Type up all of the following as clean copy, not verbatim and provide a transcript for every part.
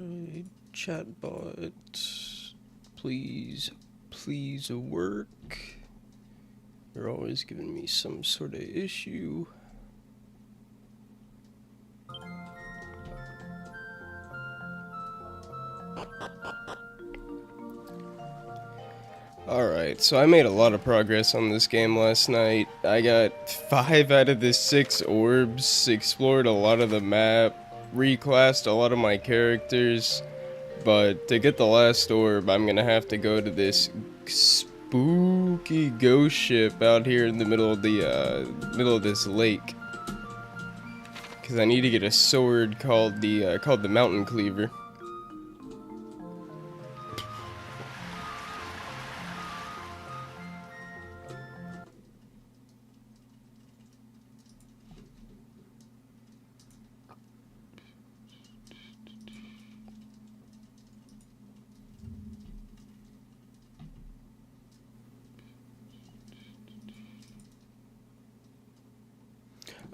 Alright, chatbot, please work. You're always giving me some sort of issue. Alright, so I made a lot of progress on this game last night. I got 5 out of the 6 orbs, explored a lot of the map, reclassed a lot of my characters, but to get the last orb, I'm gonna have to go to this spooky ghost ship out here in the middle of the middle of this lake, because I need to get a sword called the Mountain Cleaver.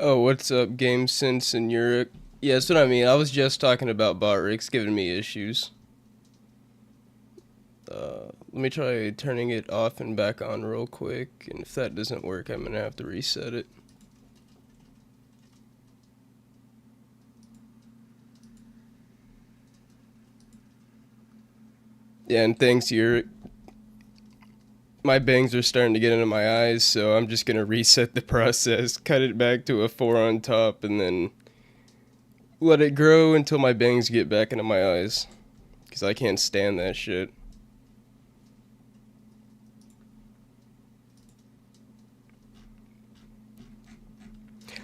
Oh, what's up, Game Sense and Europe? Yeah, that's what I mean. I was just talking about Botrix giving me issues. Let me try turning it off and back on real quick, and if that doesn't work, I'm gonna have to reset it. Yeah, and thanks, Europe. My bangs are starting to get into my eyes, so I'm just gonna reset the process, cut it back to a 4 on top, and then let it grow until my bangs get back into my eyes. Because I can't stand that shit.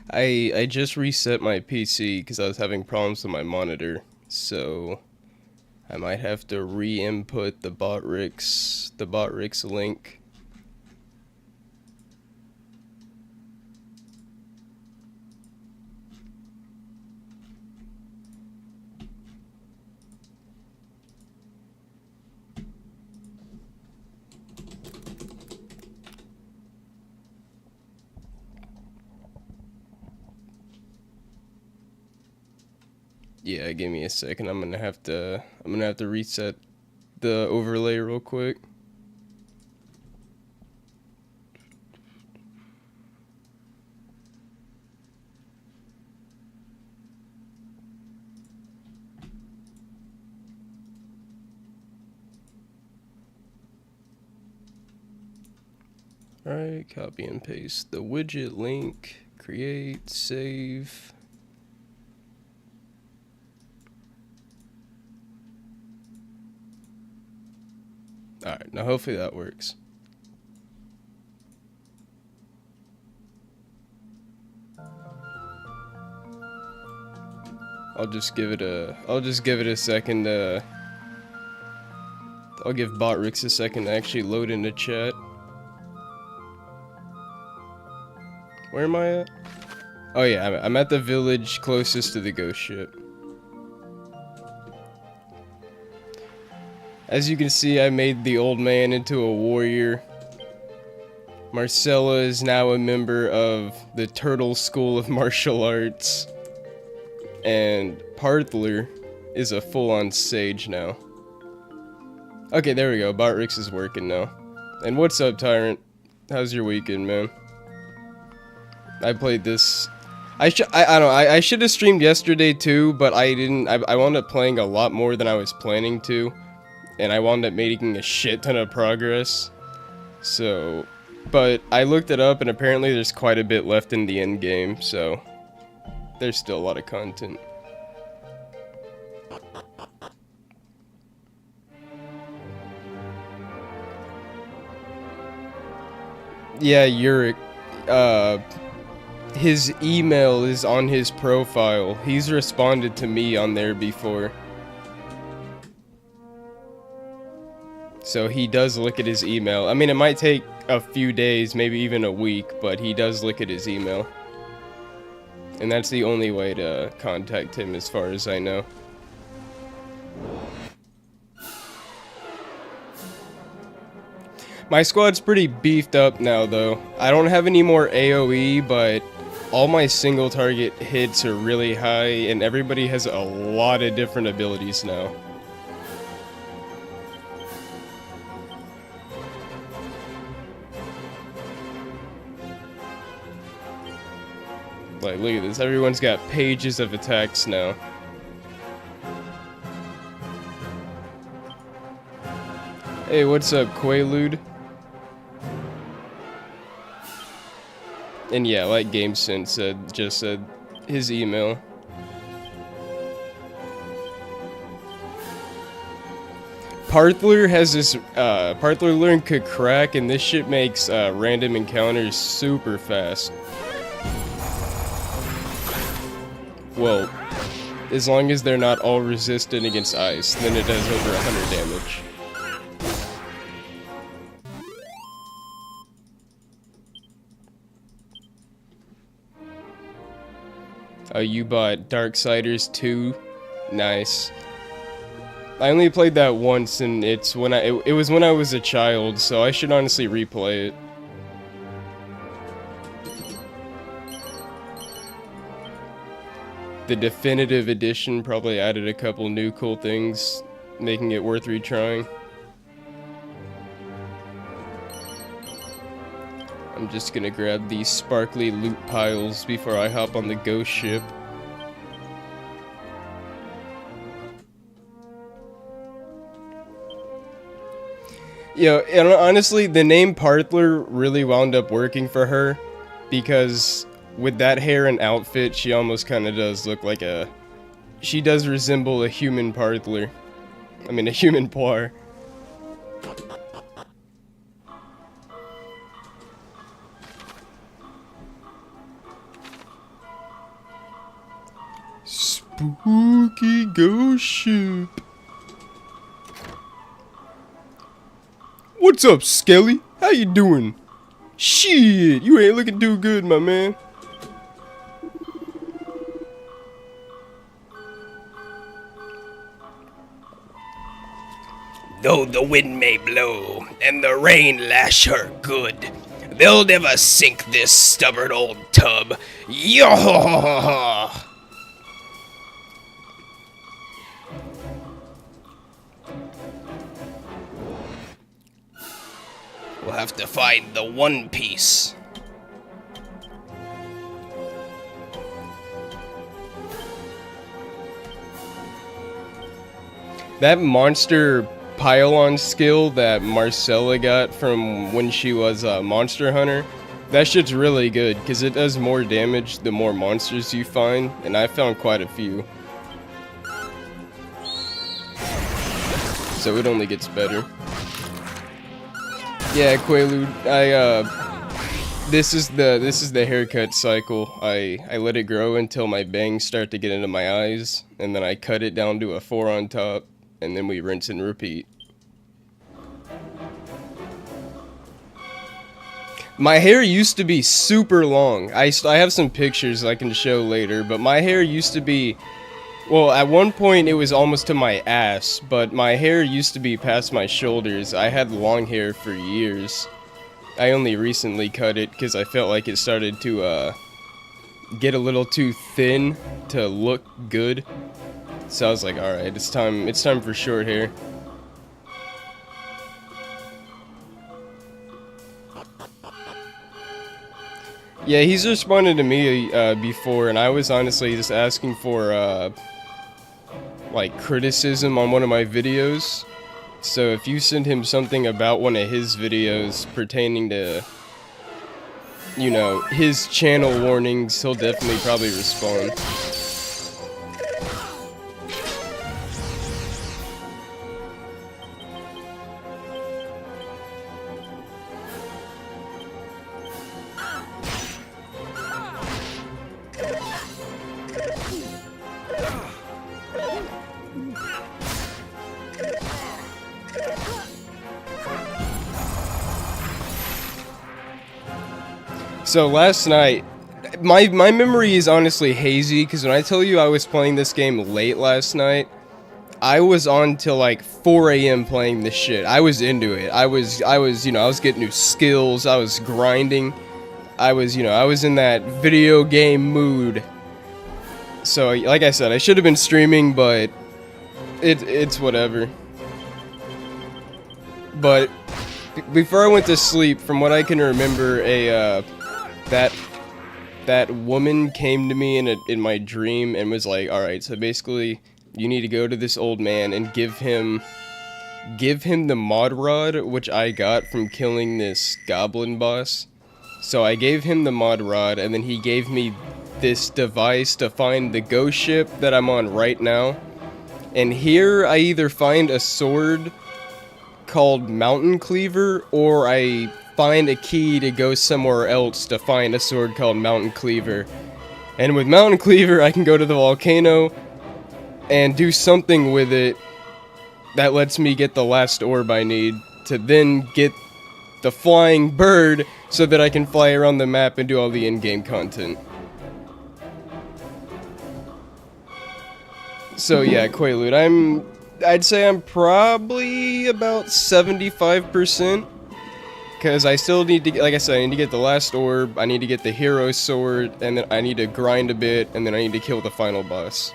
I just reset my PC because I was having problems with my monitor, so I might have to re-input the Botrix link. Yeah, give me a second. I'm gonna have to reset the overlay real quick. Alright, copy and paste the widget link, create, save. Alright, now hopefully that works. I'll just give it a second. I'll give Botrix a second to actually load into chat. Where am I at? Oh yeah, I'm at the village closest to the ghost ship. As you can see, I made the old man into a warrior. Marcella is now a member of the Turtle School of Martial Arts. And Parthler is a full-on sage now. Okay, there we go. Botrix is working now. And what's up, Tyrant? How's your weekend, man? I played this. I don't know. I should have streamed yesterday too, but I didn't. I wound up playing a lot more than I was planning to, and I wound up making a shit ton of progress. So, but I looked it up, and apparently there's quite a bit left in the end game. So, there's still a lot of content. Yeah, Yurik. His email is on his profile. He's responded to me on there before. So he does look at his email. I mean, it might take a few days, maybe even a week, but he does look at his email. And that's the only way to contact him as far as I know. My squad's pretty beefed up now, though. I don't have any more AoE, but all my single target hits are really high, and everybody has a lot of different abilities now. Like, look at this. Everyone's got pages of attacks now. Hey, what's up, Quaalude? And yeah, like GameSense said, just said his email. Parthler has this, Parthler learned could crack, and this shit makes random encounters super fast. Well, as long as they're not all resistant against ice, then it does over 100 damage. Oh, you bought Darksiders 2? Nice. I only played that once, and it was when I was a child, so I should honestly replay it. The definitive edition probably added a couple new cool things, making it worth retrying. I'm just gonna grab these sparkly loot piles before I hop on the ghost ship. Yo, and honestly, the name Parthler really wound up working for her, because with that hair and outfit, she almost kind of does look like a... She does resemble a human Parthler. I mean, a human Poir. Spooky ghost ship. What's up, Skelly? How you doing? Shit, you ain't looking too good, my man. Though the wind may blow, and the rain lash her good, they'll never sink this stubborn old tub. Yo! We'll have to find the One Piece. That monster pile-on skill that Marcella got from when she was a monster hunter, that shit's really good, because it does more damage the more monsters you find, and I found quite a few. So it only gets better. Yeah, Quaalude, this is the haircut cycle. I let it grow until my bangs start to get into my eyes, and then I cut it down to a 4 on top, and then we rinse and repeat. My hair used to be super long. I have some pictures I can show later, but my hair used to be... Well, at one point it was almost to my ass, but my hair used to be past my shoulders. I had long hair for years. I only recently cut it because I felt like it started to get a little too thin to look good. So I was like, alright, it's time for short hair. Yeah, he's responded to me before, and I was honestly just asking for like criticism on one of my videos. So if you send him something about one of his videos pertaining to, you know, his channel warnings, he'll definitely probably respond. So last night, my memory is honestly hazy, because when I tell you I was playing this game late last night, I was on till like 4 AM playing this shit. I was into it. I was, you know, I was getting new skills, I was grinding. I was, I was in that video game mood. So, like I said, I should have been streaming, but it's whatever. But before I went to sleep, from what I can remember, that woman came to me in my dream and was like, "All right, so basically, you need to go to this old man and give him the mod rod, which I got from killing this goblin boss." So I gave him the mod rod, and then he gave me this device to find the ghost ship that I'm on right now. And here I either find a sword called Mountain Cleaver, or I find a key to go somewhere else to find a sword called Mountain Cleaver. And with Mountain Cleaver, I can go to the volcano and do something with it that lets me get the last orb I need to then get the flying bird so that I can fly around the map and do all the in-game content. So yeah, Quaalude, I'd say I'm probably about 75%, because I still need to, like I said, I need to get the last orb, I need to get the hero sword, and then I need to grind a bit, and then I need to kill the final boss.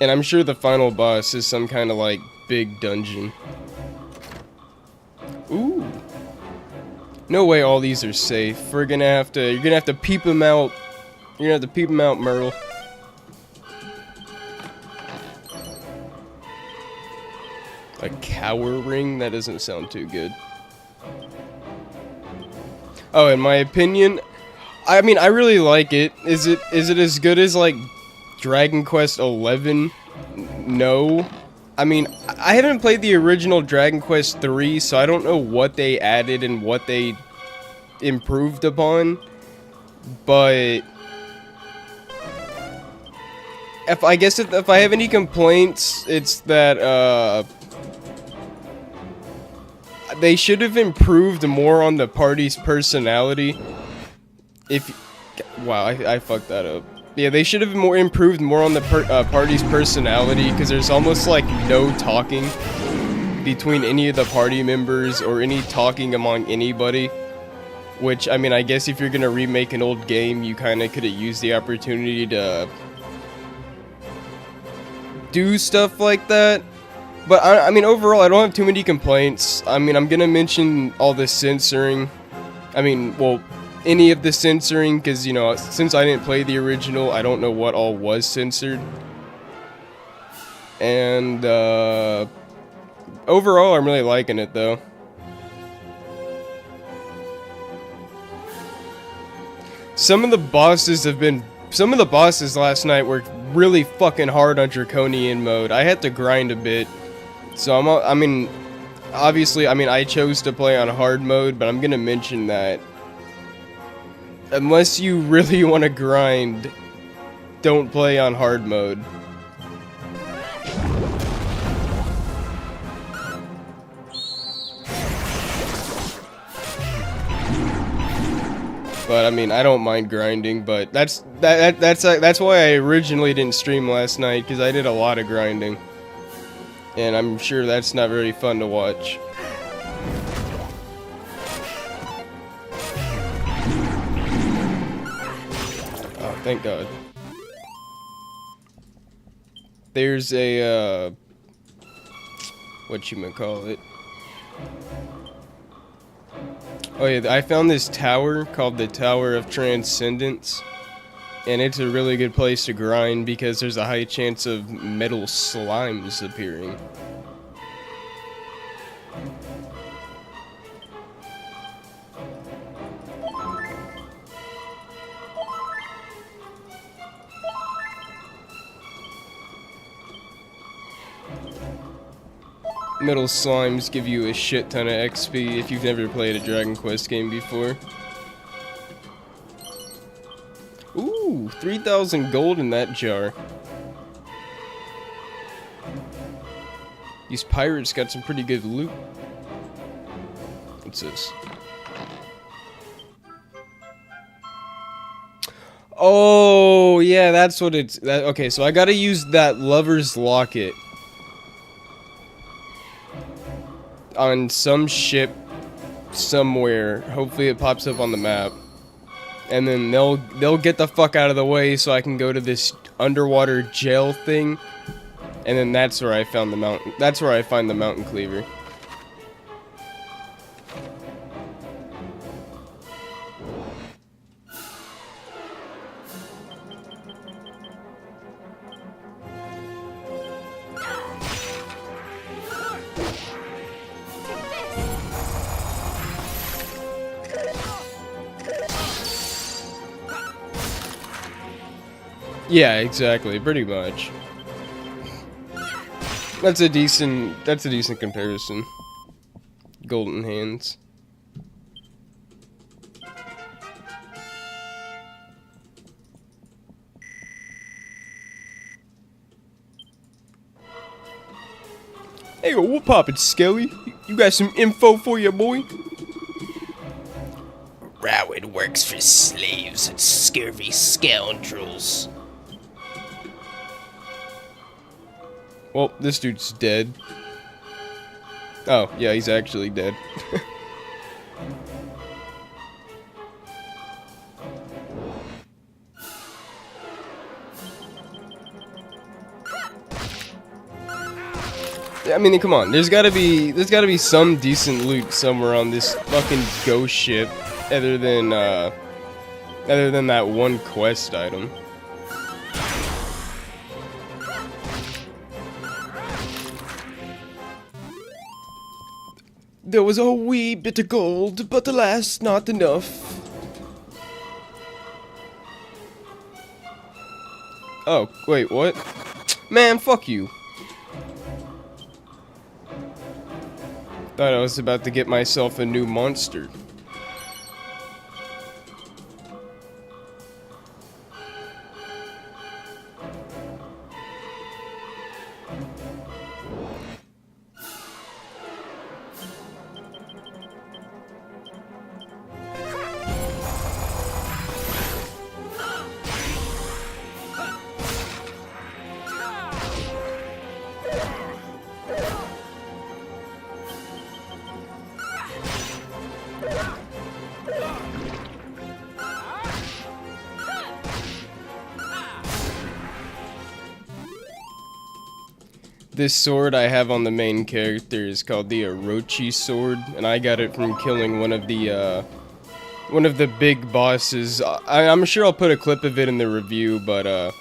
And I'm sure the final boss is some kind of like big dungeon. Ooh. No way all these are safe. You're gonna have to peep them out. You're gonna have to peep them out, Merle. A cower ring? That doesn't sound too good. Oh, in my opinion, I mean, I really like it. Is it as good as like Dragon Quest 11? No. I mean, I haven't played the original Dragon Quest 3, so I don't know what they added and what they improved upon. But if I have any complaints, it's that they should have improved more on the party's personality. Wow, I fucked that up. Yeah, they should have improved more on the party's personality, because there's almost like no talking between any of the party members or any talking among anybody. Which, I mean, I guess if you're gonna remake an old game, you kind of could have used the opportunity to do stuff like that. But I mean, overall, I don't have too many complaints. I mean, I'm gonna mention all the censoring. I mean, well, any of the censoring, because, you know, since I didn't play the original, I don't know what all was censored. And overall, I'm really liking it, though. Some of the bosses last night were really fucking hard on Draconian mode. I had to grind a bit. So I mean, obviously, I mean, I chose to play on hard mode, but I'm gonna mention that unless you really want to grind, don't play on hard mode. But I mean, I don't mind grinding, but that's why I originally didn't stream last night, because I did a lot of grinding. And I'm sure that's not very fun to watch. Oh, thank God. There's a, whatchamacallit. Oh yeah, I found this tower called the Tower of Transcendence. And it's a really good place to grind because there's a high chance of metal slimes appearing. Metal slimes give you a shit ton of XP if you've never played a Dragon Quest game before. Ooh, 3,000 gold in that jar. These pirates got some pretty good loot. What's this? Oh, yeah, that's what it's... okay, so I gotta use that lover's locket on some ship somewhere. Hopefully it pops up on the map. And then they'll get the fuck out of the way so I can go to this underwater jail thing. And then that's where I found the mountain. That's where I find the mountain cleaver. Yeah, exactly, pretty much. That's a decent comparison. Golden hands. Hey, what poppin', Skelly? You got some info for ya, boy? Rowan works for slaves and scurvy scoundrels. Well, this dude's dead. Oh, yeah, he's actually dead. I mean, come on. There's gotta be some decent loot somewhere on this fucking ghost ship, other than that one quest item. There was a wee bit of gold, but alas, not enough. Oh, wait, what? Man, fuck you. Thought I was about to get myself a new monster. This sword I have on the main character is called the Orochi sword, and I got it from killing one of the big bosses. I'm sure I'll put a clip of it in the review, but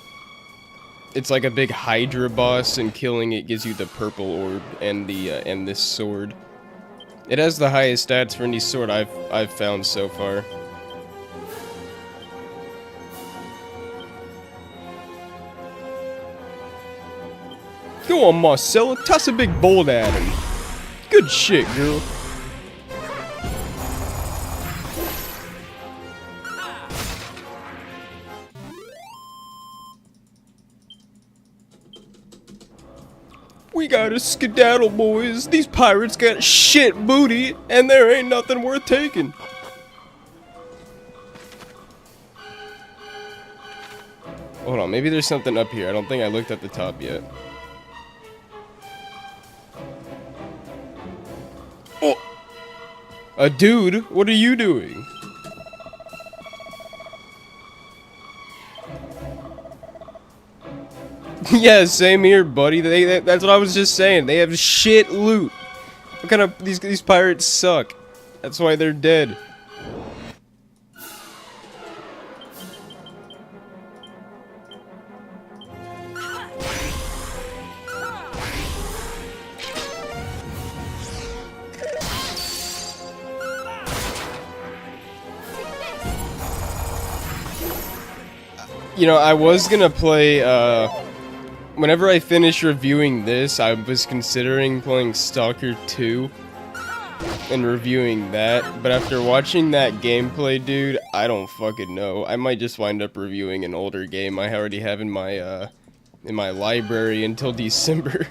it's like a big Hydra boss, and killing it gives you the purple orb and this sword. It has the highest stats for any sword I've found so far. Go on, Marcella, toss a big bolt at him. Good shit, girl. We gotta skedaddle, boys. These pirates got shit booty, and there ain't nothing worth taking. Hold on, maybe there's something up here. I don't think I looked at the top yet. Oh! A dude? What are you doing? Yeah, same here, buddy. That's what I was just saying. They have shit loot. What kind of... These pirates suck. That's why they're dead. You know, I was gonna play, whenever I finish reviewing this, I was considering playing Stalker 2 and reviewing that, but after watching that gameplay, dude, I don't fucking know. I might just wind up reviewing an older game I already have in my library until December.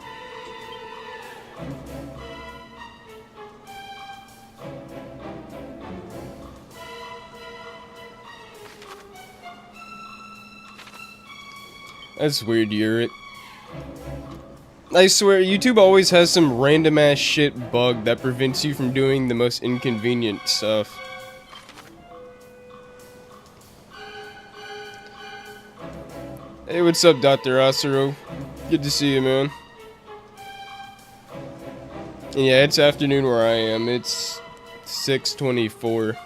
That's weird, Yurit. I swear, YouTube always has some random ass shit bug that prevents you from doing the most inconvenient stuff. Hey, what's up, Dr. Asaro? Good to see you, man. And yeah, it's afternoon where I am. It's 6:24.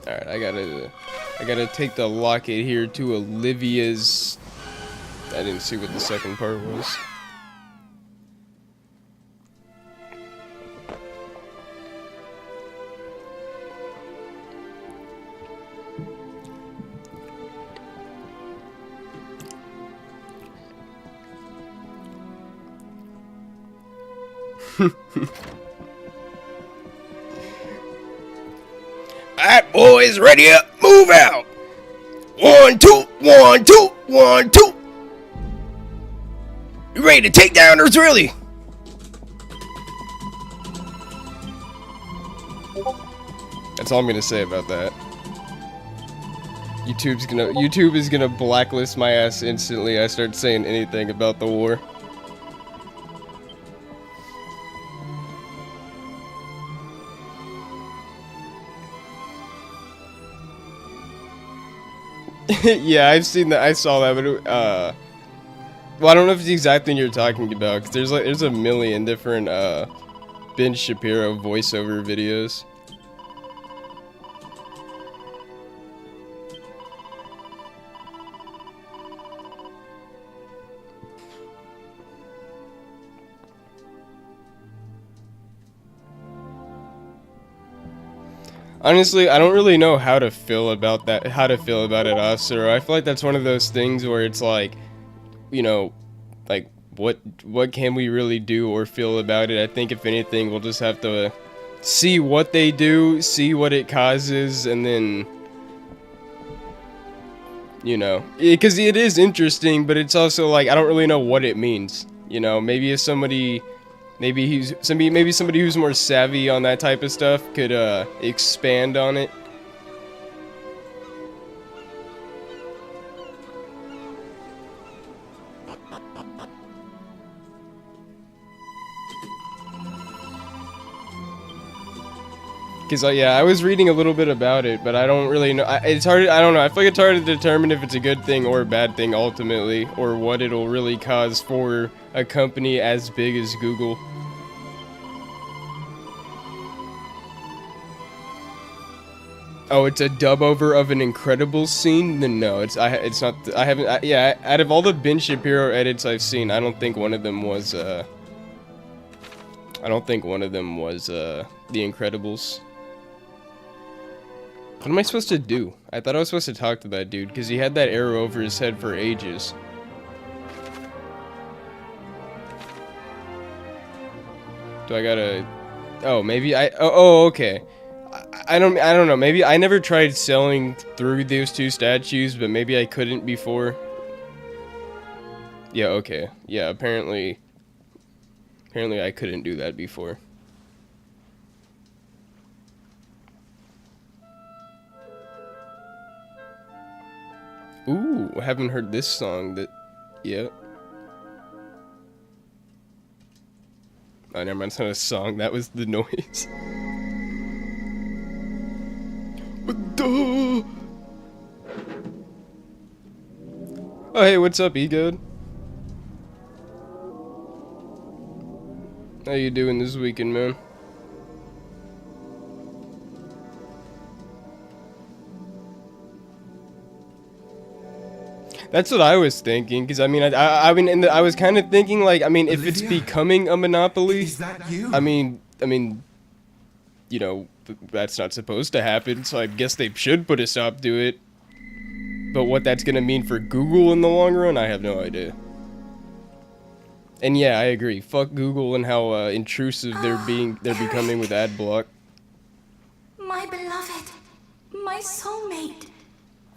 Alright, I gotta take the locket here to Olivia's. I didn't see what the second part was. Alright, boys, ready up, move out. 1, 2, 1, 2, 1, 2. You ready to take down Earth, really? That's all I'm gonna say about that. YouTube is gonna blacklist my ass instantly I start saying anything about the war. Yeah, I've seen that. I saw that, but well, I don't know if it's the exact thing you're talking about, because there's a million different Ben Shapiro voiceover videos. Honestly, I don't really know how to feel about that. How to feel about it, Asura. I feel like that's one of those things where it's like, you know, like what can we really do or feel about it? I think if anything, we'll just have to see what they do, see what it causes, and then, you know, because it is interesting, but it's also like I don't really know what it means. You know, maybe if somebody. Maybe somebody who's more savvy on that type of stuff could expand on it. Cause yeah, I was reading a little bit about it, but I don't really know. It's hard. I don't know. I feel like it's hard to determine if it's a good thing or a bad thing ultimately, or what it'll really cause for a company as big as Google. Oh, it's a dub over of an Incredibles scene? Then no, it's not. I haven't. Yeah, out of all the Ben Shapiro edits I've seen, I don't think one of them was. I don't think one of them was The Incredibles. What am I supposed to do? I thought I was supposed to talk to that dude because he had that arrow over his head for ages. Do I gotta? Oh, maybe I. Oh, okay. I don't know. Maybe I never tried selling through those two statues, but maybe I couldn't before. Yeah. Okay. Yeah. Apparently I couldn't do that before. Ooh, I haven't heard this song yet. Oh, never mind. It's not a song. That was the noise. Oh, hey, what's up, E-God? How you doing this weekend, man? That's what I was thinking, because I mean, I was kind of thinking, like, I mean, if Olivia? It's becoming a monopoly, is that you? I mean, you know, that's not supposed to happen, so I guess they should put a stop to it. But what that's gonna mean for Google in the long run, I have no idea. And yeah, I agree. Fuck Google and how intrusive they're becoming with ad block. My beloved, my soulmate.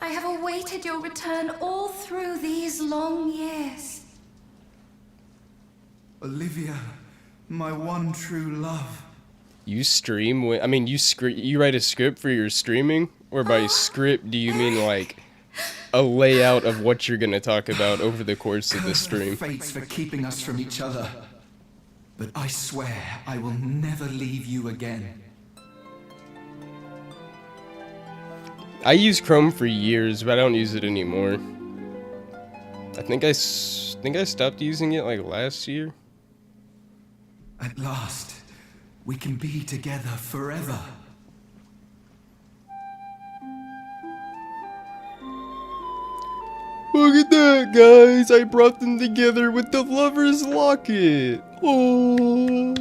I have awaited your return all through these long years. Olivia, my one true love. You stream when, I mean, you write a script for your streaming? Or by script, do you mean like a layout of what you're gonna talk about over the course of the Curse the stream? fates for keeping us from each other. But I swear I will never leave you again. I used Chrome for years, but I don't use it anymore. I think I stopped using it like last year. At last, we can be together forever. Look at that, guys! I brought them together with the lover's locket! Oh!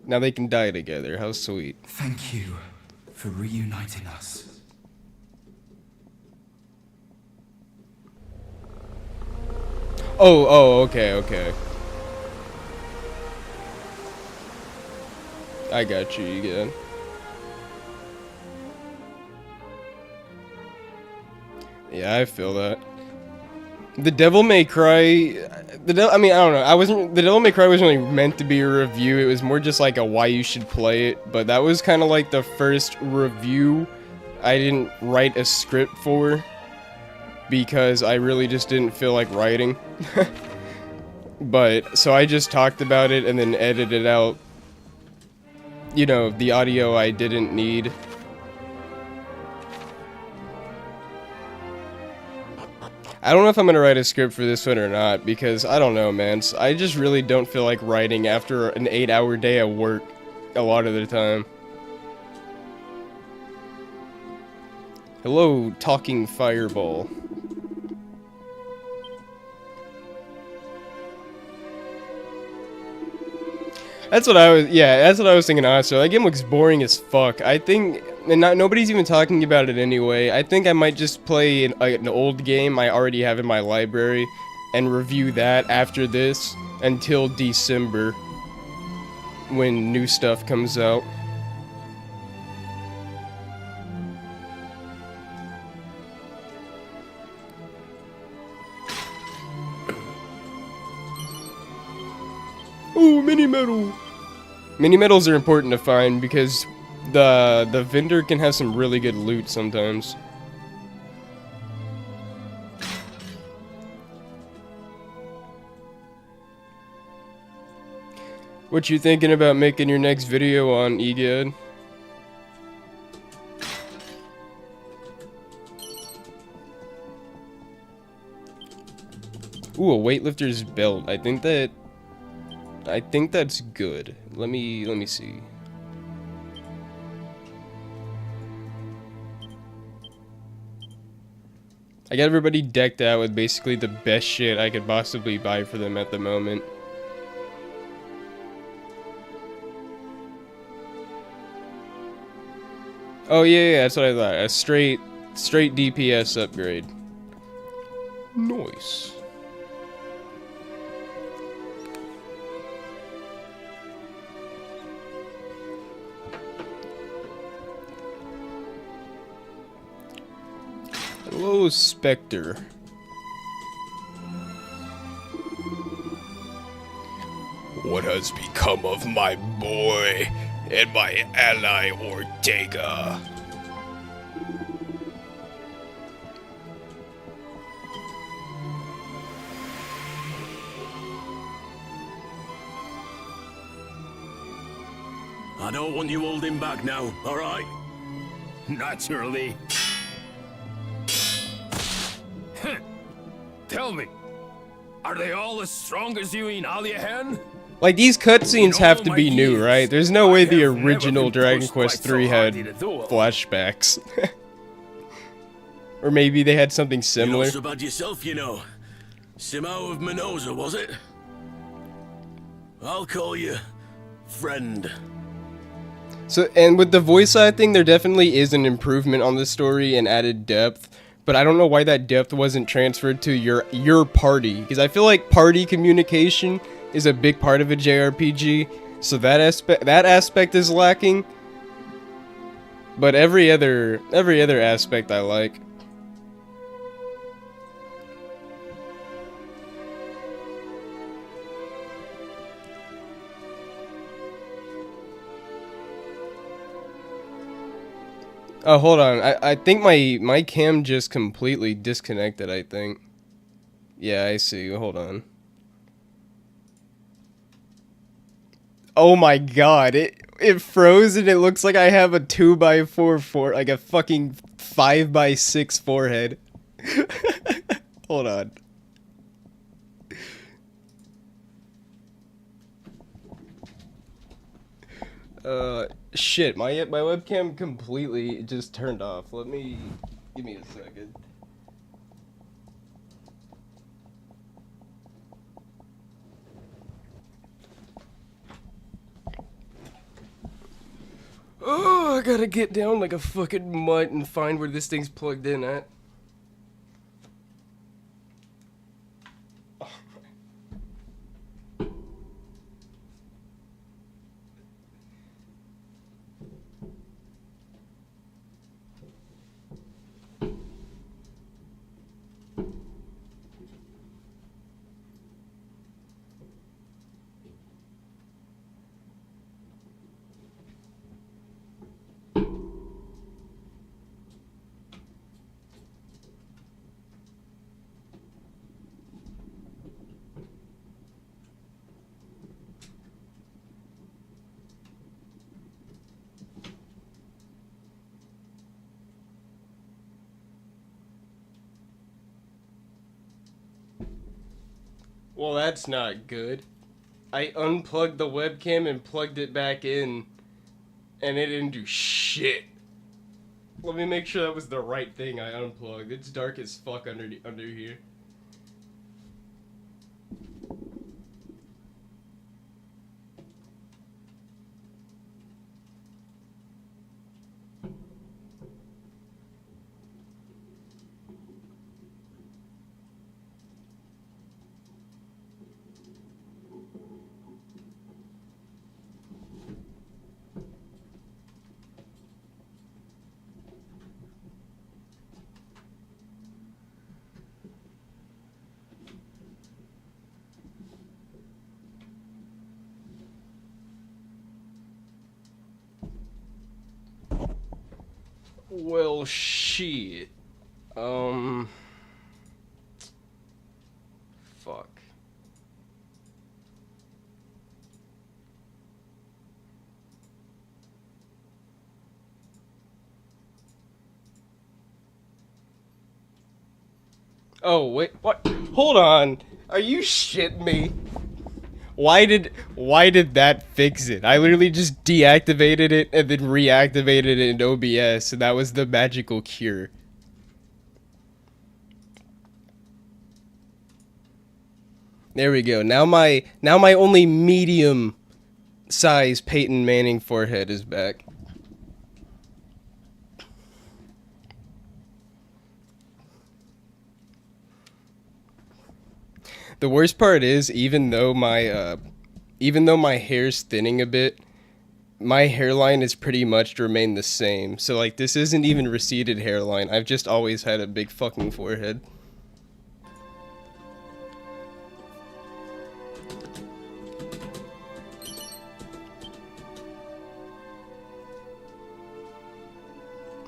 Now they can die together, how sweet. Thank you for reuniting us. Oh, okay. I got you again. Yeah, I feel that. The Devil May Cry, I mean, I don't know. The Devil May Cry wasn't really meant to be a review. It was more just like a why you should play it. But that was kind of like the first review I didn't write a script for, because I really just didn't feel like writing. But so I just talked about it and then edited out, you know, the audio I didn't need. I don't know if I'm gonna write a script for this one or not, because I don't know, man. I just really don't feel like writing after an 8-hour day at work a lot of the time. Hello, talking fireball. That's what I was thinking also. That game looks boring as fuck. I think, and nobody's even talking about it anyway. I think I might just play an old game I already have in my library and review that after this until December, when new stuff comes out. Ooh, mini medal! Mini medals are important to find because the vendor can have some really good loot sometimes. What you thinking about making your next video on, EGAD? Ooh, a weightlifter's belt. I think that's good. Let me see. I got everybody decked out with basically the best shit I could possibly buy for them at the moment. Oh yeah, that's what I thought. A straight DPS upgrade. Nice. Hello, Spectre. What has become of my boy and my ally Ortega? I don't want you holding back now, alright? Naturally. Tell me, are they all as strong as you in Aliahan? Like, these cutscenes In all have to my be new, years, right? There's no way I the have never original been Dragon pushed Quest quite so 3 hard had in a duel. flashbacks. Or maybe they had something You're similar. not so bad yourself, you know. Simao of Minosa, was it? I'll call you friend. So, and with the voice acting, there definitely is an improvement on the story and added depth. But I don't know why that depth wasn't transferred to your party, because I feel like party communication is a big part of a JRPG. So that aspect is lacking. But every other aspect I like. Oh, hold on. I think my cam just completely disconnected, I think. Yeah, I see. Hold on. Oh my god, it froze and it looks like I have a 2x4 like a fucking 5x6 forehead. Hold on. Shit, my webcam completely just turned off. Give me a second. Oh, I gotta get down like a fucking mutt and find where this thing's plugged in at. Well, that's not good. I unplugged the webcam and plugged it back in, and it didn't do shit. Let me make sure that was the right thing I unplugged. It's dark as fuck under here. Well, shit. Fuck. Oh, wait, what? Hold on. Are you shitting me? Why did that fix it? I literally just deactivated it and then reactivated it in OBS, and that was the magical cure. There we go. Now my only medium size Peyton Manning forehead is back. The worst part is, even though my hair's thinning a bit, my hairline has pretty much remained the same. So like, this isn't even receded hairline. I've just always had a big fucking forehead.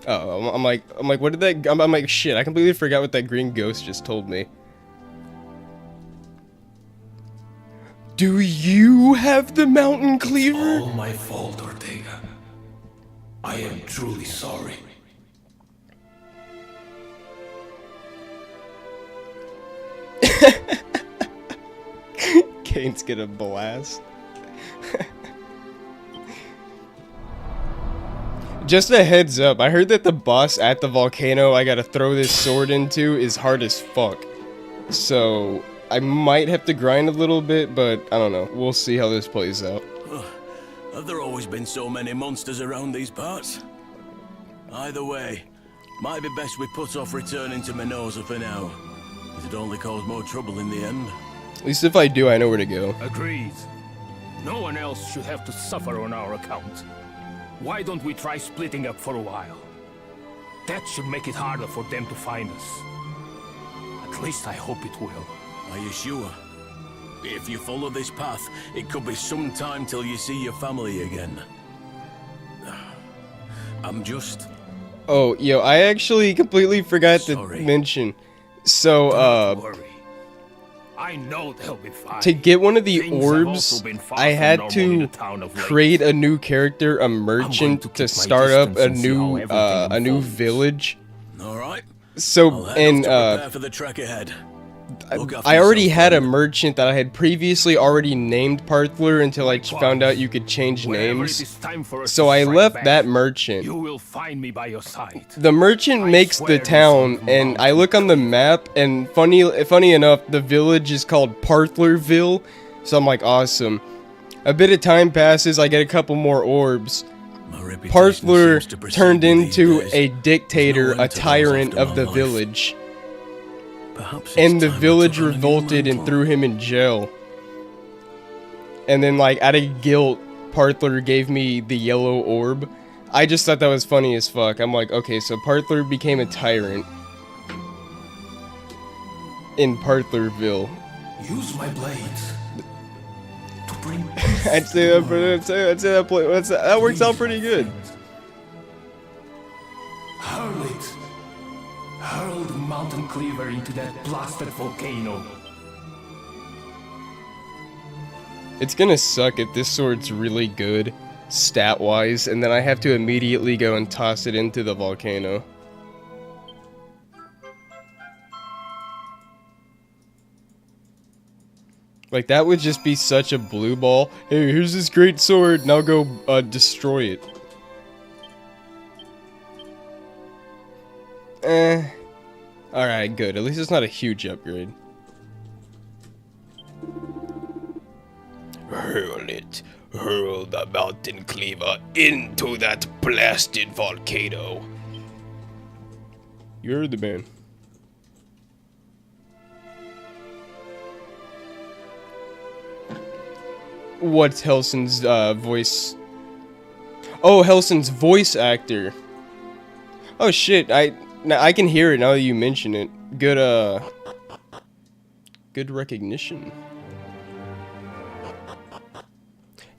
Oh, I'm like, what did that? I'm like, shit. I completely forgot what that green ghost just told me. Do you have the mountain cleaver? All my fault, Ortega. I am truly sorry. Kane's gonna blast. Just a heads up, I heard that the boss at the volcano I gotta throw this sword into is hard as fuck. So, I might have to grind a little bit, but I don't know. We'll see how this plays out. Have there always been so many monsters around these parts? Either way, might be best we put off returning to Mendoza for now. It'd only cause more trouble in the end. At least if I do, I know where to go. Agreed. No one else should have to suffer on our account. Why don't we try splitting up for a while? That should make it harder for them to find us. At least I hope it will. Are you sure? If you follow this path, it could be some time till you see your family again. I'm just Oh, yo, I actually completely forgot to Sorry. mention. So, Don't worry. I know they'll be fine. to get one of the Things have orbs, also been far I from had normal in to the town of late. create a new character, a merchant, to to keep my start up distance a and see how new, everything a new unfolds. village. All right. So, I'll head and, off to prepare for the trek ahead. Look after I already yourself, had a friend. merchant that I had previously already named Parthler until I found out you could change Whenever names. it is time for us So to I strike left back, that merchant. You will find me by your side. The merchant makes swear the this town, old and I look on the map, and funny enough, the village is called Parthlerville. So I'm like, awesome. A bit of time passes, I get a couple more orbs. My reputation Parthler seems to precede turned me these into days. a dictator, There's no a end to those tyrant after of my the life. village. Perhaps it's And the time I village took on a new revolted and mantle. threw him in jail. And then, like, out of guilt, Parthler gave me the yellow orb. I just thought that was funny as fuck. I'm like, okay, so Parthler became a tyrant in Parthlerville. Use my blades to bring I'd say that works out pretty good. Hurl it. Hurl the mountain cleaver into that blasted volcano. It's gonna suck if this sword's really good, stat-wise, and then I have to immediately go and toss it into the volcano. Like, that would just be such a blue ball. Hey, here's this great sword, now go, destroy it. Alright, good. At least it's not a huge upgrade. Hurl it. Hurl the mountain cleaver into that blasted volcano. You're the man. What's Helson's voice? Oh, Helson's voice actor. Oh shit! I can hear it now that you mention it. Good recognition.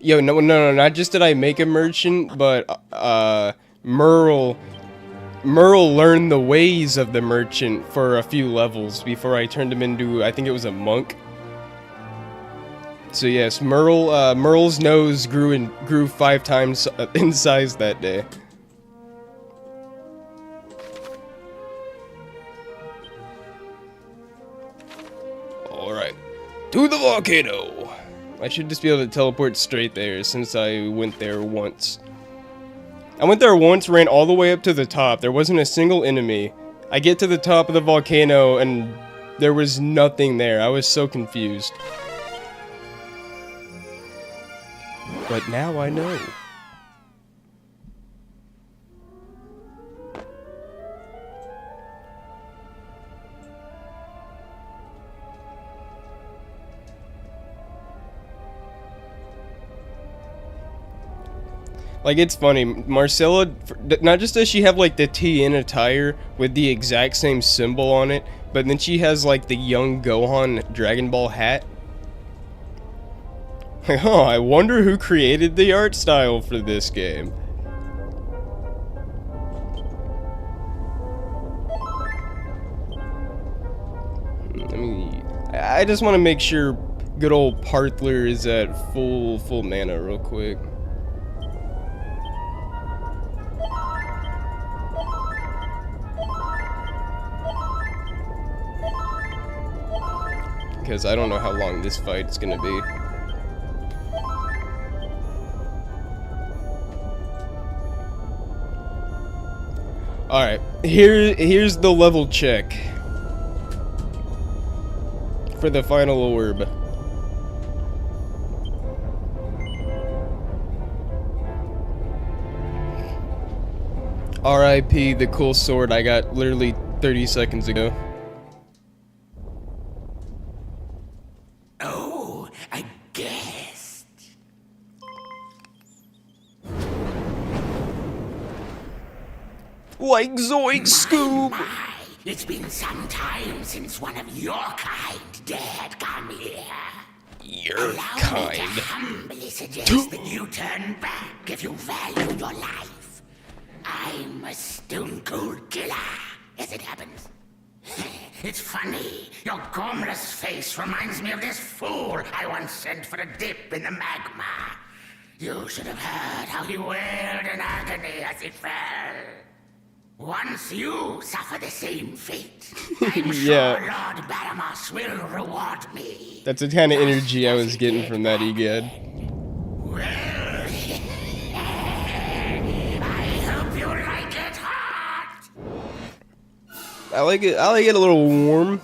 Yo, no, not just did I make a merchant, but Merle learned the ways of the merchant for a few levels before I turned him into, I think it was a monk. So yes, Merle's nose grew 5 times in size that day. Alright. To the volcano. I should just be able to teleport straight there since I went there once. I went there once, ran all the way up to the top. There wasn't a single enemy. I get to the top of the volcano and there was nothing there. I was so confused. But now I know. Like, it's funny, Marcella, not just does she have, like, the TN attire with the exact same symbol on it, but then she has, like, the young Gohan Dragon Ball hat. Like, oh, I wonder who created the art style for this game. I just want to make sure good old Parthler is at full mana real quick. Because I don't know how long this fight's gonna be. Alright, here's the level check for the final orb. RIP the cool sword I got literally 30 seconds ago. Oh, I guessed. Like Zoink Scoob! My, it's been some time since one of your kind dared come here. Your Allow me to kind. humbly suggest that you turn back if you value your life. I'm a stone cold killer, as it happens. It's funny. Your gormless face reminds me of this fool I once sent for a dip in the magma. You should have heard how he wailed in agony as he fell. Once you suffer the same fate, I'm Yeah. sure Lord Baramos will reward me. That's the kind of energy I was getting from that egad. Well, I hope you like it hot. I like it a little warm.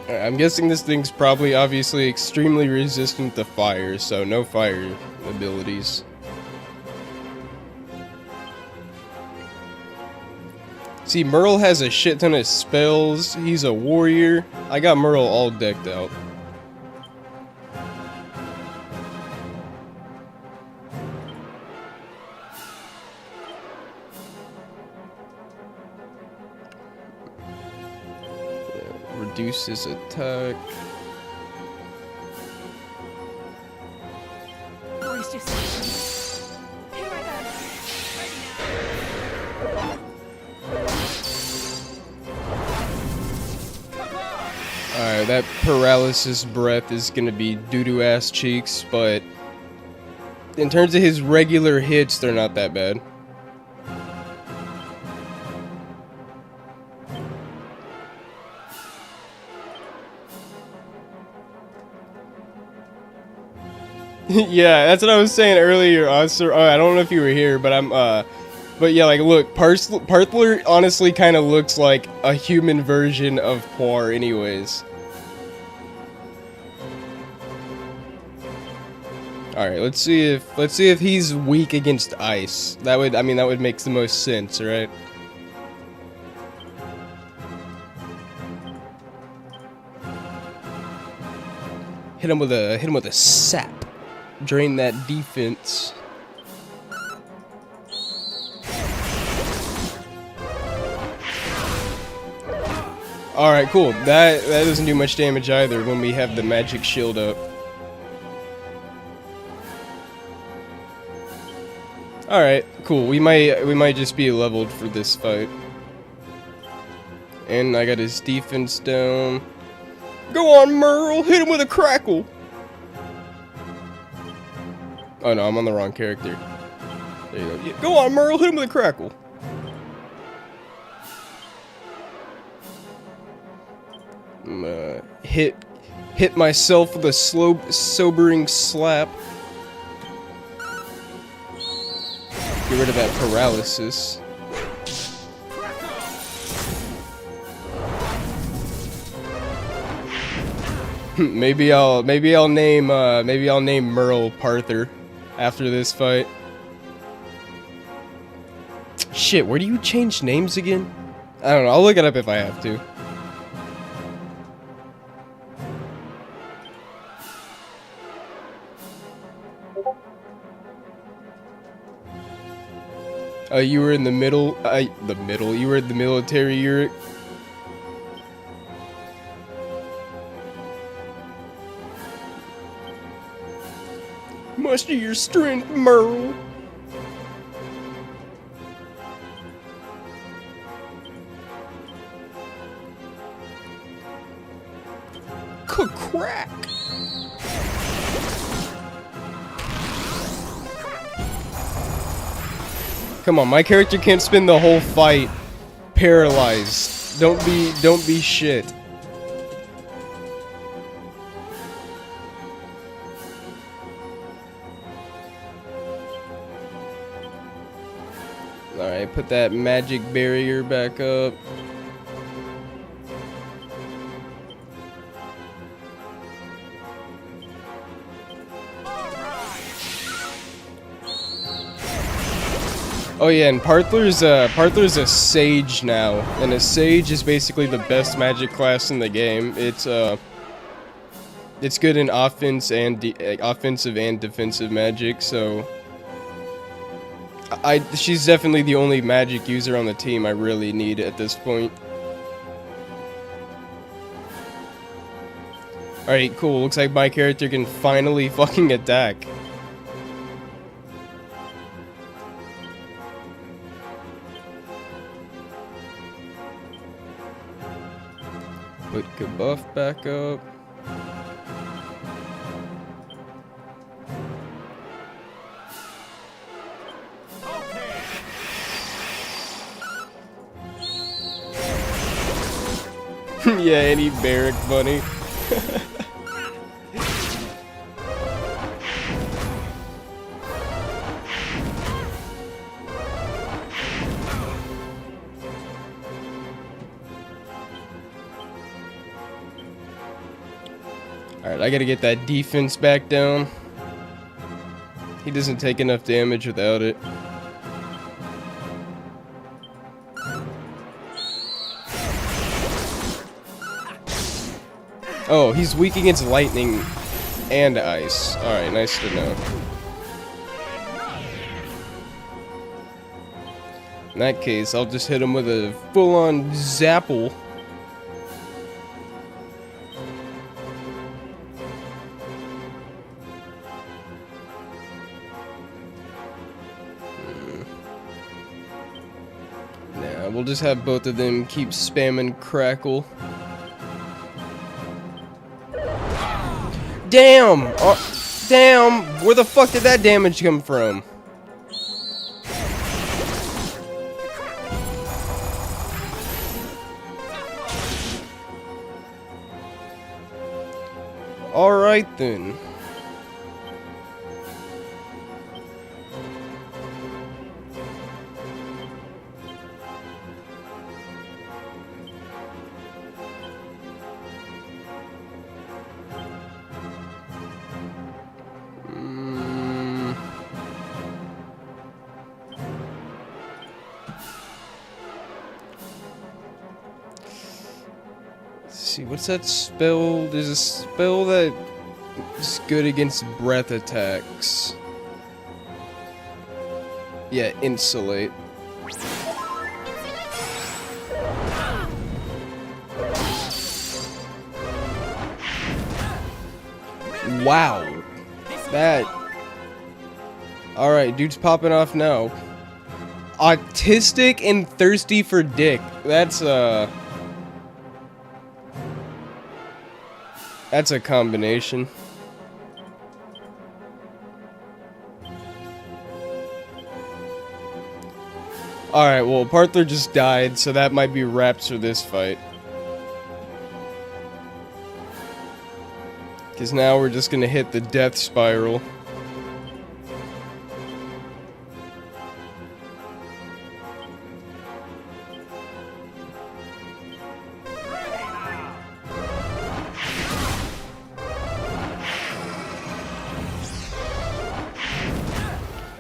Alright, I'm guessing this thing's probably obviously extremely resistant to fire, so no fire abilities. See, Merle has a shit ton of spells. He's a warrior. I got Merle all decked out. Reduce his attack. Brace yourself. Here I Alright, that paralysis breath is gonna be doo-doo ass cheeks, but in terms of his regular hits, they're not that bad. Yeah, that's what I was saying earlier, Oscar. I don't know if you were here, but but yeah, like, look, Parthler honestly kind of looks like a human version of Poir, anyways. All right, let's see if he's weak against ice. That would make the most sense, right? Hit him with a sap. Drain that defense. Alright, cool. That doesn't do much damage either when we have the magic shield up. Alright, cool. We might just be leveled for this fight. And I got his defense down. Go on, Merle! Hit him with a crackle! Oh no, I'm on the wrong character. There you go. Yeah, go on, Merle, hit him with a crackle. Hit myself with a sobering slap. Get rid of that paralysis. maybe I'll name Merle Parther after this fight. Shit, where do you change names again? I don't know, I'll look it up if I have to. You were in the middle, you were in the military, Uric. Muster your strength, Merle. Crack. Come on, my character can't spend the whole fight paralyzed. Don't be shit. Alright, put that magic barrier back up. Oh yeah, and Parthler's a sage now, and a sage is basically the best magic class in the game. It's good in offensive and defensive magic, so she's definitely the only magic user on the team I really need at this point. Alright, cool. Looks like my character can finally fucking attack. Put Kabuff back up. Yeah, any barrack bunny. Alright, I gotta get that defense back down. He doesn't take enough damage without it. Oh, he's weak against lightning and ice. Alright, nice to know. In that case, I'll just hit him with a full-on zapple. Nah, we'll just have both of them keep spamming Crackle. Damn! Damn! Where the fuck did that damage come from? Alright then. See, what's that spell? There's a spell that is good against breath attacks. Yeah, insulate. Wow. That. Alright, dude's popping off now. Autistic and thirsty for dick. That's a combination. Alright, well, Parther just died, so that might be wraps for this fight. Because now we're just gonna hit the death spiral.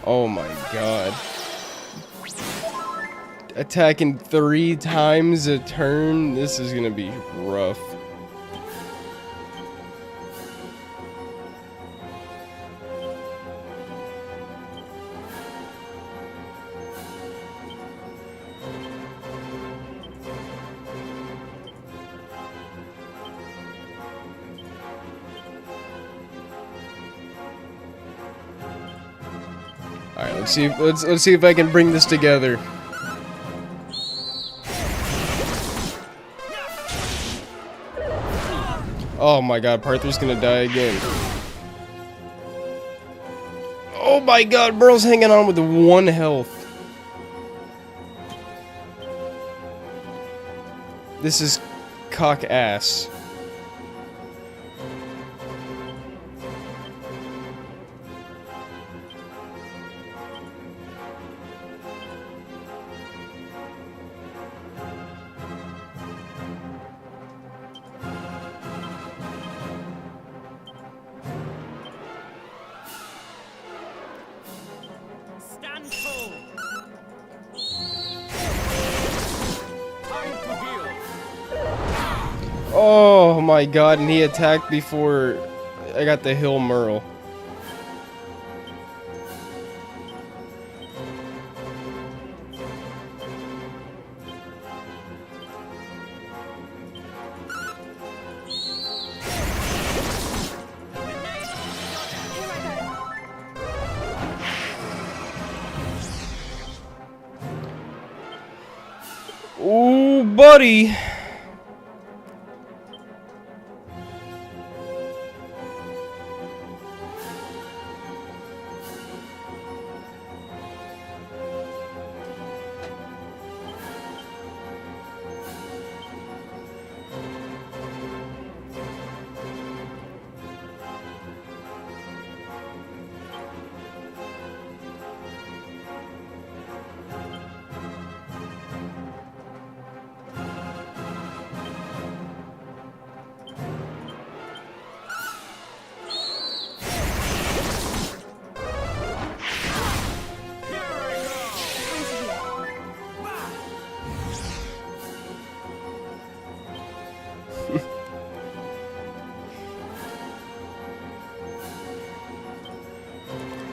Oh my god. Attacking 3 times a turn? This is gonna be rough. Alright, let's see if I can bring this together. Oh my god, Parther's gonna die again. Oh my god, Burl's hanging on with 1 health. This is cock ass. Stand full. Time to heal. Oh my god, and he attacked before I got the Hill Merle. Oh, buddy.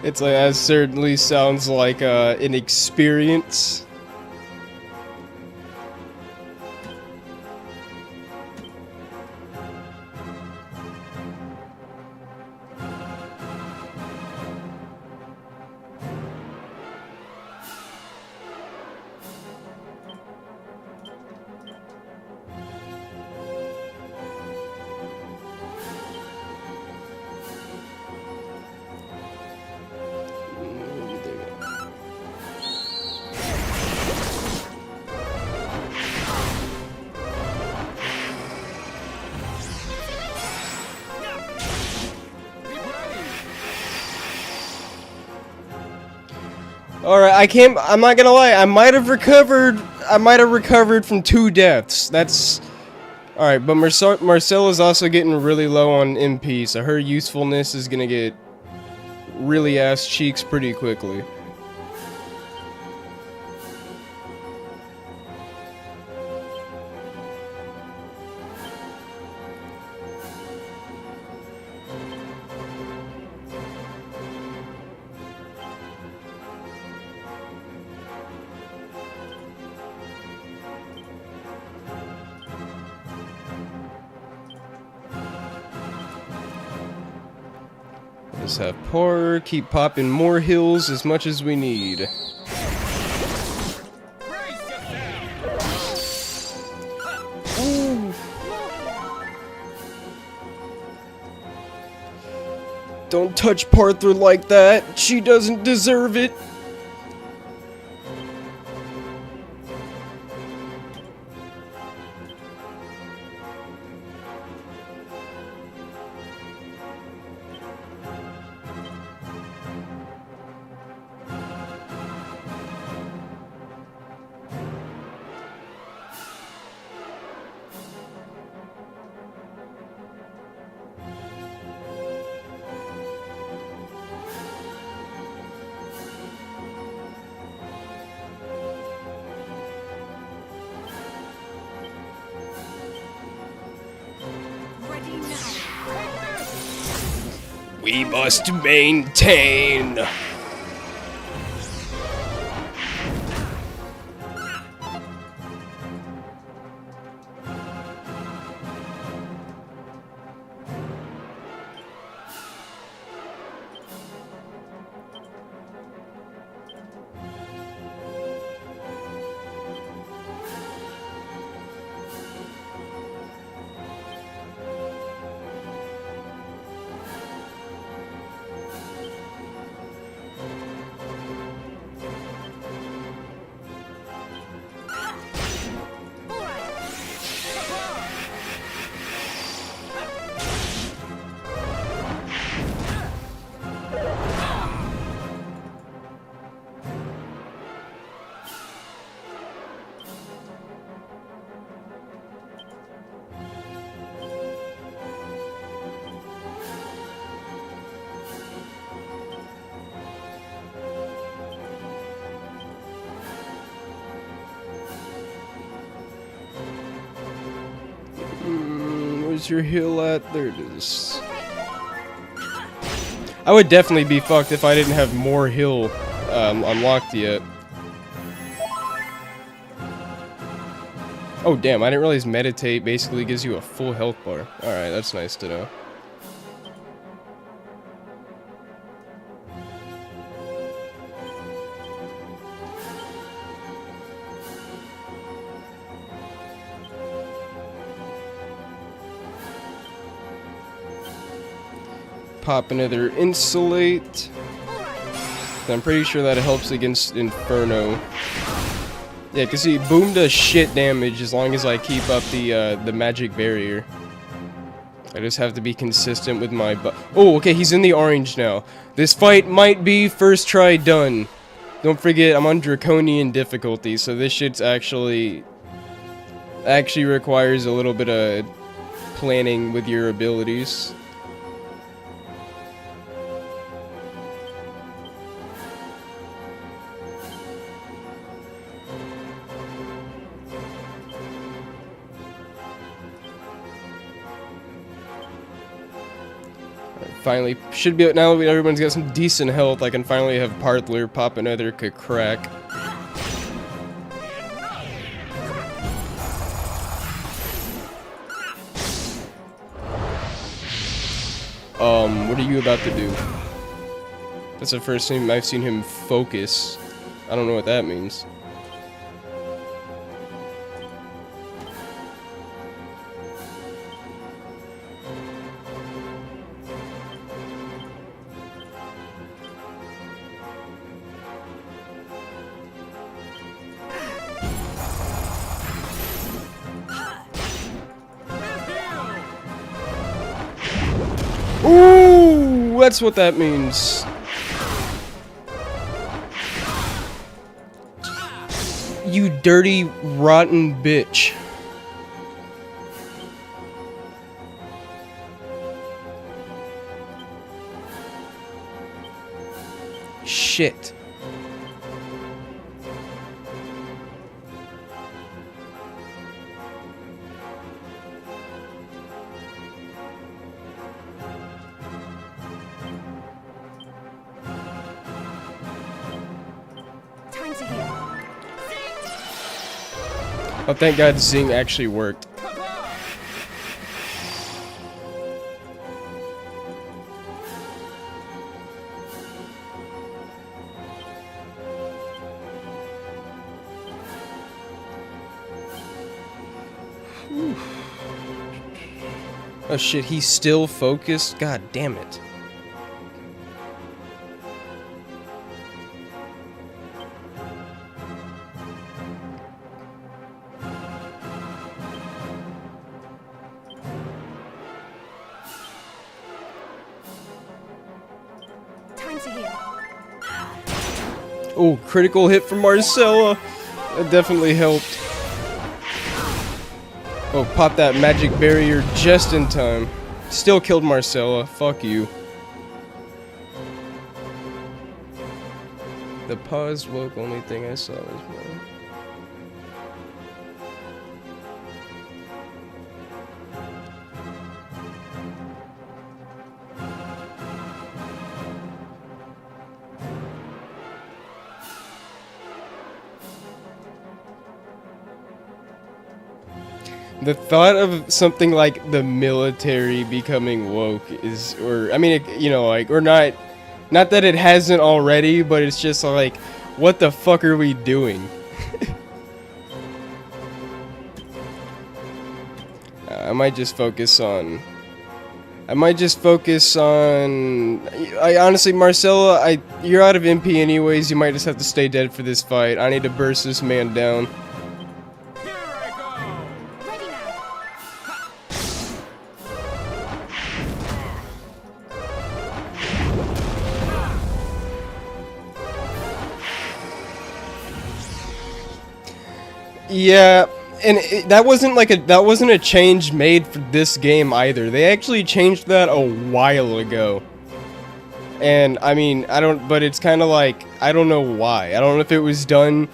It's like, that certainly sounds like an experience. Alright, I'm not gonna lie, I might have recovered from 2 deaths. That's... Alright, but Marcella's also getting really low on MP, so her usefulness is gonna get really ass cheeks pretty quickly. Just have power, keep popping more hills as much as we need. Ooh. Don't touch Parther like that. She doesn't deserve it. We must maintain. Where's your heal at? There it is. I would definitely be fucked if I didn't have more heal unlocked yet. Oh damn, I didn't realize meditate basically gives you a full health bar. Alright, that's nice to know. pop another Insulate. I'm pretty sure that helps against Inferno. Yeah, cause see, Boom does shit damage as long as I keep up the magic barrier. I just have to be consistent with my oh, okay, he's in the orange now. This fight might be first try done. Don't forget, I'm on Draconian difficulty, so this shit's actually requires a little bit of planning with your abilities. Finally, should be now that everyone's got some decent health, I can finally have Parthler pop another crack. What are you about to do? That's the first time I've seen him focus. I don't know what that means. Ooh, that's what that means. You dirty, rotten bitch. Shit. Oh, thank God Zing actually worked. Oh shit, he's still focused? God damn it. Oh, critical hit from Marcella. That definitely helped. Oh, pop that magic barrier just in time. Still killed Marcella. Fuck you. The pause woke, only thing I saw was mine. The thought of something like the military becoming woke is, or I mean, you know, like, or not that it hasn't already, but it's just like, what the fuck are we doing? I might just focus on. I honestly, Marcella, you're out of MP anyways. You might just have to stay dead for this fight. I need to burst this man down. Yeah, and that wasn't a change made for this game either. They actually changed that a while ago. And I mean, but it's kind of like, I don't know why. I don't know if it was done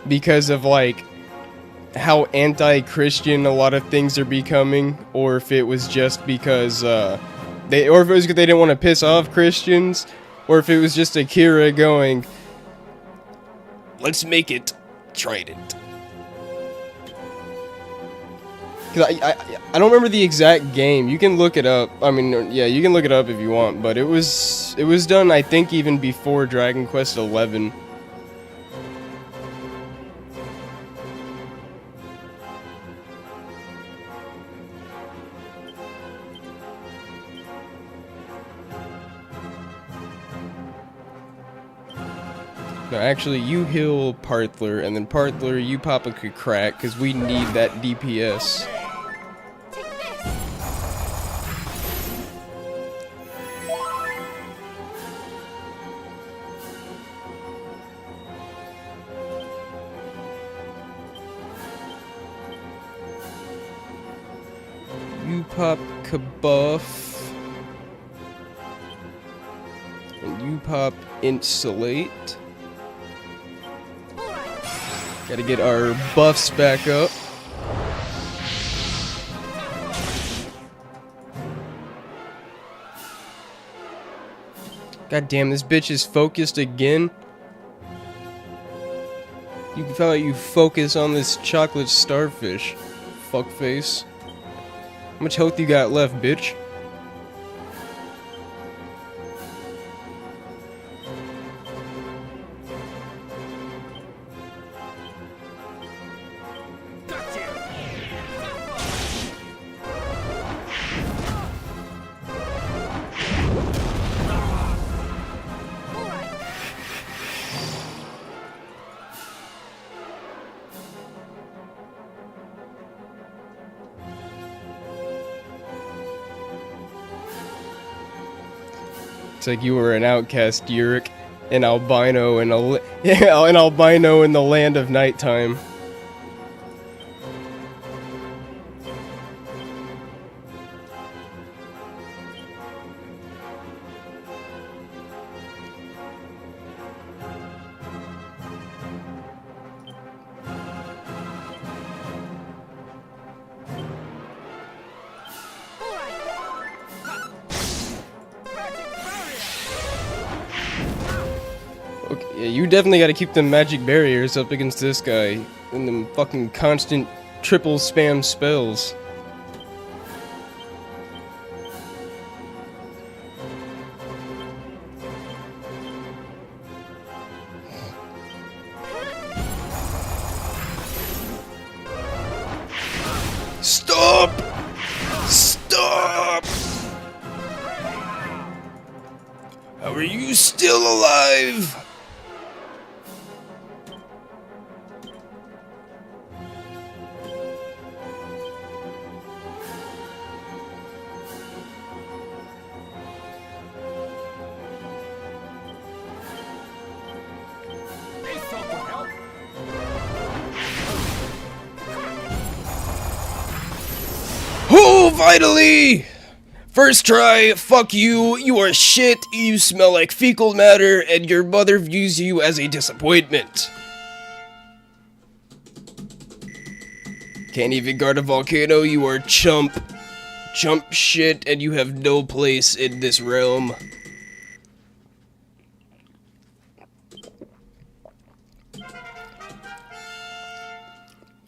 because of like how anti-Christian a lot of things are becoming, or if it was just because they didn't want to piss off Christians, or if it was just Akira going, let's make it Trident. I don't remember the exact game. You can look it up. I mean, yeah, you can look it up if you want, but it was done, I think, even before Dragon Quest XI. No, actually, you heal Partler, and then Partler, you pop a crack, because we need that DPS. Take this. You pop Kabuff. And you pop Insulate. Gotta get our buffs back up. God damn, this bitch is focused again. You felt like you focus on this chocolate starfish. Fuckface. How much health you got left, bitch? It's like you were an outcast, Yurik, an albino in an albino in the land of nighttime. Okay, yeah, you definitely gotta keep them magic barriers up against this guy and them fucking constant triple spam spells. Stop! Stop! How are you still alive? Oh, vitally! First try, fuck you, you are shit, you smell like fecal matter, and your mother views you as a disappointment. Can't even guard a volcano, you are chump. Chump shit, and you have no place in this realm.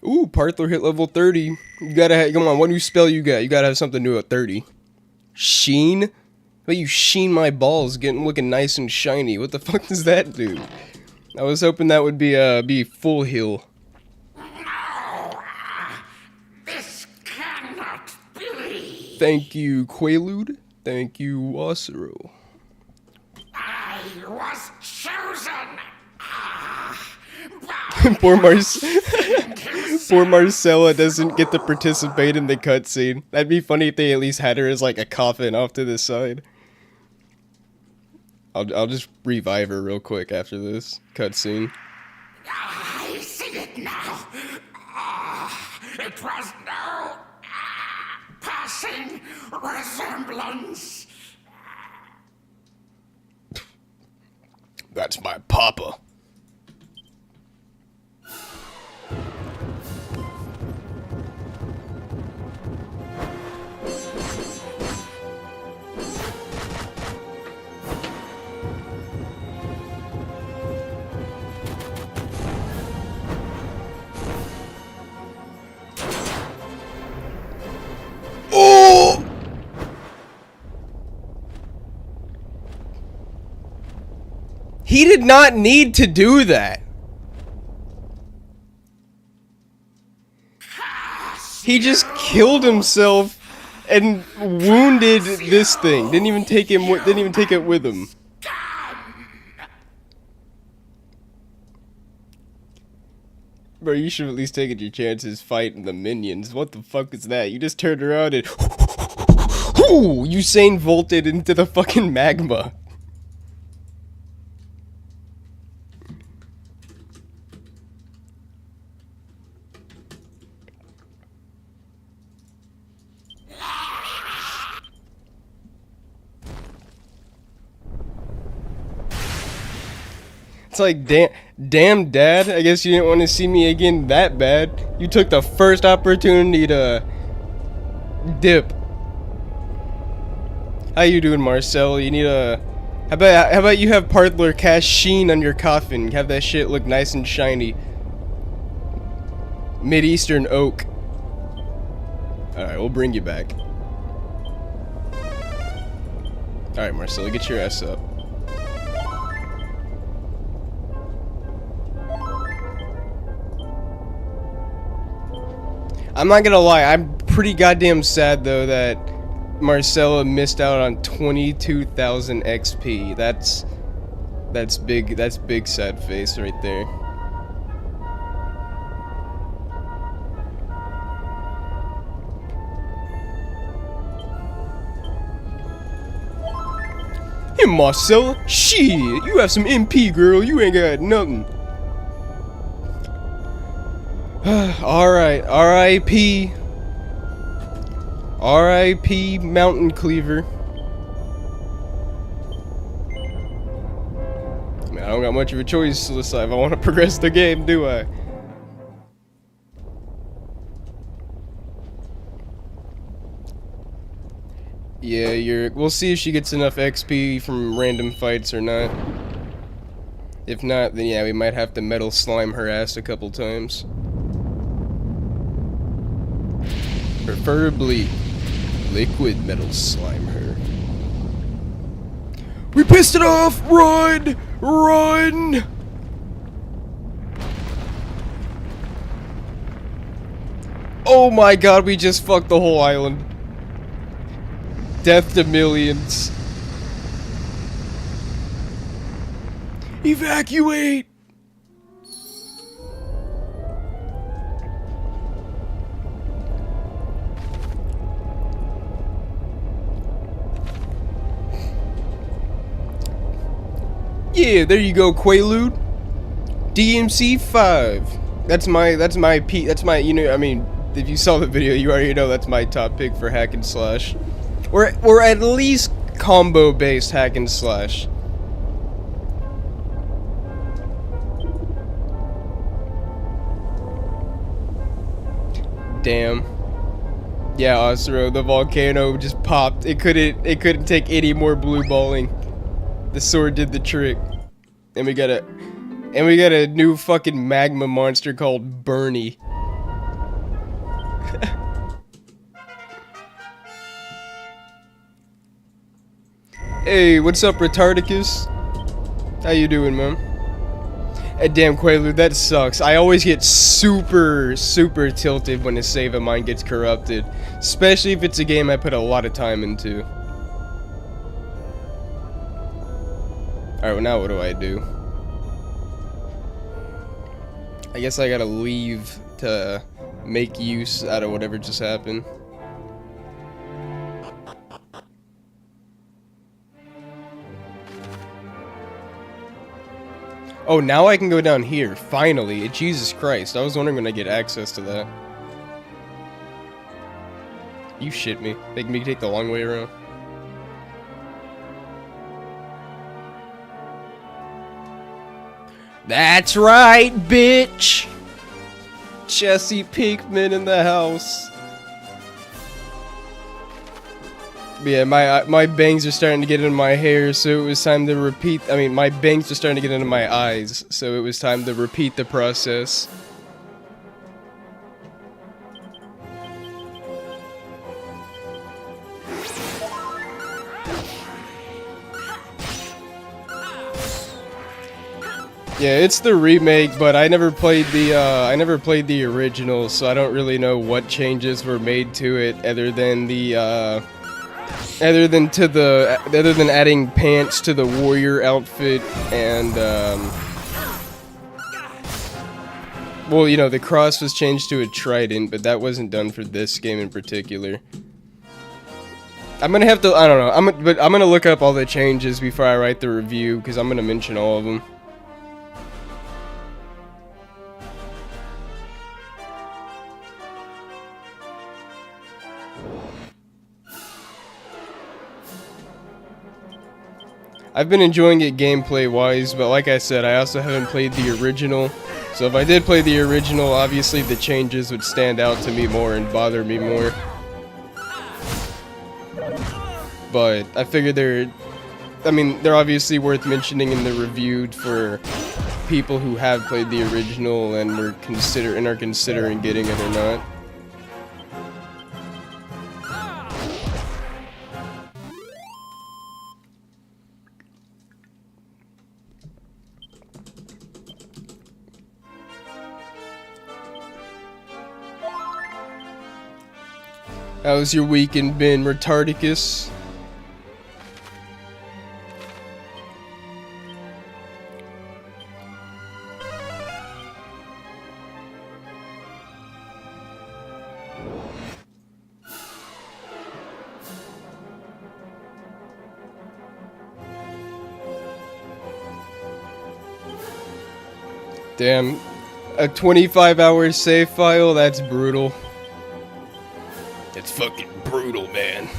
Ooh, Partler hit level 30. You gotta have, come on, what new spell you got? You gotta have something new at 30. Sheen? But you sheen my balls, looking nice and shiny. What the fuck does that do? I was hoping that would be full heal. No! This cannot be! Thank you, Quaalude. Thank you, Wasero. I was chosen! Poor Marcella doesn't get to participate in the cutscene. That'd be funny if they at least had her as like a coffin off to the side. I'll just revive her real quick after this cutscene. I see it now. It was no passing resemblance. That's my papa. Oh! He did not need to do that. He just killed himself and wounded this thing. Didn't even take it with him. Bro, you should have at least taken your chances fighting the minions. What the fuck is that? You just turned around and Usain Volted into the fucking magma. It's like, damn, Dad. I guess you didn't want to see me again that bad. You took the first opportunity to dip. How you doing, Marcel? You need a... How about you have Parthler cast sheen on your coffin? Have that shit look nice and shiny. Mid-Eastern oak. Alright, we'll bring you back. Alright, Marcel, get your ass up. I'm not gonna lie, I'm pretty goddamn sad though that Marcella missed out on 22,000 XP. That's big sad face right there. Hey Marcella, shit, you have some MP, girl, you ain't got nothing. Alright, R.I.P. R.I.P. Mountain Cleaver. I mean, I don't got much of a choice to decide if I want to progress the game, do I? Yeah, we'll see if she gets enough XP from random fights or not. If not, then yeah, we might have to metal slime her ass a couple times. Preferably liquid metal slime her. We pissed it off! Run! Run! Oh my god, we just fucked the whole island. Death to millions. Evacuate! Yeah, there you go, Quaalude. DMC 5. That's my you know, I mean, if you saw the video, you already know that's my top pick for hack and slash. Or at least combo based hack and slash. Damn. Yeah, Osro, the volcano just popped. It couldn't take any more blue balling. The sword did the trick. And we got a new fucking magma monster called Bernie. Hey, what's up, Retardicus? How you doing, man? Hey, damn, Quaalude, that sucks. I always get super tilted when a save of mine gets corrupted. Especially if it's a game I put a lot of time into. Alright, well now what do I do? I guess I gotta leave to make use out of whatever just happened. Oh, now I can go down here, finally. Jesus Christ, I was wondering when I get access to that. You shit me. Making me take the long way around. That's right, bitch! Jesse Pinkman in the house. Yeah, my bangs are starting to get into my hair, so it was time to repeat. I mean, my bangs are starting to get into my eyes, so it was time to repeat the process. Yeah, it's the remake, but I never played the original, so I don't really know what changes were made to it other than adding pants to the warrior outfit and Well, you know, the cross was changed to a trident, but that wasn't done for this game in particular. I'm gonna have to, I don't know, but I'm gonna look up all the changes before I write the review, because I'm gonna mention all of them. I've been enjoying it gameplay-wise, but like I said, I also haven't played the original. So if I did play the original, obviously the changes would stand out to me more and bother me more. But I figured they're obviously worth mentioning in the review for people who have played the original and are considering getting it or not. How's your weekend been, Retardicus? Damn, a 25-hour save file? That's brutal. It's fucking brutal, man.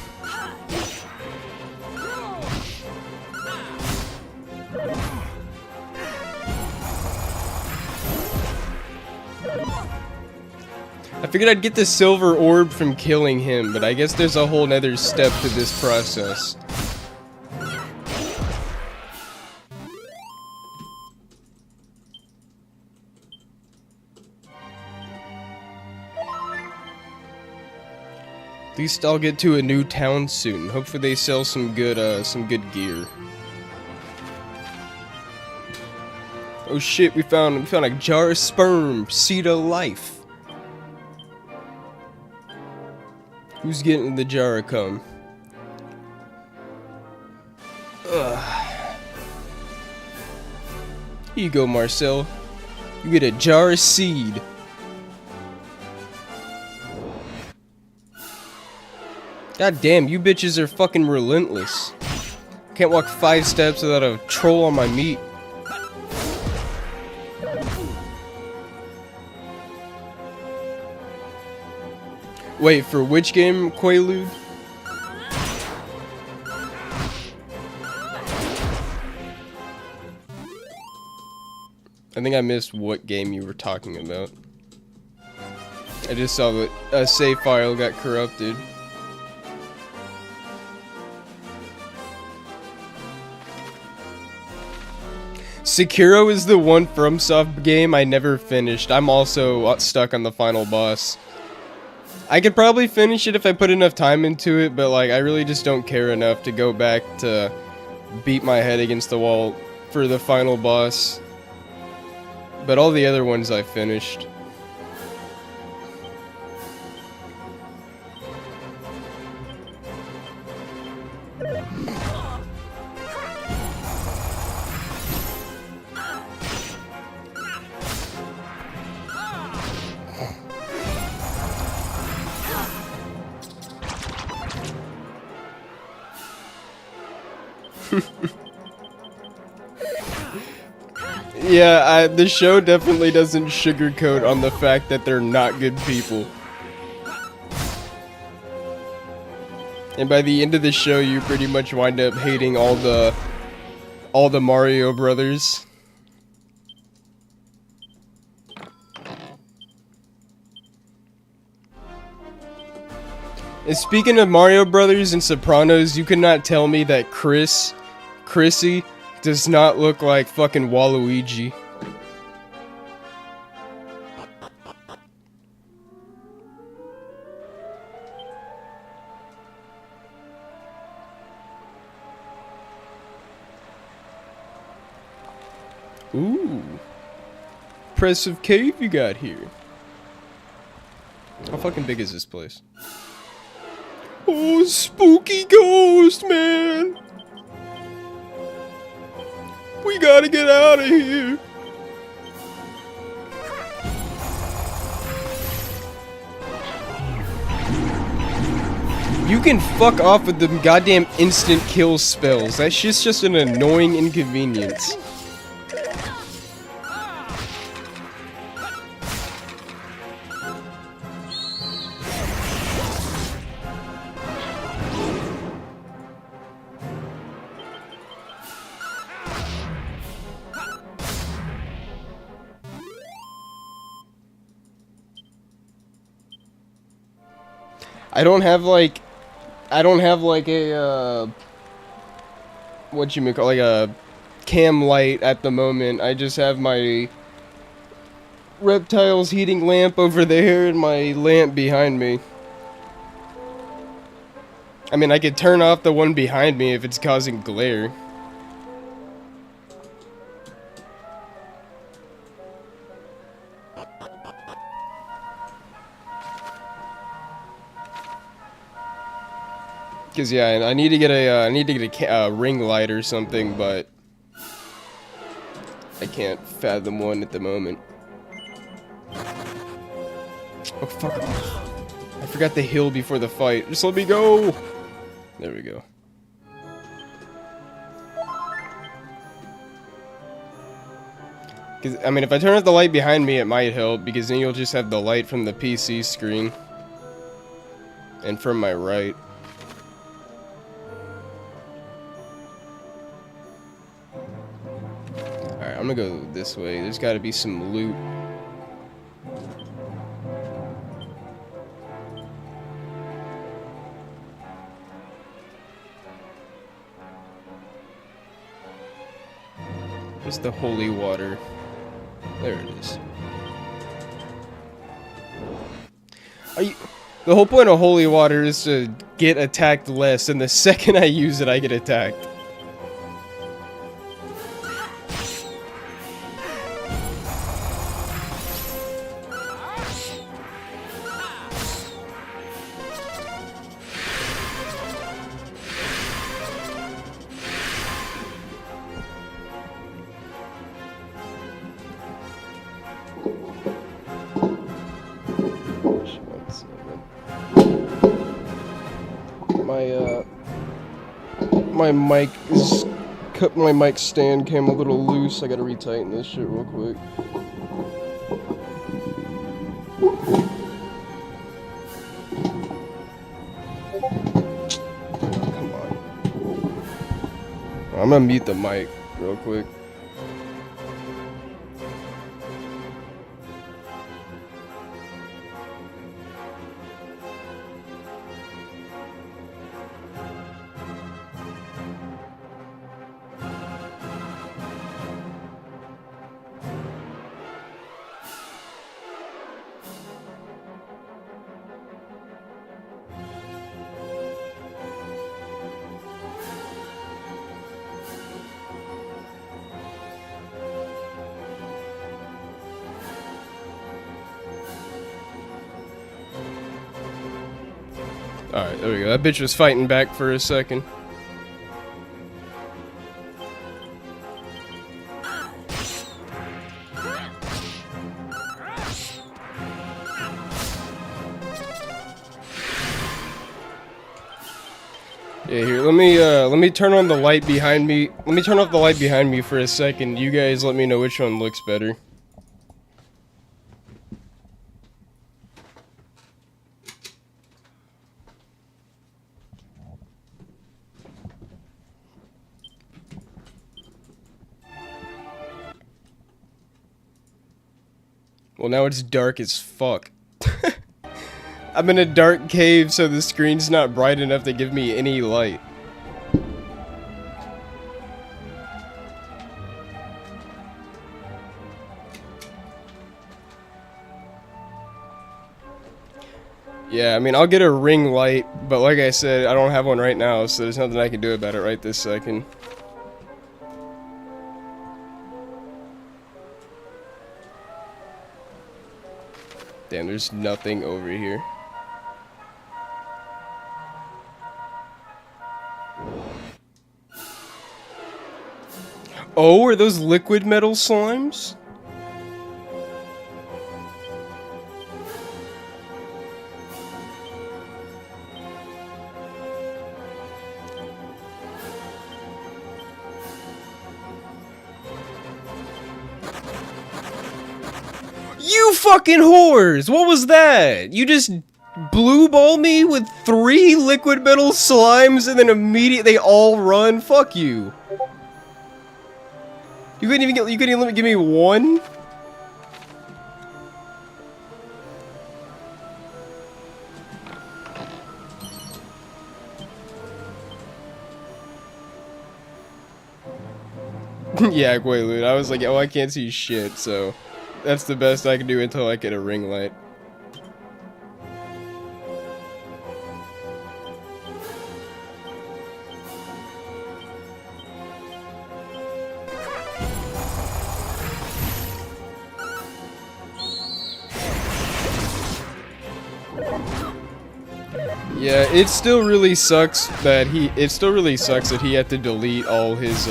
I figured I'd get the silver orb from killing him, but I guess there's a whole nother step to this process. At least I'll get to a new town soon. Hopefully they sell some good gear. Oh shit, we found a jar of sperm, seed of life. Who's getting the jar of cum? Ugh. Here you go, Marcel. You get a jar of seed. God damn, you bitches are fucking relentless. Can't walk 5 steps without a troll on my meat. Wait, for which game, Quaalude? I think I missed what game you were talking about. I just saw that a save file got corrupted. Sekiro is the one FromSoft game I never finished. I'm also stuck on the final boss. I could probably finish it if I put enough time into it, but like I really just don't care enough to go back to beat my head against the wall for the final boss. But all the other ones I finished. Yeah, the show definitely doesn't sugarcoat on the fact that they're not good people. And by the end of the show, you pretty much wind up hating all the Mario brothers. And speaking of Mario brothers and Sopranos, you cannot tell me that Chrissy does not look like fucking Waluigi. Ooh. Impressive cave you got here. How fucking big is this place? Oh, spooky ghost, man! We gotta get out of here! You can fuck off with them goddamn instant kill spells. That shit's just an annoying inconvenience. I don't have like a what you call like a cam light at the moment. I just have my reptiles heating lamp over there and my lamp behind me. I mean, I could turn off the one behind me if it's causing glare. Cause yeah, I need to get a ring light or something, but I can't fathom one at the moment. Oh fuck off! I forgot the hill before the fight. Just let me go. There we go. Cause I mean, if I turn off the light behind me, it might help because then you'll just have the light from the PC screen and from my right. Alright, I'm gonna go this way. There's gotta be some loot. Where's the holy water? There it is. The whole point of holy water is to get attacked less, and the second I use it, I get attacked. My mic stand came a little loose. I gotta retighten this shit real quick. Come on. I'm gonna mute the mic real quick. Alright, there we go. That bitch was fighting back for a second. Yeah, here, let me turn on the light behind me. Let me turn off the light behind me for a second. You guys let me know which one looks better. Well, now it's dark as fuck. I'm in a dark cave, so the screen's not bright enough to give me any light. Yeah, I mean, I'll get a ring light, but like I said, I don't have one right now, so there's nothing I can do about it right this second. Damn, there's nothing over here. Oh, are those liquid metal slimes? You fucking whores! What was that? You just blue ball me with 3 liquid metal slimes and then immediately they all run? Fuck you. You couldn't even give me 1? Yeah, Quaalude. I was like, oh, I can't see shit, so that's the best I can do until I get a ring light. Yeah, it still really sucks that he had to delete all his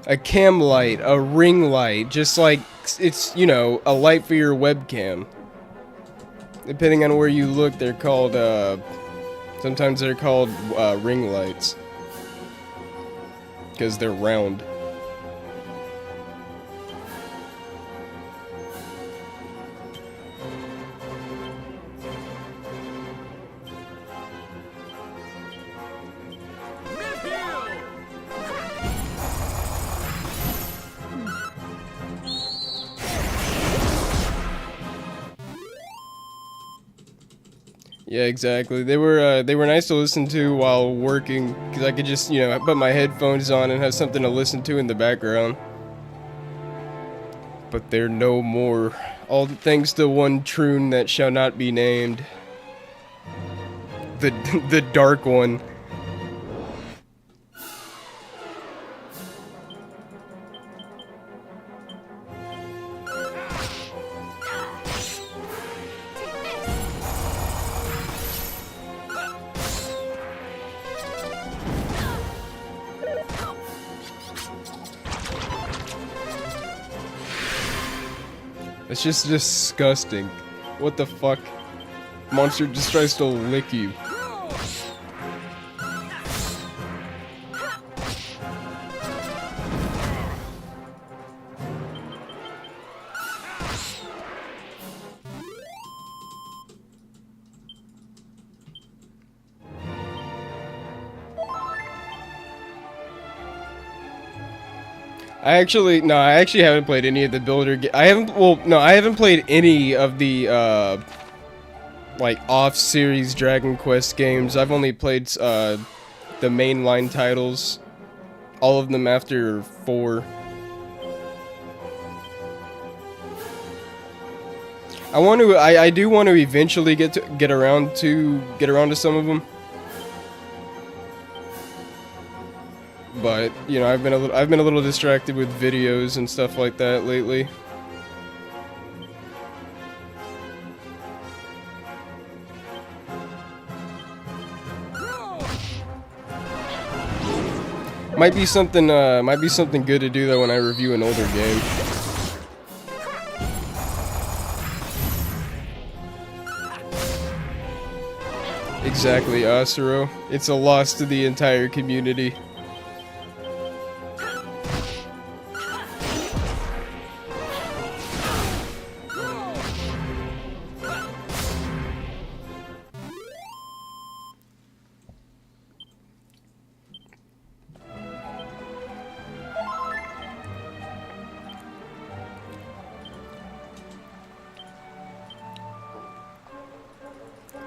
a cam light, a ring light, just like it's, you know, a light for your webcam. Depending on where you look, they're called sometimes they're called ring lights because they're round. Yeah, exactly. They were nice to listen to while working, because I could just, you know, put my headphones on and have something to listen to in the background. But they're no more. All thanks to one troon that shall not be named. The dark one. It's just disgusting. What the fuck? Monster just tries to lick you. I actually haven't played any of the builder I haven't played any of the like off-series Dragon Quest games. I've only played the mainline titles, all of them after 4. I do want to eventually get around to some of them. But, you know, I've been a little distracted with videos and stuff like that lately. Might be something good to do though when I review an older game. Exactly, Asuro. It's a loss to the entire community.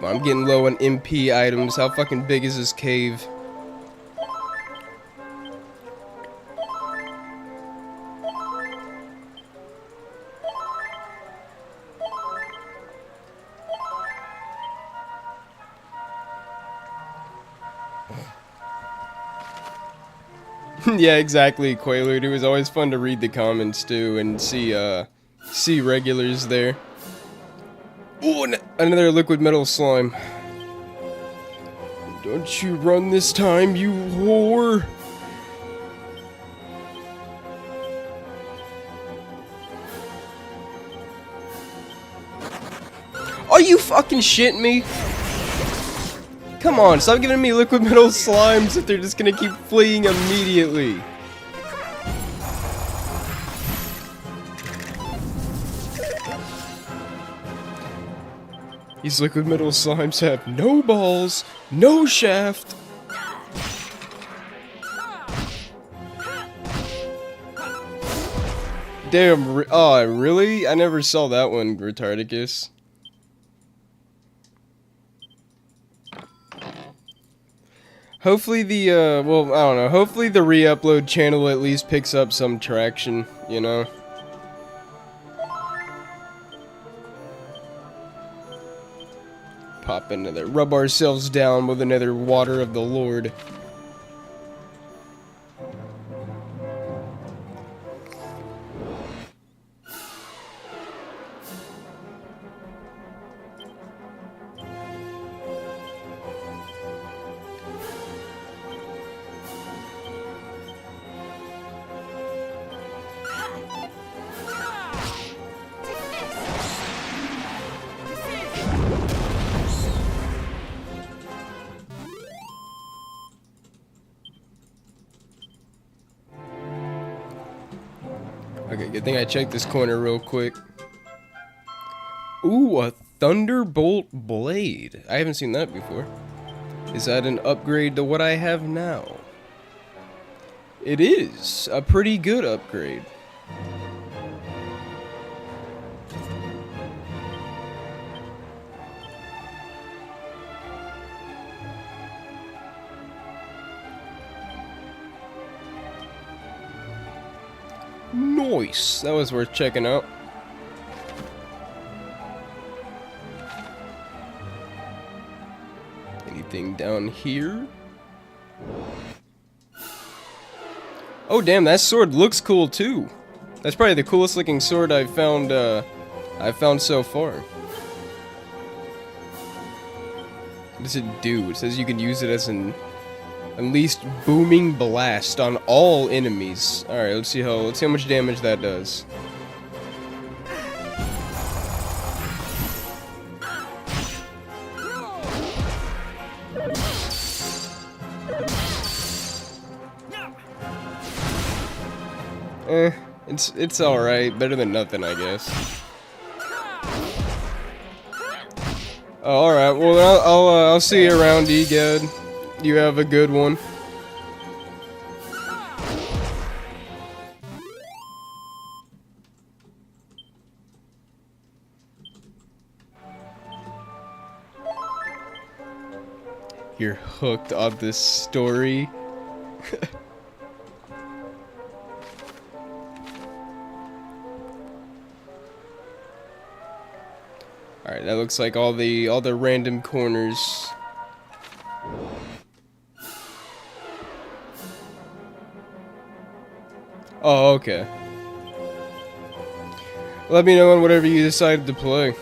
I'm getting low on MP items. How fucking big is this cave? Yeah, exactly, Quaalude. It was always fun to read the comments too and see regulars there. Ooh, another liquid metal slime. Don't you run this time, you whore! Are you fucking shitting me? Come on, stop giving me liquid metal slimes if they're just gonna keep fleeing immediately. These liquid metal slimes have no balls, no shaft. Damn, oh, really? I never saw that one, Retardicus. Hopefully the, well, I don't know, hopefully the re-upload channel at least picks up some traction, you know? Pop into there, rub ourselves down with another water of the Lord. Okay, good thing I checked this corner real quick. Ooh, a Thunderbolt Blade. I haven't seen that before. Is that an upgrade to what I have now? It is a pretty good upgrade. Nice. That was worth checking out. Anything down here? Oh damn, that sword looks cool too. That's probably the coolest looking sword I've found so far. What does it do? It says you can use it as an unleashed booming blast on all enemies. Alright, let's see how much damage that does. It's alright, better than nothing, I guess. Oh, alright, well I'll see you around, Egad. You have a good one. You're hooked on this story. Alright, that looks like all the random corners. Oh, okay. Let me know on whatever you decided to play.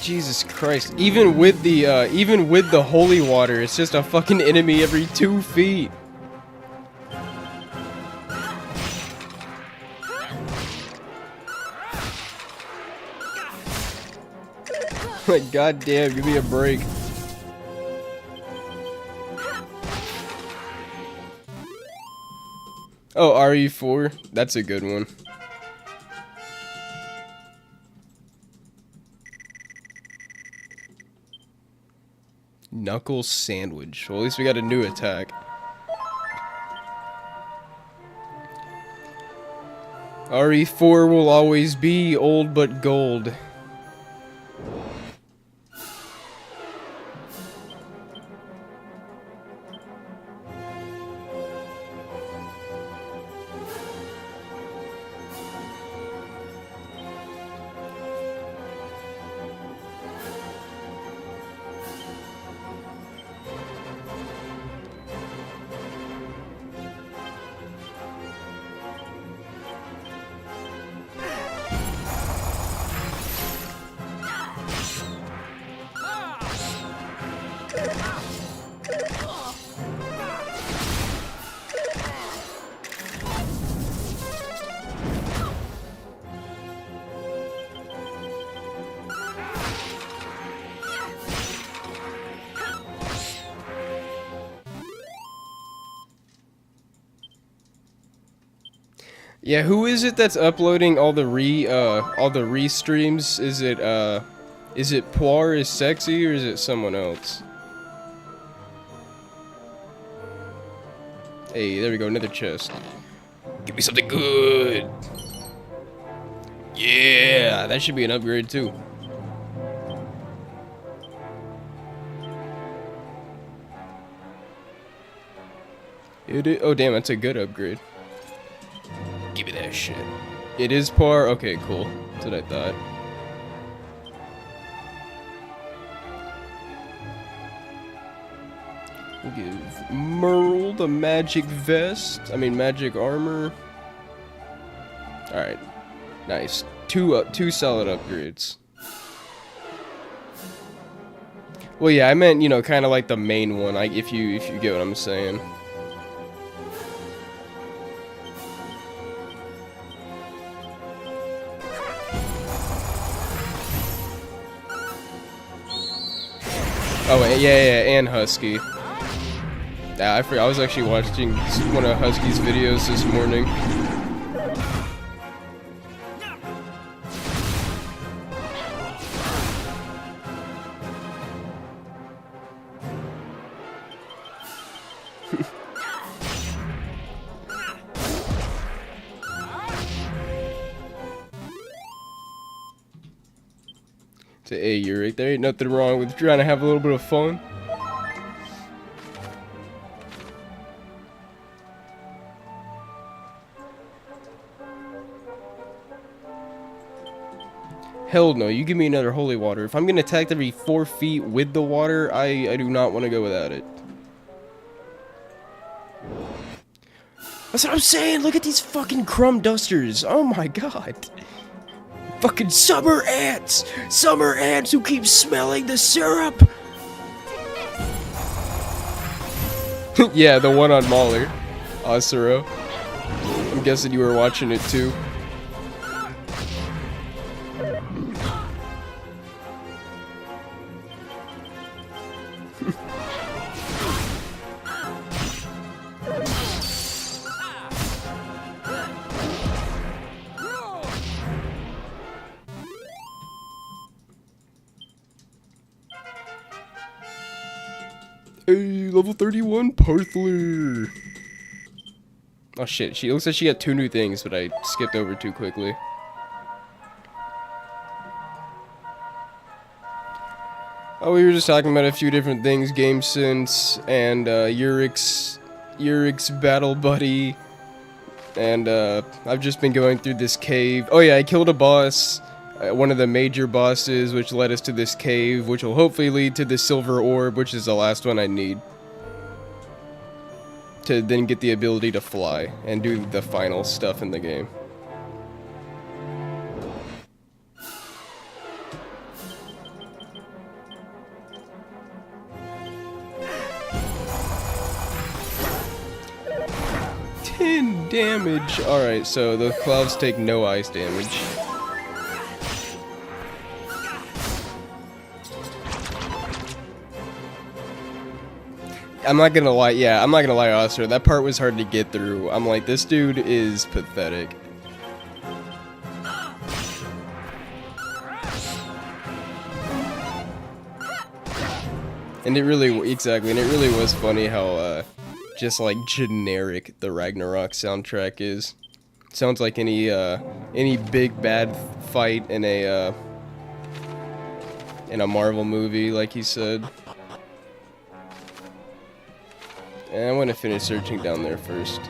Jesus Christ. Even with the holy water, it's just a fucking enemy every 2 feet. Like, goddamn, give me a break. Oh, RE4? That's a good one. Knuckle Sandwich. Well, at least we got a new attack. RE4 will always be old but gold. Yeah, who is it that's uploading all the restreams? Is it Poir is Sexy or is it someone else? Hey, there we go, another chest. Give me something good. Yeah, that should be an upgrade too. Oh damn, that's a good upgrade. Give me that shit. It is Poir? Okay, cool. That's what I thought. We'll give Merle the magic vest. I mean, magic armor. Alright. Nice. Two solid upgrades. Well, yeah, I meant, you know, kind of like the main one, if you get what I'm saying. Oh, yeah, and Husky. Yeah, I forgot. I was actually watching one of Husky's videos this morning. Hey, you're right there. Ain't nothing wrong with trying to have a little bit of fun. Hell no, you give me another holy water. If I'm getting attacked every 4 feet with the water, I do not want to go without it. That's what I'm saying! Look at these fucking crumb dusters! Oh my god! Fucking summer ants! Summer ants who keep smelling the syrup! Yeah, the one on Mahler. Asuro. I'm guessing you were watching it too. Hey, level 31 Parthler. Oh shit, she looks like she got 2 new things, but I skipped over too quickly. Oh, we were just talking about a few different things, game sense, and Urik's battle buddy, and I've just been going through this cave. Oh yeah, I killed a boss, one of the major bosses, which led us to this cave, which will hopefully lead to the silver orb, which is the last one I need. To then get the ability to fly, and do the final stuff in the game. Damage. Alright, so the clouds take no ice damage. I'm not gonna lie, yeah, I'm not gonna lie, Oscar, that part was hard to get through. I'm like, this dude is pathetic. And it really, exactly, and it really was funny how, just like generic the Ragnarok soundtrack is. Sounds like any big bad fight in a Marvel movie, like he said. And I want to finish searching down there first.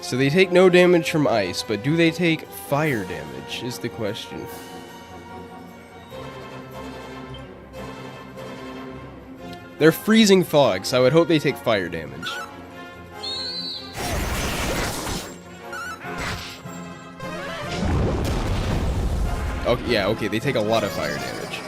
So they take no damage from ice, but do they take fire damage, is the question. They're freezing fog, so I would hope they take fire damage. Okay, yeah, okay, they take a lot of fire damage.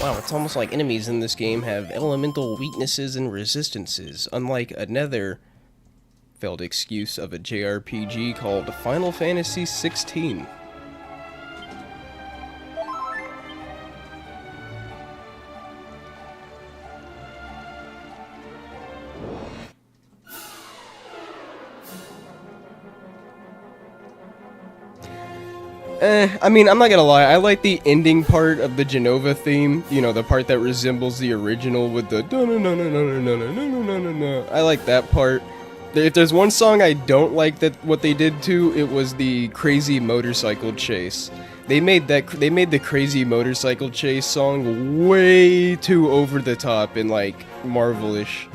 Wow, it's almost like enemies in this game have elemental weaknesses and resistances, unlike another failed excuse of a JRPG called Final Fantasy XVI. I mean, I'm not gonna lie, I like the ending part of the Genova theme, you know, the part that resembles the original with the no. I like that part. If there's one song I don't like that what they did to, it was the crazy motorcycle chase. They made the crazy motorcycle chase song way too over the top and like Marvel-ish.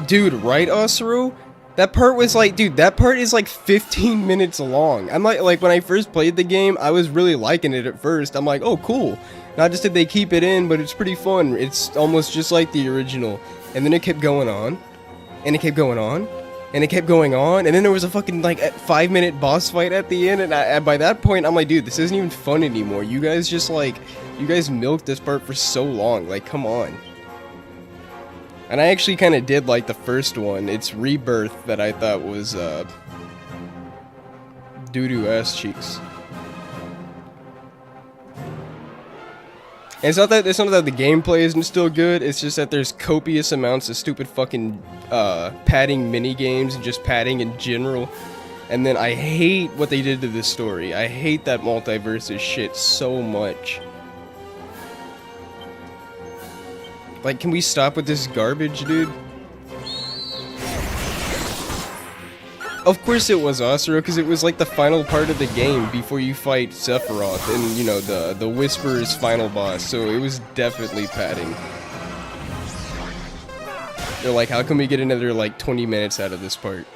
Dude, right, Osro? That part was like, dude, that part is like 15 minutes long. I'm like when I first played the game, I was really liking it at first. I'm like, oh, cool. Not just did they keep it in, but it's pretty fun. It's almost just like the original. And then it kept going on, and it kept going on, and it kept going on, and then there was a fucking like 5-minute boss fight at the end, and by that point, I'm like, dude, this isn't even fun anymore. You guys just like, you guys milked this part for so long. Like, come on. And I actually kind of did like the first one. It's Rebirth that I thought was doo-doo ass cheeks. And it's not that the gameplay isn't still good. It's just that there's copious amounts of stupid fucking padding mini games and just padding in general. And then I hate what they did to this story. I hate that multiverse shit so much. Like, can we stop with this garbage, dude? Of course it was Osro, because it was like the final part of the game before you fight Sephiroth and, you know, the Whisperer's final boss, so it was definitely padding. They're like, how can we get another, like, 20 minutes out of this part?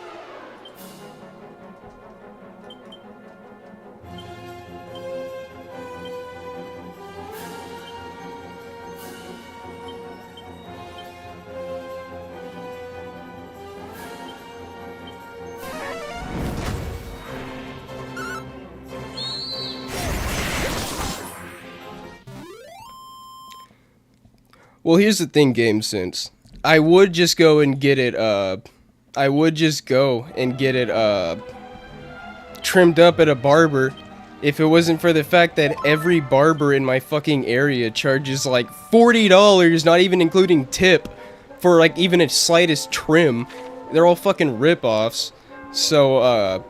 Well, here's the thing, GameSense. I would just go and get it, trimmed up at a barber if it wasn't for the fact that every barber in my fucking area charges like $40, not even including tip, for like even its slightest trim. They're all fucking rip-offs. So,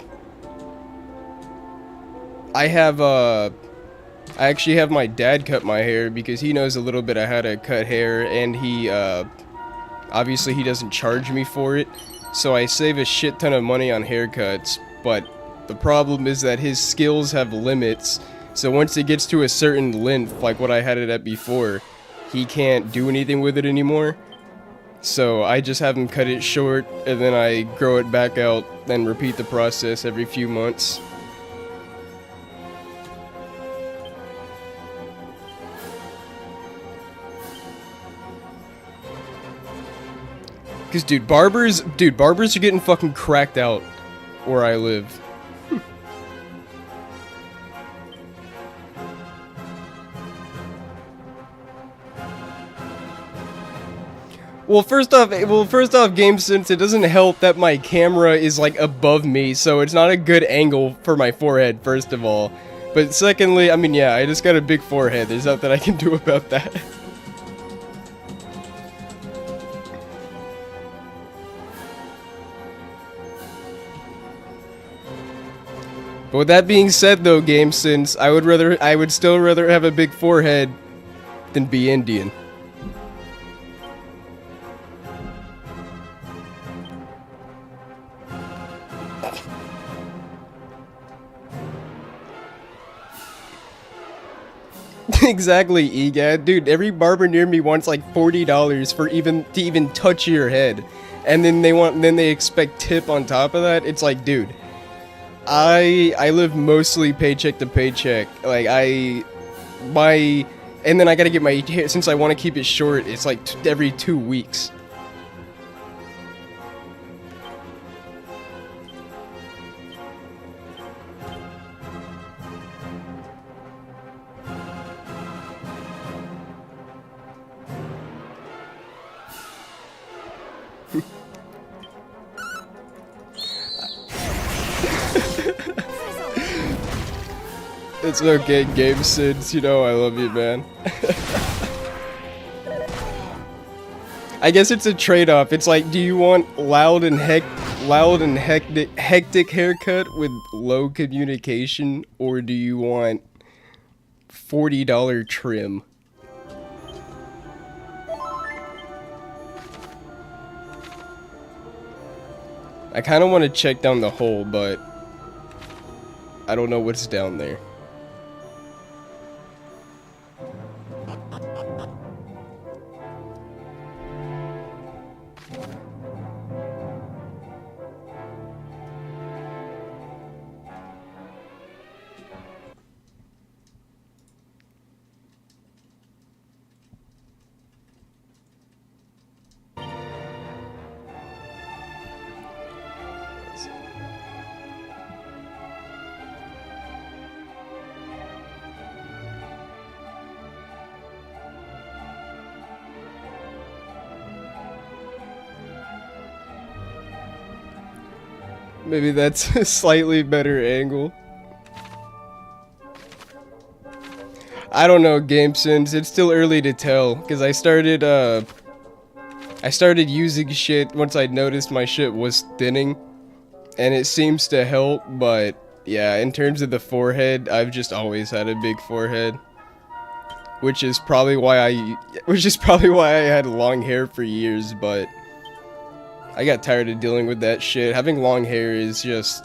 I actually have my dad cut my hair because he knows a little bit of how to cut hair, and he, obviously he doesn't charge me for it, so I save a shit ton of money on haircuts, but the problem is that his skills have limits, so once it gets to a certain length, like what I had it at before, he can't do anything with it anymore, so I just have him cut it short, and then I grow it back out, and repeat the process every few months. Cause dude, barbers are getting fucking cracked out where I live. Well, first off, GameSense, it doesn't help that my camera is like above me, so it's not a good angle for my forehead, first of all. But secondly, I mean, yeah, I just got a big forehead. There's nothing I can do about that. But with that being said, though, GameSense, I would still rather have a big forehead than be Indian. Exactly, EGAD. Dude, every barber near me wants like $40 for to even touch your head. And then they expect tip on top of that. It's like, dude, I live mostly paycheck to paycheck. Like and then I gotta get my hair, since I want to keep it short, it's like every 2 weeks. It's okay, Game Sids, you know I love you, man. I guess it's a trade-off. It's like, do you want loud and hectic haircut with low communication, or do you want $40 trim? I kind of want to check down the hole, but I don't know what's down there. Maybe that's a slightly better angle. I don't know, GameSins. It's still early to tell, because I started using shit once I noticed my shit was thinning, and it seems to help, but yeah, in terms of the forehead, I've just always had a big forehead. Which is probably why I had long hair for years, but I got tired of dealing with that shit. Having long hair is just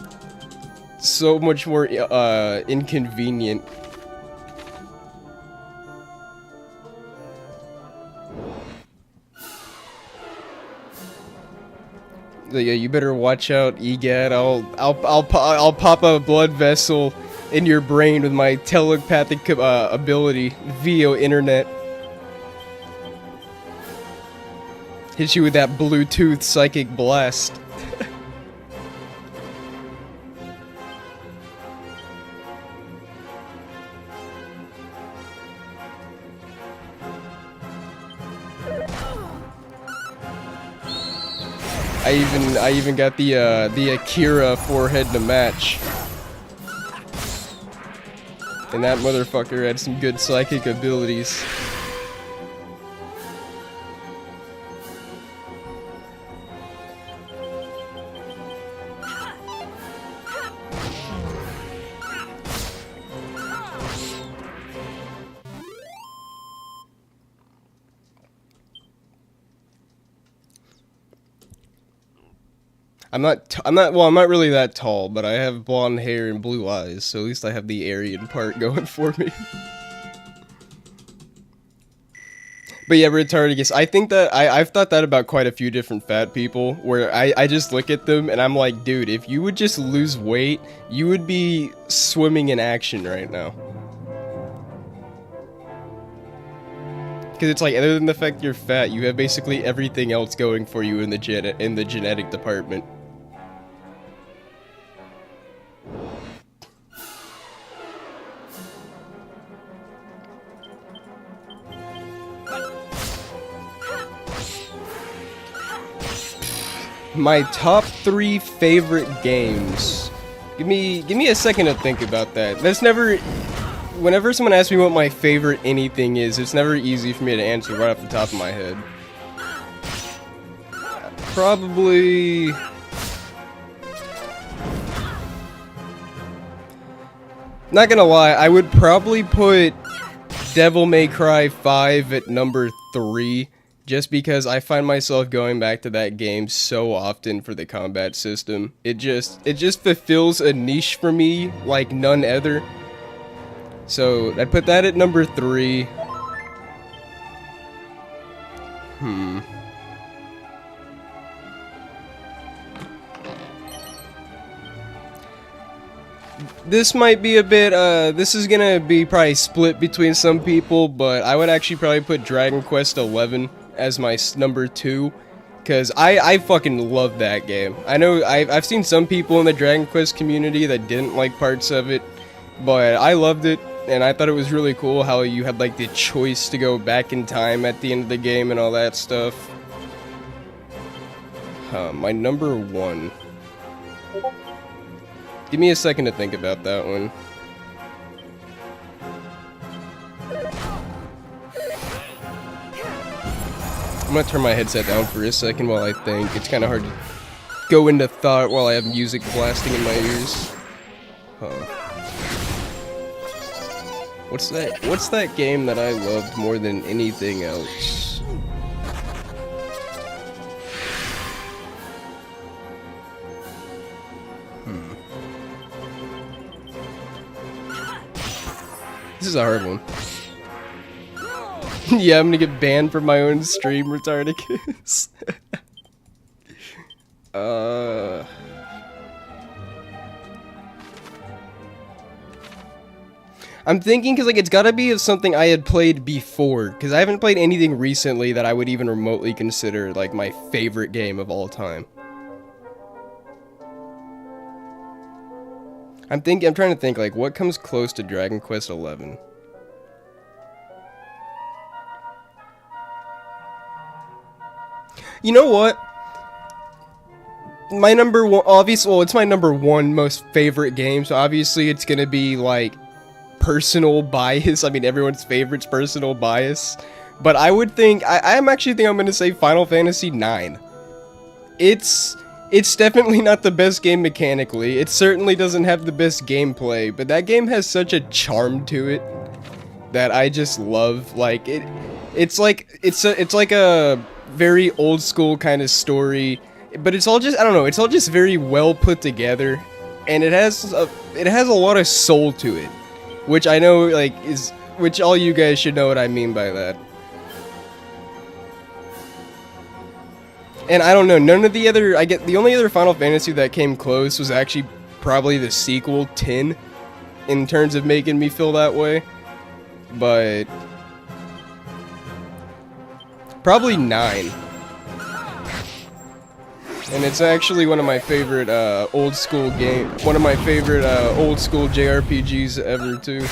so much more inconvenient. So yeah, you better watch out, EGAD. I'll pop a blood vessel in your brain with my telepathic ability via internet. Hit you with that Bluetooth psychic blast. I even got the Akira forehead to match. And that motherfucker had some good psychic abilities. I'm not really that tall, but I have blonde hair and blue eyes, so at least I have the Aryan part going for me. But yeah, retardedness. I think that I've thought that about quite a few different fat people, where I just look at them and I'm like, dude, if you would just lose weight, you would be swimming in action right now. Because it's like, other than the fact you're fat, you have basically everything else going for you in the genetic department. My top 3 favorite games. Give me a second to think about that. That's never... Whenever someone asks me what my favorite anything is, it's never easy for me to answer right off the top of my head. Probably... Not gonna lie, I would probably put Devil May Cry 5 at number 3, just because I find myself going back to that game so often for the combat system. It just fulfills a niche for me like none other. So I'd put that at number 3. This might be a bit, this is gonna be probably split between some people, but I would actually probably put Dragon Quest XI as my number 2, because I fucking love that game. I know I've seen some people in the Dragon Quest community that didn't like parts of it, but I loved it, and I thought it was really cool how you had like the choice to go back in time at the end of the game and all that stuff. My number 1. Give me a second to think about that one. I'm gonna turn my headset down for a second while I think. It's kind of hard to go into thought while I have music blasting in my ears. What's that game that I loved more than anything else? This is a hard one. Yeah, I'm gonna get banned from my own stream, Retardicus. I'm thinking because like it's gotta be of something I had played before, because I haven't played anything recently that I would even remotely consider like my favorite game of all time. I'm trying to think like what comes close to Dragon Quest XI. You know what? My number 1, obviously, well, it's my number 1 most favorite game, so obviously it's gonna be like personal bias. I mean, everyone's favorite's personal bias, but I would think I'm actually think I'm gonna say Final Fantasy IX. It's definitely not the best game mechanically. It certainly doesn't have the best gameplay, but that game has such a charm to it that I just love. Like it's like a very old school kind of story, but it's all just, I don't know, it's all just very well put together, and it has a lot of soul to it, which I know like which all you guys should know what I mean by that. And I don't know, the only other Final Fantasy that came close was actually probably the sequel, 10, in terms of making me feel that way. But probably 9. And it's actually one of my favorite old school JRPGs ever too.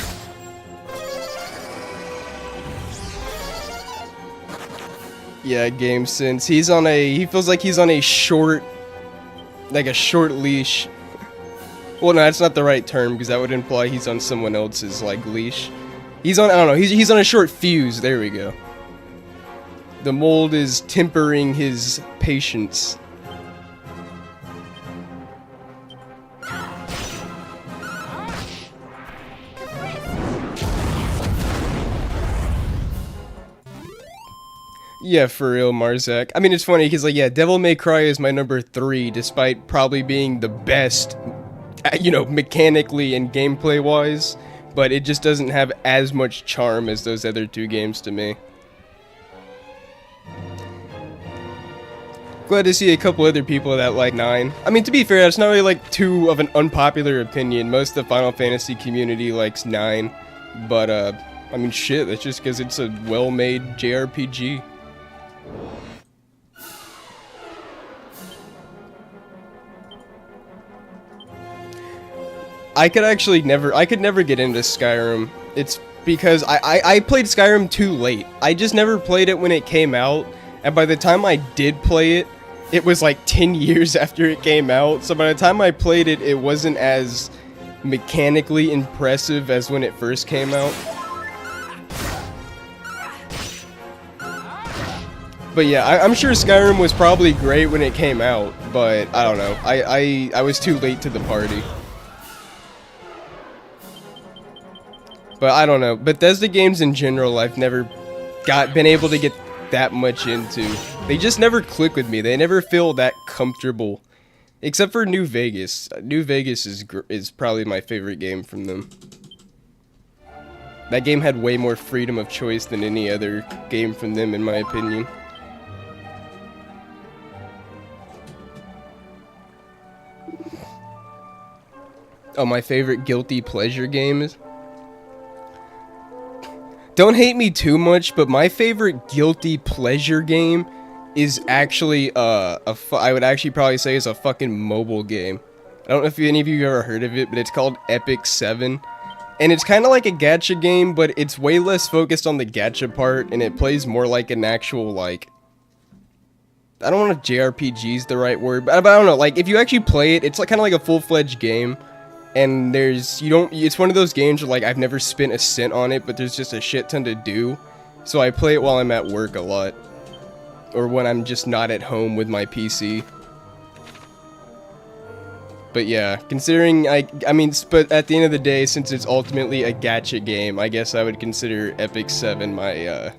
Yeah, game sense. He feels like he's on a short leash. Well, no, that's not the right term, because that would imply he's on someone else's, like, leash. He's on, I don't know, he's on a short fuse, there we go. The mold is tempering his patience. Yeah, for real, Marzak. I mean, it's funny, because, like, yeah, Devil May Cry is my number 3, despite probably being the best, you know, mechanically and gameplay-wise, but it just doesn't have as much charm as those other 2 games to me. Glad to see a couple other people that like 9. I mean, to be fair, that's not really, like, too of an unpopular opinion. Most of the Final Fantasy community likes 9, but, I mean, shit, that's just because it's a well-made JRPG. I could never get into Skyrim. It's because I played Skyrim too late. I just never played it when it came out, and by the time I did play it, it was like 10 years after it came out, so by the time I played it, it wasn't as mechanically impressive as when it first came out. But yeah, I'm sure Skyrim was probably great when it came out, but I don't know. I was too late to the party. But I don't know. Bethesda games in general, I've never been able to get that much into. They just never click with me. They never feel that comfortable. Except for New Vegas. New Vegas is probably my favorite game from them. That game had way more freedom of choice than any other game from them, in my opinion. Oh, my favorite guilty pleasure game is... Don't hate me too much, but my favorite guilty pleasure game is actually, I would actually probably say is a fucking mobile game. I don't know if any of you have ever heard of it, but it's called Epic 7. And it's kind of like a gacha game, but it's way less focused on the gacha part, and it plays more like an actual, like... I don't know if JRPG is the right word, but I don't know, like, if you actually play it, it's like, kind of like a full-fledged game. And it's one of those games where, like, I've never spent a cent on it, but there's just a shit ton to do. So I play it while I'm at work a lot. Or when I'm just not at home with my PC. But yeah, considering, but at the end of the day, since it's ultimately a gacha game, I guess I would consider Epic 7 my,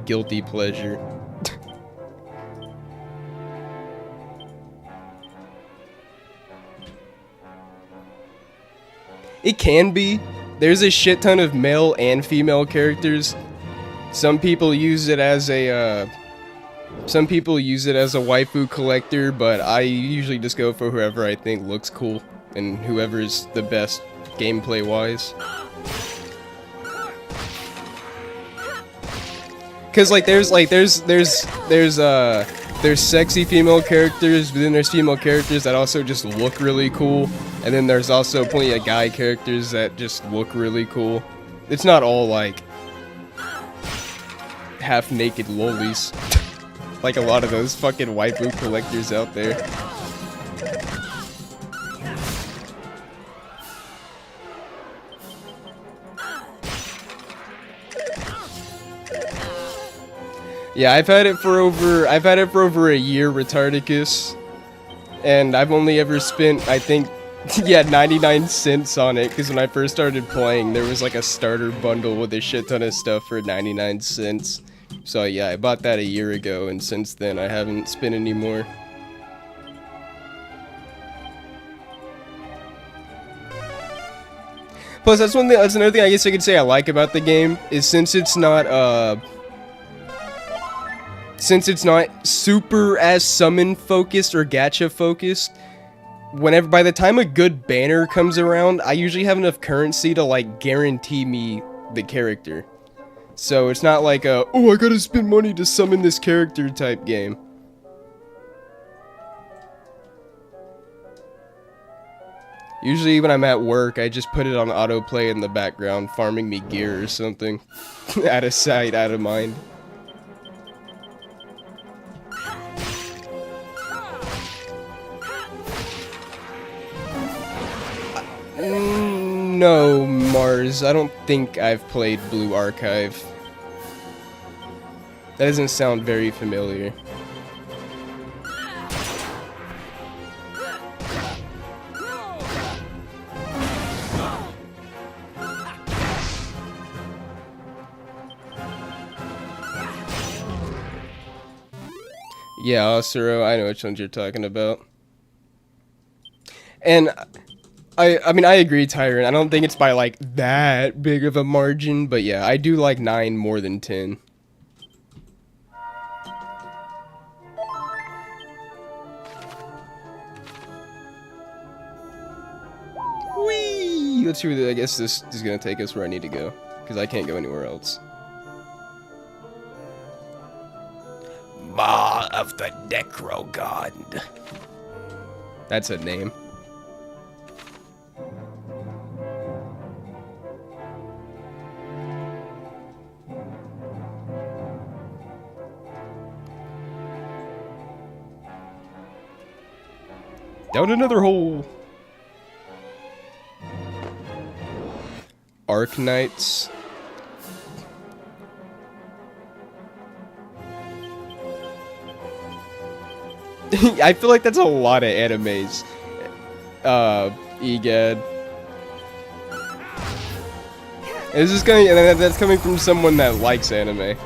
guilty pleasure. It can be. There's a shit ton of male and female characters. Some people use it as a waifu collector, but I usually just go for whoever I think looks cool and whoever's the best gameplay wise. Cause there's sexy female characters, but then there's female characters that also just look really cool. And then there's also plenty of guy characters that just look really cool. It's not all, like, half-naked lolies. Like a lot of those fucking waifu collectors out there. Yeah, I've had it for over a year, Retardicus. And I've only ever spent, I think, yeah, 99 cents on it, because when I first started playing, there was like a starter bundle with a shit ton of stuff for 99 cents. So yeah, I bought that a year ago, and since then I haven't spent any more. Plus, that's another thing I guess I could say I like about the game, is since it's not super as summon focused or gacha focused, by the time a good banner comes around, I usually have enough currency to, like, guarantee me the character. So it's not like oh, I gotta spend money to summon this character type game. Usually when I'm at work, I just put it on autoplay in the background, farming me gear or something. Out of sight, out of mind. No, Mars. I don't think I've played Blue Archive. That doesn't sound very familiar. Yeah, Osuro, I know which ones you're talking about. And I mean, I agree, Tyrant. I don't think it's by, like, that big of a margin, but yeah, I do like 9 more than 10. Whee! Let's see where I guess this is gonna take us where I need to go, because I can't go anywhere else. Maw of the Necro God. That's a name. Down another hole. Arc Knights. I feel like that's a lot of animes. Egad. This is coming, and that's coming from someone that likes anime.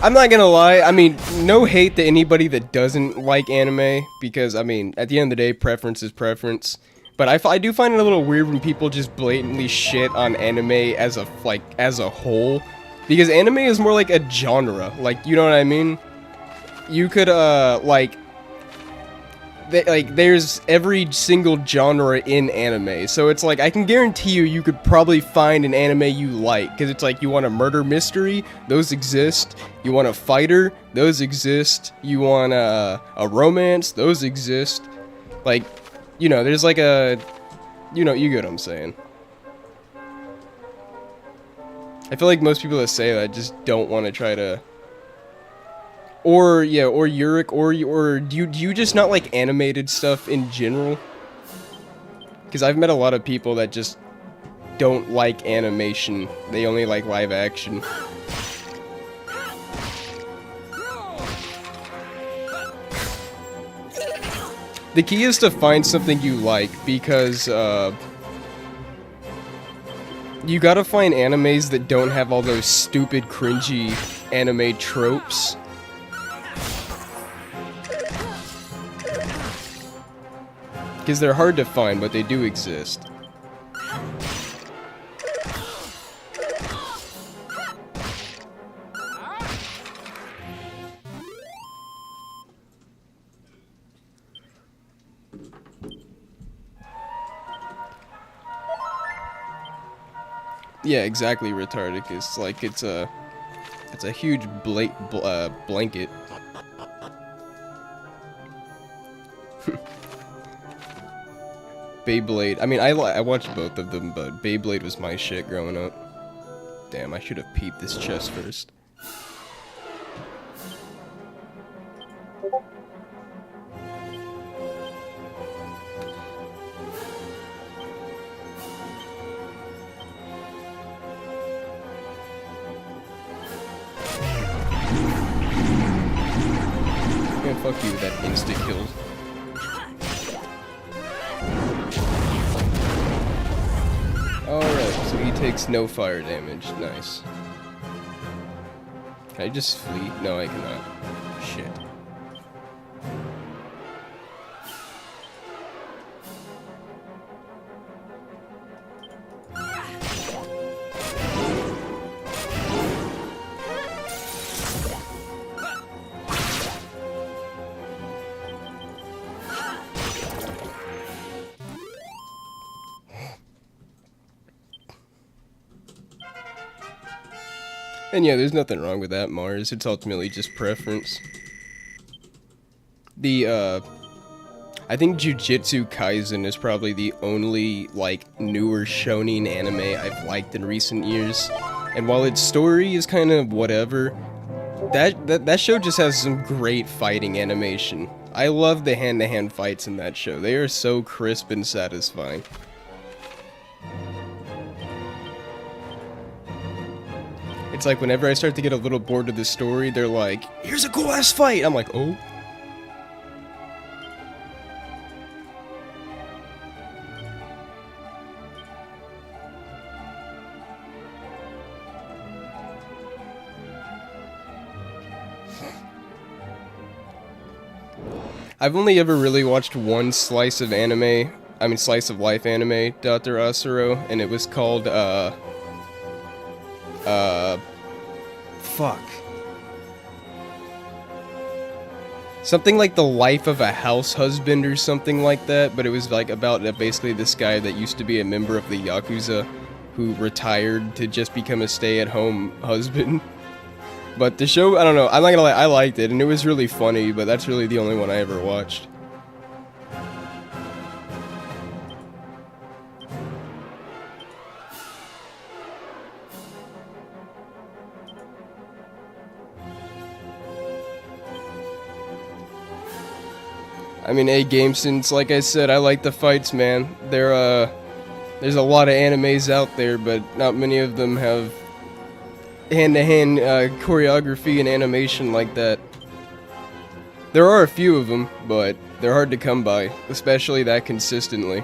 I'm not gonna lie, I mean, no hate to anybody that doesn't like anime, because, I mean, at the end of the day, preference is preference. But I do find it a little weird when people just blatantly shit on anime as a, like, as a whole. Because anime is more like a genre, like, you know what I mean? You could, like, there's every single genre in anime, so it's like, I can guarantee you could probably find an anime you like, because it's like, you want a murder mystery, those exist, you want a fighter, those exist, you want a romance, those exist, like, you know, there's like a, you know, you get what I'm saying. I feel like most people that say that just don't want to try to... Or, yeah, or Yurik, or do you just not like animated stuff in general? Because I've met a lot of people that just don't like animation. They only like live action. The key is to find something you like, because, you gotta find animes that don't have all those stupid, cringy anime tropes. Because they're hard to find, but they do exist. Yeah, exactly, Retardicus. Like, it's a huge blanket. Beyblade. I mean, I watched both of them, but Beyblade was my shit growing up. Damn, I should have peeped this chest first. Man, fuck you with that insta-kill. Alright, so he takes no fire damage. Nice. Can I just flee? No, I cannot. Shit. And yeah, there's nothing wrong with that, Mars. It's ultimately just preference. I think Jujutsu Kaisen is probably the only, like, newer shonen anime I've liked in recent years. And while its story is kind of whatever, that show just has some great fighting animation. I love the hand-to-hand fights in that show. They are so crisp and satisfying. It's like whenever I start to get a little bored of the story, they're like, here's a cool ass fight! I'm like, oh. I've only ever really watched one slice of anime, slice of life anime, Dr. Asuro, and it was called, fuck. Something like The Life of a House Husband or something like that, but it was like about basically this guy that used to be a member of the Yakuza who retired to just become a stay-at-home husband. But the show, I don't know, I'm not gonna lie, I liked it, and it was really funny, but that's really the only one I ever watched. I mean, GameSense, like I said, I like the fights, man. There's a lot of animes out there, but not many of them have hand-to-hand choreography and animation like that. There are a few of them, but they're hard to come by, especially that consistently.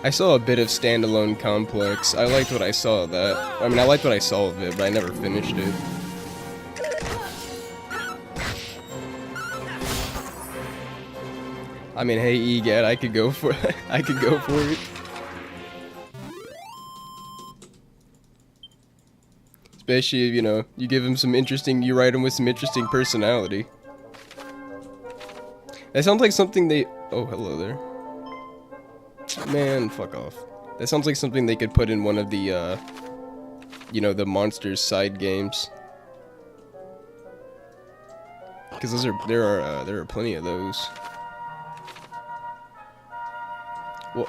I saw a bit of Standalone Complex. I liked what I saw of that. I mean, I liked what I saw of it, but I never finished it. I mean, hey, EGAT, I could go for I could go for it. Especially if, you know, you give him some interesting, you write him with some interesting personality. That sounds like something they... Oh, hello there. Man, fuck off. That sounds like something they could put in one of the, you know, the Monsters side games. Because those are, there are plenty of those. Well...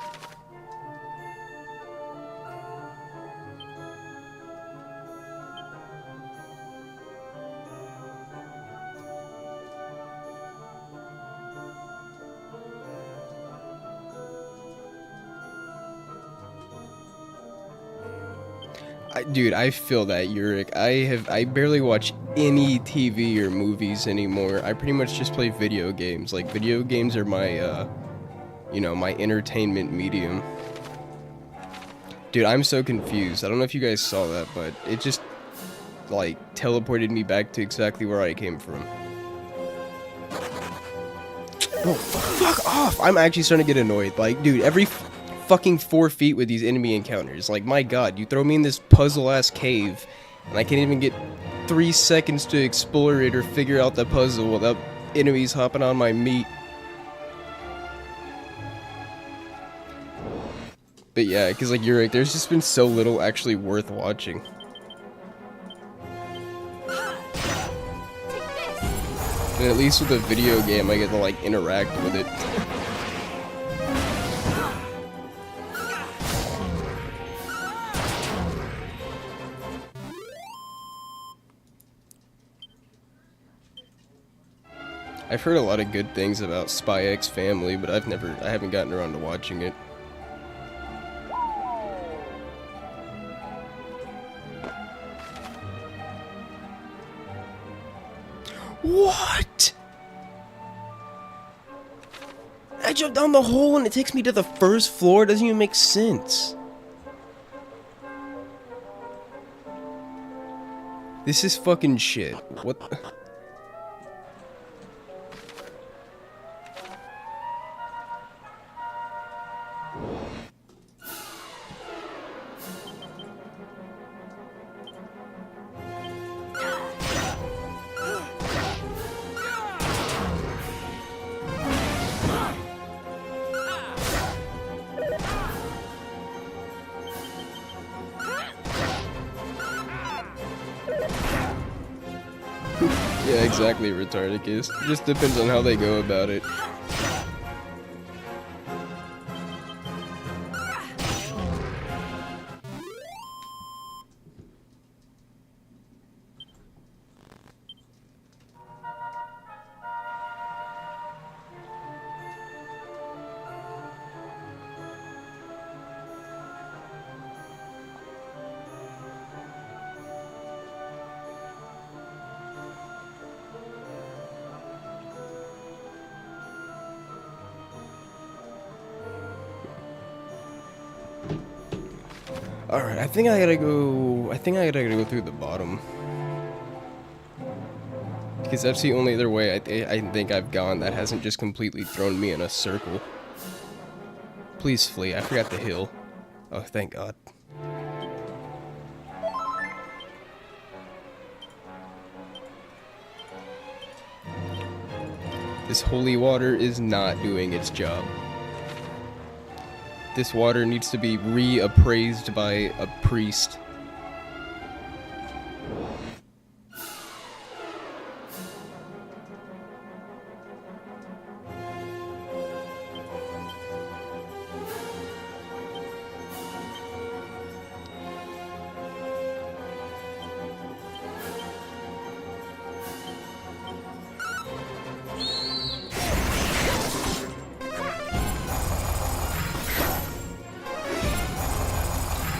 Dude, I feel that, Yurik. I barely watch any TV or movies anymore. I pretty much just play video games. Like, video games are my, you know, my entertainment medium. Dude, I'm so confused. I don't know if you guys saw that, but it just, like, teleported me back to exactly where I came from. Oh, fuck off! I'm actually starting to get annoyed. Like, dude, every fucking 4 feet with these enemy encounters. Like, my god, you throw me in this puzzle-ass cave, and I can't even get 3 seconds to explore it or figure out the puzzle without enemies hopping on my meat. But yeah, because, like, you're right, there's just been so little actually worth watching. And at least with a video game, I get to, like, interact with it. I've heard a lot of good things about Spy X Family, but I haven't gotten around to watching it. What? I jumped down the hole and it takes me to the first floor? It doesn't even make sense. This is fucking shit. What the... Yeah, exactly, Retardicus. Just depends on how they go about it. Alright, I think I gotta go through the bottom. Because that's the only other way I think I've gone that hasn't just completely thrown me in a circle. Please flee, I forgot the hill. Oh, thank God. This holy water is not doing its job. This water needs to be reappraised by a priest.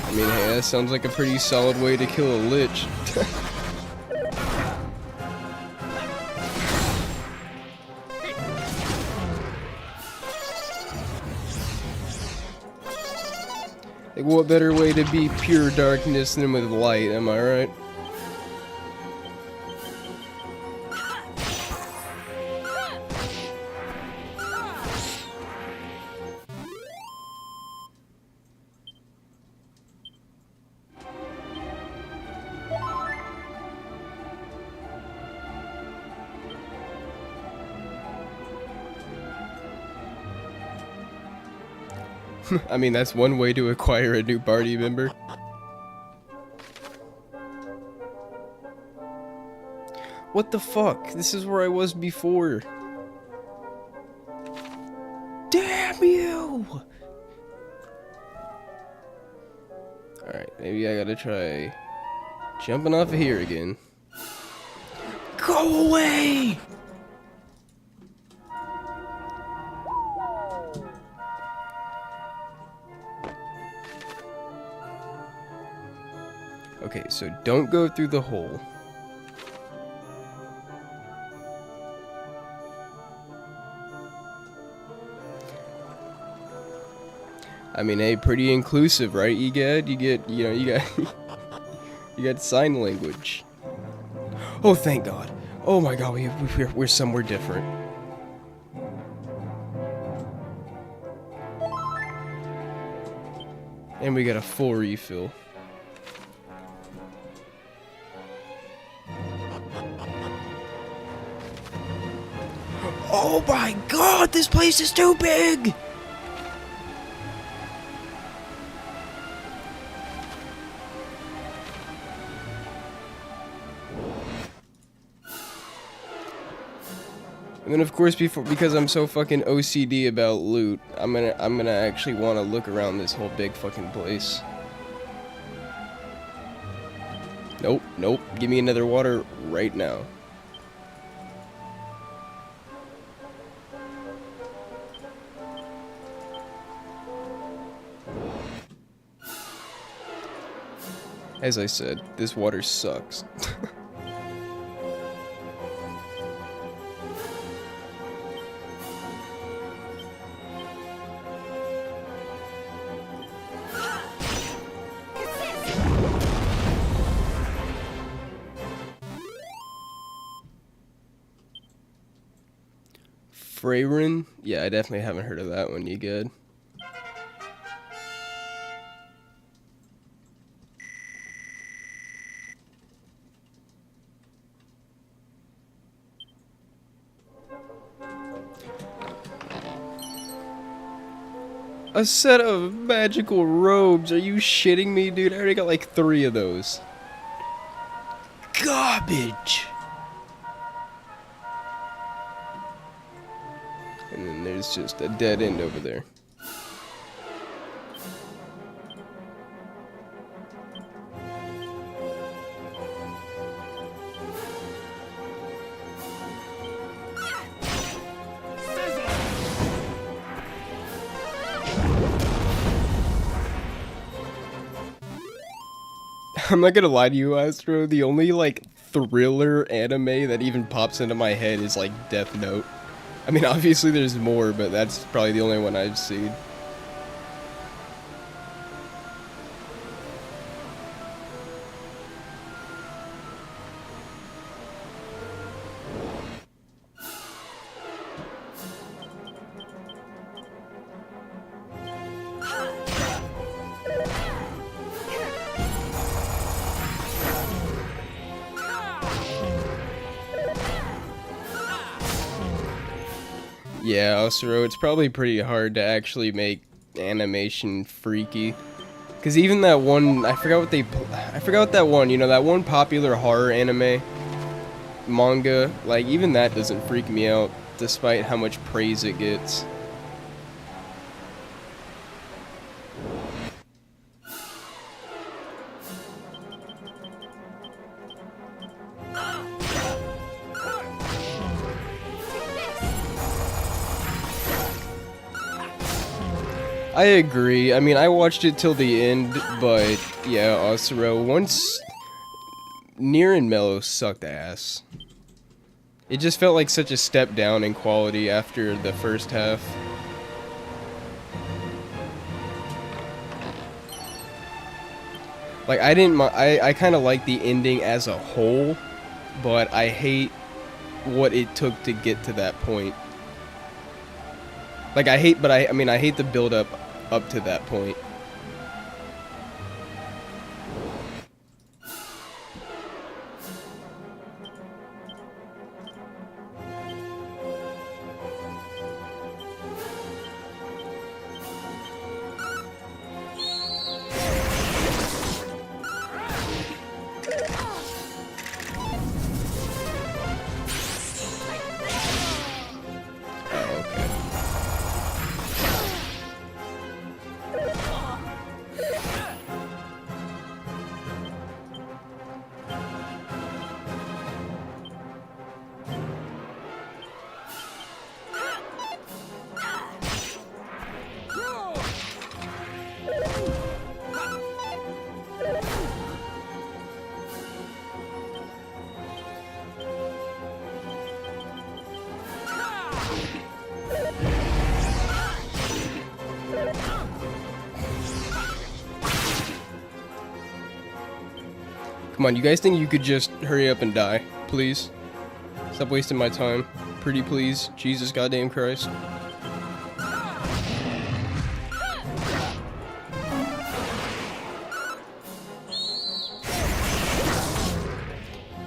I mean, hey, that sounds like a pretty solid way to kill a lich. Like, what better way to be pure darkness than with light, am I right? I mean, that's one way to acquire a new party member. What the fuck? This is where I was before. Damn you! Alright, maybe I gotta try jumping off of here again. Go away! Okay, so don't go through the hole. I mean, hey, pretty inclusive, right, Egad? You get, you know, you got, you got sign language. Oh, thank God. Oh my God, we're somewhere different. And we got a full refill. Oh my God, this place is too big! And then of course, because I'm so fucking OCD about loot, I'm gonna actually want to look around this whole big fucking place. Nope, nope. Give me another water right now. As I said, this water sucks. Freyrin? Yeah, I definitely haven't heard of that one. You good? A set of magical robes. Are you shitting me, dude? I already got like 3 of those. Garbage! And then there's just a dead end over there. I'm not gonna lie to you, Astro, the only, like, thriller anime that even pops into my head is, like, Death Note. I mean, obviously there's more, but that's probably the only one I've seen. Yeah, Osiro, it's probably pretty hard to actually make animation freaky. Cause even that one, I forgot what that one, you know, that one popular horror anime manga, like even that doesn't freak me out, despite how much praise it gets. I agree. I mean, I watched it till the end, but yeah, Osiro, once Nier and Mellow sucked ass. It just felt like such a step down in quality after the first half. Like, I didn't, I kind of like the ending as a whole, but I hate what it took to get to that point. Like, I hate the build up to that point. Come on, you guys think you could just hurry up and die, please? Stop wasting my time. Pretty please. Jesus goddamn Christ.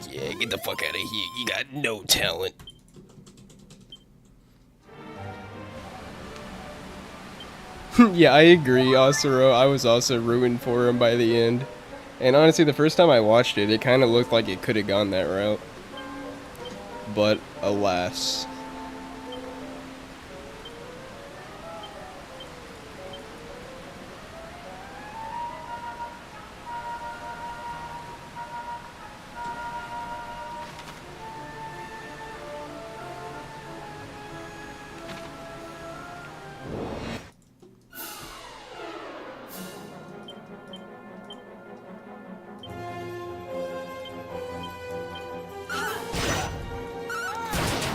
Yeah, get the fuck out of here. You got no talent. Yeah, I agree, Asuro. I was also ruined for him by the end. And honestly, the first time I watched it, it kind of looked like it could have gone that route. But, alas.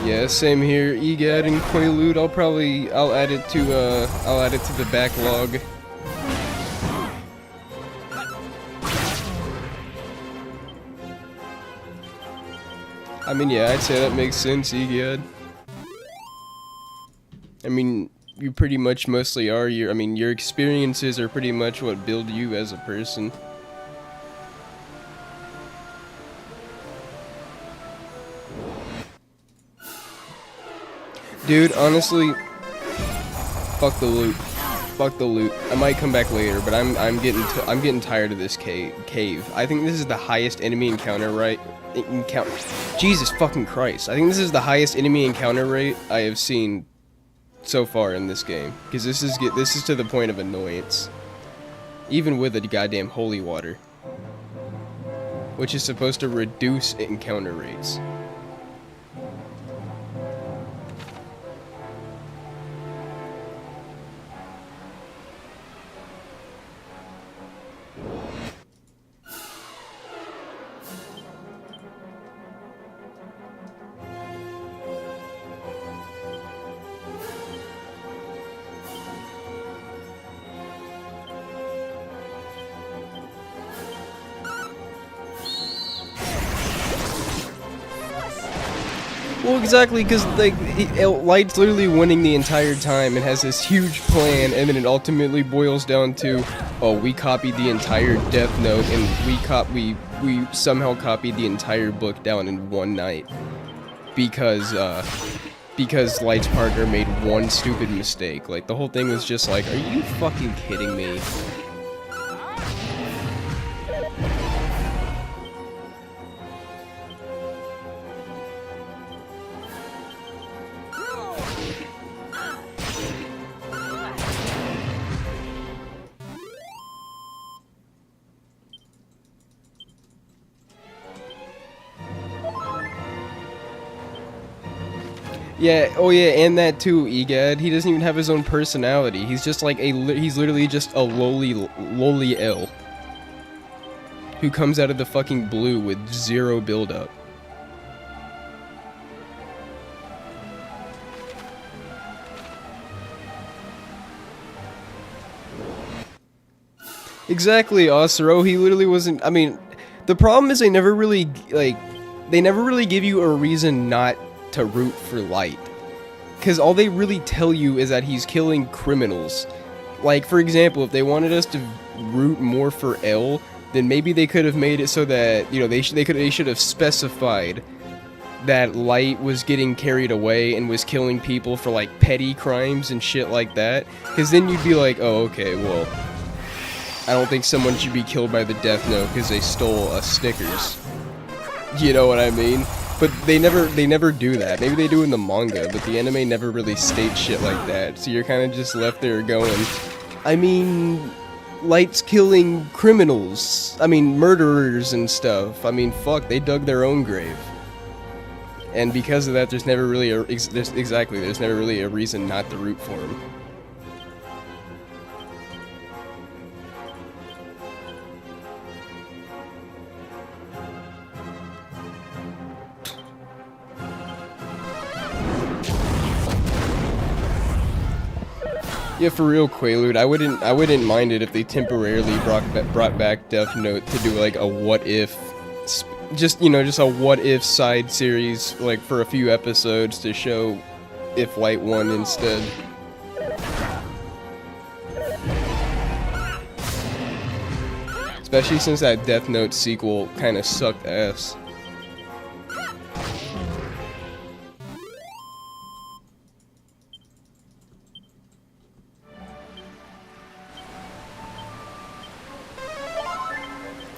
Yeah, same here. EGAD and Quaalude. I'll add it to the backlog. I mean, yeah, I'd say that makes sense, EGAD. I mean, you pretty much mostly are. Your experiences are pretty much what build you as a person. Dude, honestly, fuck the loot. Fuck the loot. I might come back later, but I'm getting tired of this cave. I think this is the highest enemy encounter rate. Jesus fucking Christ! I think this is the highest enemy encounter rate I have seen so far in this game, because this is to the point of annoyance, even with the goddamn holy water, which is supposed to reduce encounter rates. Well, exactly, because like Light's literally winning the entire time and has this huge plan, and then it ultimately boils down to, oh, we copied the entire Death Note, and we somehow copied the entire book down in one night because Light's partner made one stupid mistake. Like, the whole thing was just like, are you fucking kidding me? Yeah, oh yeah, and that too, EGAD. He doesn't even have his own personality. He's just like he's literally just a lowly L who comes out of the fucking blue with zero build-up. Exactly, Osiro. He literally wasn't. I mean, the problem is they never really give you a reason not to root for Light. Because all they really tell you is that he's killing criminals. Like, for example, if they wanted us to root more for L, then maybe they could have made it so that, you know, they should have specified that Light was getting carried away and was killing people for, like, petty crimes and shit like that. Because then you'd be like, oh, okay, well, I don't think someone should be killed by the Death Note because they stole a Snickers. You know what I mean? But they never do that. Maybe they do in the manga, but the anime never really states shit like that. So you're kind of just left there going, I mean, Light's killing criminals. I mean, murderers and stuff. I mean, fuck, they dug their own grave. And because of that, there's never really a reason not to root for him. Yeah, for real, Quaalude, I wouldn't mind it if they temporarily brought back Death Note to do like a what if, just a what if side series, like for a few episodes to show if Light won instead. Especially since that Death Note sequel kind of sucked ass.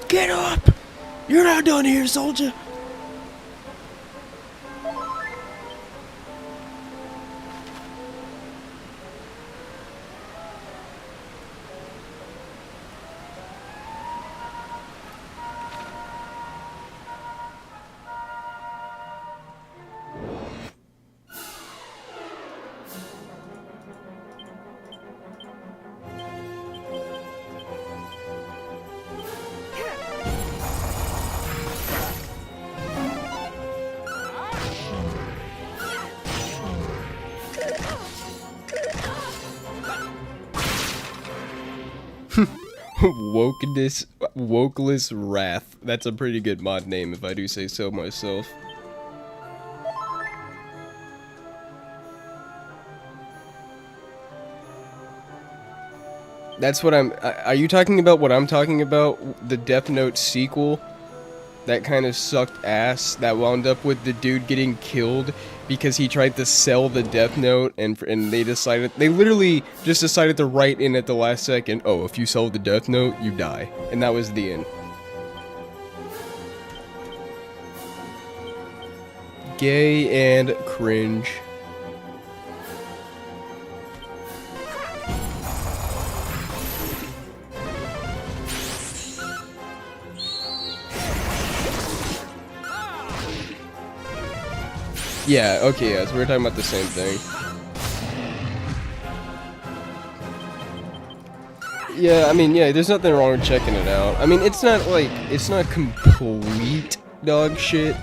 Get up! You're not done here, soldier! Wokeless Wrath. That's a pretty good mod name if I do say so myself. That's what are you talking about what I'm talking about? The Death Note sequel? That kind of sucked ass, that wound up with the dude getting killed because he tried to sell the Death Note, and they literally just decided to write in at the last second, oh, if you sell the Death Note, you die. And that was the end. Gay and cringe. Yeah, okay, yeah, so we're talking about the same thing. Yeah, I mean, yeah, there's nothing wrong with checking it out. I mean, it's not complete dog shit.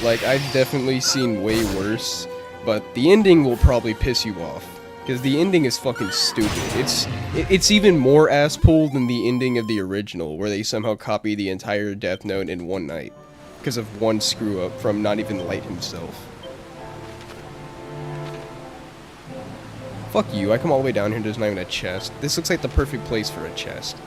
Like, I've definitely seen way worse, but the ending will probably piss you off. Because the ending is fucking stupid. It's even more ass-pulled than the ending of the original, where they somehow copy the entire Death Note in one night. Because of one screw-up from not even Light himself. Fuck you, I come all the way down here and there's not even a chest. This looks like the perfect place for a chest.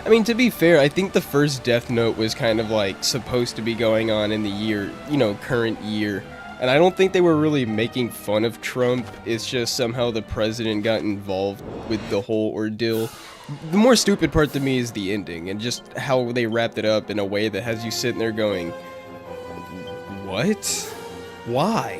I mean, to be fair, I think the first Death Note was kind of like supposed to be going on in the year, current year. And I don't think they were really making fun of Trump, it's just somehow the president got involved with the whole ordeal. The more stupid part to me is the ending, and just how they wrapped it up in a way that has you sitting there going, what? Why?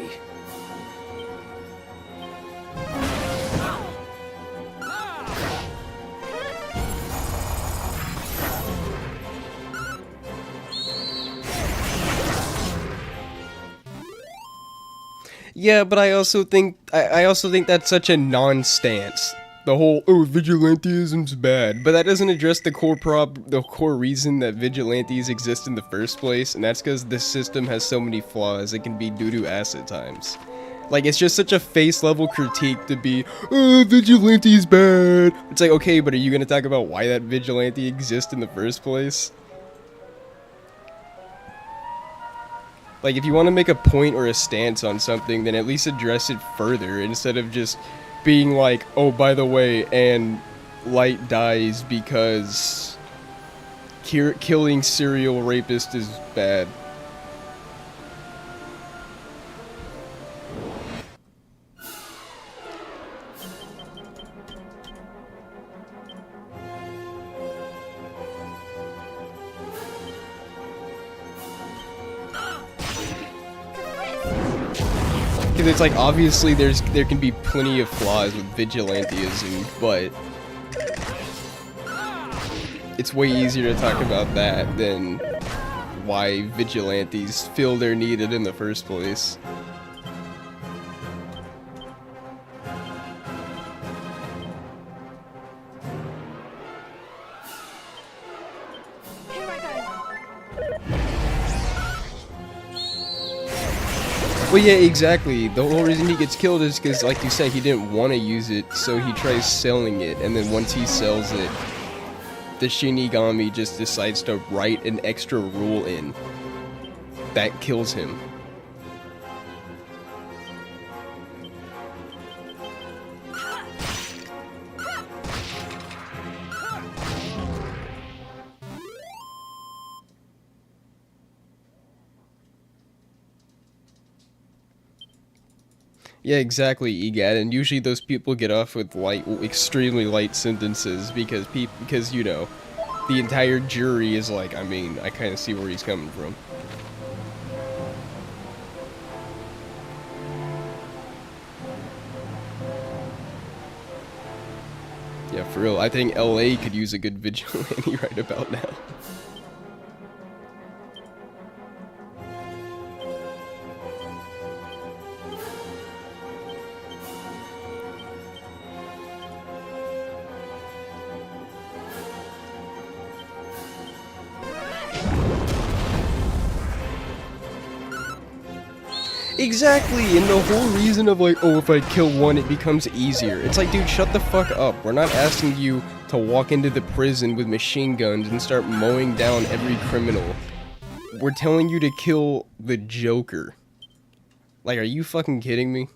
Yeah, but I also think that's such a non-stance. The whole, oh, vigilantism's bad, but that doesn't address the core reason that vigilantes exist in the first place, and that's because this system has so many flaws. It can be doo-doo ass at times. Like, it's just such a face-level critique to be, oh, vigilante's bad. It's like, okay, but are you gonna talk about why that vigilante exists in the first place? Like, if you want to make a point or a stance on something, then at least address it further, instead of just being like, oh, by the way, and Light dies because killing serial rapist is bad. Because it's like, obviously there can be plenty of flaws with vigilantism, but it's way easier to talk about that than why vigilantes feel they're needed in the first place. Well, yeah, exactly. The whole reason he gets killed is because, like you said, he didn't want to use it, so he tries selling it, and then once he sells it, the Shinigami just decides to write an extra rule in that kills him. Yeah, exactly, EGAD, and usually those people get off with extremely light sentences because you know, the entire jury is like, I mean, I kind of see where he's coming from. Yeah, for real, I think LA could use a good vigilante right about now. Exactly, and the whole reason of like, oh, if I kill one, it becomes easier. It's like, dude, shut the fuck up. We're not asking you to walk into the prison with machine guns and start mowing down every criminal. We're telling you to kill the Joker. Like, are you fucking kidding me?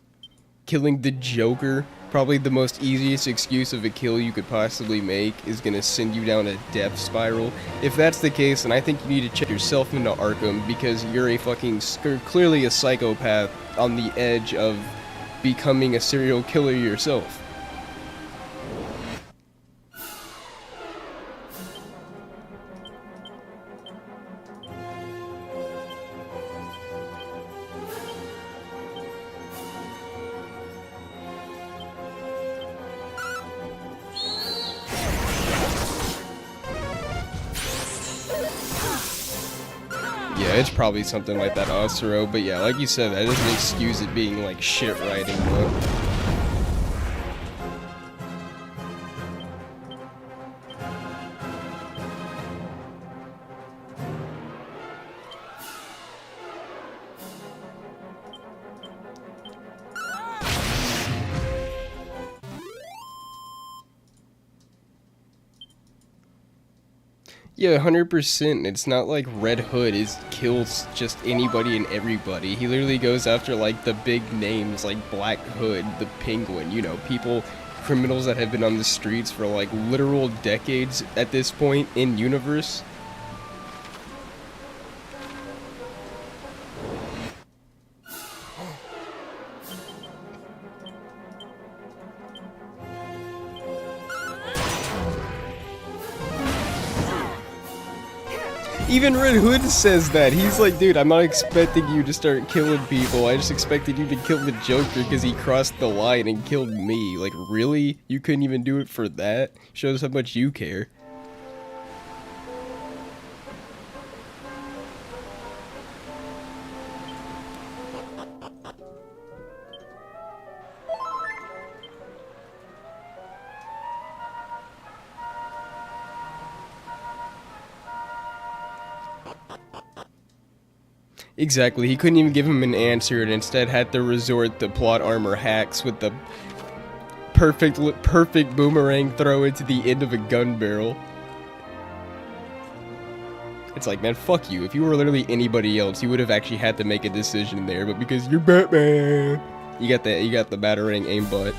Killing the Joker, probably the most easiest excuse of a kill you could possibly make, is gonna send you down a death spiral. If that's the case, then I think you need to check yourself into Arkham, because you're a fucking, clearly a psychopath on the edge of becoming a serial killer yourself. Yeah, it's probably something like that, Osiro, but yeah, like you said, that doesn't excuse it being like shit writing, though. Yeah, 100%. It's not like Red Hood kills just anybody and everybody. He literally goes after like the big names like Black Hood, the Penguin, you know, criminals that have been on the streets for like literal decades at this point in universe. Even Red Hood says that. He's like, dude, I'm not expecting you to start killing people. I just expected you to kill the Joker because he crossed the line and killed me. Like, really? You couldn't even do it for that? Shows how much you care. Exactly, he couldn't even give him an answer and instead had to resort to plot armor hacks with the perfect boomerang throw into the end of a gun barrel. It's like, man, fuck you. If you were literally anybody else, you would have actually had to make a decision there, but because you're Batman, you got the Batarang aimbot.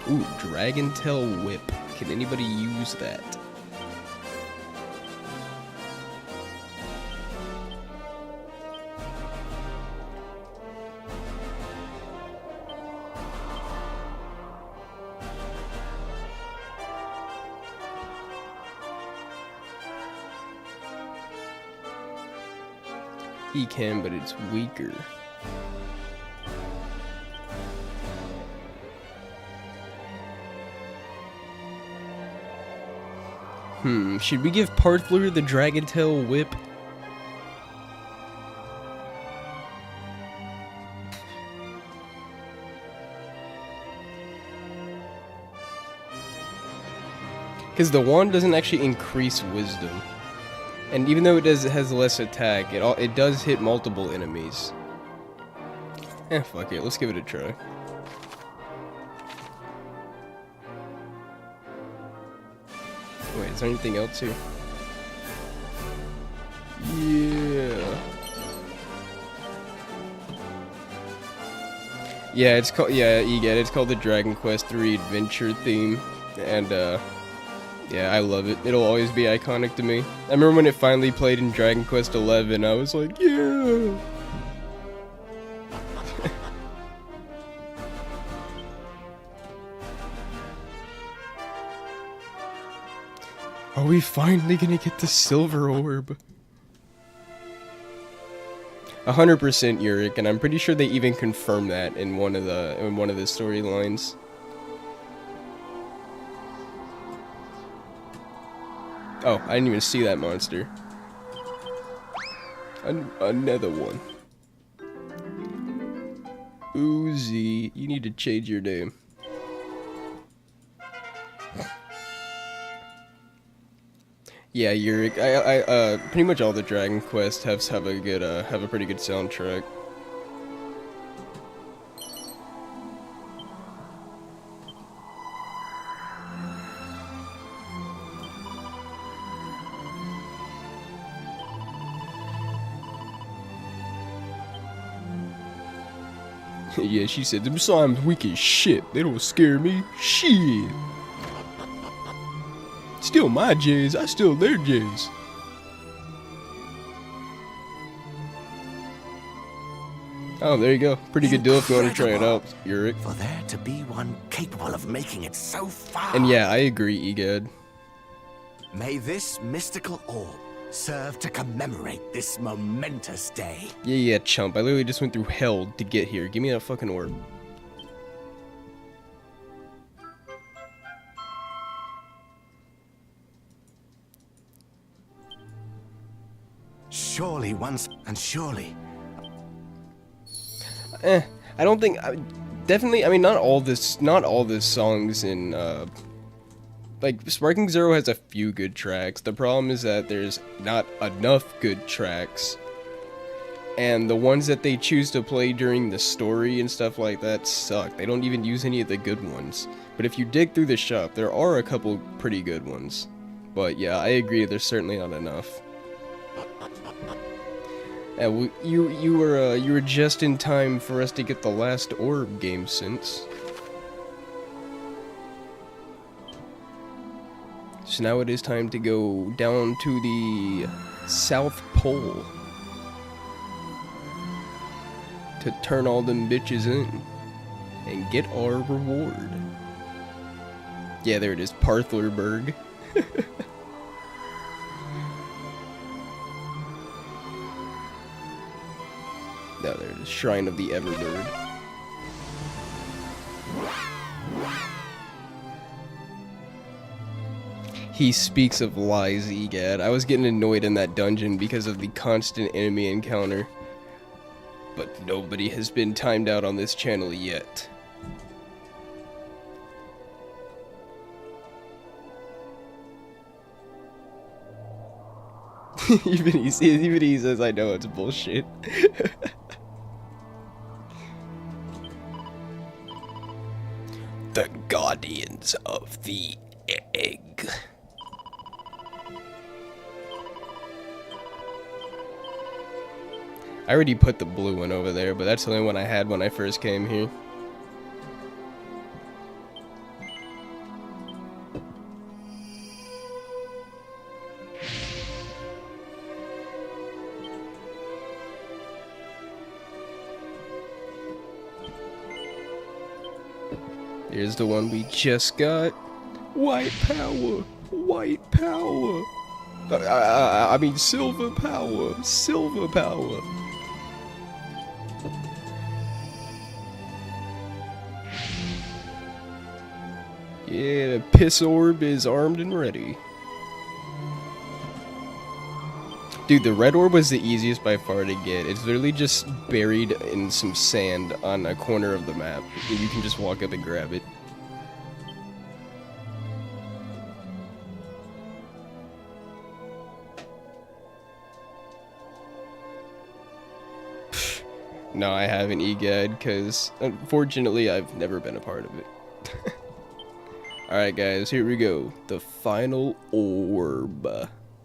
Ooh, Dragon Tail Whip. Can anybody use that? He can, but it's weaker. Should we give Parthler the Dragon Tail Whip? Because the wand doesn't actually increase wisdom. And even though it has less attack, it does hit multiple enemies. Fuck it, let's give it a try. Wait, is there anything else here? Yeah. Yeah, it's called, yeah, you get it. It's called the Dragon Quest III Adventure theme. And, yeah, I love it. It'll always be iconic to me. I remember when it finally played in Dragon Quest XI, I was like, yeah! Are we finally gonna get the silver orb? 100% Yurik, and I'm pretty sure they even confirmed that in one of the storylines. Oh, I didn't even see that monster. Another one. Uzi, you need to change your name. Yeah, Yurik. I pretty much all the Dragon Quest have a pretty good soundtrack. Yeah, she said, them slimes weak as shit. They don't scare me. Shit. Steal my J's, I steal their J's. Oh, there you go. Pretty good deal if you want to try it out, Yurik. For there to be one capable of making it so far. And yeah, I agree, Egad. May this mystical orb serve to commemorate this momentous day. Yeah, chump. I literally just went through hell to get here. Give me that fucking orb. Surely once, and surely. I don't think. Definitely, I mean, not all the songs in, like, Sparking Zero has a few good tracks. The problem is that there's not enough good tracks. And the ones that they choose to play during the story and stuff like that suck. They don't even use any of the good ones. But if you dig through the shop, there are a couple pretty good ones. But yeah, I agree, there's certainly not enough. You were just in time for us to get the last orb, Game Sense. So now it is time to go down to the South Pole to turn all them bitches in and get our reward. Yeah, there it is, Parthlerberg. No, there it is, Shrine of the Everbird. He speaks of lies, Egad. I was getting annoyed in that dungeon because of the constant enemy encounter. But nobody has been timed out on this channel yet. Even he says I know it's bullshit. The Guardians of the Egg. I already put the blue one over there, but that's the only one I had when I first came here. Here's the one we just got. White power! White power! I mean silver power! Silver power! Yeah, the piss orb is armed and ready. Dude, the red orb was the easiest by far to get. It's literally just buried in some sand on a corner of the map. And you can just walk up and grab it. No, I haven't EGAD because unfortunately I've never been a part of it. Alright guys, here we go. The final orb.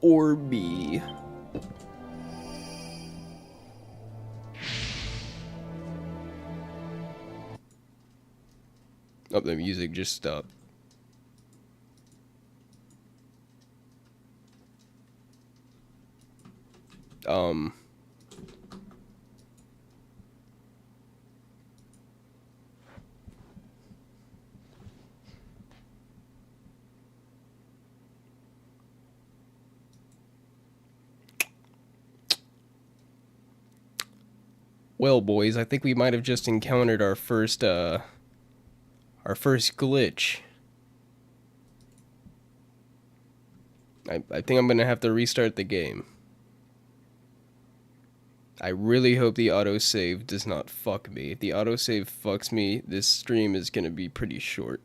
Orby. Oh, the music just stopped. Well, boys, I think we might have just encountered our first glitch. I think I'm gonna have to restart the game. I really hope the autosave does not fuck me. If the autosave fucks me, this stream is gonna be pretty short.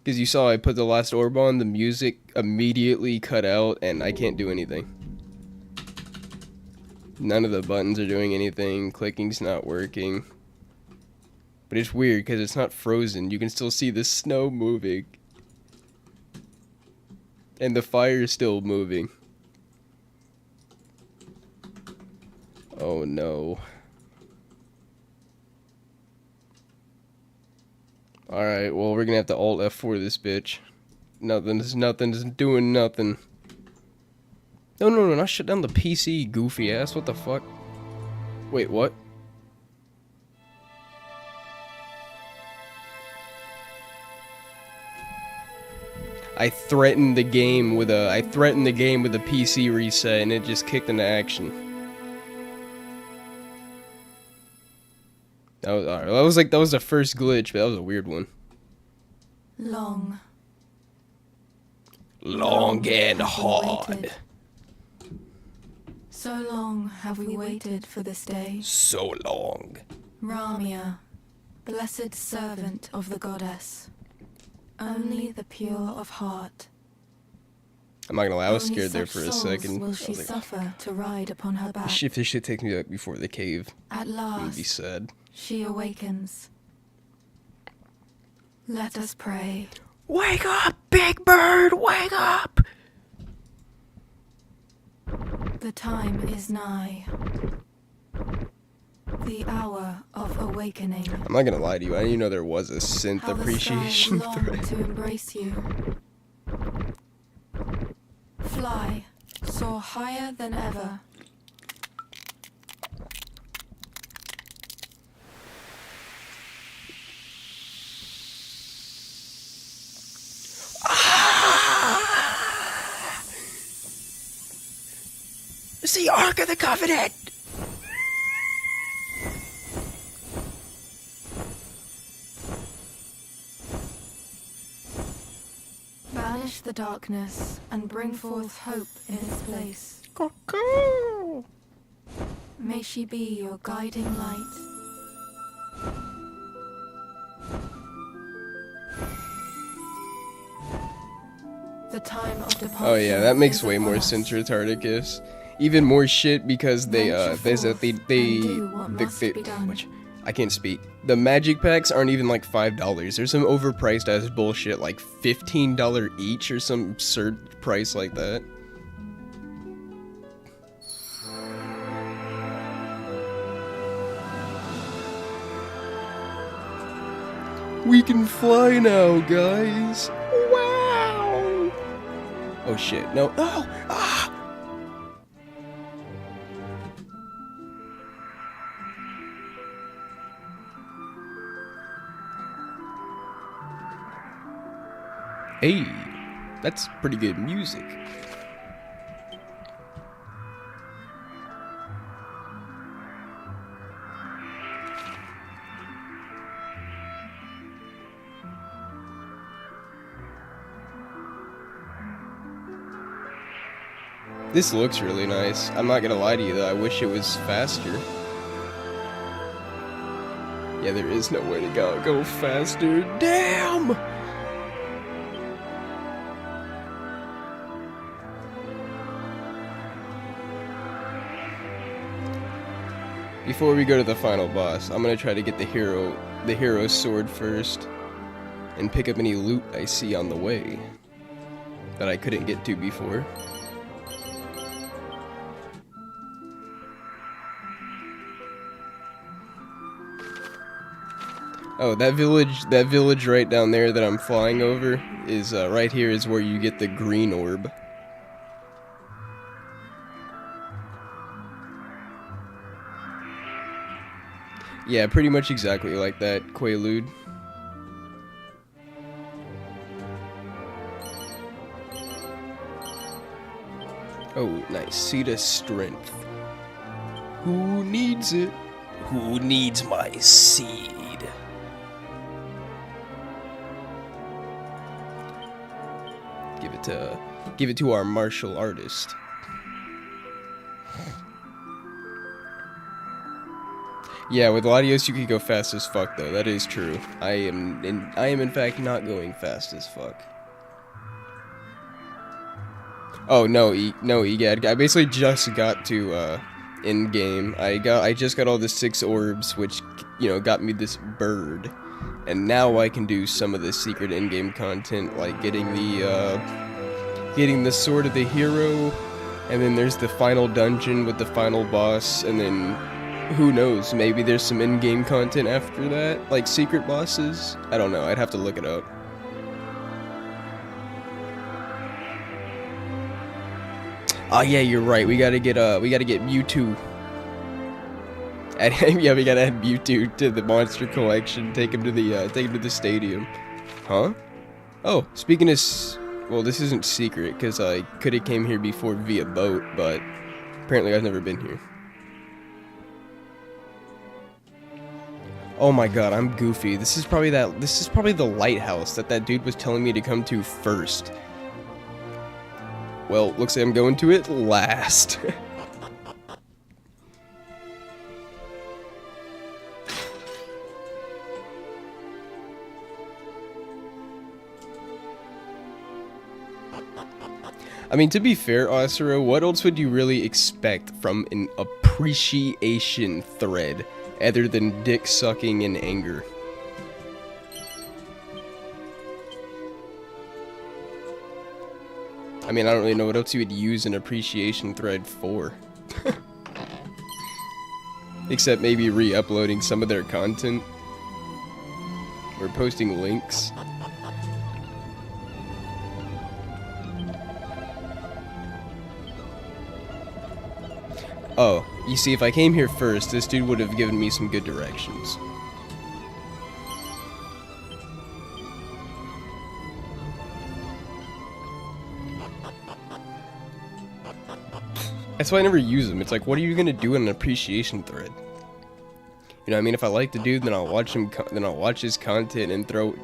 Because you saw I put the last orb on, the music immediately cut out, and I can't do anything. None of the buttons are doing anything, clicking's not working. But it's weird because it's not frozen, you can still see the snow moving. And the fire is still moving. Oh no. Alright, well we're gonna have to Alt F4 this bitch. Nothing's doing nothing. No, not shut down the PC, goofy ass, what the fuck? Wait, what? I threatened the game with a PC reset and it just kicked into action. That was alright. That was the first glitch, but that was a weird one. Long and hard. waited. So long have we waited for this day. So long. Ramia, blessed servant of the goddess. Only the pure of heart. I'm not gonna lie, I was Only scared there such for a souls second. will she suffer to ride upon her back. If this shit takes me back before the cave, At I'm gonna be last, sad. she awakens. Let us pray. Wake up, Big Bird, wake up! The time is nigh. The hour of awakening. I'm not gonna lie to you, I didn't even know there was a synth How the appreciation stars long thread. to embrace you. Fly, soar higher than ever. It's the Ark of the Covenant! Banish the darkness and bring forth hope in its place. May she be your guiding light. The time of departure. Oh yeah, that makes is way upon more us. sense, Retardicus. Even more shit because they Venture forth and do what must be done. which I can't speak. The magic packs aren't even like $5. There's some overpriced ass bullshit like $15 each or some absurd price like that. We can fly now, guys. Wow. Oh shit. No. Oh. Ah. Hey, that's pretty good music. This looks really nice. I'm not gonna lie to you though, I wish it was faster. Yeah, there is no way to go faster. Damn! Before we go to the final boss, I'm gonna try to get the hero sword first, and pick up any loot I see on the way that I couldn't get to before. Oh, that village right down there that I'm flying over is right here is where you get the green orb. Yeah, pretty much exactly like that, Quaalude. Oh, nice. Seed of Strength. Who needs it? Who needs my seed? Give it to our martial artist. Yeah, with Latios you can go fast as fuck though. That is true. I am in fact not going fast as fuck. Oh no, Egad. I basically just got to in game. I just got all the 6 orbs, which got me this bird, and now I can do some of the secret in-game content, like getting the sword of the hero, and then there's the final dungeon with the final boss, and then who knows, maybe there's some in-game content after that, like secret bosses. I don't know. I'd have to look it up. Oh yeah, you're right. We gotta get Mewtwo. Yeah, we gotta add Mewtwo to the monster collection. Take him to the stadium. Huh? Oh, speaking of, well, this isn't secret because I could have came here before via boat, but apparently I've never been here. Oh my god, I'm goofy. This is probably the lighthouse that dude was telling me to come to first. Well, looks like I'm going to it last. I mean, to be fair, Osiro, what else would you really expect from an appreciation thread other than dick sucking and anger? I mean, I don't really know what else you would use an appreciation thread for. Except maybe re-uploading some of their content. Or posting links. Oh, you see, if I came here first, this dude would have given me some good directions. That's why I never use them. It's like, what are you gonna do in an appreciation thread? You know what I mean? If I like the dude, then I'll watch him. Then I'll watch his content and throw.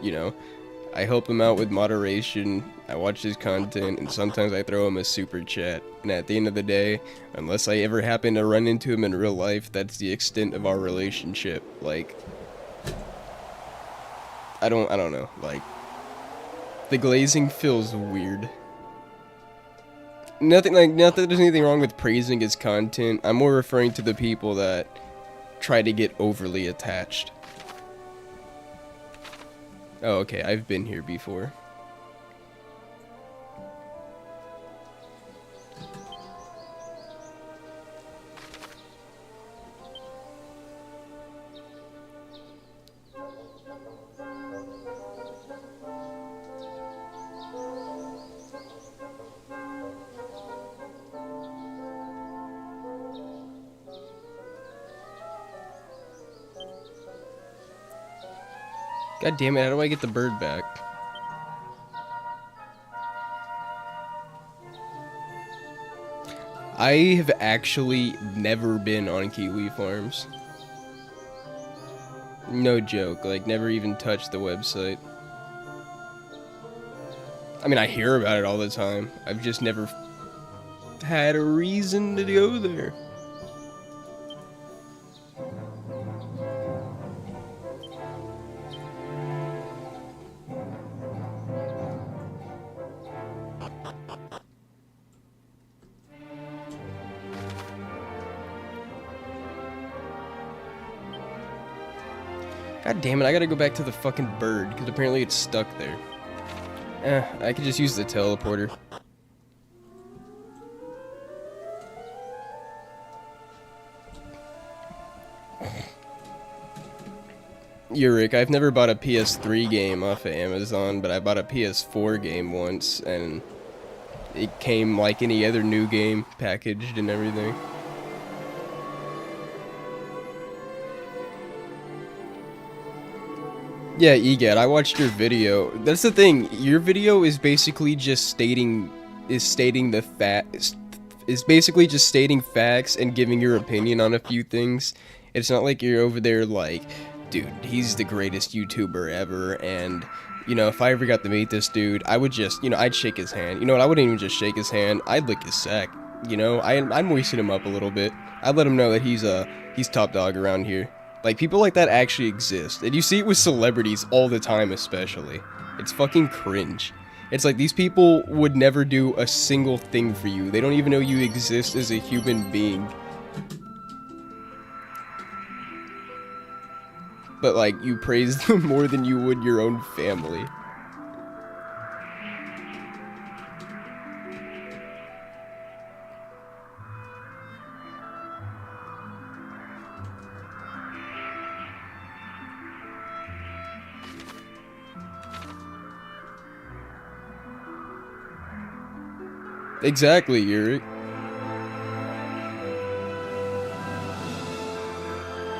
I help him out with moderation. I watch his content, and sometimes I throw him a super chat. And at the end of the day, unless I ever happen to run into him in real life, that's the extent of our relationship. Like, I don't know. Like, the glazing feels weird. not that there's anything wrong with praising his content. I'm more referring to the people that try to get overly attached. Oh, okay, I've been here before. God damn it, how do I get the bird back? I have actually never been on Kiwi Farms. No joke, like never even touched the website. I mean, I hear about it all the time. I've just never had a reason to go there. God damn it, I gotta go back to the fucking bird, because apparently it's stuck there. I could just use the teleporter. Yurik, I've never bought a PS3 game off of Amazon, but I bought a PS4 game once, and it came like any other new game, packaged and everything. Yeah, EGAT, I watched your video. That's the thing, your video is basically just stating facts and giving your opinion on a few things. It's not like you're over there like, dude, he's the greatest YouTuber ever, and, you know, if I ever got to meet this dude, I would just, you know, I'd shake his hand. You know what, I wouldn't even just shake his hand, I'd lick his sack, you know? I'd moisten him up a little bit. I'd let him know that he's top dog around here. Like, people like that actually exist, and you see it with celebrities all the time especially. It's fucking cringe. It's like, these people would never do a single thing for you. They don't even know you exist as a human being. But, like, you praise them more than you would your own family. Exactly, Yurik.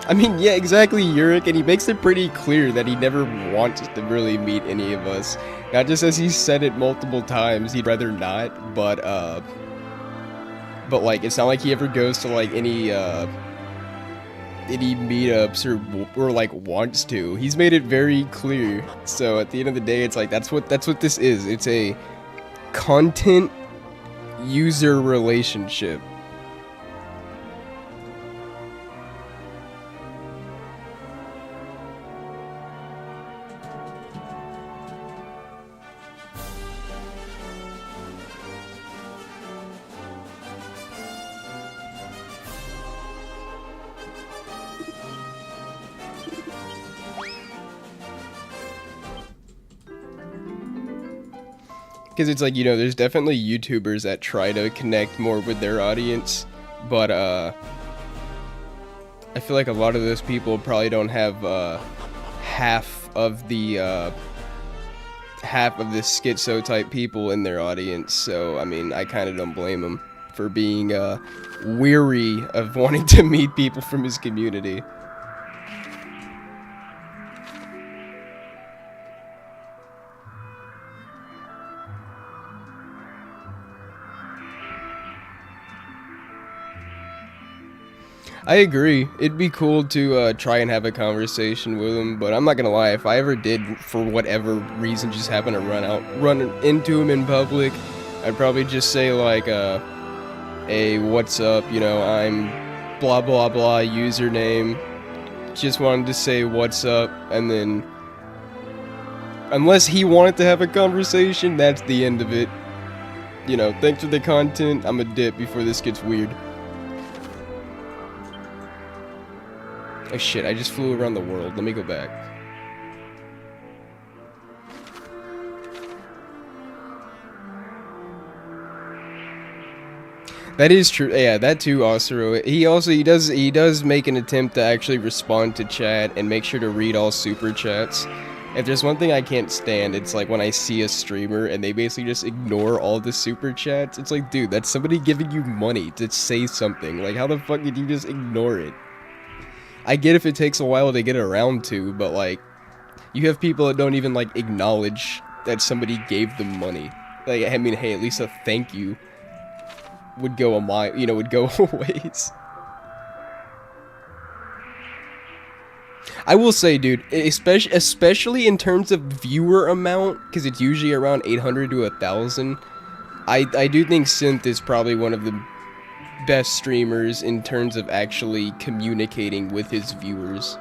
I mean, yeah, exactly, Yurik, and he makes it pretty clear that he never wants to really meet any of us. Not just as he's said it multiple times, he'd rather not, but like, it's not like he ever goes to, like, any meetups or like, wants to. He's made it very clear, so at the end of the day, it's like, that's what this is. It's a content user relationship. Because it's like, you know, there's definitely YouTubers that try to connect more with their audience, but I feel like a lot of those people probably don't have half of the schizo type people in their audience. So I mean, I kind of don't blame him for being weary of wanting to meet people from his community. I agree. It'd be cool to try and have a conversation with him, but I'm not gonna lie, if I ever did, for whatever reason, just happen to run into him in public, I'd probably just say like, hey, what's up, you know, I'm blah blah blah username, just wanted to say what's up, and then, unless he wanted to have a conversation, that's the end of it. you know, thanks for the content. I'm a dip before this gets weird. Oh shit, I just flew around the world. Let me go back. That is true. Yeah, that too, Osiro. He does make an attempt to actually respond to chat and make sure to read all super chats. If there's one thing I can't stand, it's like when I see a streamer and they basically just ignore all the super chats. It's like, dude, that's somebody giving you money to say something. Like, how the fuck did you just ignore it? I get if it takes a while to get around to, but like, you have people that don't even like acknowledge that somebody gave them money. Like, I mean, hey, at least a thank you would go would go a ways. I will say, dude, especially in terms of viewer amount, because it's usually around 800 to 1,000, I do think Synth is probably one of the best streamers in terms of actually communicating with his viewers.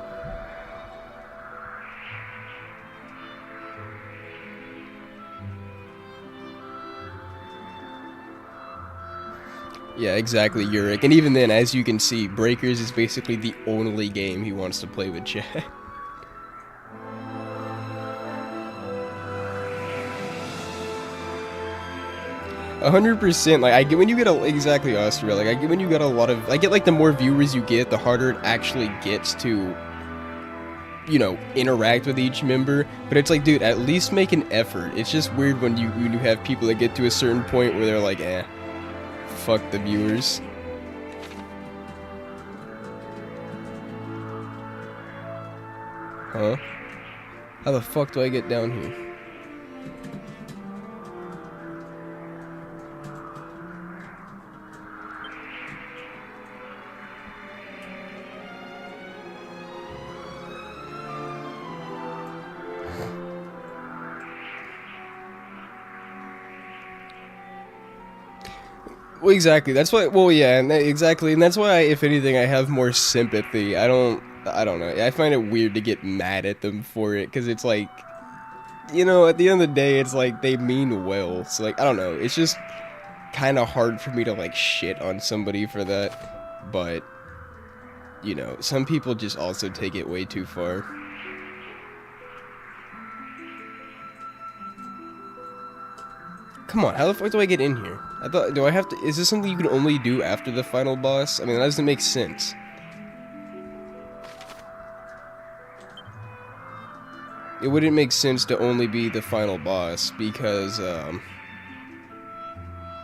Yeah, exactly, Yurik. And even then, as you can see, Breakers is basically the only game he wants to play with chat. 100%. Like, I get when you get exactly, Austria. Like, I get when you get a lot of, I get like the more viewers you get, the harder it actually gets to, you know, interact with each member. But it's like, dude, at least make an effort. It's just weird when you have people that get to a certain point where they're like, fuck the viewers. Huh? How the fuck do I get down here? Well, exactly. That's why. Well, yeah, and exactly, and that's why, if anything, I have more sympathy. I don't know. I find it weird to get mad at them for it, because it's like, you know, at the end of the day, it's like they mean well. So, like, I don't know. It's just kind of hard for me to like shit on somebody for that, but you know, some people just also take it way too far. Come on, how the fuck do I get in here? I thought, do I have to, is this something you can only do after the final boss? I mean, that doesn't make sense. It wouldn't make sense to only be the final boss, because, I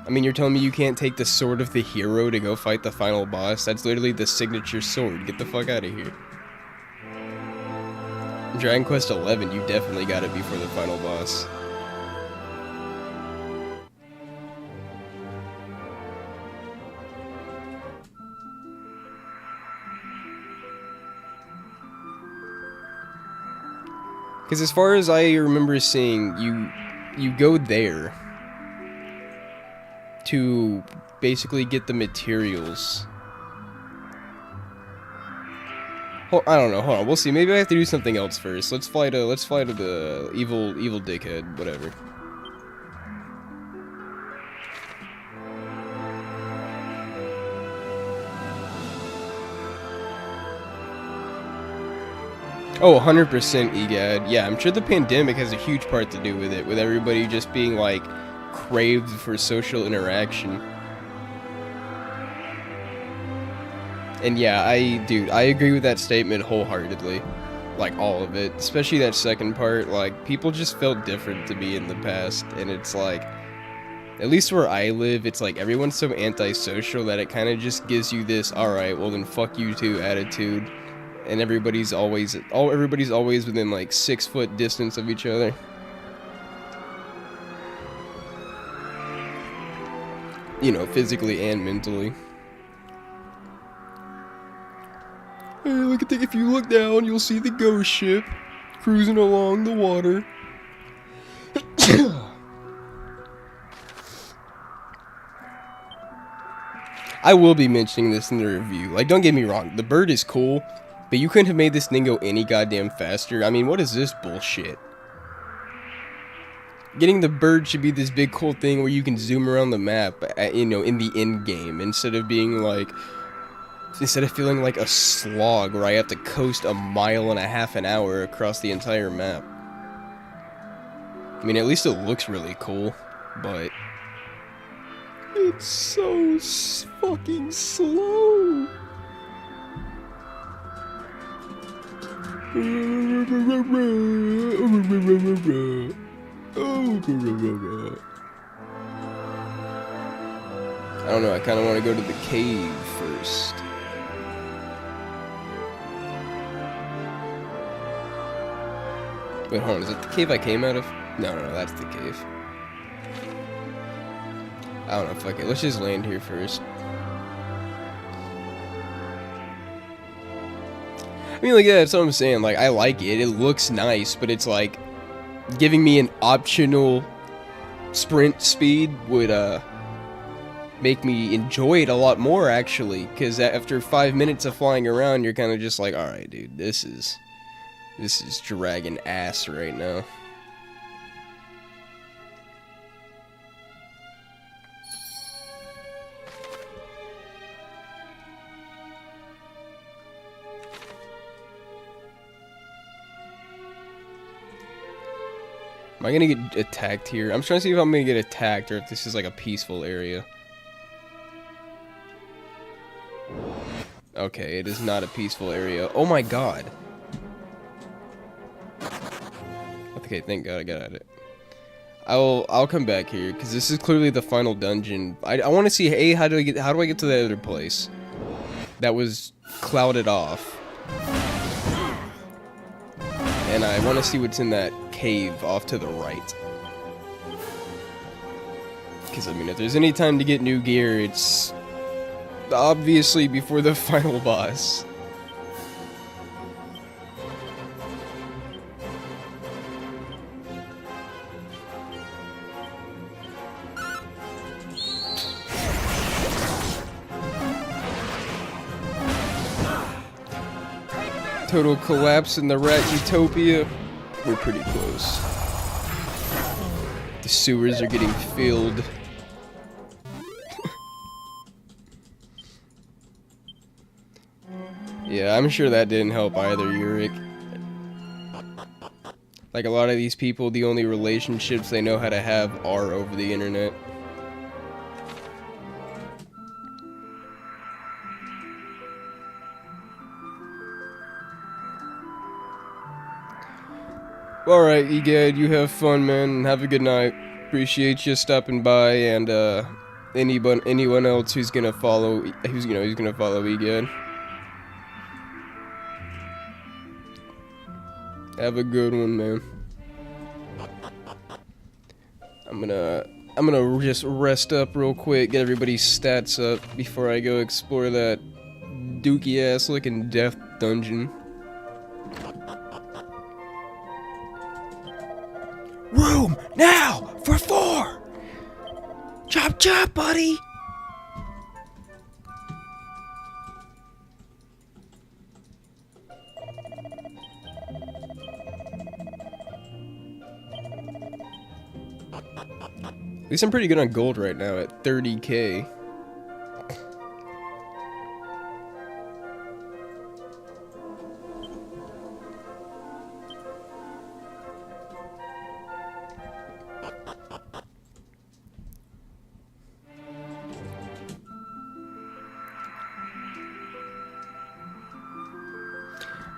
mean, you're telling me you can't take the sword of the hero to go fight the final boss? That's literally the signature sword. Get the fuck out of here. Dragon Quest 11, you definitely got it before the final boss. Because as far as I remember seeing, you go there to basically get the materials. I don't know. Hold on. We'll see. Maybe I have to do something else first. Let's fly to the evil dickhead. Whatever. Oh, 100% EGAD. Yeah, I'm sure the pandemic has a huge part to do with it, with everybody just being, like, craved for social interaction. And yeah, I agree with that statement wholeheartedly. Like, all of it. Especially that second part, like, people just felt different to me in the past, and it's like, at least where I live, it's like, everyone's so antisocial that it kind of just gives you this, alright, well then fuck you too attitude. And everybody's always within like 6 foot distance of each other. You know, physically and mentally. Hey, look at if you look down, you'll see the ghost ship cruising along the water. I will be mentioning this in the review. Like, don't get me wrong, the bird is cool. But you couldn't have made this thing go any goddamn faster. I mean, what is this bullshit? Getting the bird should be this big cool thing where you can zoom around the map, you know, in the end game, instead of feeling like a slog where I have to coast 1.5 miles an hour across the entire map. I mean, at least it looks really cool, but it's so fucking slow. I don't know, I kind of want to go to the cave first. Wait, hold on, is it the cave I came out of? No, that's the cave. I don't know, fuck it, let's just land here first. I mean, like, yeah, that's what I'm saying, like, I like it, it looks nice, but it's like, giving me an optional sprint speed would, make me enjoy it a lot more, actually, because after 5 minutes of flying around, you're kind of just like, alright, dude, this is dragging ass right now. Am I gonna get attacked here? I'm trying to see if I'm gonna get attacked or if this is like a peaceful area. Okay, it is not a peaceful area. Oh my god. Okay, thank god I got at it. I'll come back here because this is clearly the final dungeon. I want to see, hey, how do I get to the other place that was clouded off? And I want to see what's in that cave off to the right. Because, I mean, if there's any time to get new gear, it's obviously before the final boss. Total collapse in the rat utopia. We're pretty close. The sewers are getting filled. Yeah, I'm sure that didn't help either, Yurik. Like, a lot of these people, the only relationships they know how to have are over the internet. Alright, Egad, you have fun, man. Have a good night. Appreciate you stopping by, and anyone else who's gonna follow, who's gonna follow Egad. Have a good one, man. I'm gonna just rest up real quick, get everybody's stats up before I go explore that dookie ass looking death dungeon. Room now for 4. Chop chop, buddy. At least I'm pretty good on gold right now at 30k.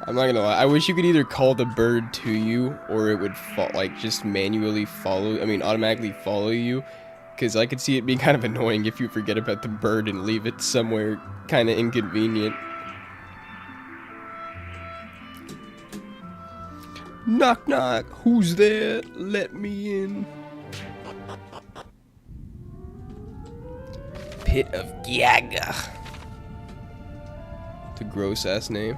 I'm not gonna lie, I wish you could either call the bird to you, or it would just manually follow, automatically follow you, because I could see it being kind of annoying if you forget about the bird and leave it somewhere kind of inconvenient. Knock knock, who's there? Let me in. Pit of Gyaga. It's a gross ass name.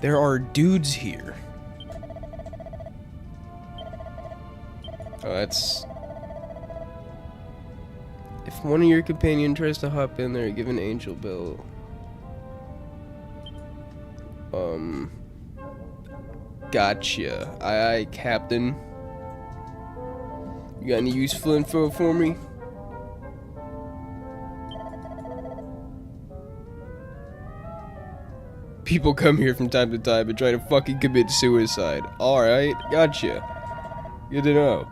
There are dudes here. Oh, that's... If one of your companion tries to hop in there, give an angel bell. Gotcha. Aye, Captain. You got any useful info for me? People come here from time to time and try to fucking commit suicide. Alright, gotcha. Good to know.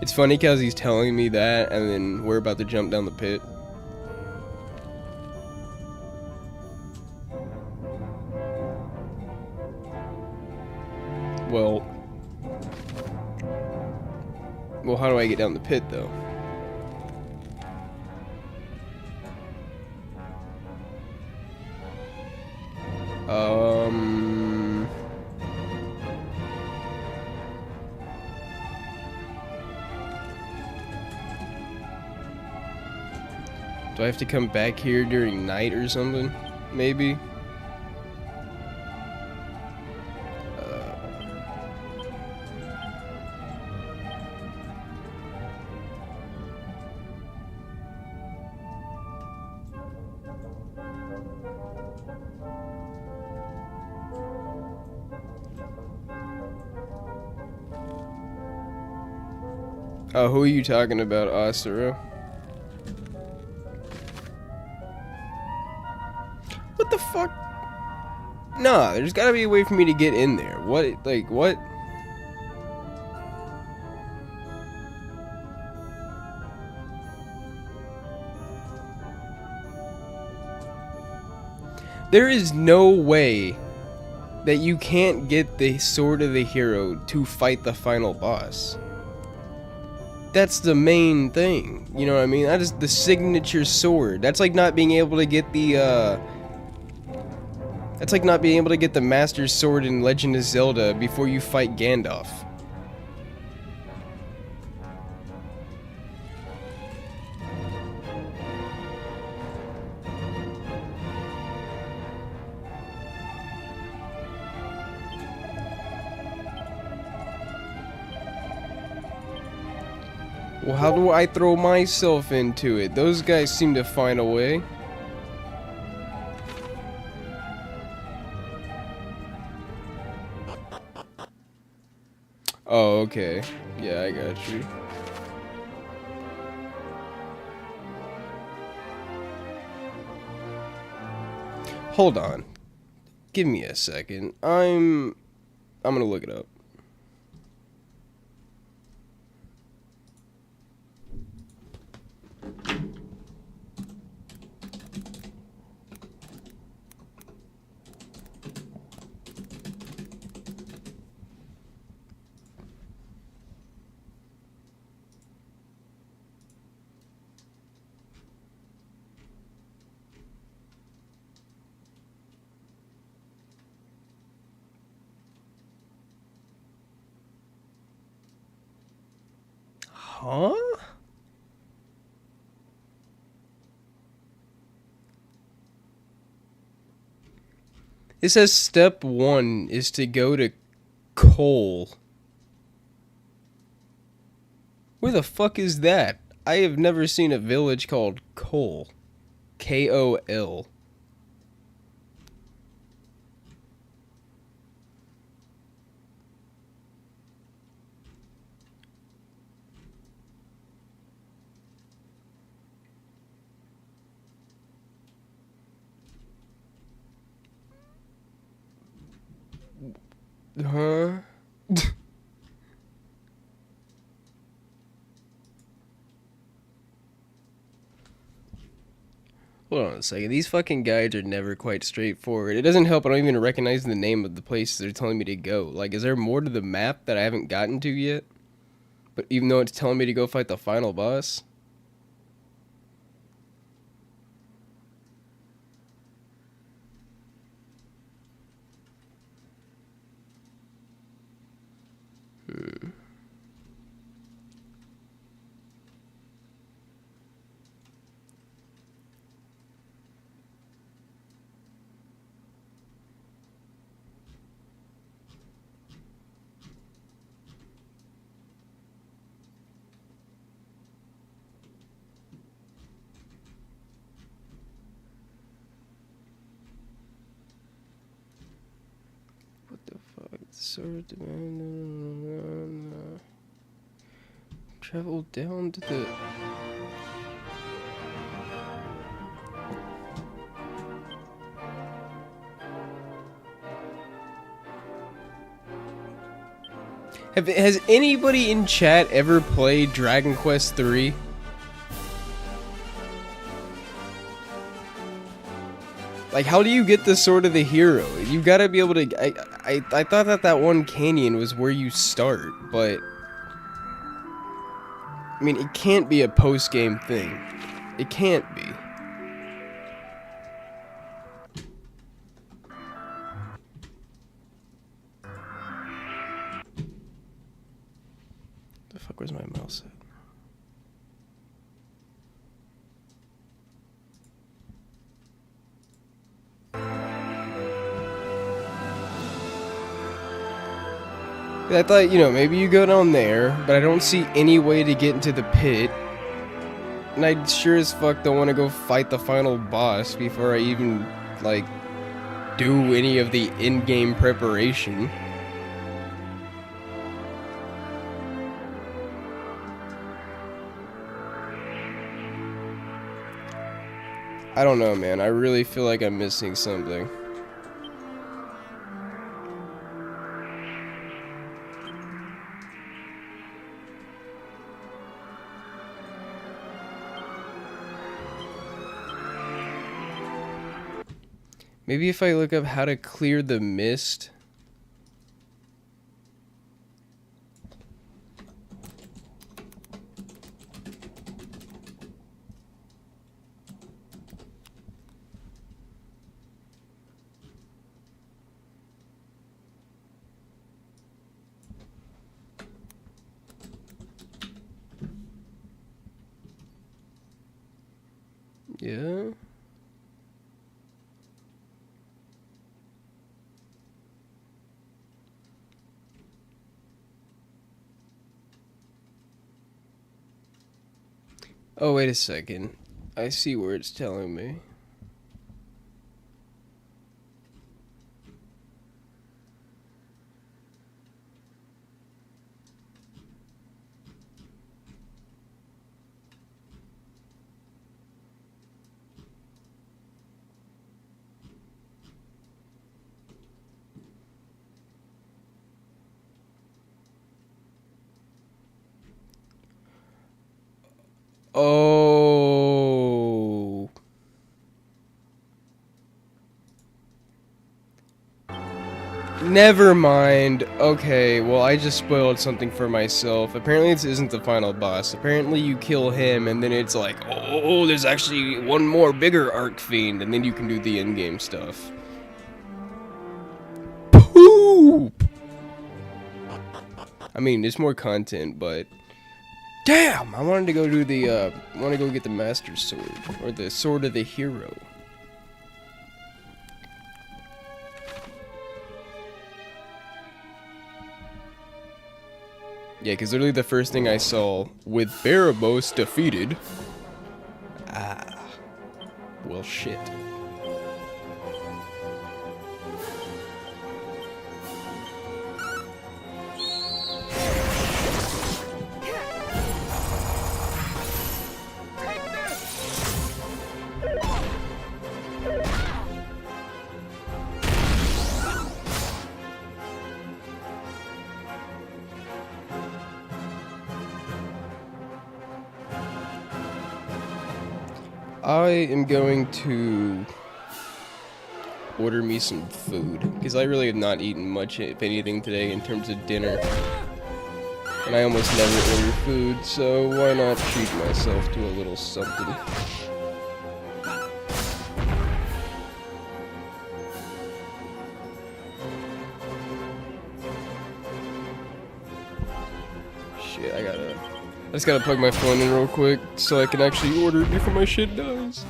It's funny because he's telling me that, and then we're about to jump down the pit. Well, how do I get down the pit, though? Do I have to come back here during night or something? Maybe? Oh, who are you talking about, Asura? What the fuck? Nah, there's gotta be a way for me to get in there. What? Like, what? There is no way that you can't get the Sword of the Hero to fight the final boss. That's the main thing, you know what I mean? That is the signature sword. That's like not being able to get the, that's like not being able to get the Master Sword in Legend of Zelda before you fight Gandalf. Well, how do I throw myself into it? Those guys seem to find a way. Oh, okay. Yeah, I got you. Hold on. Give me a second. I'm gonna look it up. Huh? It says step 1 is to go to Cole. Where the fuck is that? I have never seen a village called Cole. K-O-L. Huh? Hold on a second. These fucking guides are never quite straightforward. It doesn't help I don't even recognize the name of the places they're telling me to go. Like, is there more to the map that I haven't gotten to yet? But even though it's telling me to go fight the final boss? sort of travel down to the. Has anybody in chat ever played Dragon Quest III? Like, how do you get the Sword of the Hero? You gotta be able to. I thought that one canyon was where you start, but I mean, it can't be a post-game thing. It can't be. The fuck was my mouse at? I thought, you know, maybe you go down there, but I don't see any way to get into the pit. And I sure as fuck don't want to go fight the final boss before I even, like, do any of the in-game preparation. I don't know, man. I really feel like I'm missing something. Maybe if I look up how to clear the mist. Yeah. Oh, wait a second. I see where it's telling me. Oh. Never mind. Okay, well, I just spoiled something for myself. Apparently this isn't the final boss. Apparently you kill him and then it's like, oh, there's actually one more bigger Arc Fiend, and then you can do the in-game stuff. Poop! I mean, there's more content, but damn, I wanted to go do the, I want to go get the Master Sword, or the Sword of the Hero. Yeah, because literally the first thing I saw, with Barabos defeated. Ah. Well, shit. I am going to order me some food, because I really have not eaten much, if anything, today in terms of dinner. And I almost never order food, so why not treat myself to a little something. Shit, I just gotta plug my phone in real quick so I can actually order it before my shit dies.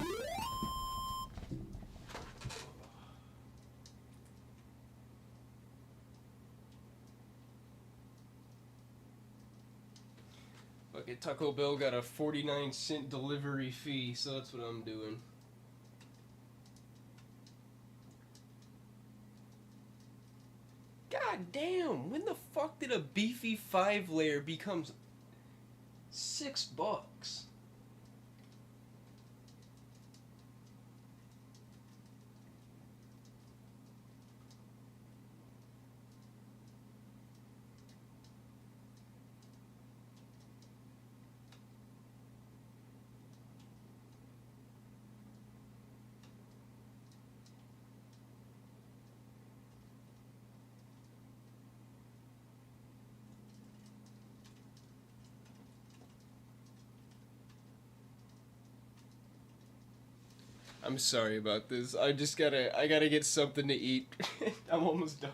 Okay, Taco Bell got a 49-cent delivery fee, so that's what I'm doing. God damn! Damn, when the fuck did a beefy 5-layer become $6? I'm sorry about this. I gotta get something to eat. I'm almost done.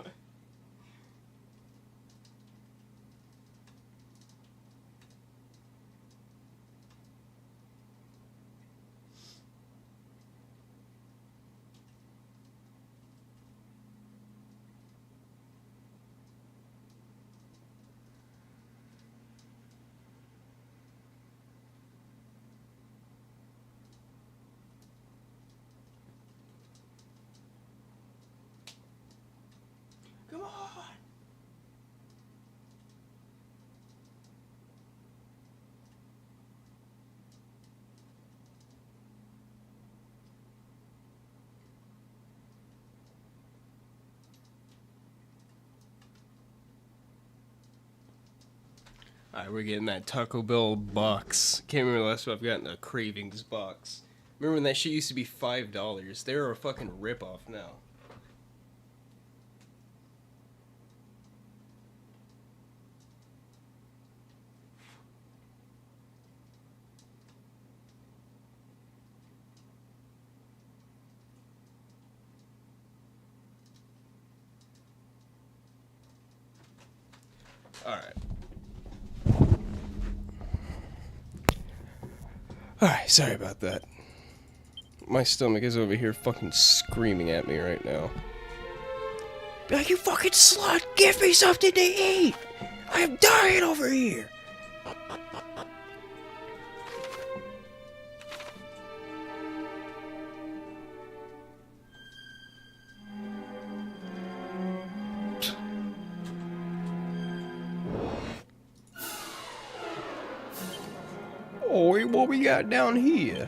Come on! Alright, we're getting that Taco Bell box. Can't remember the last time I've gotten a Cravings box. Remember when that shit used to be $5? They're a fucking ripoff now. Alright. Alright, sorry about that. My stomach is over here fucking screaming at me right now. Be like, you fucking slut! Give me something to eat! I am dying over here! Oh, what we got down here?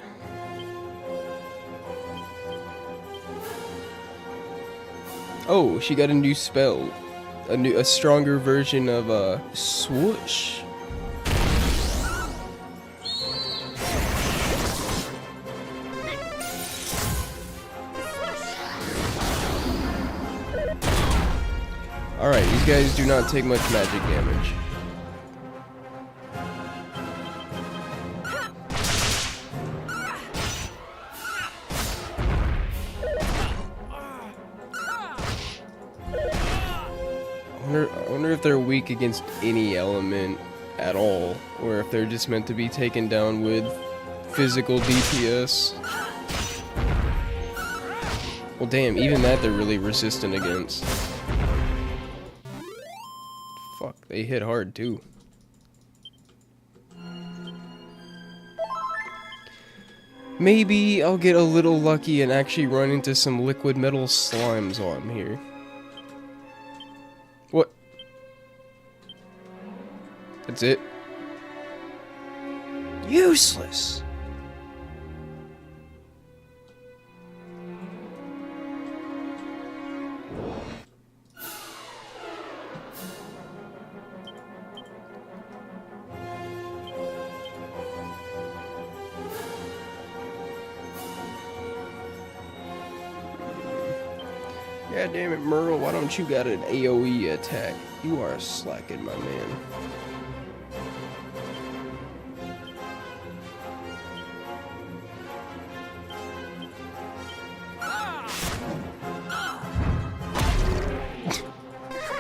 Oh, she got a new spell. A stronger version of, swoosh. Alright, these guys do not take much magic damage. I wonder if they're weak against any element at all, or if they're just meant to be taken down with physical DPS. Well, damn, even that they're really resistant against. Fuck, they hit hard too. Maybe I'll get a little lucky and actually run into some liquid metal slimes while I'm here. What? That's it? Useless! God damn it, Merle, why don't you got an AoE attack? You are slacking, my man.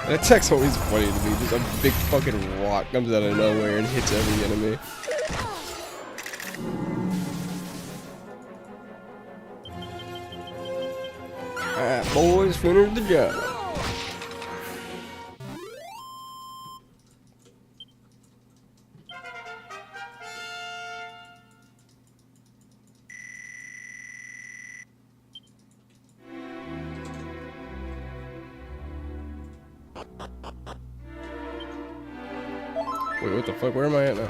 That attack's always funny to me, just a big fucking rock comes out of nowhere and hits every enemy. Alright, boys, finish the job. Wait, what the fuck? Where am I at now?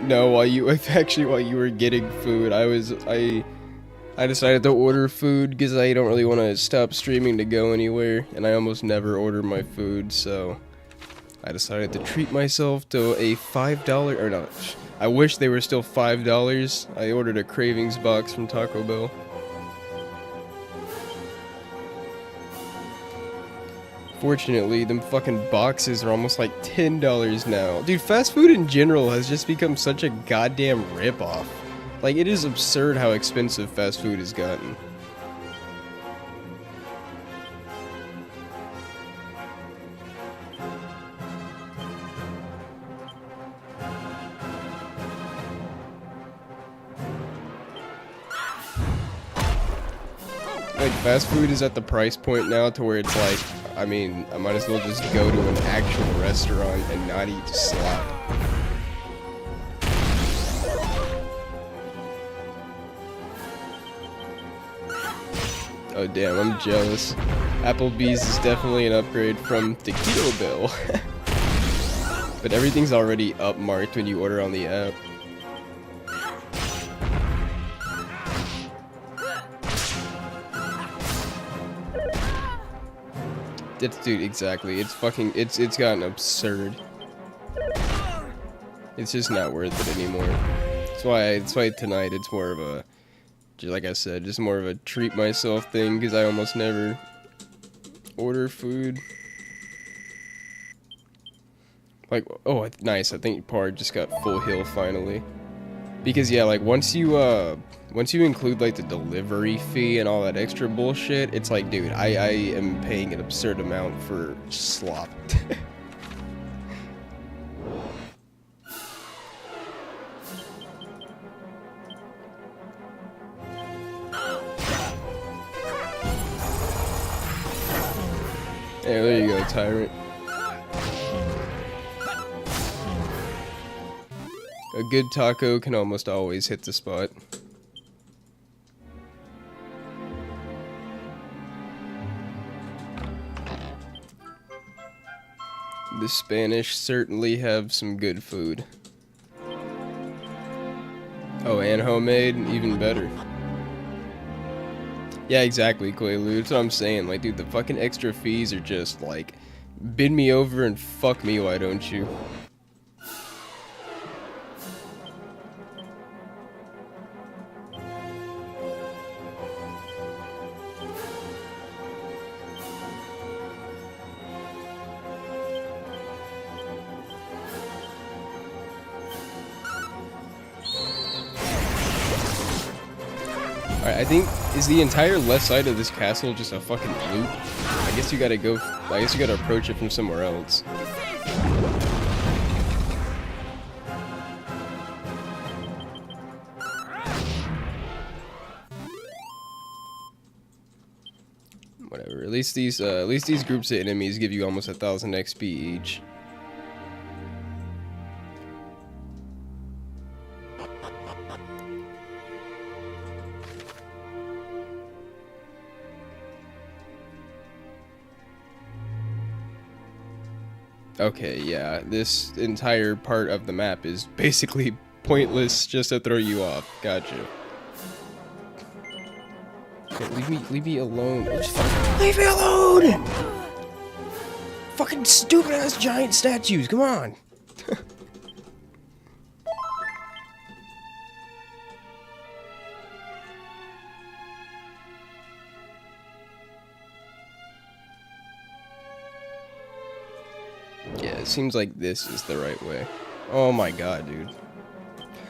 No, while you were getting food, I decided to order food because I don't really want to stop streaming to go anywhere, and I almost never order my food, so I decided to treat myself to a $5, or not, I wish they were still $5. I ordered a Cravings box from Taco Bell. Fortunately, them fucking boxes are almost like $10 now. Dude, fast food in general has just become such a goddamn ripoff. Like, it is absurd how expensive fast food has gotten. Like, fast food is at the price point now to where it's like, I mean, I might as well just go to an actual restaurant and not eat slop. Oh damn, I'm jealous. Applebee's is definitely an upgrade from Taquito Bell. But everything's already upmarked when you order on the app. Dude, exactly. It's fucking, it's gotten absurd. It's just not worth it anymore. That's why tonight it's more of a, like I said, just more of a treat myself thing, because I almost never order food. Like, oh, nice, I think Par just got full heal finally. Because yeah, like once you include like the delivery fee and all that extra bullshit, it's like, dude, I am paying an absurd amount for slop. Yeah, there you go, Tyrant. A good taco can almost always hit the spot. The Spanish certainly have some good food. Oh, and homemade, even better. Yeah, exactly, Quaalude. That's what I'm saying. Like, dude, the fucking extra fees are just like, bid me over and fuck me, why don't you? Alright, I think, is the entire left side of this castle just a fucking loop? I guess you gotta approach it from somewhere else. Whatever, at least these groups of enemies give you almost 1,000 XP each. Okay, yeah, this entire part of the map is basically pointless just to throw you off. Gotcha. Okay, leave me alone. Leave me alone! Fucking stupid ass giant statues, come on! Yeah, it seems like this is the right way. Oh my god, dude.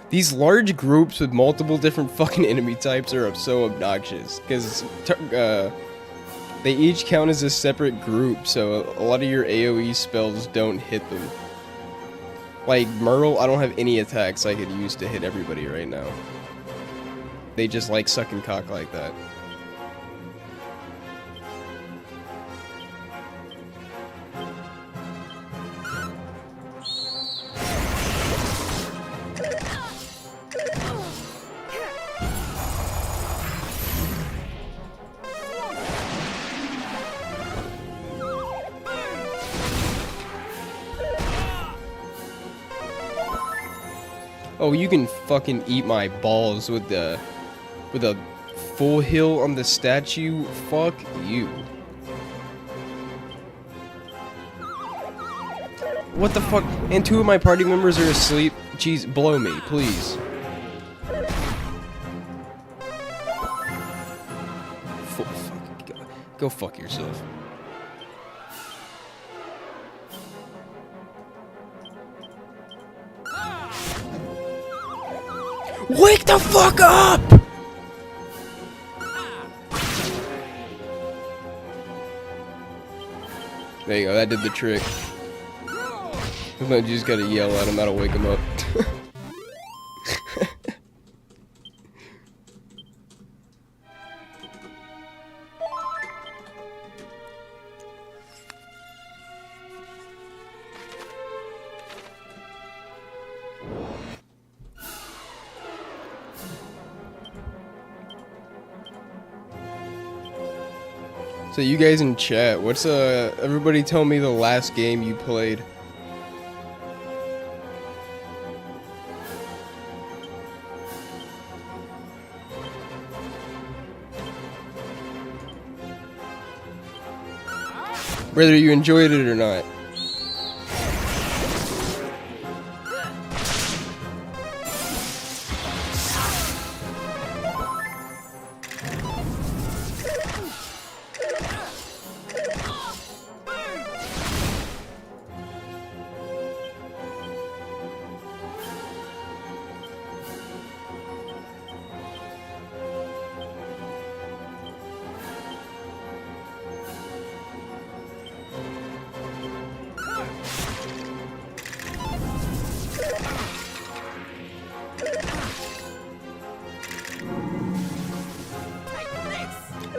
These large groups with multiple different fucking enemy types are so obnoxious, because they each count as a separate group, so a lot of your AoE spells don't hit them. Like, Merle, I don't have any attacks I could use to hit everybody right now. They just like sucking cock like that. Oh, you can fucking eat my balls with a full hill on the statue. Fuck you. What the fuck? And 2 of my party members are asleep. Jeez, blow me, please. Go fuck yourself. Wake the fuck up! There you go, that did the trick. Sometimes you just gotta yell at him, that'll wake him up. So you guys in chat, what's everybody tell me the last game you played? Whether you enjoyed it or not.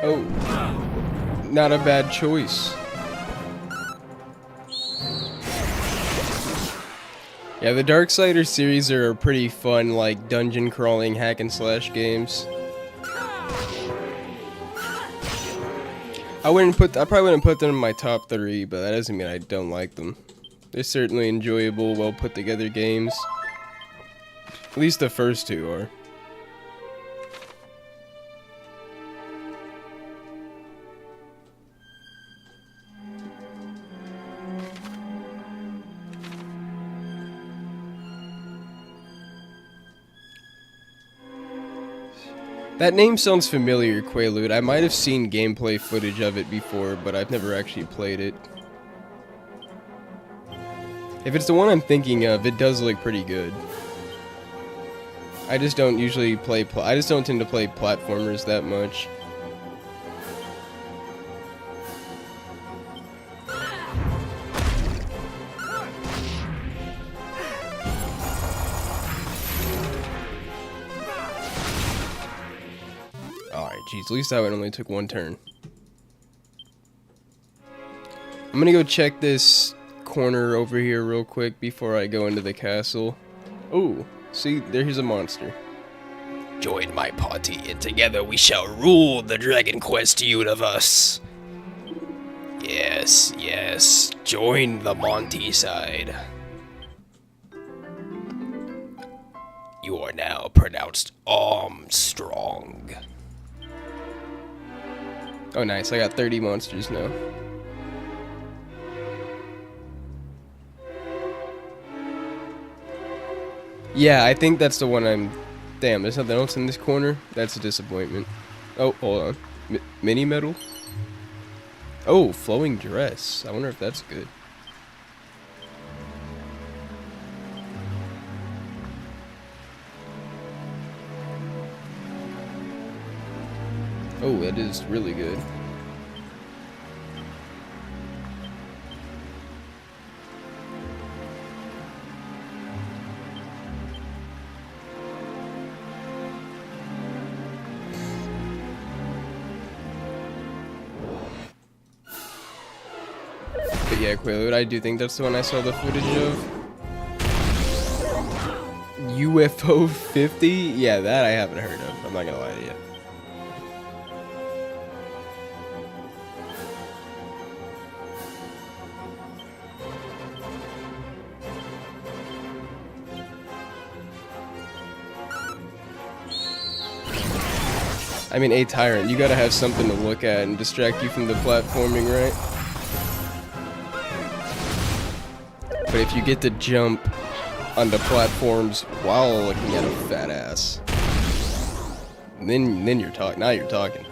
Oh, not a bad choice. Yeah, the Darksider series are pretty fun, like dungeon crawling hack and slash games. I probably wouldn't put them in my top 3, but that doesn't mean I don't like them. They're certainly enjoyable, well put together games. At least the first 2 are. That name sounds familiar, Quaalude. I might have seen gameplay footage of it before, but I've never actually played it. If it's the one I'm thinking of, it does look pretty good. I just don't usually play I just don't tend to play platformers that much. Jeez, at least that one only took 1 turn. I'm gonna go check this corner over here real quick before I go into the castle. Oh, see, there's a monster. Join my party, and together we shall rule the Dragon Quest universe. Yes, yes, join the Monty side. You are now pronounced Armstrong. Oh nice, I got 30 monsters now. Yeah, I think that's the one I'm... Damn, there's nothing else in this corner? That's a disappointment. Oh, hold on. Mini metal? Oh, flowing dress. I wonder if that's good. Oh, that is really good. But yeah, Quaalude, I do think that's the one I saw the footage of. UFO 50? Yeah, that I haven't heard of. I'm not gonna lie to you. I mean, a Tyrant, you gotta have something to look at and distract you from the platforming, right? But if you get to jump onto platforms while looking at a fat ass, then you're talking. Now you're talking.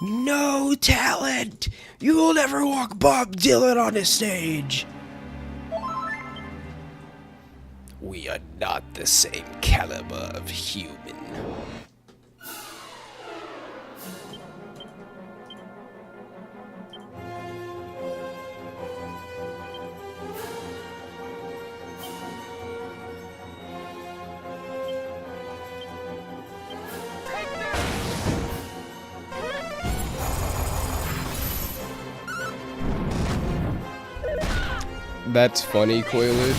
No talent! You will never walk Bob Dylan on a stage! We are not the same caliber of human. That's funny, Quaalude.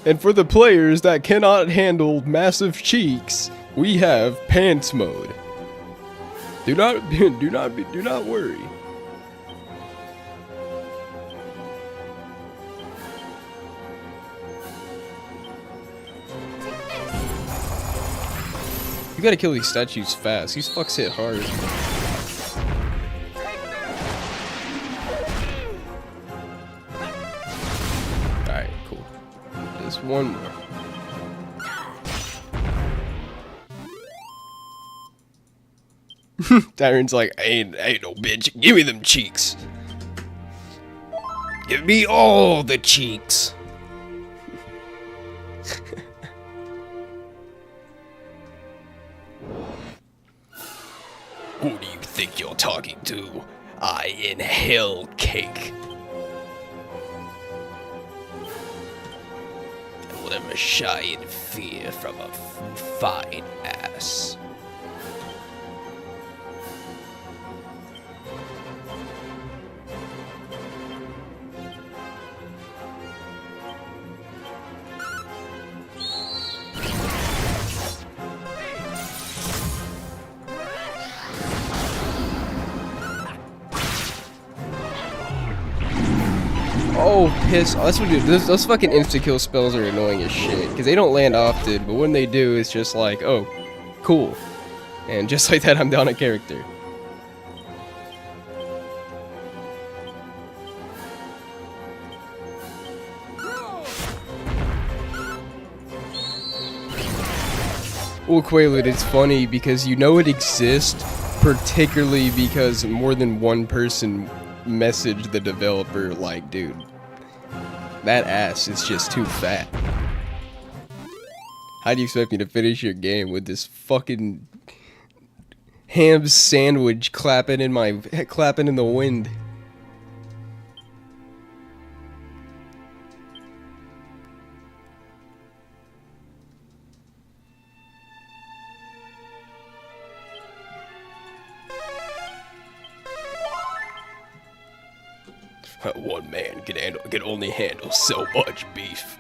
And for the players that cannot handle massive cheeks, we have pants mode. Do not worry. You gotta kill these statues fast. These fucks hit hard. Alright, cool. Just one more. Tyrant's like, ain't no bitch. Give me them cheeks. Give me all the cheeks. Who do you think you're talking to? I inhale cake. I will never shy in fear from a fine ass. Oh, piss. Oh, that's what those fucking insta-kill spells are annoying as shit. Because they don't land often, but when they do, it's just like, oh, cool. And just like that, I'm down a character. Well, Quaalude, it's funny because you know it exists, particularly because more than one person messaged the developer like, dude, that ass is just too fat. How do you expect me to finish your game with this fucking ham sandwich clapping in the wind? One man can only handle so much beef.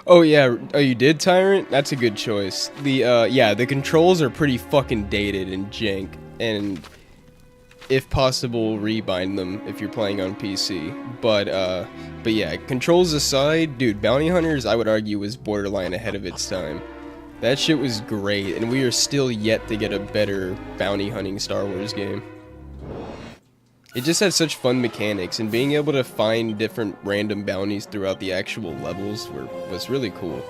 Oh yeah, oh you did, Tyrant? That's a good choice. Yeah, the controls are pretty fucking dated and jank, and if possible, rebind them if you're playing on PC. But yeah, controls aside, dude, Bounty Hunters, I would argue, was borderline ahead of its time. That shit was great, and we are still yet to get a better bounty hunting Star Wars game. It just had such fun mechanics, and being able to find different random bounties throughout the actual levels was really cool.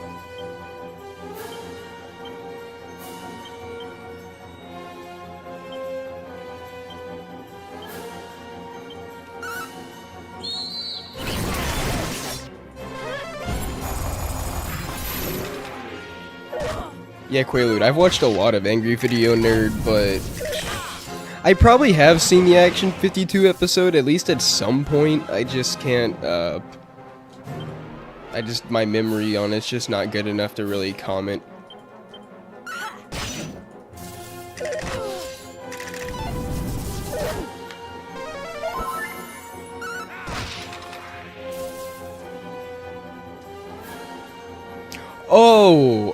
Yeah, Quaalude, I've watched a lot of Angry Video Nerd, but I probably have seen the Action 52 episode, at least at some point. I just can't, my memory on it's just not good enough to really comment.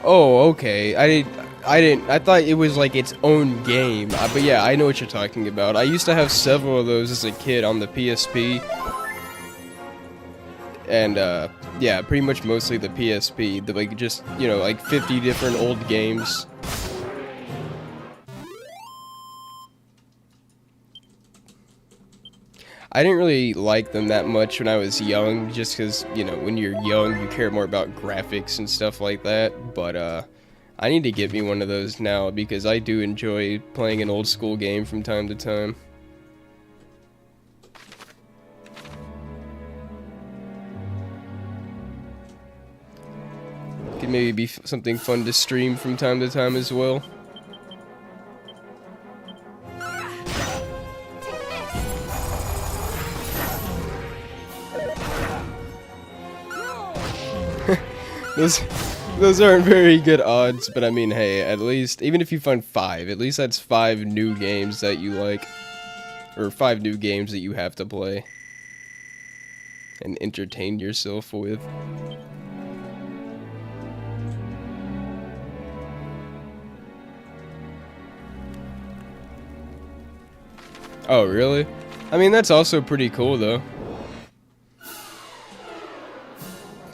Oh, okay. I thought it was like its own game. But yeah, I know what you're talking about. I used to have several of those as a kid on the PSP. And, yeah, pretty much mostly the PSP. Like, just, you know, like 50 different old games. I didn't really like them that much when I was young, just because, you know, when you're young, you care more about graphics and stuff like that, but, I need to get me one of those now, because I do enjoy playing an old school game from time to time. Could maybe be something fun to stream from time to time as well. Those aren't very good odds, but I mean, hey, at least, even if you find 5, at least that's 5 new games that you like, or 5 new games that you have to play and entertain yourself with. Oh, really? I mean, that's also pretty cool, though.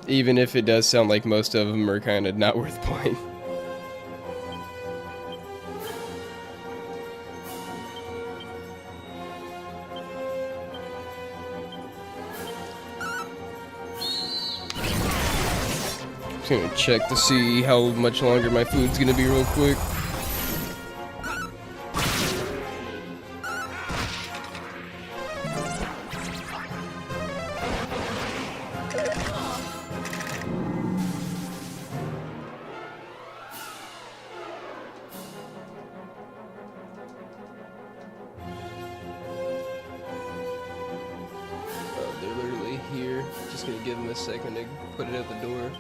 Even if it does sound like most of them are kind of not worth playing. Just gonna check to see how much longer my food's gonna be real quick. Here, just gonna give him a second to put it out the door.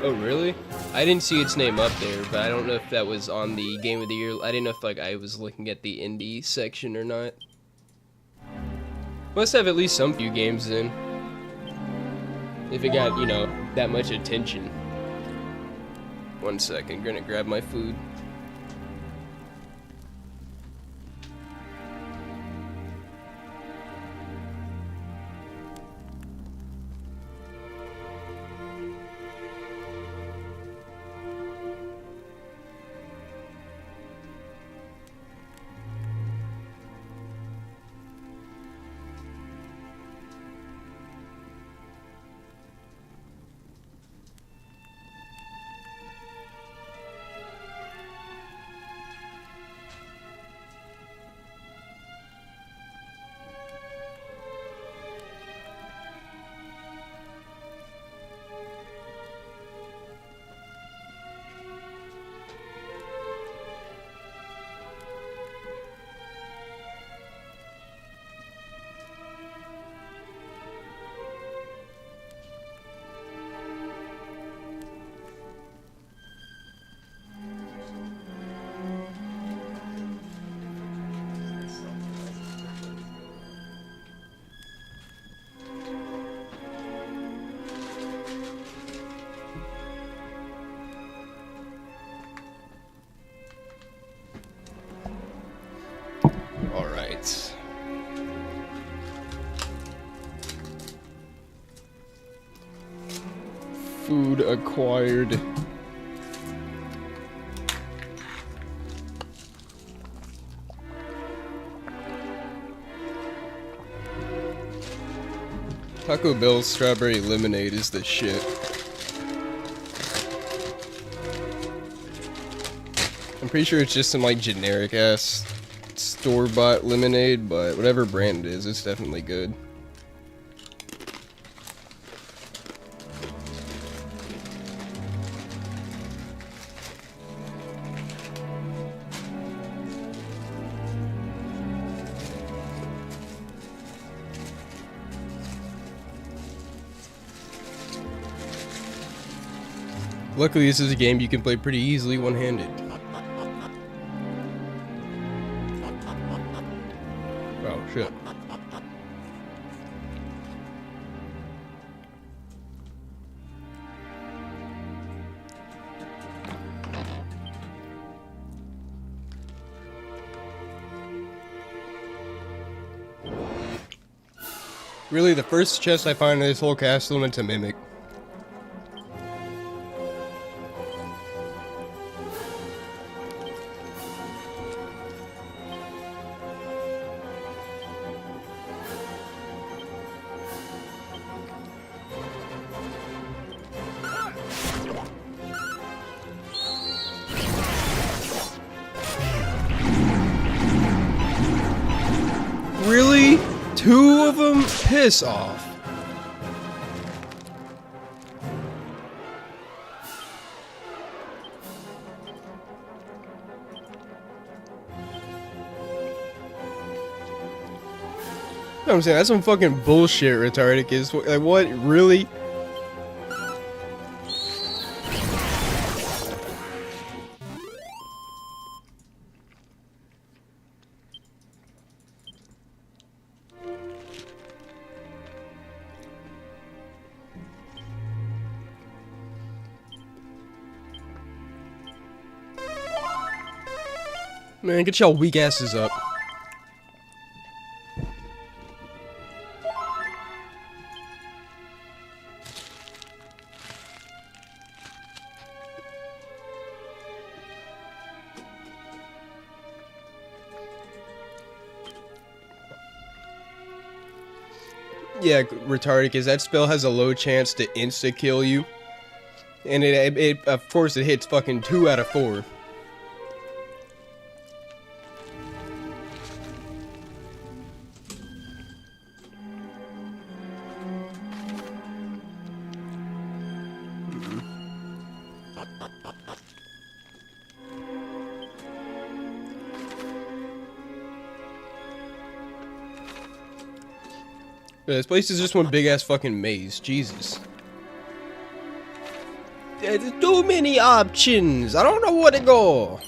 Oh, really? I didn't see its name up there, but I don't know if that was on the Game of the Year. I didn't know if like I was looking at the indie section or not. Must have at least some few games in. If it got, you know, that much attention. 1 second, gonna grab my food. Food acquired. Taco Bell's strawberry lemonade is the shit. I'm pretty sure it's just some like generic ass store-bought lemonade, but whatever brand it is, it's definitely good. Luckily, this is a game you can play pretty easily one-handed. Oh, shit. Really, the first chest I find in this whole castle, and it's a mimic. Really? 2 of them? Piss off. You know what I'm saying? That's some fucking bullshit, Retardicus. Like, what? Really? Man, get y'all weak asses up. Yeah, Retardicus, that spell has a low chance to insta-kill you. And it of course it hits fucking 2 out of 4. This place is just one big ass fucking maze. Jesus. There's too many options. I don't know where to go.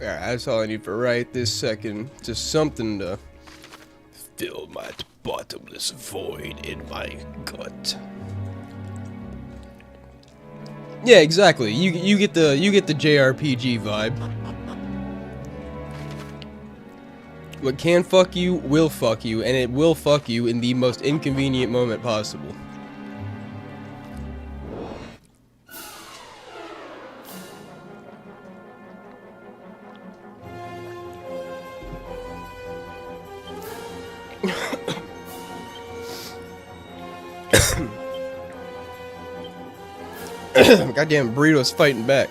Alright, that's all I need for right this second. Just something to Fill my bottomless void in my gut. Yeah, exactly. You get the JRPG vibe. What can fuck you will fuck you, and it will fuck you in the most inconvenient moment possible. Goddamn burrito's fighting back.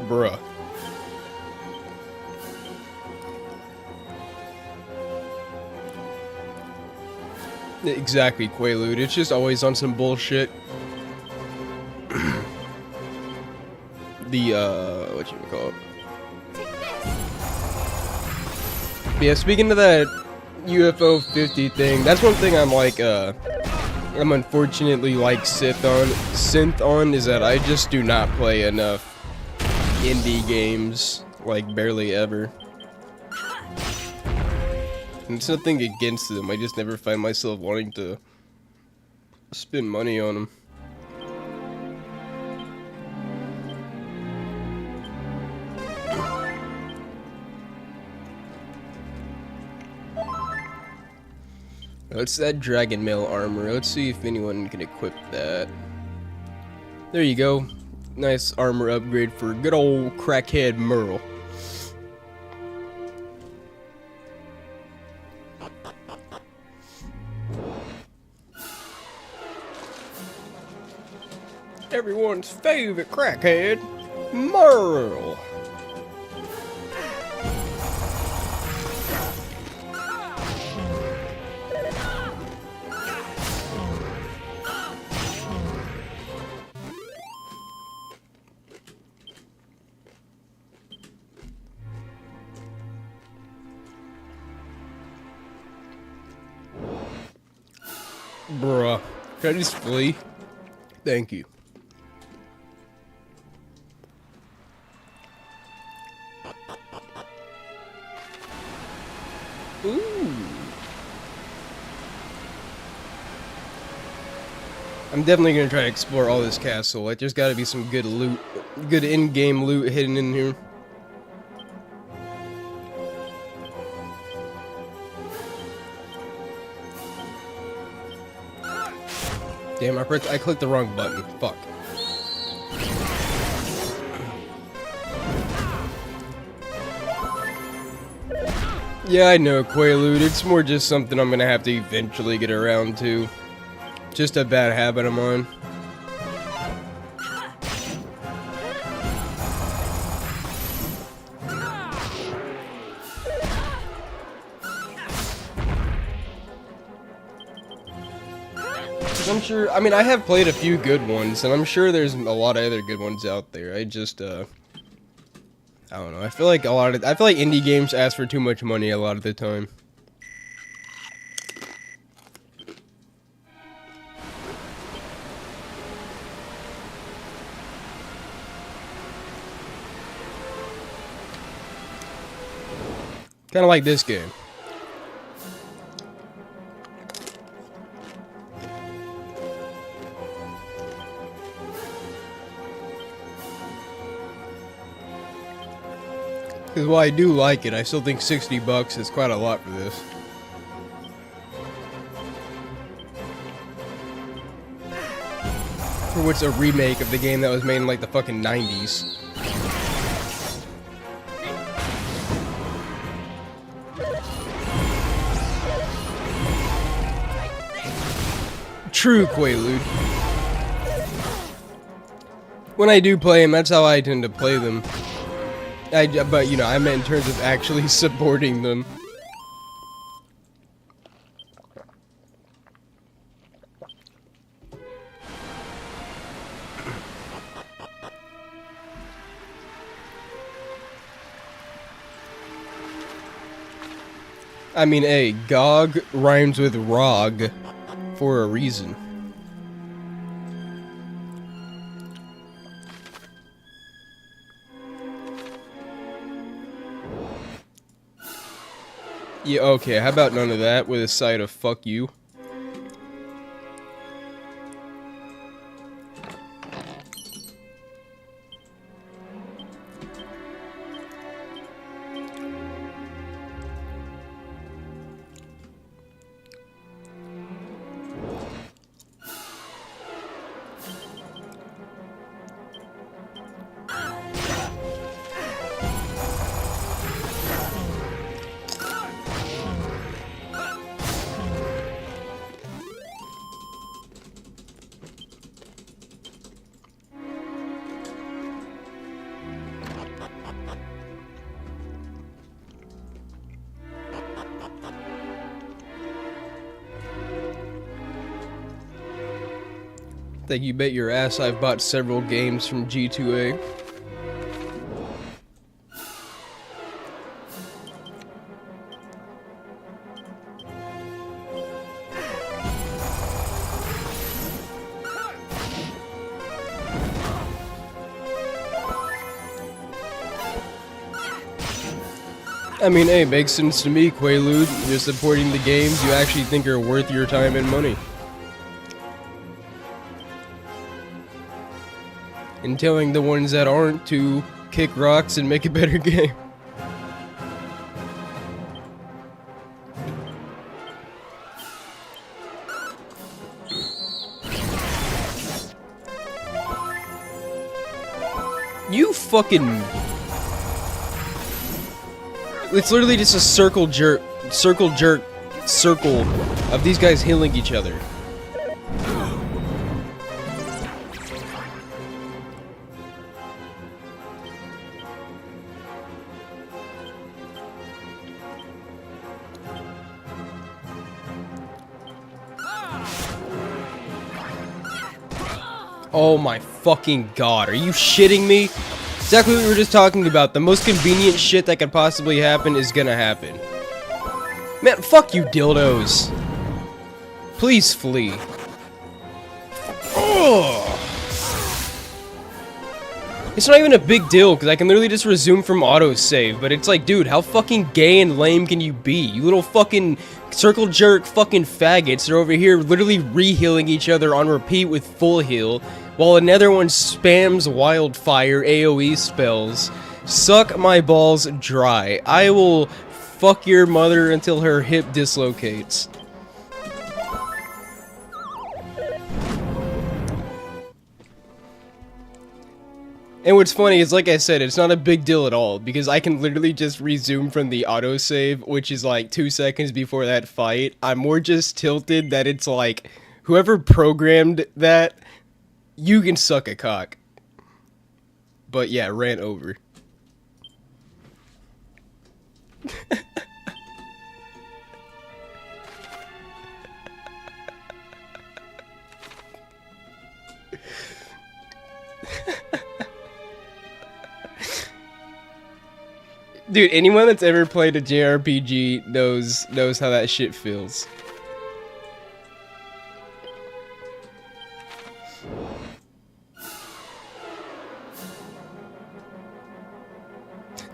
Bruh. Exactly, Quaalude. It's just always on some bullshit. What you call it? But yeah, speaking of that UFO 50 thing, that's one thing I'm like, I'm unfortunately like synth on, is that I just do not play enough indie games, like barely ever. And it's nothing against them, I just never find myself wanting to spend money on them. What's that dragon mail armor? Let's see if anyone can equip that. There you go. Nice armor upgrade for good old crackhead Merle. Everyone's favorite crackhead, Merle. Bruh. Can I just flee? Thank you. Ooh. I'm definitely gonna try to explore all this castle. Like, there's gotta be some good loot, good in-game loot hidden in here. Damn, I clicked the wrong button. Fuck. Yeah, I know, Quaalude. It's more just something I'm gonna have to eventually get around to. Just a bad habit of mine. I'm sure, I mean, I have played a few good ones, and I'm sure there's a lot of other good ones out there. I just, I don't know. I feel like indie games ask for too much money a lot of the time. Kind of like this game. Because while I do like it, I still think $60 is quite a lot for this. For what's a remake of the game that was made in like the fucking 90s. True, Quaalude. When I do play them, that's how I tend to play them. But, you know, I meant in terms of actually supporting them. I mean, hey, GOG rhymes with ROG for a reason. Yeah, okay, how about none of that with a side of fuck you? Like, you bet your ass I've bought several games from G2A. I mean, hey, makes sense to me, Quaalude. You're supporting the games you actually think are worth your time and money. And telling the ones that aren't to kick rocks and make a better game. You fucking... It's literally just a circle of these guys healing each other. Oh my fucking god, are you shitting me? Exactly what we were just talking about. The most convenient shit that could possibly happen is gonna happen. Man, fuck you dildos. Please flee. Ugh. It's not even a big deal, because I can literally just resume from autosave, but it's like, dude, how fucking gay and lame can you be? You little fucking circle jerk fucking faggots are over here literally re-healing each other on repeat with full heal, while another one spams wildfire AoE spells. Suck my balls dry. I will fuck your mother until her hip dislocates. And what's funny is, like I said, it's not a big deal at all, because I can literally just resume from the autosave, which is like 2 seconds before that fight. I'm more just tilted that it's like, whoever programmed that, you can suck a cock. But yeah, rant over. Dude, anyone that's ever played a JRPG knows how that shit feels.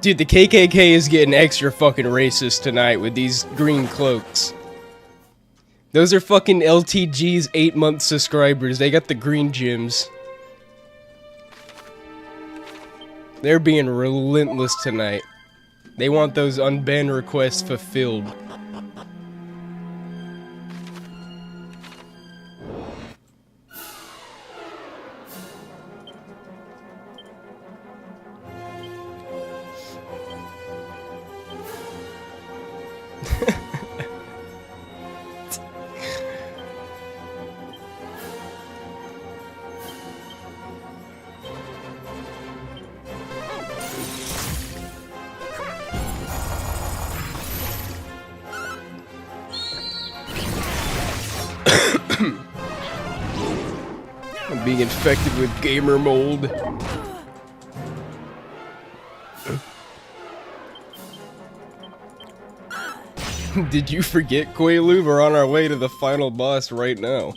Dude, the KKK is getting extra fucking racist tonight with these green cloaks. Those are fucking LTG's 8-month subscribers. They got the green gems. They're being relentless tonight. They want those unbanned requests fulfilled. I'm being infected with gamer mold. Did you forget, Quaalude? We're on our way to the final boss right now.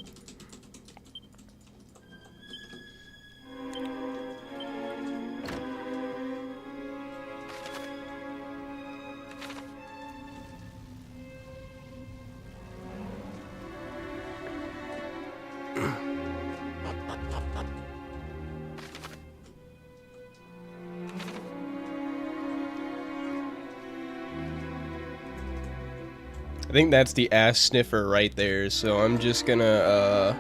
I think that's the ass sniffer right there, so I'm just gonna,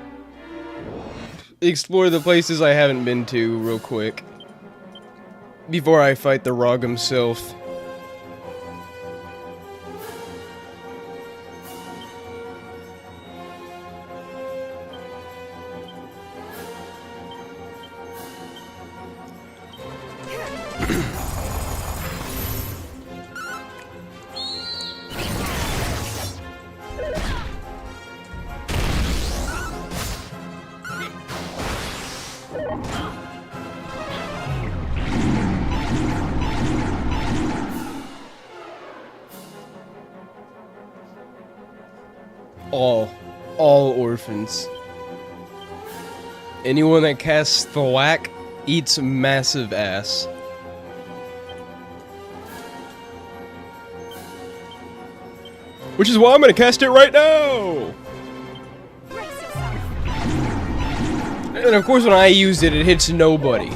explore the places I haven't been to real quick before I fight the Rog himself. All orphans. Anyone that casts the whack eats massive ass. Which is why I'm gonna cast it right now! And of course when I use it, it hits nobody.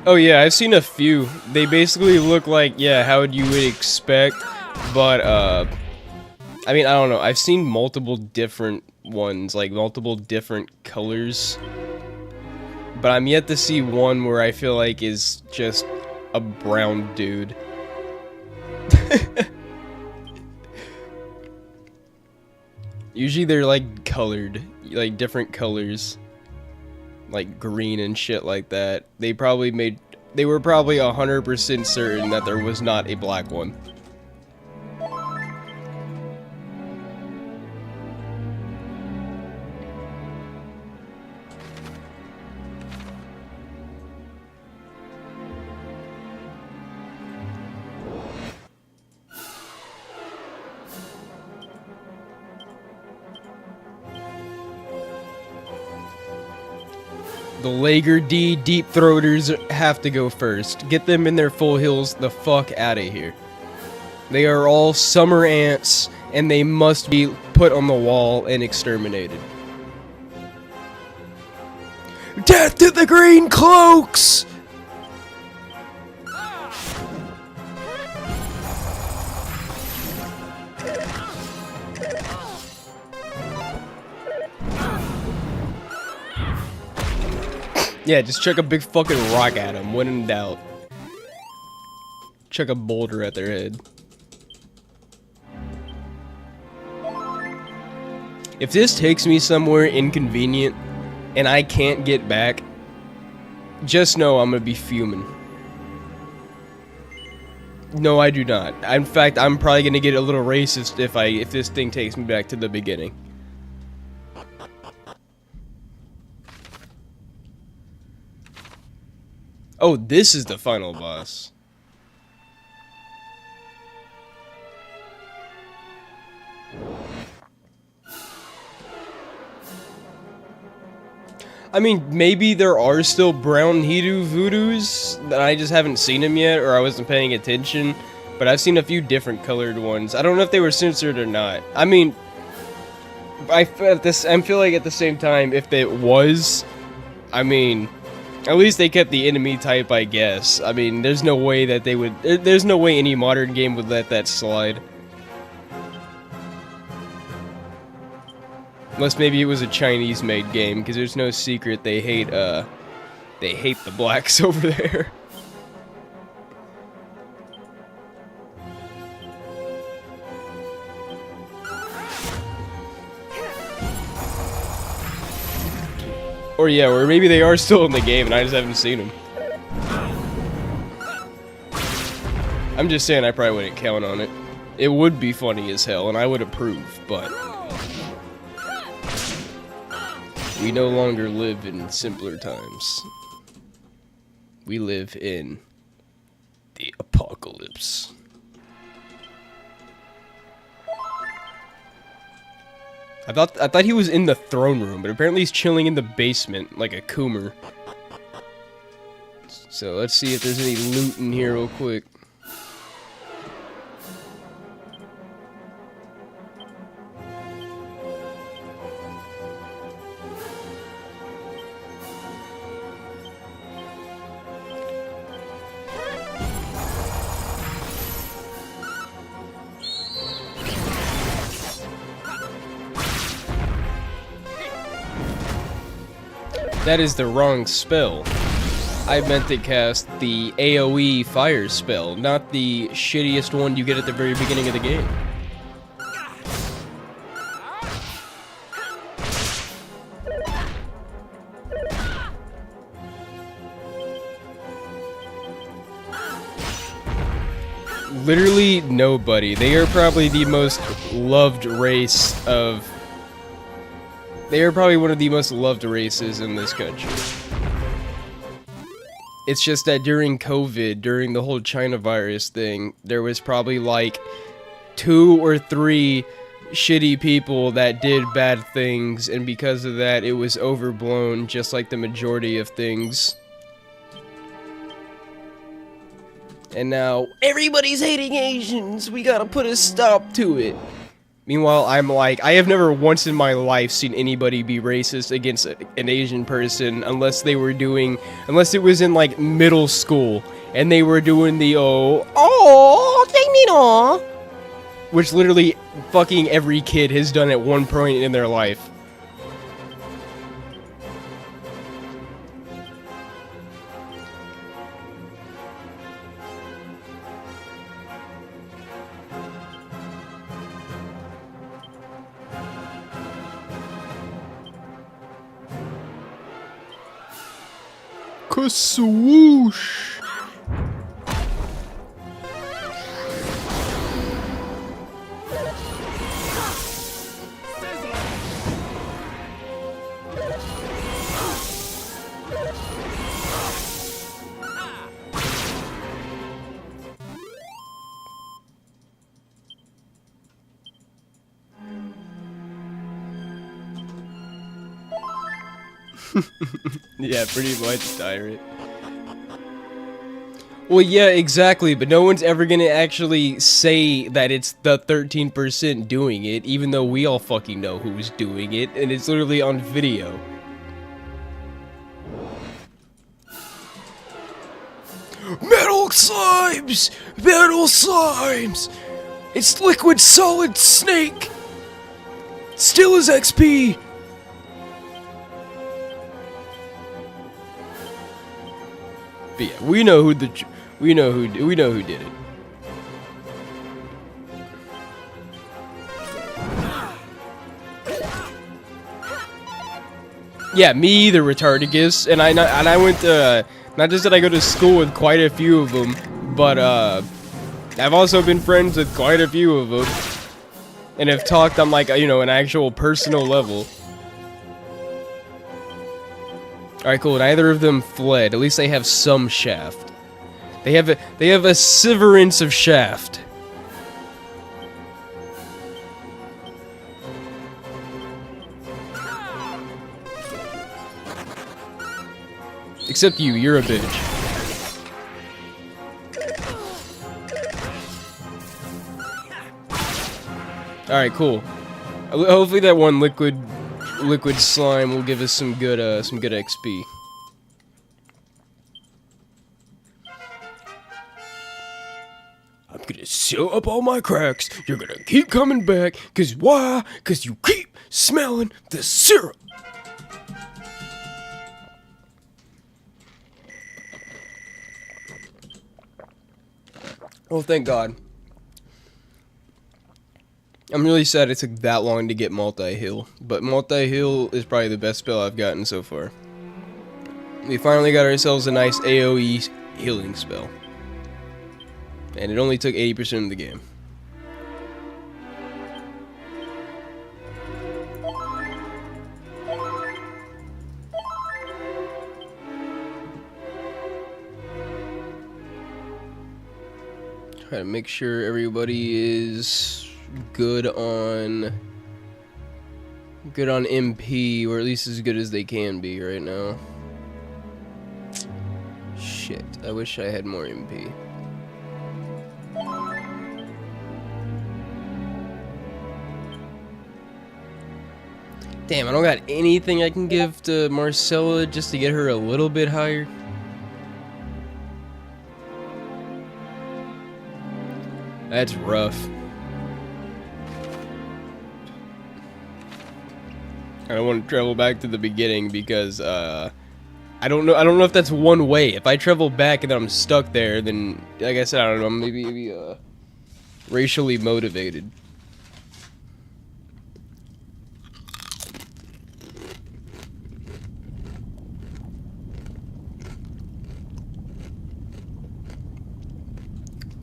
Oh yeah, I've seen a few. They basically look like, yeah, how you would expect, but, I mean, I don't know. I've seen multiple different ones, like, multiple different colors, but I'm yet to see one where I feel like is just a brown dude. Usually they're, like, colored, like, different colors. Like green and shit like that. They were probably 100% certain that there was not a black one. The Lager D Deep Throaters have to go first. Get them in their full heals the fuck out of here. They are all summer ants, and they must be put on the wall and exterminated. Death to the green cloaks! Yeah, just chuck a big fucking rock at them, when in doubt. Chuck a boulder at their head. If this takes me somewhere inconvenient, and I can't get back, just know I'm gonna be fuming. No, I do not. In fact, I'm probably gonna get a little racist if this thing takes me back to the beginning. Oh, this is the final boss. I mean, maybe there are still brown Hidu Voodoos that I just haven't seen them yet, or I wasn't paying attention. But I've seen a few different colored ones. I don't know if they were censored or not. I mean, I feel like at the same time, if it was, I mean, at least they kept the enemy type, I guess. I mean, there's no way that they would. There's no way any modern game would let that slide. Unless maybe it was a Chinese-made game, because there's no secret they hate the blacks over there. Or yeah, or maybe they are still in the game and I just haven't seen them. I'm just saying I probably wouldn't count on it. It would be funny as hell and I would approve, but we no longer live in simpler times. We live in the apocalypse. I thought he was in the throne room, but apparently he's chilling in the basement like a coomer. So let's see if there's any loot in here real quick. That is the wrong spell. I meant to cast the AoE fire spell, not the shittiest one you get at the very beginning of the game. Literally nobody. They are probably the most loved race of... They are probably one of the most loved races in this country. It's just that during COVID, during the whole China virus thing, there was probably like 2 or 3 shitty people that did bad things, and because of that, it was overblown, just like the majority of things. And now, everybody's hating Asians, we gotta put a stop to it. Meanwhile, I'm like, I have never once in my life seen anybody be racist against an Asian person unless it was in like middle school, and they were doing the which literally fucking every kid has done at one point in their life. Swoosh. Yeah, pretty much, Tyrant. Well, yeah, exactly, but no one's ever gonna actually say that it's the 13% doing it, even though we all fucking know who's doing it, and it's literally on video. Metal slimes! Metal slimes! It's liquid solid snake! Still is XP! But yeah, we know who did it. Yeah, me either, Retardigus, and I went to, not just that I go to school with quite a few of them, but I've also been friends with quite a few of them, and have talked on like, you know, an actual personal level. Alright, cool. Neither of them fled. At least they have some shaft. They have a severance of shaft. Except you, you're a bitch. Alright, cool. Hopefully that one liquid slime will give us some good XP. I'm gonna seal up all my cracks. You're gonna keep coming back. Cause why? Cause you keep smelling the syrup. Oh, thank God. I'm really sad it took that long to get multi-heal, but multi-heal is probably the best spell I've gotten so far. We finally got ourselves a nice AoE healing spell. And it only took 80% of the game. Try to make sure everybody is good on MP, or at least as good as they can be right now. Shit, I wish I had more MP. Damn, I don't got anything I can give to Marcella just to get her a little bit higher. That's rough. I don't want to travel back to the beginning because I don't know if that's one way. If I travel back and then I'm stuck there, then like I said, I don't know, maybe racially motivated.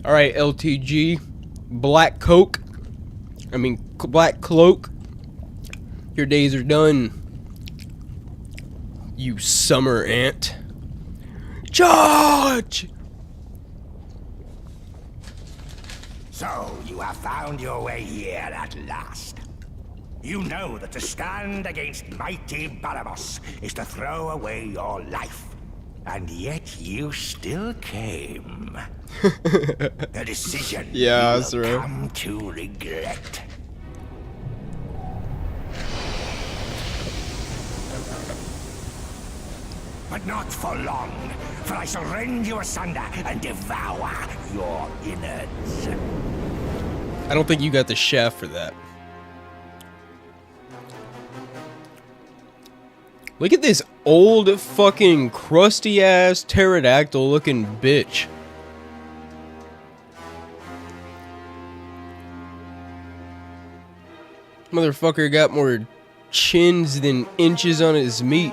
Alright, LTG, Black Cloak, your days are done, you summer ant. Charge! So, you have found your way here at last. You know that to stand against mighty Barabas is to throw away your life. And yet you still came. A decision Yeah, you that's will right. come to regret. But not for long, for I shall rend you asunder and devour your innards. I don't think you got the shaft for that. Look at this old fucking crusty ass pterodactyl looking bitch. Motherfucker got more chins than inches on his meat.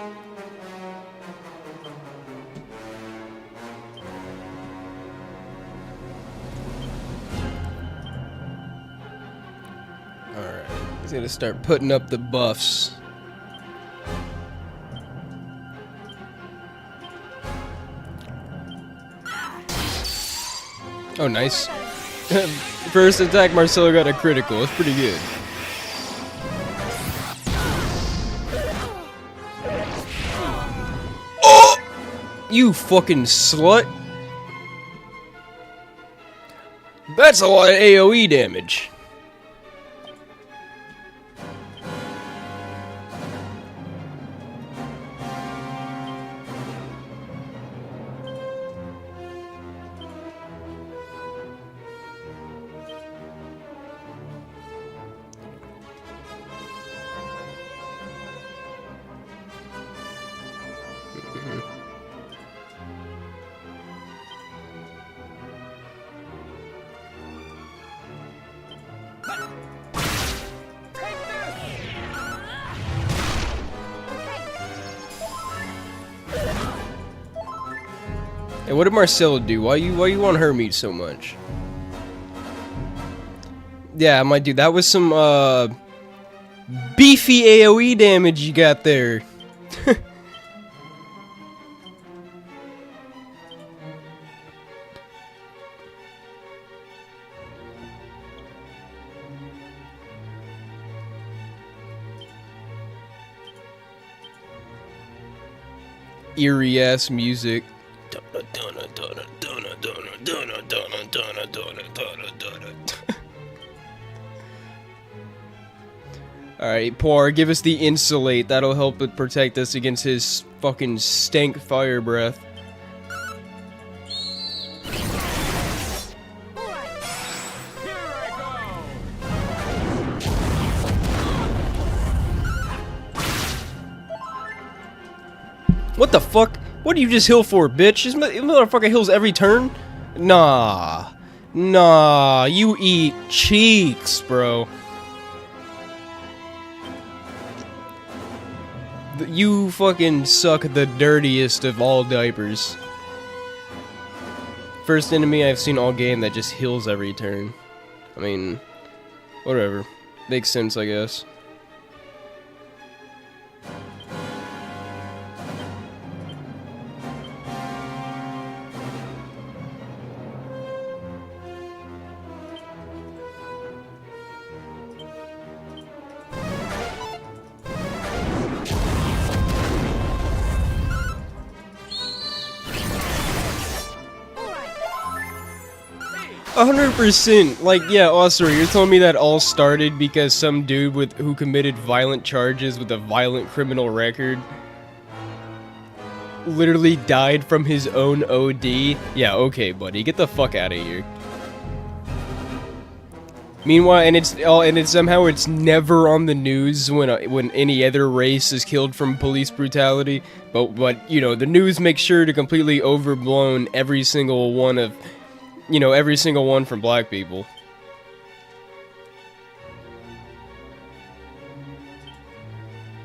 Alright, he's gonna start putting up the buffs. Oh, nice. First attack, Marcelo got a critical. It's pretty good. Oh! You fucking slut. That's a lot of AoE damage. Hey, what did Marcelo do? Why you want her meat so much? Yeah, my dude, that was some beefy AoE damage you got there. Eerie ass music. Alright, Poir, give us the insulate. That'll help it protect us against his fucking stank fire breath. What the fuck? What do you just heal for, bitch? This motherfucker heals every turn? Nah. Nah, you eat cheeks, bro. You fucking suck the dirtiest of all diapers. First enemy I've seen all game that just heals every turn. I mean, whatever. Makes sense, I guess. A 100%. Like, yeah, also, you're telling me that all started because some dude who committed violent charges with a violent criminal record literally died from his own OD? Yeah, okay, buddy, get the fuck out of here. Meanwhile, and somehow it's never on the news when any other race is killed from police brutality. But you know, the news makes sure to completely overblown every single one of, you know, every single one from black people.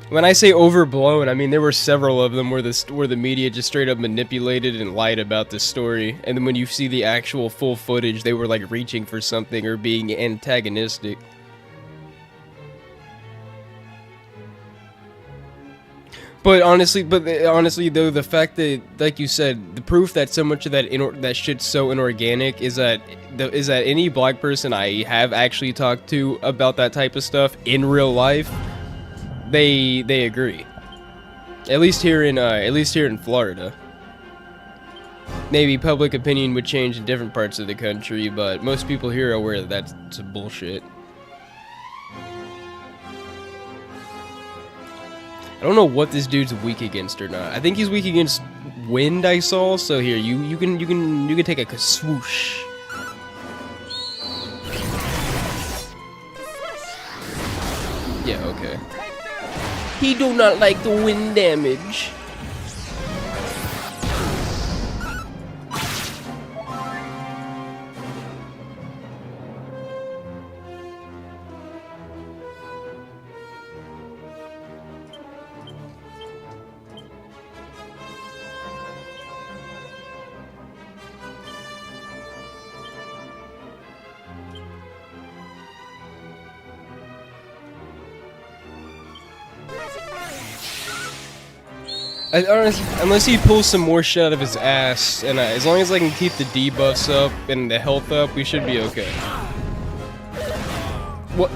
When I say overblown, I mean there were several of them where the media just straight up manipulated and lied about this story. And then when you see the actual full footage, they were like reaching for something or being antagonistic. But honestly, though, the fact that, like you said, the proof that so much of that shit's so inorganic is that any black person I have actually talked to about that type of stuff in real life, they agree. At least here in Florida. Maybe public opinion would change in different parts of the country, but most people here are aware that that's bullshit. I don't know what this dude's weak against or not. I think he's weak against wind, I saw. So here, you can take a swoosh. Yeah, okay. He do not like the wind damage. Honestly, unless he pulls some more shit out of his ass, and as long as I can keep the debuffs up and the health up, we should be okay. What?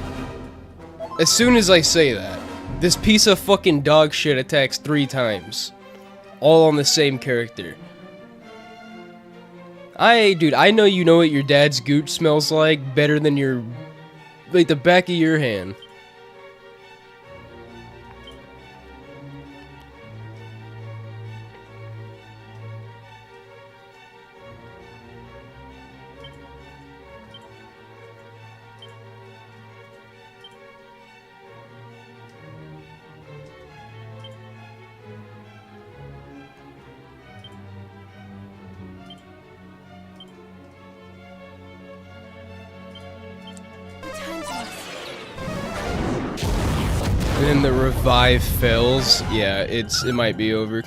As soon as I say that, this piece of fucking dog shit attacks 3 times. All on the same character. Dude, I know you know what your dad's gooch smells like better than like the back of your hand. And then the revive fails. Yeah, it might be over.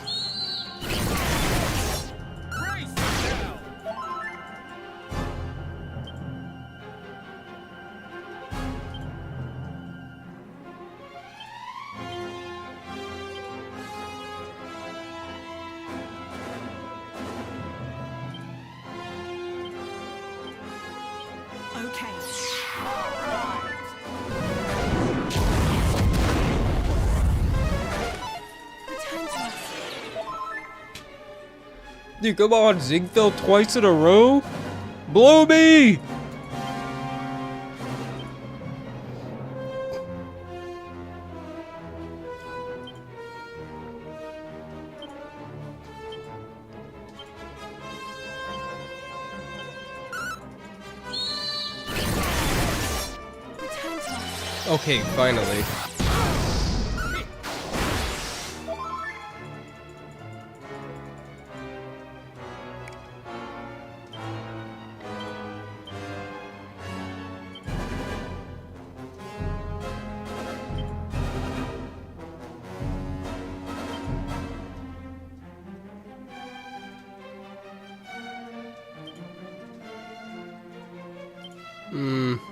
Okay. Dude, come on, Zig fell twice in a row? Blow me! Okay, finally.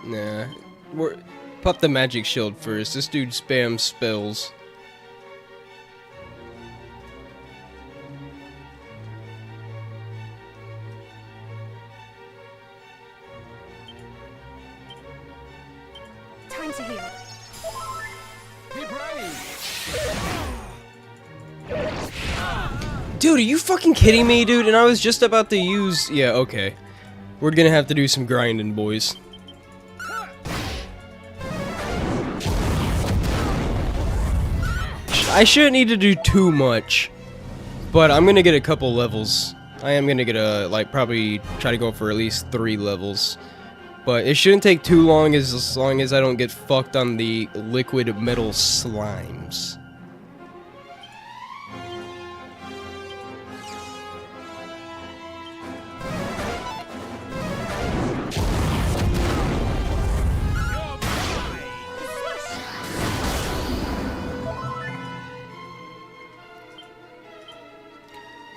Nah. Pop the magic shield first. This dude spams spells. Time to heal. Dude, are you fucking kidding me, dude? And I was just about to use... Yeah, okay. We're gonna have to do some grinding, boys. I shouldn't need to do too much, but I'm gonna get a couple levels. I am gonna get probably try to go for at least 3 levels. But it shouldn't take too long as long as I don't get fucked on the liquid metal slimes.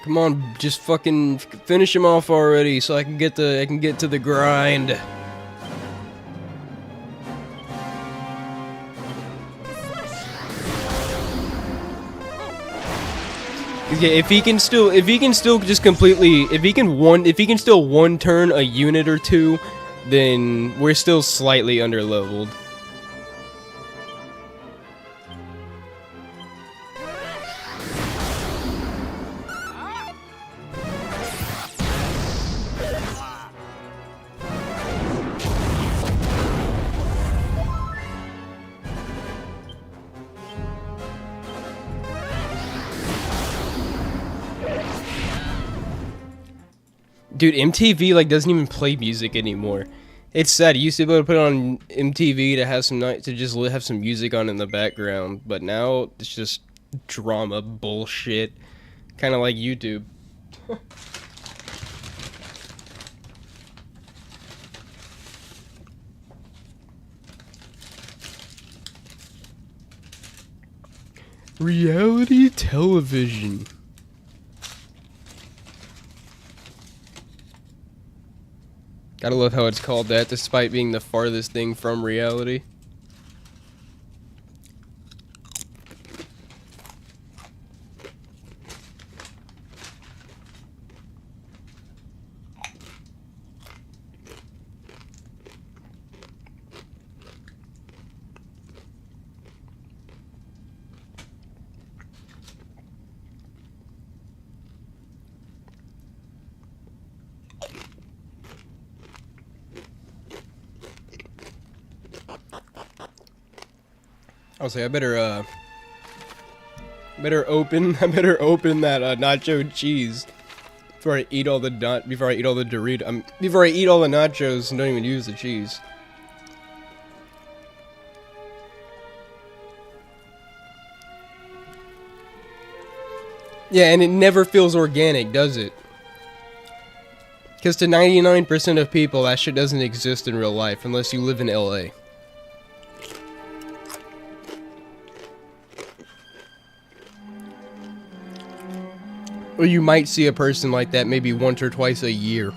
Come on, just fucking finish him off already, so I can get to the grind. Yeah, if he can still just completely, if he can still one turn a unit or two, then we're still slightly underleveled. Dude, MTV like doesn't even play music anymore. It's sad. You used to be able to put on MTV to have some have some music on in the background, but now it's just drama bullshit, kind of like YouTube. Reality television. Gotta love how it's called that, despite being the farthest thing from reality. I'll say I better open that nacho cheese before I eat all the nachos before I eat all the nachos and don't even use the cheese. Yeah, and it never feels organic, does it? Because to 99% of people, that shit doesn't exist in real life unless you live in LA. Or you might see a person like that maybe once or twice a year.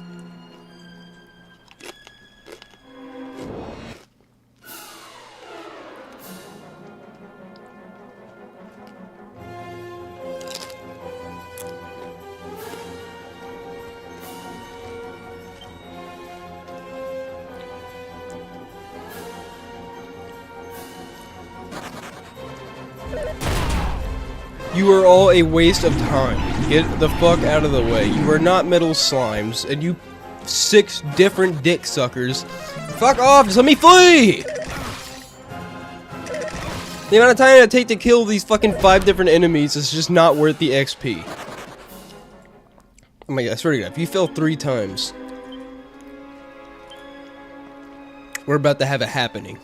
You are all a waste of time. Get the fuck out of the way. You are not metal slimes, and you 6 different dick suckers. Fuck off, just let me flee! The amount of time it take to kill these fucking 5 different enemies is just not worth the XP. Oh my god, I swear to god, if you fail 3 times, we're about to have a happening.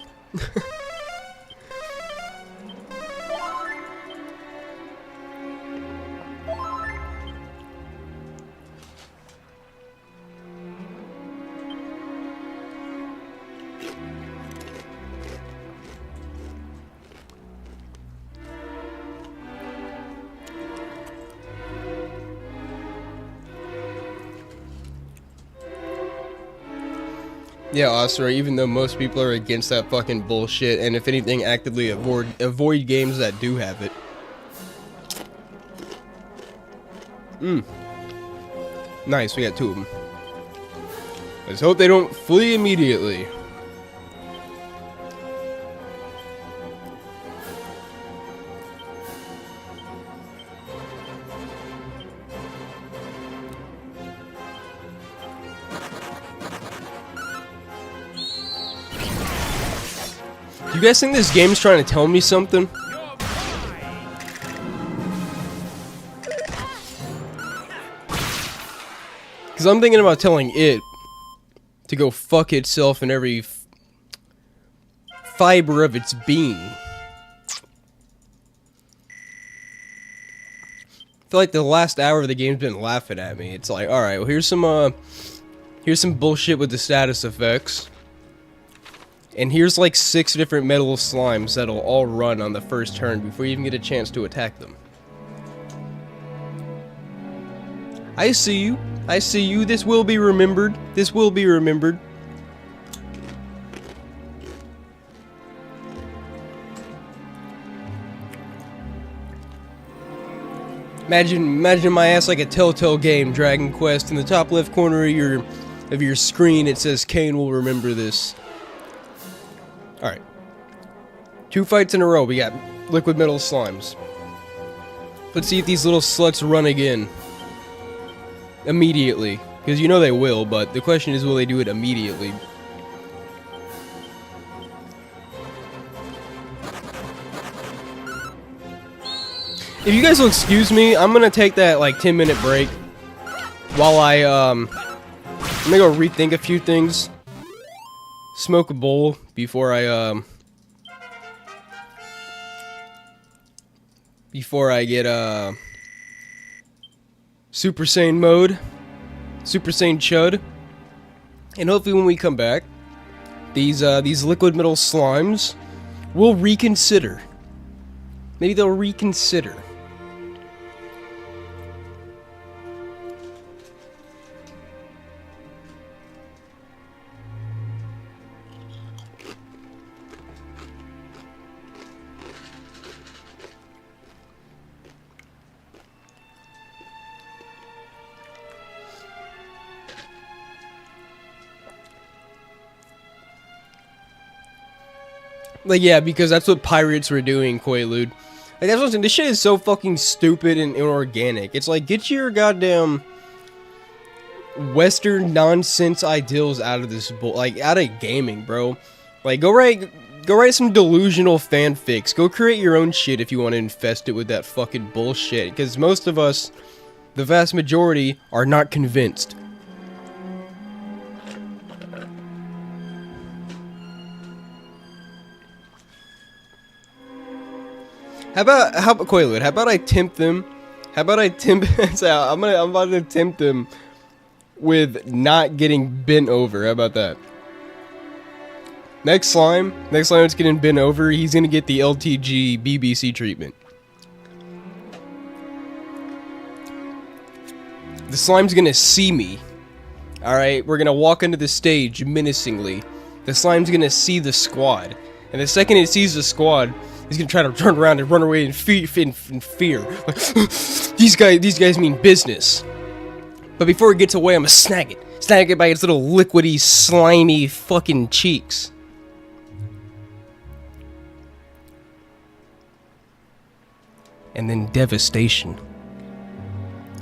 Yeah, Oscar, even though most people are against that fucking bullshit, and if anything, actively avoid games that do have it. Nice, we got 2 of them. Let's hope they don't flee immediately. You guys think this game's trying to tell me something? Because I'm thinking about telling it to go fuck itself in every fiber of its being. I feel like the last hour of the game's been laughing at me. It's like, alright, well here's some bullshit with the status effects. And here's like 6 different metal slimes that'll all run on the first turn before you even get a chance to attack them. I see you. I see you. This will be remembered. This will be remembered. Imagine my ass like a Telltale game, Dragon Quest. In the top left corner of your screen, it says Kane will remember this. Alright. 2 fights in a row, we got liquid metal slimes. Let's see if these little sluts run again. Immediately. Because you know they will, but the question is, will they do it immediately? If you guys will excuse me, I'm gonna take that like 10-minute break while I'm gonna go rethink a few things. Smoke a bowl before I get Super Saiyan mode, Super Saiyan Chud, and hopefully when we come back, these liquid metal slimes will reconsider. Maybe they'll reconsider. Like, yeah, because that's what pirates were doing, Quaalude. Like, that's what I'm saying. This shit is so fucking stupid and inorganic. It's like, get your goddamn Western nonsense ideals out of this like, out of gaming, bro. Like, go write some delusional fanfics. Go create your own shit if you want to infest it with that fucking bullshit. Because most of us, the vast majority, are not convinced. How about Quaalude? How about I tempt them? How about I tempt? So I'm about to tempt them with not getting bent over. How about that? Next slime that's getting bent over, he's gonna get the LTG BBC treatment. The slime's gonna see me. Alright, we're gonna walk into the stage menacingly. The slime's gonna see the squad. And the second it sees the squad, he's gonna try to turn around and run away in fear. Like, these guys mean business. But before it gets away, I'm gonna snag it. Snag it by its little liquidy, slimy fucking cheeks. And then devastation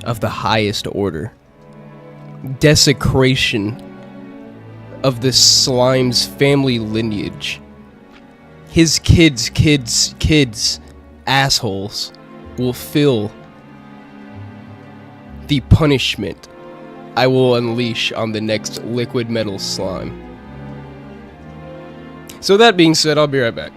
of the highest order. Desecration of the slime's family lineage. His kids, assholes, will feel the punishment I will unleash on the next liquid metal slime. So that being said, I'll be right back.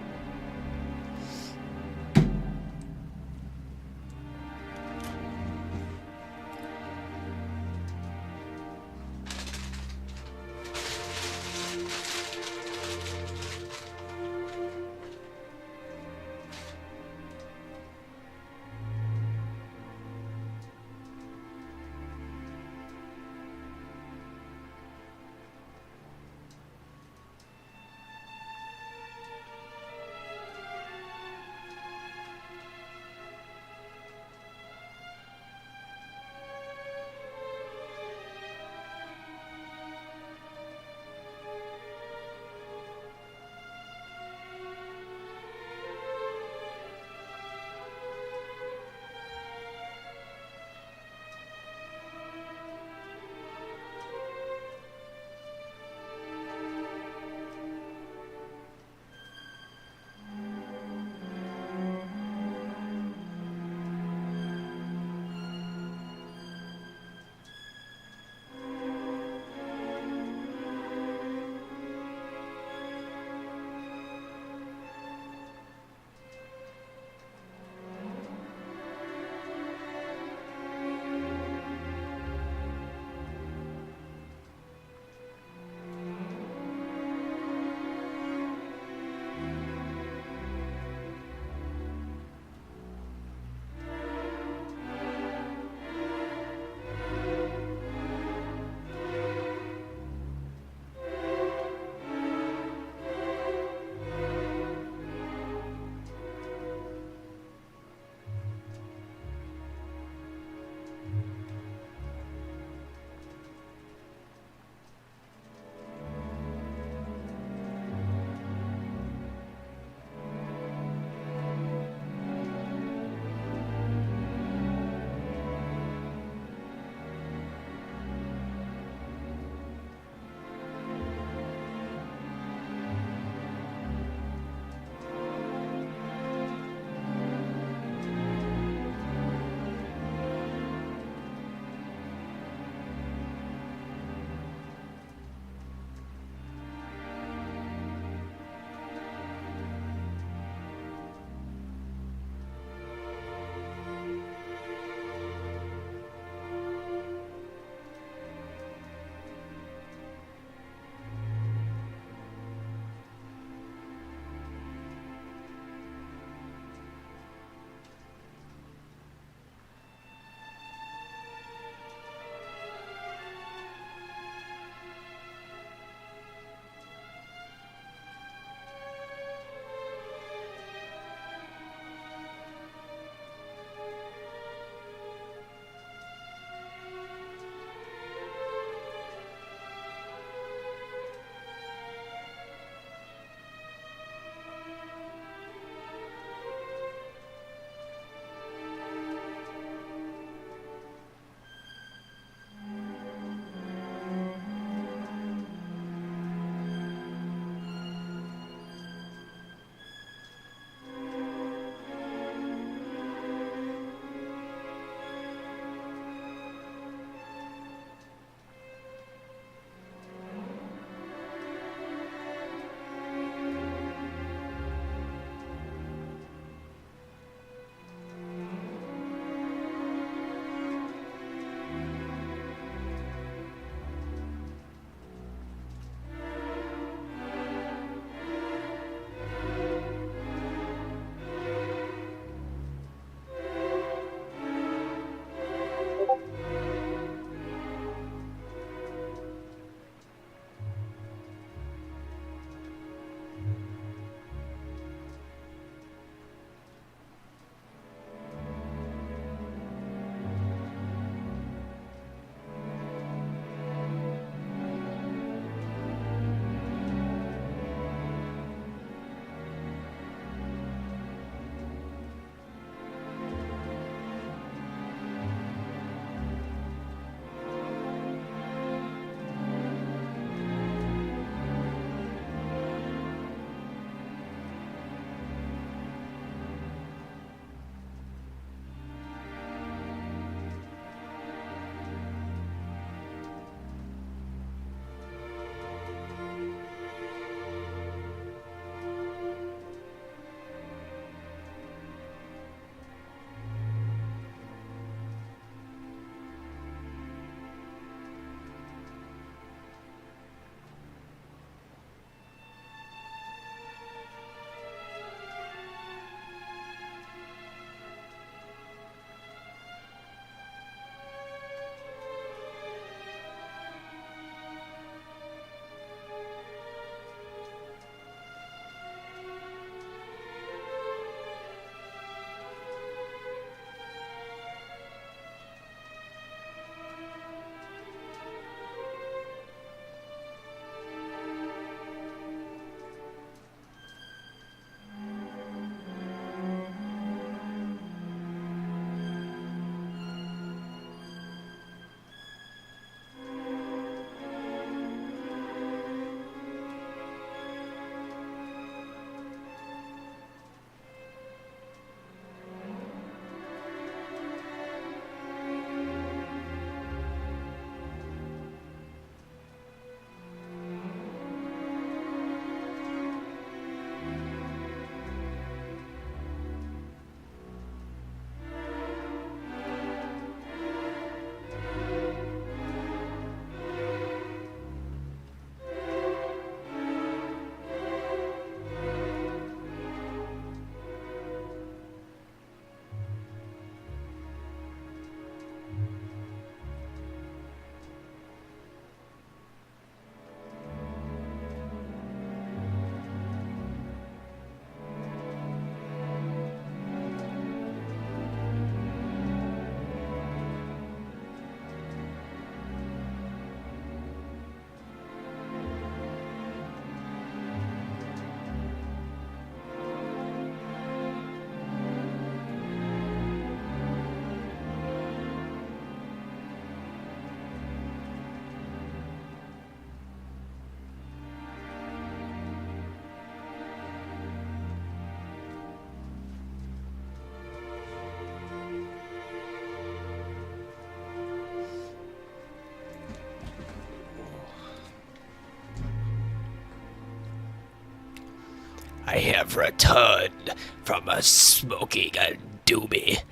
I have returned from smoking a doobie,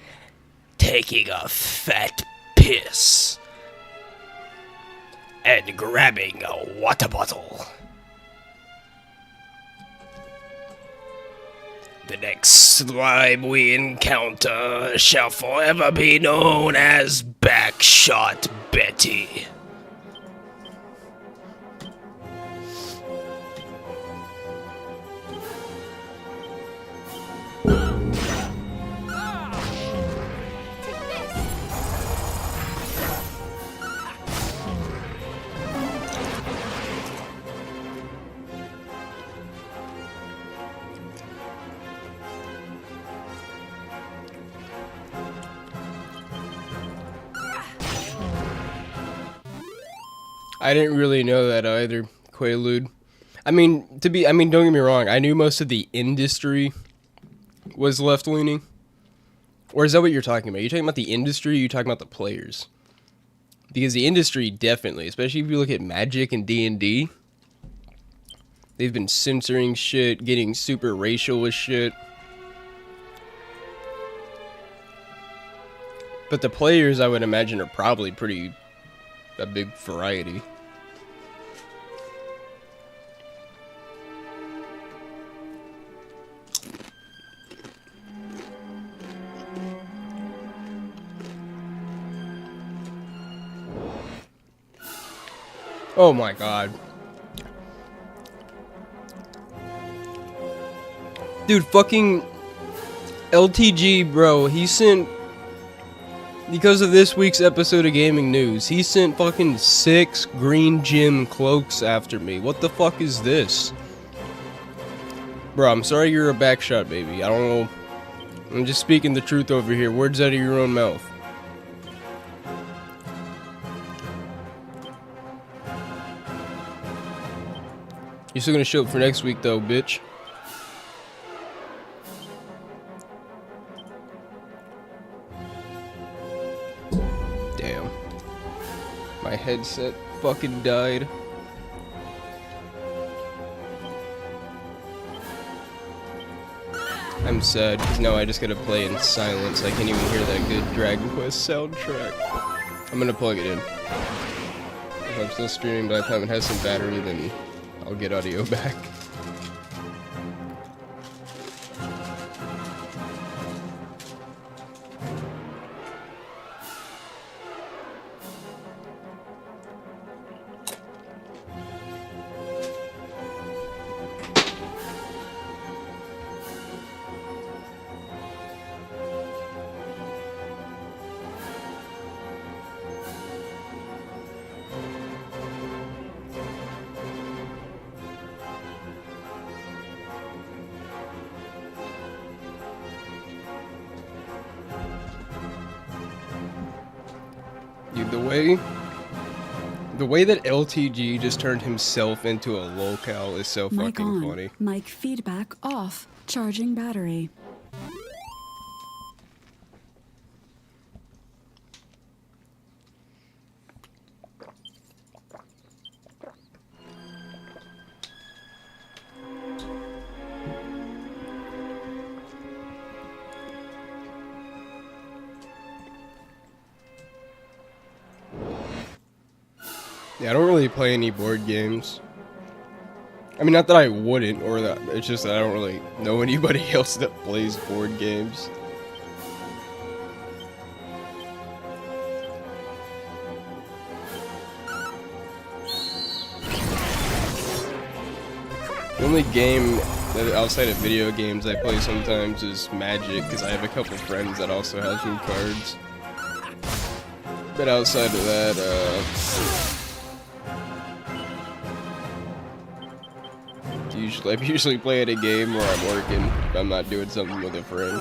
taking a fat piss, and grabbing a water bottle. The next slime we encounter shall forever be known as Backshot Betty. I didn't really know that either, Quaalude. I mean, don't get me wrong. I knew most of the industry was left-leaning. Or is that what you're talking about? You're talking about the industry, or you're talking about the players? Because the industry definitely, especially if you look at Magic and D&D, they've been censoring shit, getting super racial with shit. But the players, I would imagine, are probably a big variety. Oh my god. Dude, fucking LTG, bro, he sent, because of this week's episode of Gaming News, he sent fucking 6 green gem cloaks after me. What the fuck is this? Bro, I'm sorry you're a backshot, baby. I don't know. I'm just speaking the truth over here. Words out of your own mouth. You're still gonna show up for next week, though, bitch. Damn. My headset fucking died. I'm sad, because now I just gotta play in silence. I can't even hear that good Dragon Quest soundtrack. I'm gonna plug it in. If I'm still streaming by the time it has some battery, then I'll get audio back. Dude, the way that LTG just turned himself into a locale is so Mic fucking on. funny. Mic feedback off. Charging battery. Yeah, I don't really play any board games. I mean, not that I wouldn't, or that, it's just that I don't really know anybody else that plays board games. The only game that outside of video games I play sometimes is Magic, because I have a couple friends that also have some cards. But outside of that, I usually play at a game where I'm working if I'm not doing something with a friend.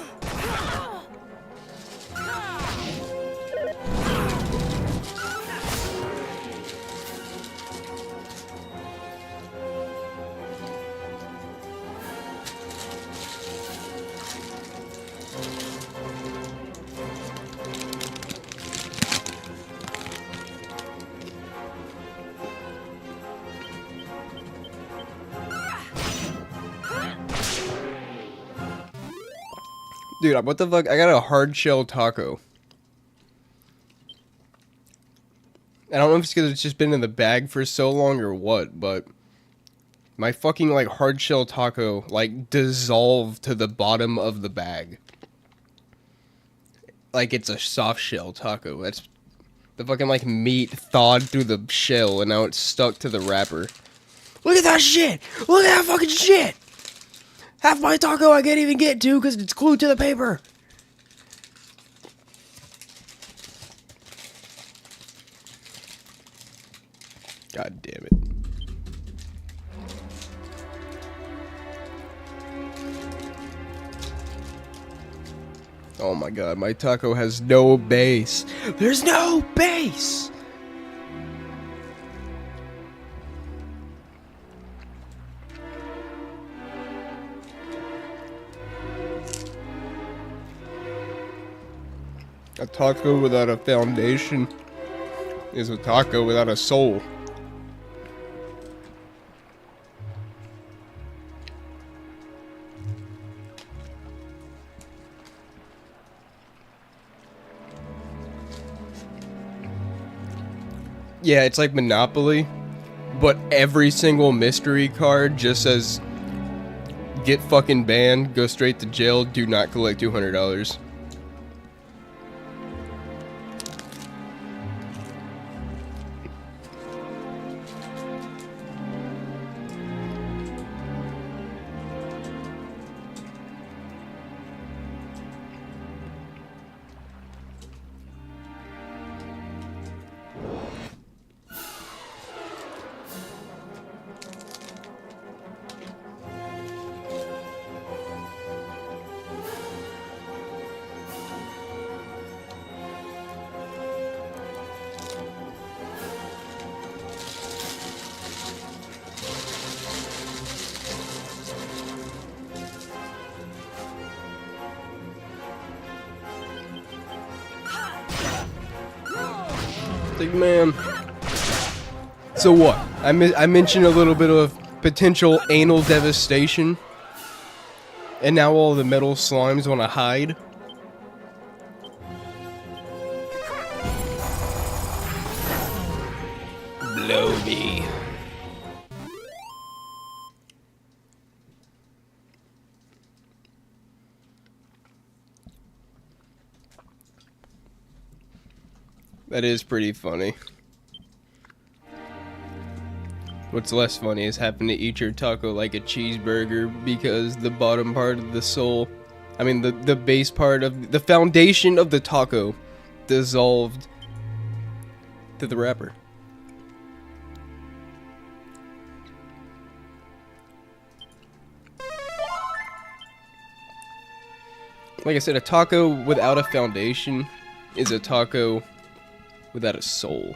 Dude, what the fuck? I got a hard shell taco. I don't know if it's because it's just been in the bag for so long or what, but my fucking, like, hard shell taco, like, dissolved to the bottom of the bag. Like, it's a soft shell taco. That's the fucking, like, meat thawed through the shell, and now it's stuck to the wrapper. Look at that shit! Look at that fucking shit! Half my taco I can't even get to because it's glued to the paper! God damn it. Oh my god, my taco has no base. There's no base! A taco without a foundation is a taco without a soul. Yeah, it's like Monopoly, but every single mystery card just says, get fucking banned, go straight to jail, do not collect $200. Big man. So what? I mentioned a little bit of potential anal devastation, and now all the metal slimes want to hide. Blow me. That is pretty funny. What's less funny is having to eat your taco like a cheeseburger because the bottom part of the soul, I mean the base part of the foundation of the taco dissolved to the wrapper. Like I said, a taco without a foundation is a taco without a soul.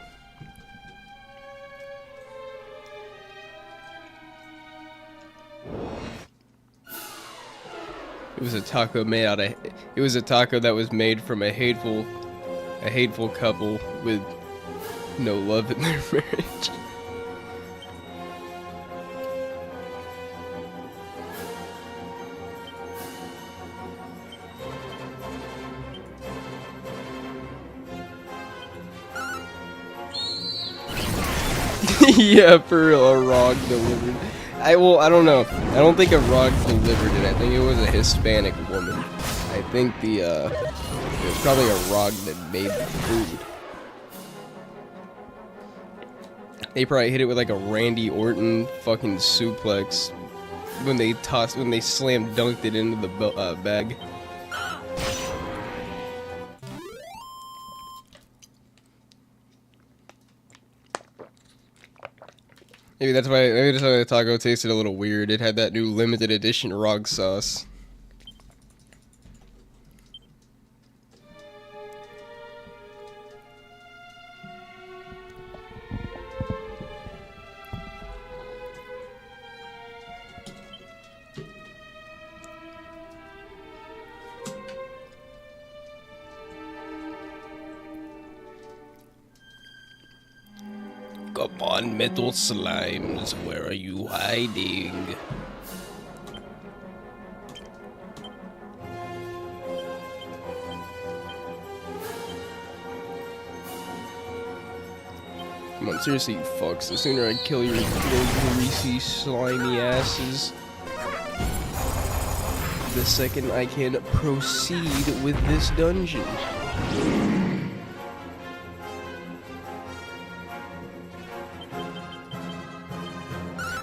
It was a taco made out of. It was a taco that was made from a hateful couple with no love in their marriage. Yeah, for a Rog delivered. I don't know. I don't think a Rog delivered it. I think it was a Hispanic woman. I think it was probably a Rog that made the food. They probably hit it with like a Randy Orton fucking suplex when they slam dunked it into the bag. Maybe that's why the taco tasted a little weird. It had that new limited edition Rog sauce. Come on, metal slimes, where are you hiding? Come on, seriously, you fucks. The sooner I kill your little greasy, slimy asses, the second I can proceed with this dungeon.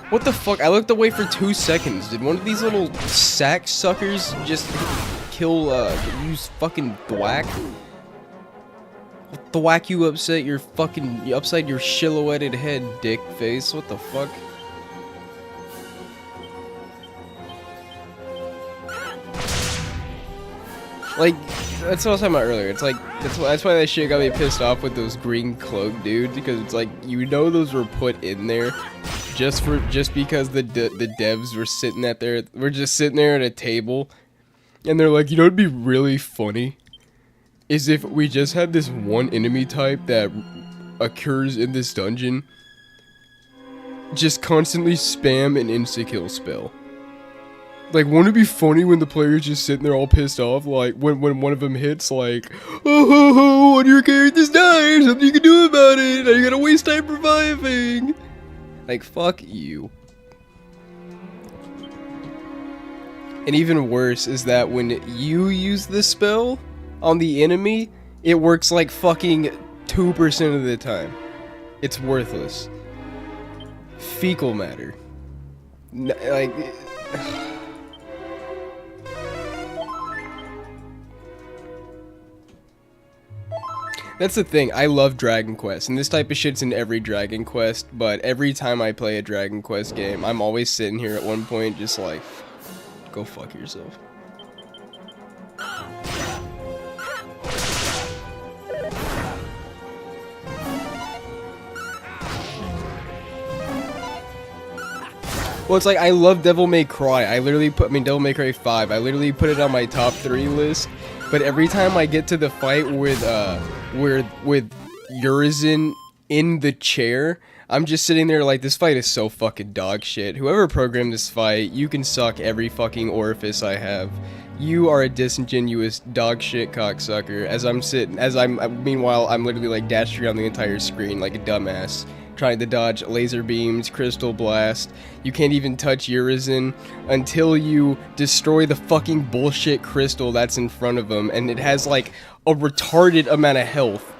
What the fuck? I looked away for 2 seconds. Did one of these little sack suckers just kill, use fucking thwack? Thwack you upside your silhouetted head, dick face. What the fuck? Like, that's what I was talking about earlier. It's like, that's why that shit got me pissed off with those green cloak dudes, because it's like, you know those were put in there just because the devs were sitting at there, we're just sitting there at a table, and they're like, you know what'd be really funny? Is if we just had this one enemy type that occurs in this dungeon, just constantly spam an insta-kill spell. Like, wouldn't it be funny when the player's just sitting there all pissed off, like, when one of them hits, like, oh ho ho, one of your characters died, something you can do about it, now you gotta waste time reviving. Like, fuck you. And even worse is that when you use the spell on the enemy, it works like fucking 2% of the time. It's worthless. Fecal matter. Like... That's the thing, I love Dragon Quest, and this type of shit's in every Dragon Quest, but every time I play a Dragon Quest game, I'm always sitting here at one point just like, go fuck yourself. Well, it's like, I love Devil May Cry. Devil May Cry 5. I literally put it on my top 3 list. But every time I get to the fight with Urizen in the chair, I'm just sitting there like, this fight is so fucking dog shit. Whoever programmed this fight, you can suck every fucking orifice I have. You are a disingenuous dog shit cocksucker. Meanwhile, I'm literally like dashing around the entire screen like a dumbass, trying to dodge laser beams, crystal blast. You can't even touch Urizen until you destroy the fucking bullshit crystal that's in front of him, and it has like a retarded amount of health.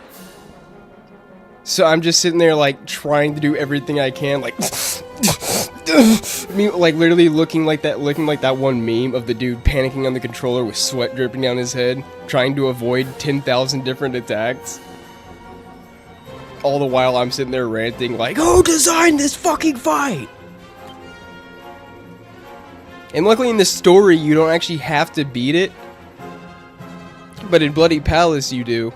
So I'm just sitting there like trying to do everything I can, like like literally looking like that one meme of the dude panicking on the controller with sweat dripping down his head, trying to avoid 10,000 different attacks. All the while I'm sitting there ranting like, who designed this fucking fight? And luckily in the story you don't actually have to beat it, but in Bloody Palace you do.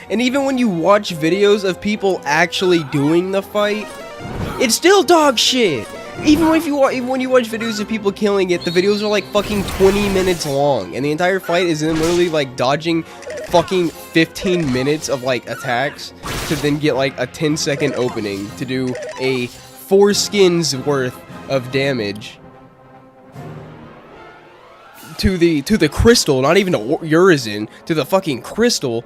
And even when you watch videos of people actually doing the fight, it's still dog shit. Even when you watch videos of people killing it, the videos are like fucking 20 minutes long, and the entire fight is in literally like dodging fucking 15 minutes of like attacks to then get like a 10-second opening to do a 4 skins worth of damage to the crystal, not even to Urizen, to the fucking crystal.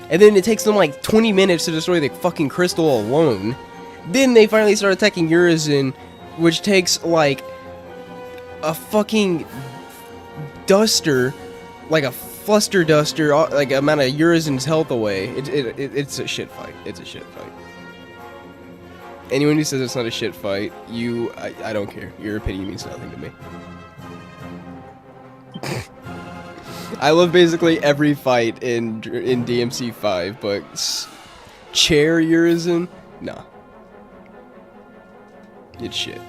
And then it takes them like 20 minutes to destroy the fucking crystal alone. Then they finally start attacking Urizen, which takes like a fucking duster, like a fluster duster, like amount of Urizen's health away. It's a shit fight. It's a shit fight. Anyone who says it's not a shit fight, I don't care. Your opinion means nothing to me. I love basically every fight in DMC 5, but chair Urizen, nah. It's shit.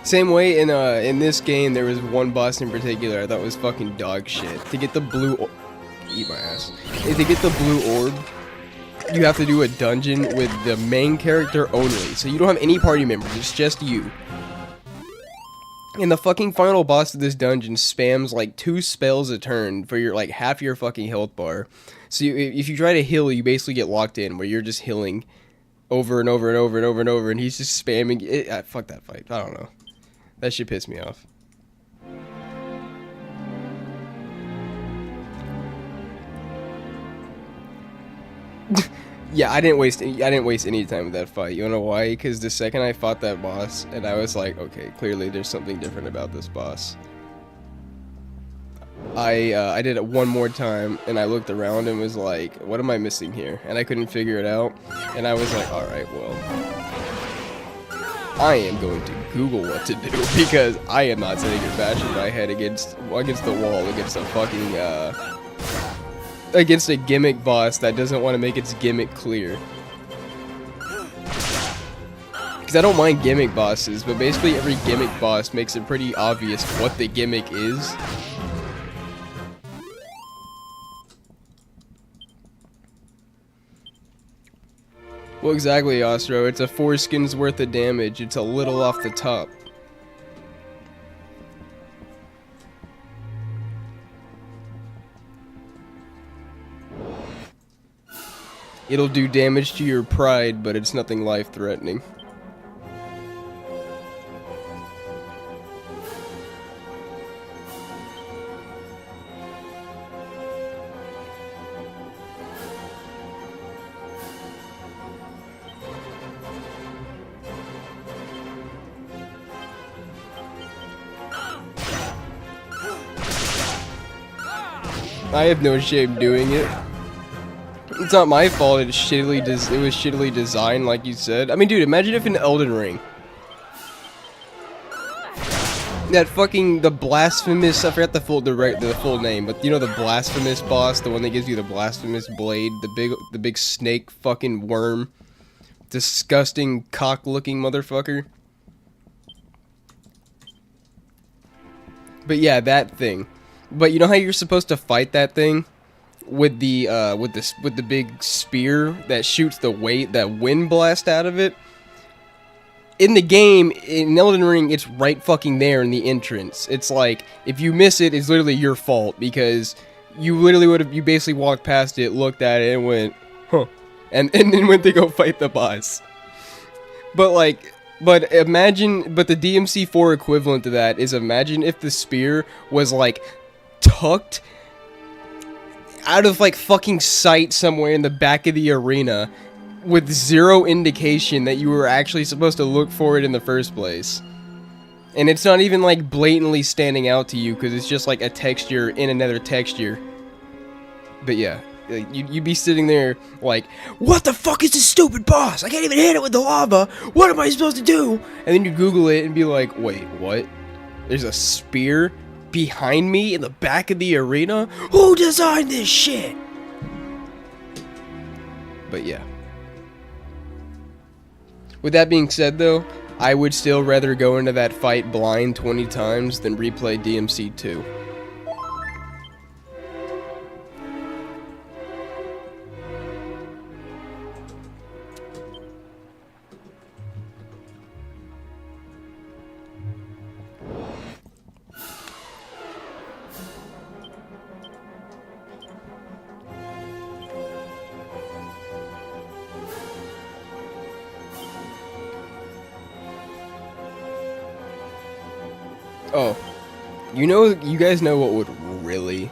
Same way in this game, there was one boss in particular I thought was fucking dog shit. To get the blue eat my ass. To get the blue orb, you have to do a dungeon with the main character only. So you don't have any party members, it's just you. And the fucking final boss of this dungeon spams like 2 spells a turn for your like half your fucking health bar. So if you try to heal, you basically get locked in where you're just healing over and over and over and over and over, and he's just spamming it. Fuck that fight. I don't know. That shit pissed me off. Yeah, I didn't waste any time with that fight. You wanna know why? Because the second I fought that boss, and I was like, okay, clearly there's something different about this boss. I did it one more time, and I looked around and was like, what am I missing here? And I couldn't figure it out, and I was like, alright, well, I am going to Google what to do, because I am not sitting here bashing my head against the wall, against a fucking, against a gimmick boss that doesn't want to make its gimmick clear. Because I don't mind gimmick bosses, but basically every gimmick boss makes it pretty obvious what the gimmick is. Well, exactly, Ostro. It's a 4 skins worth of damage. It's a little off the top. It'll do damage to your pride, but it's nothing life-threatening. I have no shame doing it. It's not my fault. It was shittily designed, like you said. I mean, dude, imagine if in Elden Ring, that fucking the blasphemous, I forgot the full name, but you know the blasphemous boss, the one that gives you the blasphemous blade, the big snake fucking worm, disgusting cock-looking motherfucker. But yeah, that thing. But you know how you're supposed to fight that thing with the big spear that shoots that wind blast out of it? In the game, in Elden Ring, it's right fucking there in the entrance. It's like, if you miss it, it's literally your fault, because you literally you basically walked past it, looked at it, and went, huh, and then went to go fight the boss. But imagine, the DMC4 equivalent to that is, imagine if the spear was like tucked out of like fucking sight somewhere in the back of the arena with zero indication that you were actually supposed to look for it in the first place. And it's not even like blatantly standing out to you, because it's just like a texture in another texture. But yeah, you'd be sitting there like, what the fuck is this stupid boss? I can't even hit it with the lava. What am I supposed to do? And then you Google it and be like, wait, what? There's a spear behind me in the back of the arena? Who designed this shit? But yeah. With that being said though, I would still rather go into that fight blind 20 times than replay DMC 2. Oh, you guys know what would really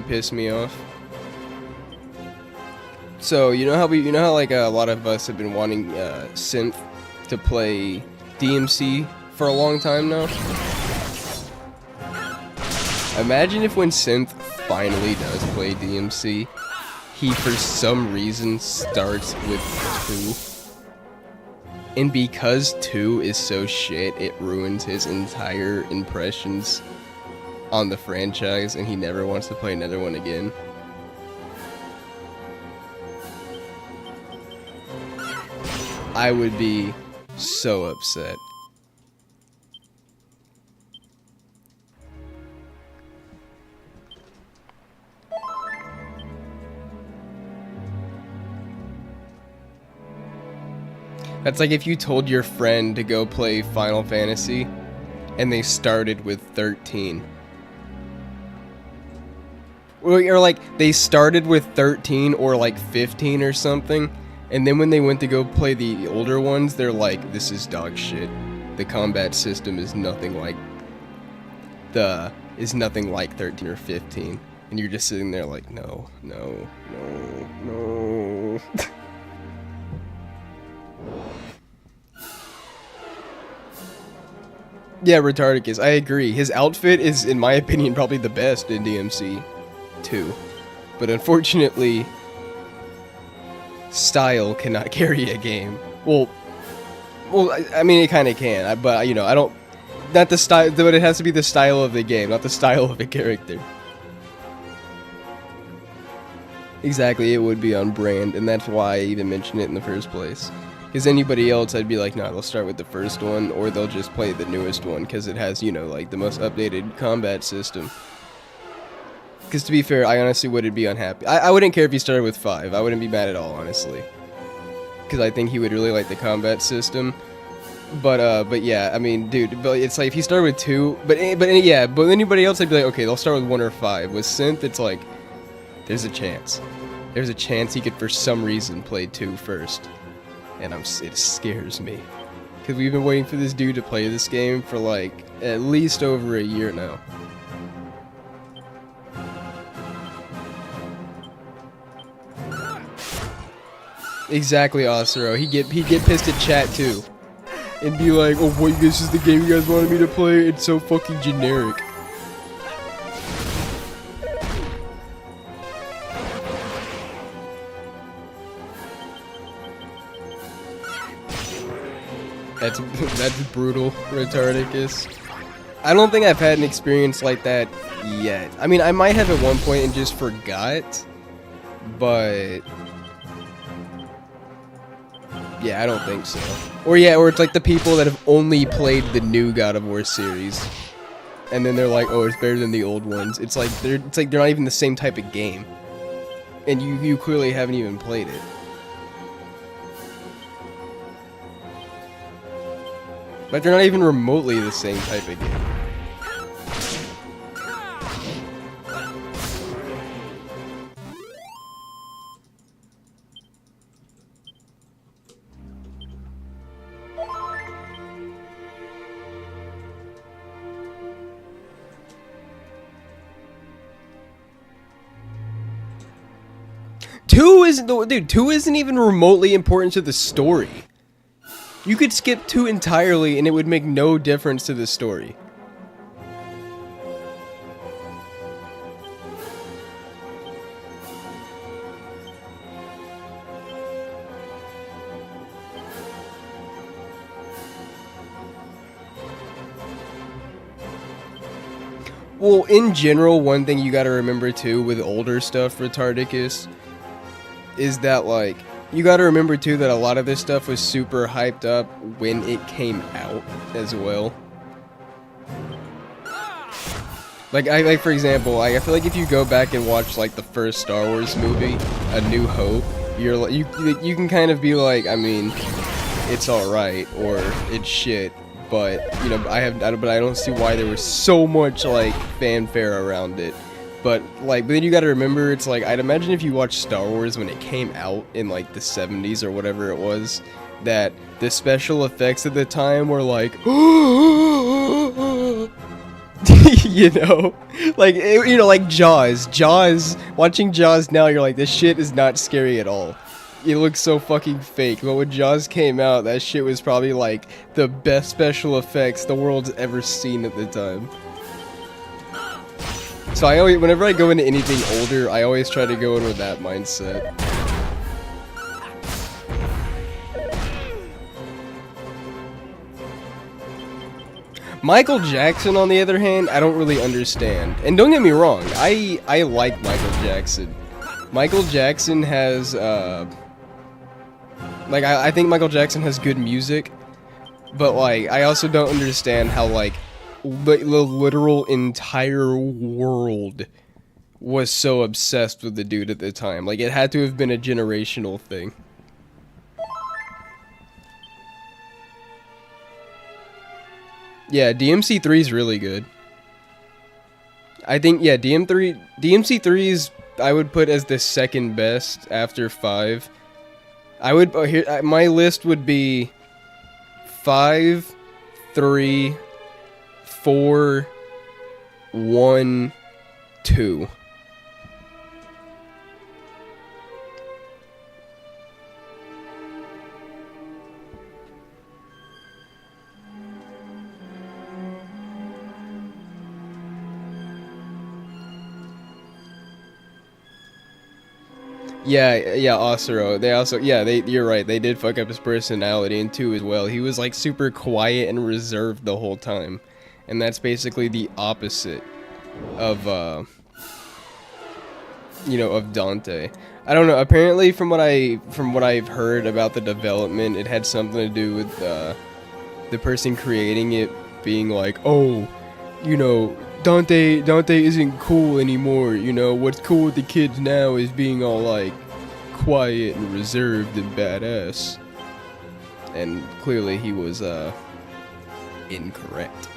piss me off? So, you know how like a lot of us have been wanting Synth to play DMC for a long time now? Imagine if when Synth finally does play DMC, he for some reason starts with 2. And because 2 is so shit, it ruins his entire impressions on the franchise, and he never wants to play another one again. I would be so upset. That's like if you told your friend to go play Final Fantasy and they started with 13. Or like they started with 13 or like 15 or something, and then when they went to go play the older ones, they're like, this is dog shit. The combat system is nothing like 13 or 15. And you're just sitting there like, no. Yeah, Retardicus, I agree. His outfit is, in my opinion, probably the best in DMC 2. But unfortunately, style cannot carry a game. Well, I mean, it kind of can, but, you know, I don't... Not the style, but it has to be the style of the game, not the style of a character. Exactly, it would be on brand, and that's why I even mentioned it in the first place. Because anybody else, I'd be like, nah, they'll start with the first one, or they'll just play the newest one, because it has, you know, like, the most updated combat system. Because to be fair, I honestly wouldn't be unhappy. I wouldn't care if he started with 5, I wouldn't be mad at all, honestly. Because I think he would really like the combat system. But yeah, I mean, dude, but it's like, if he started with 2, but anybody else, I'd be like, okay, they'll start with 1 or 5. With Synth, it's like, there's a chance. There's a chance he could, for some reason, play 2 first. And it scares me. Because we've been waiting for this dude to play this game for, like, at least over a year now. Exactly, Osiro. He'd get pissed at chat, too. And be like, oh, what, this is the game you guys wanted me to play? It's so fucking generic. That's brutal, Retardicus. I don't think I've had an experience like that yet. I mean, I might have at one point and just forgot, but yeah, I don't think so. Or it's like the people that have only played the new God of War series, and then they're like, oh, it's better than the old ones. It's like they're not even the same type of game, and you clearly haven't even played it. But they're not even remotely the same type of game. Two isn't even remotely important to the story. You could skip 2 entirely and it would make no difference to the story. Well, in general, one thing you gotta remember too with older stuff, Retardicus, is that, like, you gotta remember too that a lot of this stuff was super hyped up when it came out as well. Like for example, I feel like if you go back and watch like the first Star Wars movie, A New Hope, you can kind of be like, I mean, it's all right or it's shit, but you know, but I don't see why there was so much like fanfare around it. But then you gotta remember, it's like, I'd imagine if you watched Star Wars when it came out in like the 70s or whatever it was, that the special effects at the time were like, you know, like, like Jaws, watching Jaws now, you're like, this shit is not scary at all. It looks so fucking fake, but when Jaws came out, that shit was probably like the best special effects the world's ever seen at the time. So whenever I go into anything older, I always try to go in with that mindset. Michael Jackson, on the other hand, I don't really understand. And don't get me wrong, I like Michael Jackson. Michael Jackson has, I think Michael Jackson has good music, but, like, I also don't understand how, like, the literal entire world was so obsessed with the dude at the time. Like, it had to have been a generational thing. Yeah, DMC3 is really good. I think, yeah, DMC3 is, I would put as the second best after 5. I would, my list would be 5, 3, 4, 1, 2. Yeah, Osiro. You're right. They did fuck up his personality in 2 as well. He was like super quiet and reserved the whole time. And that's basically the opposite of of Dante. I don't know. Apparently from what I've heard about the development, it had something to do with the person creating it being like, "Oh, Dante isn't cool anymore, what's cool with the kids now is being all like quiet and reserved and badass." And clearly he was incorrect.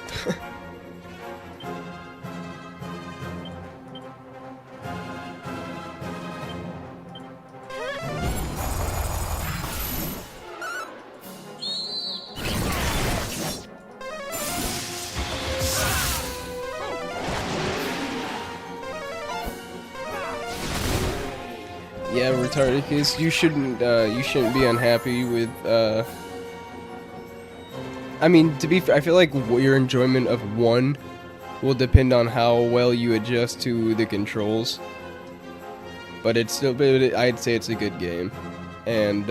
Yeah, Retardicus, you shouldn't be unhappy with, I mean, to be fair, I feel like your enjoyment of 1 will depend on how well you adjust to the controls. But it's still, I'd say it's a good game. And,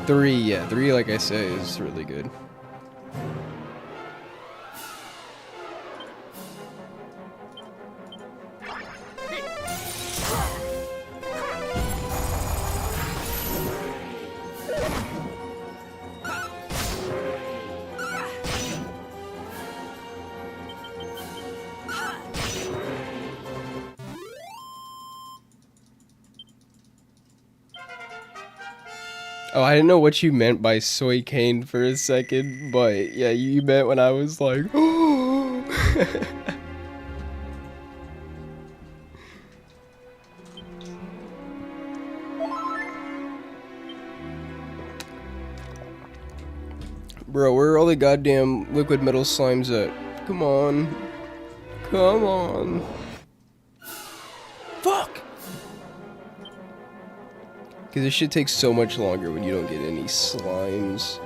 3, like I say, is really good. Oh, I didn't know what you meant by soy cane for a second, but yeah, you meant when I was like, oh. Bro, where are all the goddamn liquid metal slimes at? Come on. Come on. Fuck! Because this shit takes so much longer when you don't get any slimes.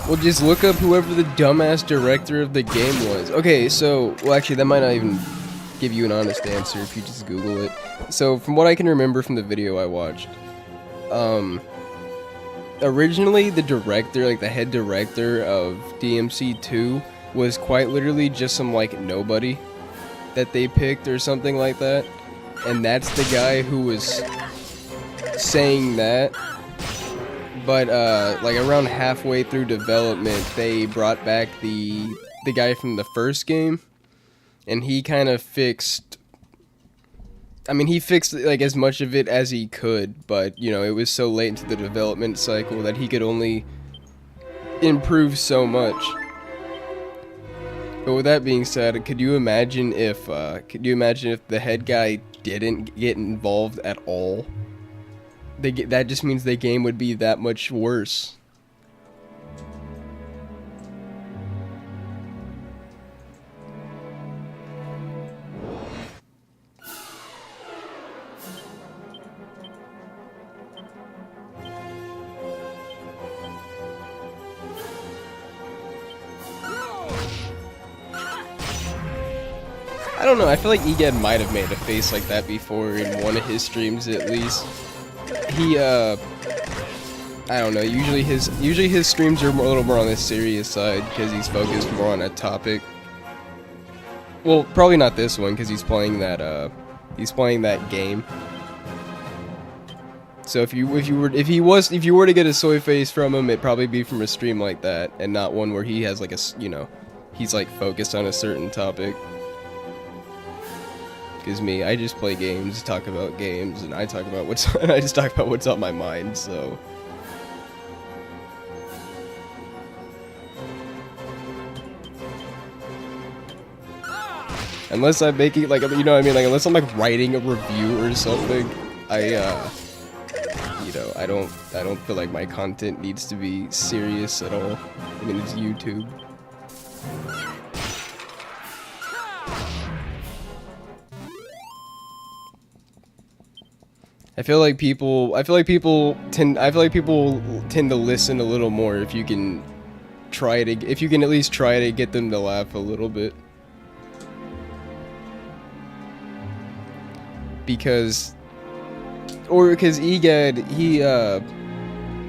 Well, just look up whoever the dumbass director of the game was. Okay, so, well, actually, that might not even give you an honest answer if you just Google it. So, from what I can remember from the video I watched, originally the director, like the head director of DMC2 was quite literally just some, like, nobody that they picked or something like that. And that's the guy who was saying that. But, like, around halfway through development, they brought back the guy from the first game, and he kind of fixed, I mean, he fixed, like, as much of it as he could, but, it was so late into the development cycle that he could only improve so much. But with that being said, could you imagine if the head guy didn't get involved at all? That just means the game would be that much worse. I don't know, I feel like Egad might have made a face like that before in one of his streams at least. He, I don't know, usually his streams are a little more on the serious side because he's focused more on a topic. Well, probably not this one because he's playing that game. So if you were to get a soy face from him, it'd probably be from a stream like that, and not one where he has like he's like focused on a certain topic. Because me, I just play games, talk about games, and I just talk about what's on my mind. So. Unless I'm making like, you know what I mean, like unless I'm like writing a review or something, I don't feel like my content needs to be serious at all. I mean, it's YouTube. I feel like people tend to listen a little more if you can at least try to get them to laugh a little bit. Because Egad,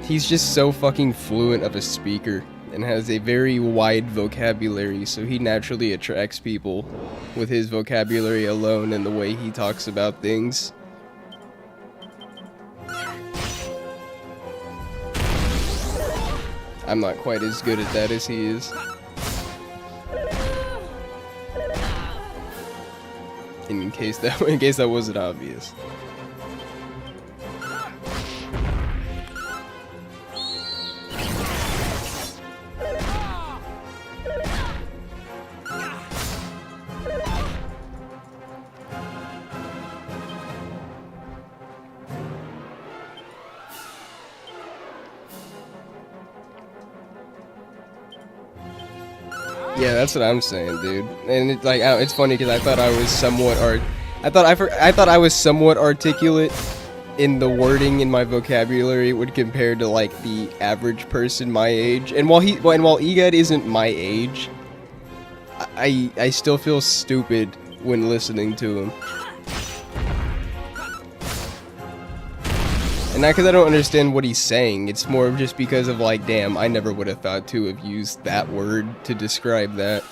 he's just so fucking fluent of a speaker and has a very wide vocabulary, so he naturally attracts people with his vocabulary alone and the way he talks about things. I'm not quite as good at that as he is. In case that wasn't obvious. Yeah, that's what I'm saying, dude. And it's like, it's funny because I thought I was somewhat articulate in the wording in my vocabulary when compared to like the average person my age. And while Egad isn't my age, I still feel stupid when listening to him. And not because I don't understand what he's saying, it's more just because of like, damn, I never would have thought to have used that word to describe that.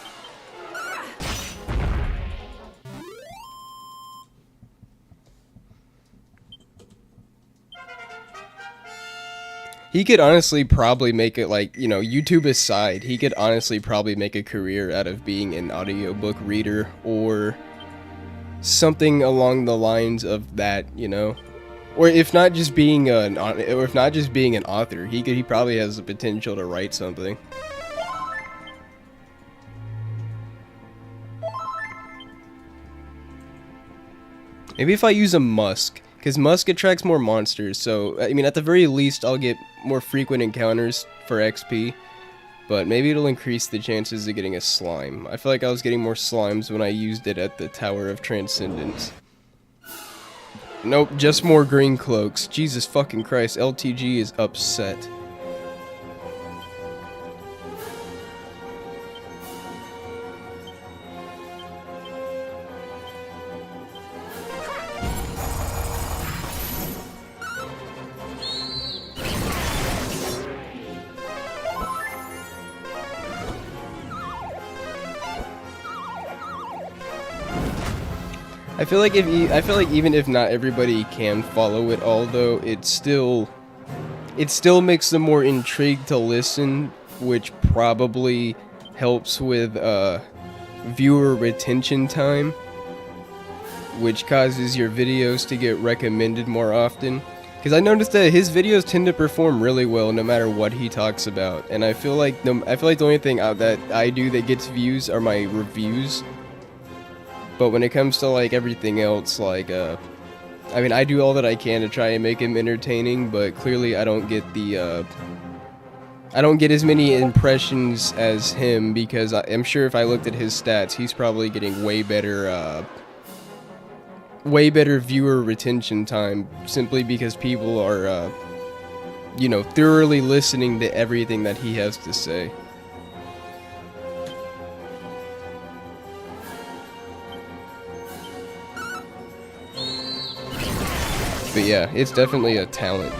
He could honestly probably make it, like, you know, YouTube aside, he could honestly probably make a career out of being an audiobook reader or something along the lines of that, you know? Or if not just being an author, he probably has the potential to write something. Maybe if I use a musk, because musk attracts more monsters, so, I mean, at the very least, I'll get more frequent encounters for XP, but maybe it'll increase the chances of getting a slime. I feel like I was getting more slimes when I used it at the Tower of Transcendence. Nope, just more green cloaks. Jesus fucking Christ, LTG is upset. I feel like even if not everybody can follow it all, though, it still makes them more intrigued to listen, which probably helps with viewer retention time, which causes your videos to get recommended more often. Because I noticed that his videos tend to perform really well no matter what he talks about, and I feel like the only thing that I do that gets views are my reviews. But when it comes to, like, everything else, like, I mean, I do all that I can to try and make him entertaining, but clearly I don't get as many impressions as him, because I'm sure if I looked at his stats, he's probably getting way better viewer retention time, simply because people are, you know, thoroughly listening to everything that he has to say. But yeah, it's definitely a talent.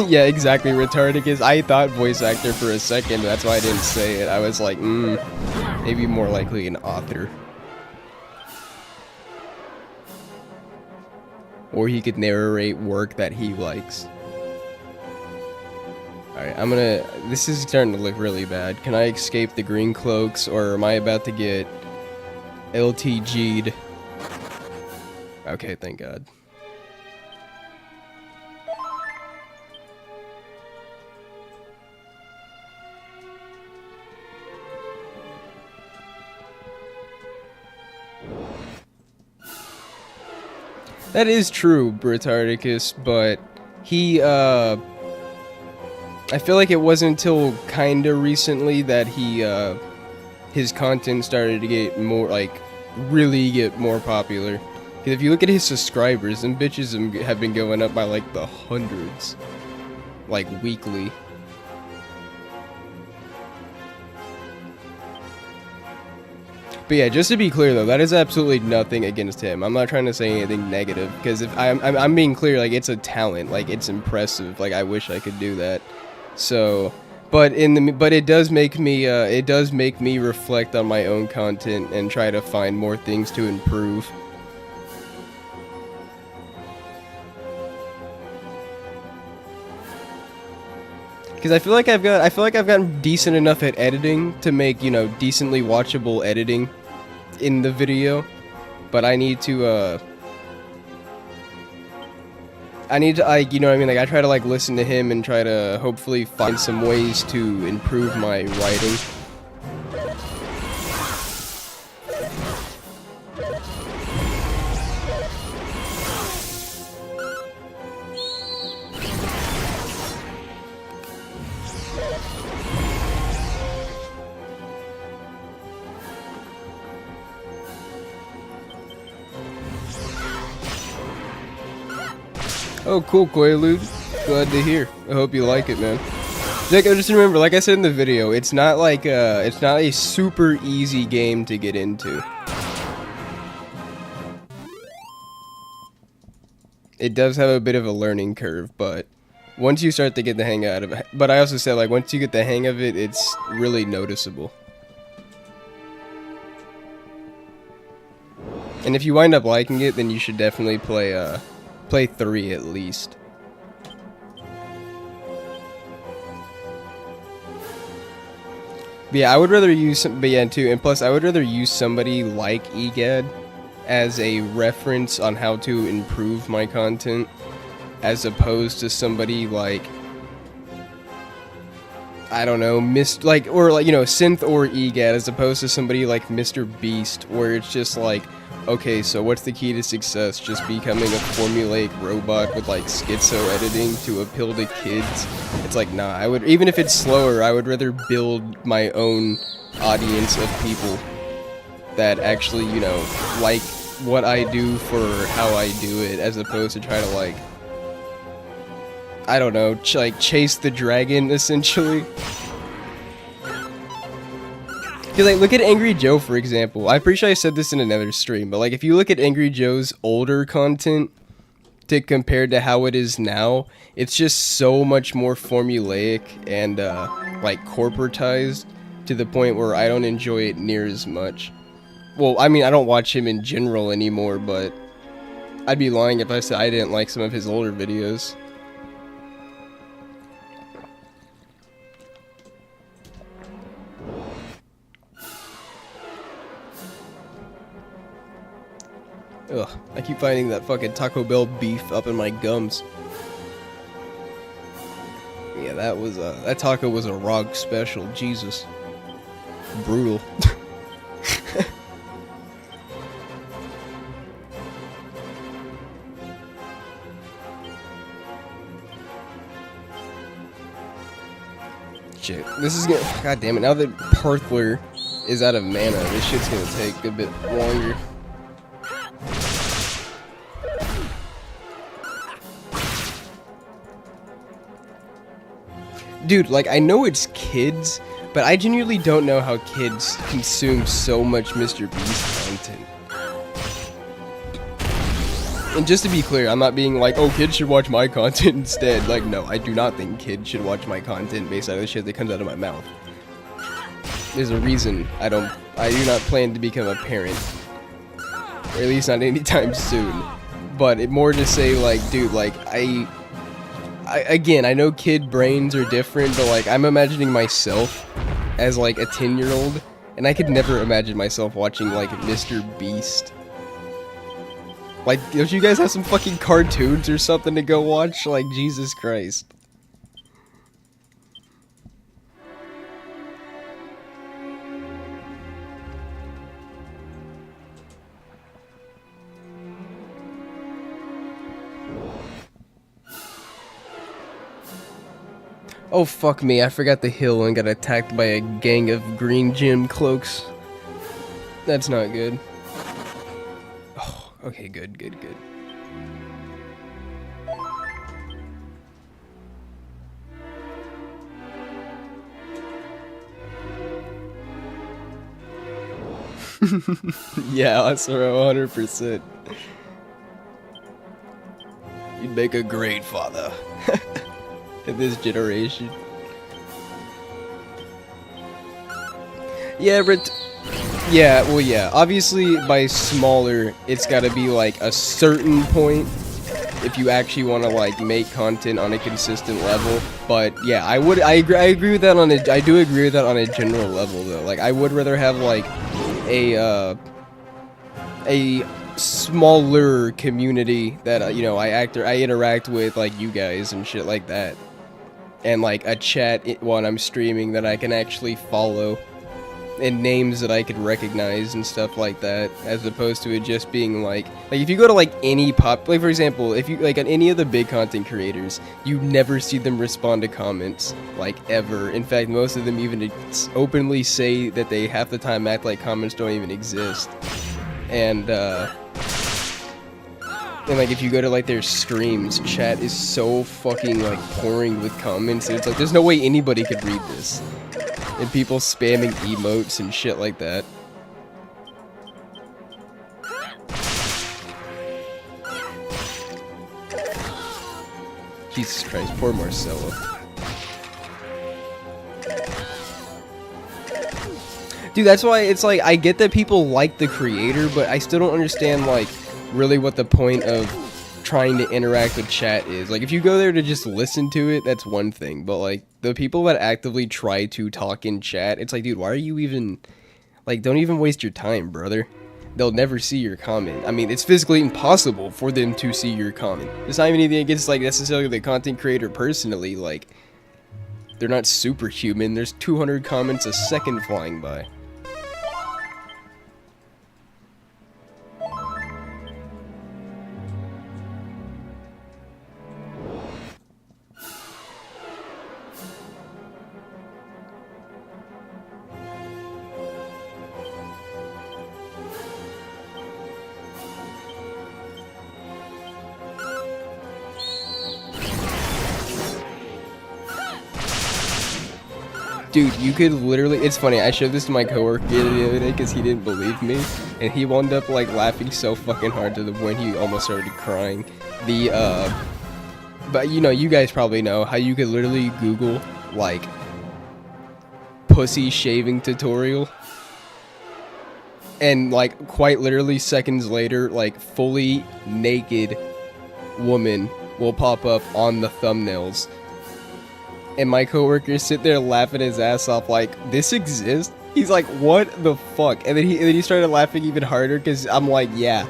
Yeah, exactly, Retardicus. I thought voice actor for a second, that's why I didn't say it. I was like, maybe more likely an author. or he could narrate work that he likes. Alright, this is starting to look really bad. Can I escape the green cloaks, or am I about to get LTG'd? Okay, thank God. That is true, Britarticus, but he, I feel like it wasn't until kinda recently that his content started to get more, like, really get more popular. Because if you look at his subscribers, them bitches have been going up by, like, the hundreds. Like, weekly. But yeah, just to be clear though, that is absolutely nothing against him. I'm not trying to say anything negative, because if I'm being clear, like, it's a talent, like, it's impressive. Like, I wish I could do that. So, but it does make me reflect on my own content and try to find more things to improve. Because I feel like I've gotten decent enough at editing to make, you know, decently watchable editing in the video, but I need to, like, you know what I mean, like, I try to, like, listen to him and try to hopefully find some ways to improve my writing. Oh, cool, Quaalude. Glad to hear. I hope you like it, man. Like, just remember, like I said in the video, it's not like it's not a super easy game to get into. It does have a bit of a learning curve, but once you start to get the hang out of it, but I also said, like, once you get the hang of it, it's really noticeable. And if you wind up liking it, then you should definitely play 3 at least. But yeah, I would rather use some, but yeah, too, and plus I would rather use somebody like EGAD as a reference on how to improve my content, as opposed to somebody like, I don't know, or like, you know, Synth or EGAD, as opposed to somebody like Mr. Beast, where it's just like, okay, so what's the key to success? Just becoming a formulaic robot with, like, schizo editing to appeal to kids? It's like, nah, even if it's slower, I would rather build my own audience of people that actually, you know, like what I do for how I do it, as opposed to try to, like, I don't know, like, chase the dragon, essentially. Because, like, look at Angry Joe, for example. I'm pretty sure I said this in another stream, but, like, if you look at Angry Joe's older content compared to how it is now, it's just so much more formulaic and, like, corporatized, to the point where I don't enjoy it near as much. Well, I mean, I don't watch him in general anymore, but I'd be lying if I said I didn't like some of his older videos. Ugh, I keep finding that fucking Taco Bell beef up in my gums. Yeah, that taco was a ROG special, Jesus. Brutal. Shit, this is gonna, god damn it, now that Parthler is out of mana, this shit's gonna take a bit longer. Dude, like, I know it's kids, but I genuinely don't know how kids consume so much Mr. Beast content. And just to be clear, I'm not being like, oh, kids should watch my content instead. Like, no, I do not think kids should watch my content based on the shit that comes out of my mouth. There's a reason I do not plan to become a parent. Or at least not anytime soon. but more to say, like, dude, like, again, I know kid brains are different, but, like, I'm imagining myself as, like, a 10-year-old, and I could never imagine myself watching, like, Mr. Beast. Like, don't you guys have some fucking cartoons or something to go watch? Like, Jesus Christ. Oh fuck me, I forgot the hill and got attacked by a gang of green gym cloaks. That's not good. Oh, okay, good. Yeah, that's 100%. You'd make a great father. In this generation. Yeah, well, yeah. Obviously, by smaller, it's gotta be like a certain point if you actually want to like make content on a consistent level. But yeah, I agree with that I do agree with that on a general level though. Like, I would rather have like a smaller community that you know I interact with, like you guys and shit like that. And like a chat while I'm streaming that I can actually follow, and names that I could recognize and stuff like that, as opposed to it just being like if you go to like any like for example, if you like on any of the big content creators, you never see them respond to comments like ever. In fact, most of them even openly say that they half the time act like comments don't even exist. And like if you go to like their streams, chat is so fucking like pouring with comments, and it's like there's no way anybody could read this. And people spamming emotes and shit like that. Jesus Christ, poor Marcelo. Dude, that's why it's like, I get that people like the creator, but I still don't understand, like, really what the point of trying to interact with chat is. Like, if you go there to just listen to it, that's one thing, but, like, the people that actively try to talk in chat, it's like, dude, why are you even, like, don't even waste your time, brother. They'll never see your comment. I mean, it's physically impossible for them to see your comment. It's not even anything against, like, necessarily the content creator personally, like, they're not superhuman. There's 200 comments a second flying by. Dude, you could literally, it's funny, I showed this to my coworker the other day because he didn't believe me, and he wound up like laughing so fucking hard to the point he almost started crying. But you know, you guys probably know how you could literally Google like pussy shaving tutorial, and like quite literally seconds later, like fully naked woman will pop up on the thumbnails. And my coworkers sit there laughing his ass off like, this exists? He's like, what the fuck? And then he started laughing even harder because I'm like, yeah,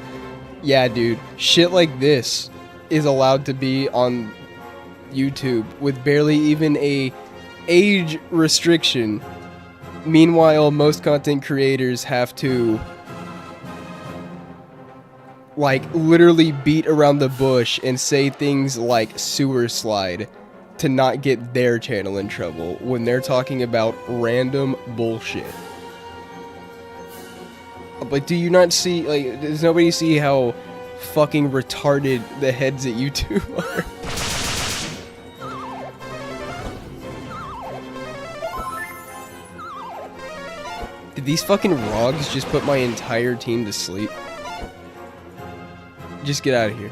dude, shit like this is allowed to be on YouTube with barely even a age restriction. Meanwhile, most content creators have to like literally beat around the bush and say things like sewer slide to not get their channel in trouble when they're talking about random bullshit. But do you not see, like, does nobody see how fucking retarded the heads at YouTube are? Did these fucking rogs just put my entire team to sleep? Just get out of here.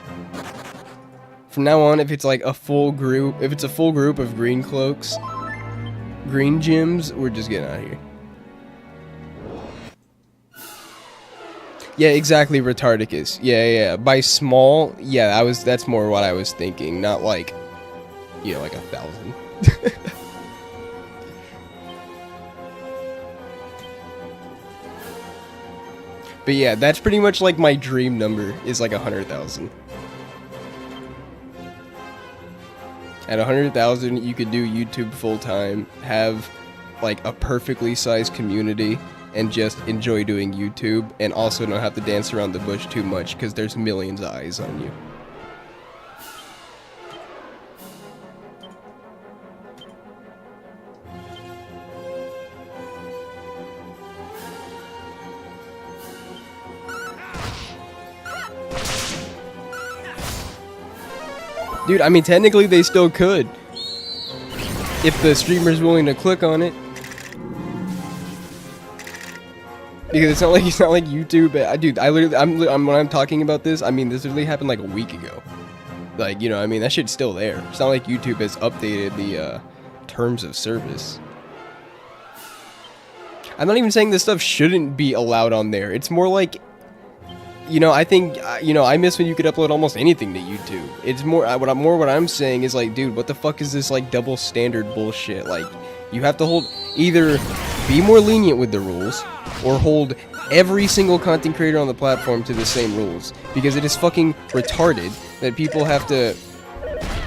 From now on, if it's like a full group, if it's a full group of green cloaks, green gyms, we're just getting out of here. Yeah, exactly, Retardicus. Yeah. By small, yeah, that's more what I was thinking, not like, you know, like 1,000. But yeah, that's pretty much like my dream number is like 100,000. At 100,000, you could do YouTube full time, have like a perfectly sized community, and just enjoy doing YouTube, and also don't have to dance around the bush too much because there's millions of eyes on you. Dude, I mean, technically they still could. If the streamer's willing to click on it. Because it's not like YouTube, dude, when I'm talking about this, I mean, this literally happened like a week ago. Like, you know, I mean, that shit's still there. It's not like YouTube has updated the terms of service. I'm not even saying this stuff shouldn't be allowed on there. It's more like, you know, I think, you know, I miss when you could upload almost anything to YouTube. It's more, what I'm saying is like, dude, what the fuck is this like double standard bullshit? Like, you have to either be more lenient with the rules, or hold every single content creator on the platform to the same rules. Because it is fucking retarded that people have to,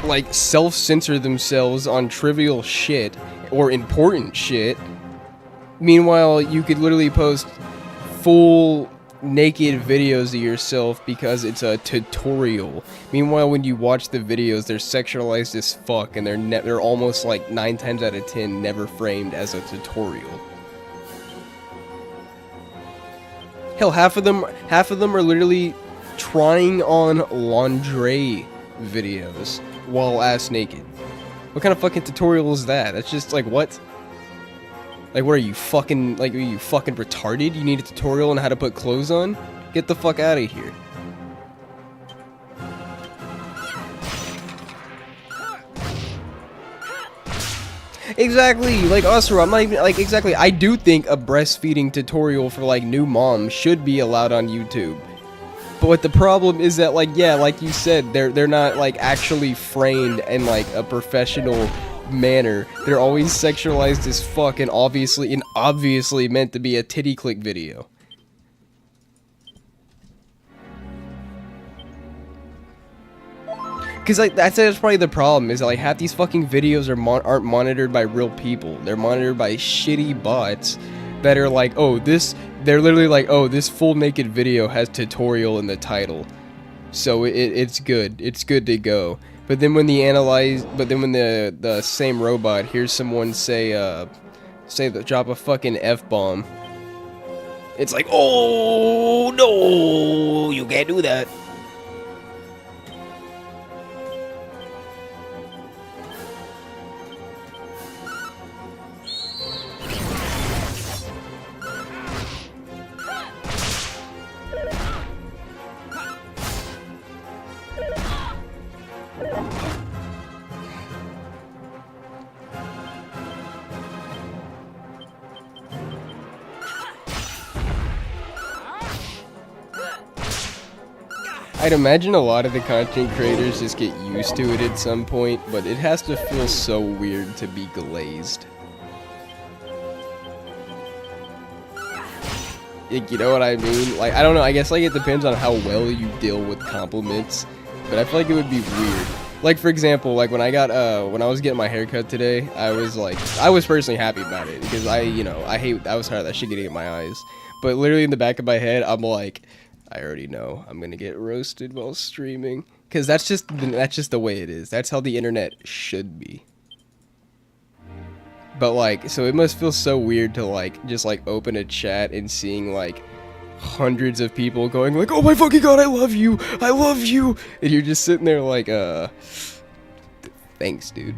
like, self-censor themselves on trivial shit, or important shit. Meanwhile, you could literally post full naked videos of yourself because it's a tutorial. Meanwhile, when you watch the videos, they're sexualized as fuck, and they're almost like 9 times out of 10 never framed as a tutorial. Hell, half of them are literally trying on lingerie videos while ass naked. What kind of fucking tutorial is that? That's just like, what? Like, what are you fucking retarded? You need a tutorial on how to put clothes on? Get the fuck out of here. Exactly, like Usra, I'm not even, like, exactly, I do think a breastfeeding tutorial for, like, new moms should be allowed on YouTube. But what the problem is that, like, yeah, like you said, they're not, like, actually framed in, like, a professional manner. They're always sexualized as fuck and obviously meant to be a titty click video. Because, like, that's probably the problem, is that, like, half these fucking videos aren't monitored by real people. They're monitored by shitty bots that are like, they're literally like, oh, this full naked video has tutorial in the title. So it's good. It's good to go. But then when the same robot hears someone drop a fucking F-bomb, it's like, oh, no, you can't do that. I'd imagine a lot of the content creators just get used to it at some point, but it has to feel so weird to be glazed. Like, you know what I mean? Like, I don't know, I guess, like, it depends on how well you deal with compliments, but I feel like it would be weird. Like, for example, like, when I was getting my haircut today, I was personally happy about it, because I was tired of that shit getting in my eyes. But literally in the back of my head, I'm like, I already know I'm gonna get roasted while streaming, because that's just the way it is. That's how the internet should be. But, like, so it must feel so weird to, like, just, like, open a chat and seeing, like, hundreds of people going like, oh my fucking god, I love you, and you're just sitting there like, thanks, dude.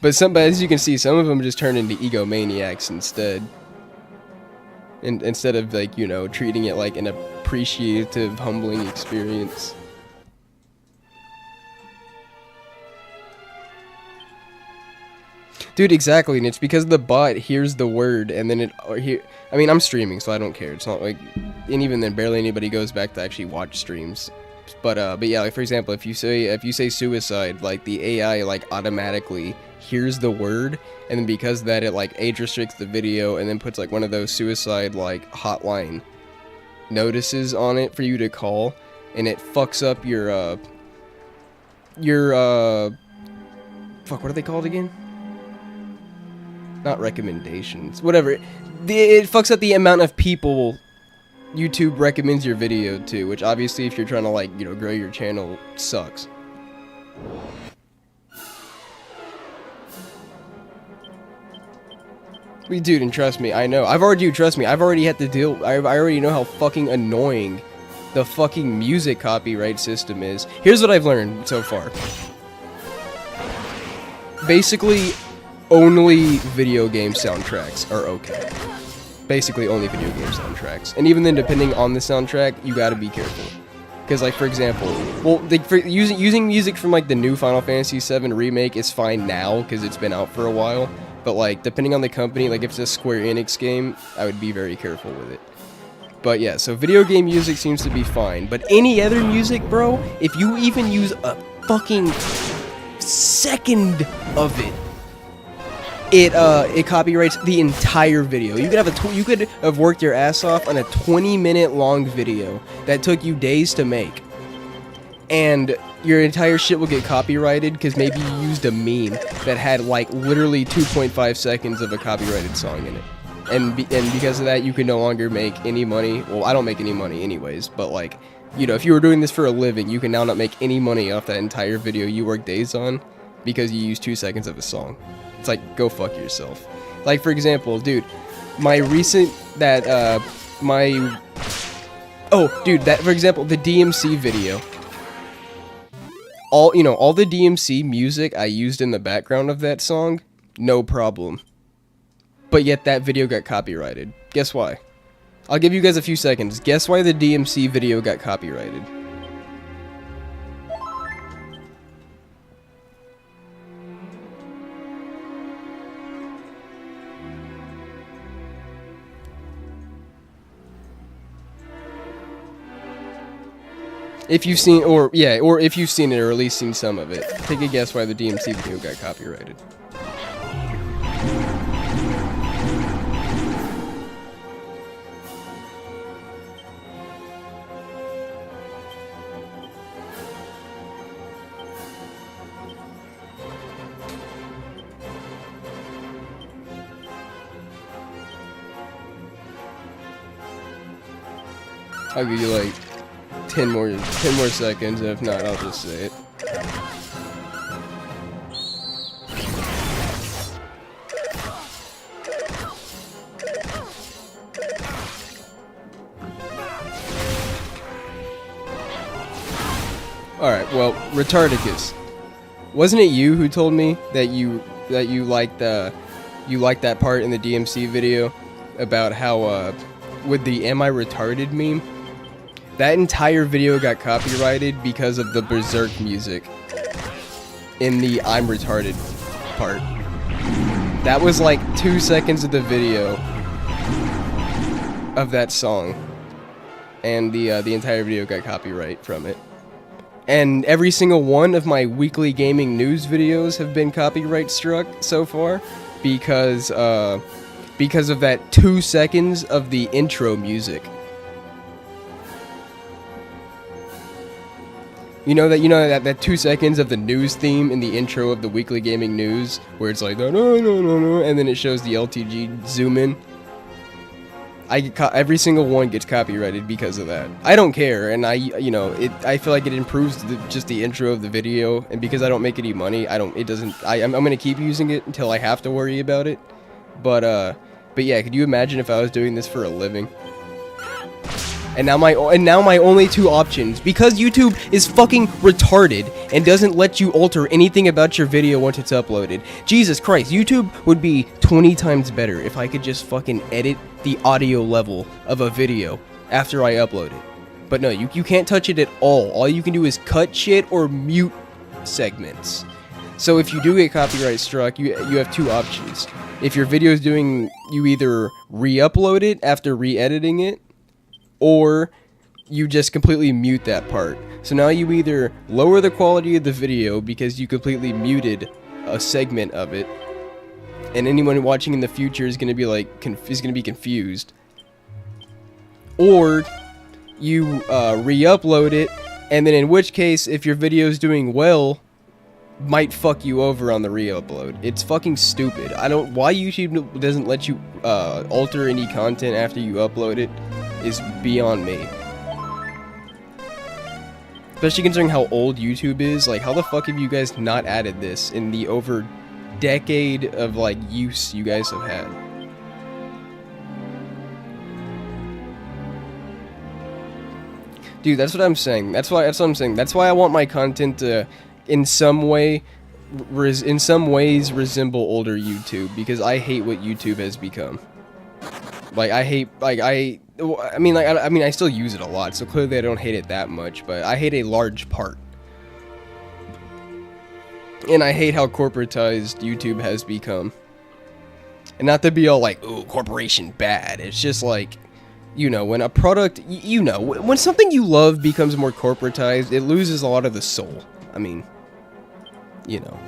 But as you can see, some of them just turn into egomaniacs instead. Instead of, like, you know, treating it like an appreciative, humbling experience. Dude, exactly, and it's because the bot hears the word, and then I mean, I'm streaming, so I don't care. It's not like, and even then, barely anybody goes back to actually watch streams. But yeah, like for example, if you say suicide, like the AI like automatically hears the word, and then because of that, it like age restricts the video, and then puts like one of those suicide like hotline notices on it for you to call, and it fucks up your fuck, what are they called again? Not recommendations, whatever. It fucks up the amount of people YouTube recommends your video to, which obviously if you're trying to like, you know, grow your channel, sucks. Dude, and trust me, I know. I've already had to deal, I already know how fucking annoying the fucking music copyright system is. Here's what I've learned so far. Basically, only video game soundtracks are okay. Basically, only video game soundtracks. And even then, depending on the soundtrack, you gotta be careful. Because, like, for example, well, using music from, like, the new Final Fantasy VII Remake is fine now, because it's been out for a while. But, like, depending on the company, like, if it's a Square Enix game, I would be very careful with it. But, yeah, so video game music seems to be fine. But any other music, bro, if you even use a fucking second of it, it copyrights the entire video. You could have worked your ass off on a 20-minute long video that took you days to make, and your entire shit will get copyrighted because maybe you used a meme that had like literally 2.5 seconds of a copyrighted song in it, and because of that, you can no longer make any money. Well, I don't make any money anyways, but like, you know, if you were doing this for a living, you can now not make any money off that entire video you worked days on because you used 2 seconds of a song. It's like, go fuck yourself. Like, for example, dude, for example, the DMC video. All the DMC music I used in the background of that song, no problem. But yet that video got copyrighted. Guess why? I'll give you guys a few seconds. Guess why the DMC video got copyrighted? If you've seen, or if you've seen it, or at least seen some of it, take a guess why the DMC video got copyrighted. I'll give you like 10 more seconds, and if not, I'll just say it. Alright, well, Retardicus. Wasn't it you who told me that you liked that part in the DMC video about how with the "Am I retarded" meme? That entire video got copyrighted because of the Berserk music in the "I'm retarded" part. That was like 2 seconds of the video of that song, and the entire video got copyright from it. And every single one of my weekly gaming news videos have been copyright struck so far because of that 2 seconds of the intro music. You know that 2 seconds of the news theme in the intro of the weekly gaming news, where it's like no, and then it shows the LTG zoom in. Every single one gets copyrighted because of that. I don't care, and I feel like it improves just the intro of the video, and because I don't make any money, I'm gonna keep using it until I have to worry about it. But yeah, could you imagine if I was doing this for a living? And now my only two options, because YouTube is fucking retarded and doesn't let you alter anything about your video once it's uploaded. Jesus Christ, YouTube would be 20 times better if I could just fucking edit the audio level of a video after I upload it. But no, you can't touch it at all. All you can do is cut shit or mute segments. So if you do get copyright struck, you have two options. If your video is doing, you either re-upload it after re-editing it, or you just completely mute that part. So now you either lower the quality of the video because you completely muted a segment of it, and anyone watching in the future is going to be like confused, or you re-upload it, and then in which case, if your video is doing well, might fuck you over on the re-upload. It's fucking stupid. Why YouTube doesn't let you alter any content after you upload it is beyond me. Especially considering how old YouTube is. Like, how the fuck have you guys not added this in the over decade of like use you guys have had? Dude, that's what I'm saying. That's what I'm saying. That's why I want my content to, in some ways, resemble older YouTube, because I hate what YouTube has become. Like, I mean, I still use it a lot, so clearly I don't hate it that much, but I hate a large part. And I hate how corporatized YouTube has become. And not to be all like, ooh, corporation bad. It's just like, you know, when a product, you know, when something you love becomes more corporatized, it loses a lot of the soul. I mean, you know.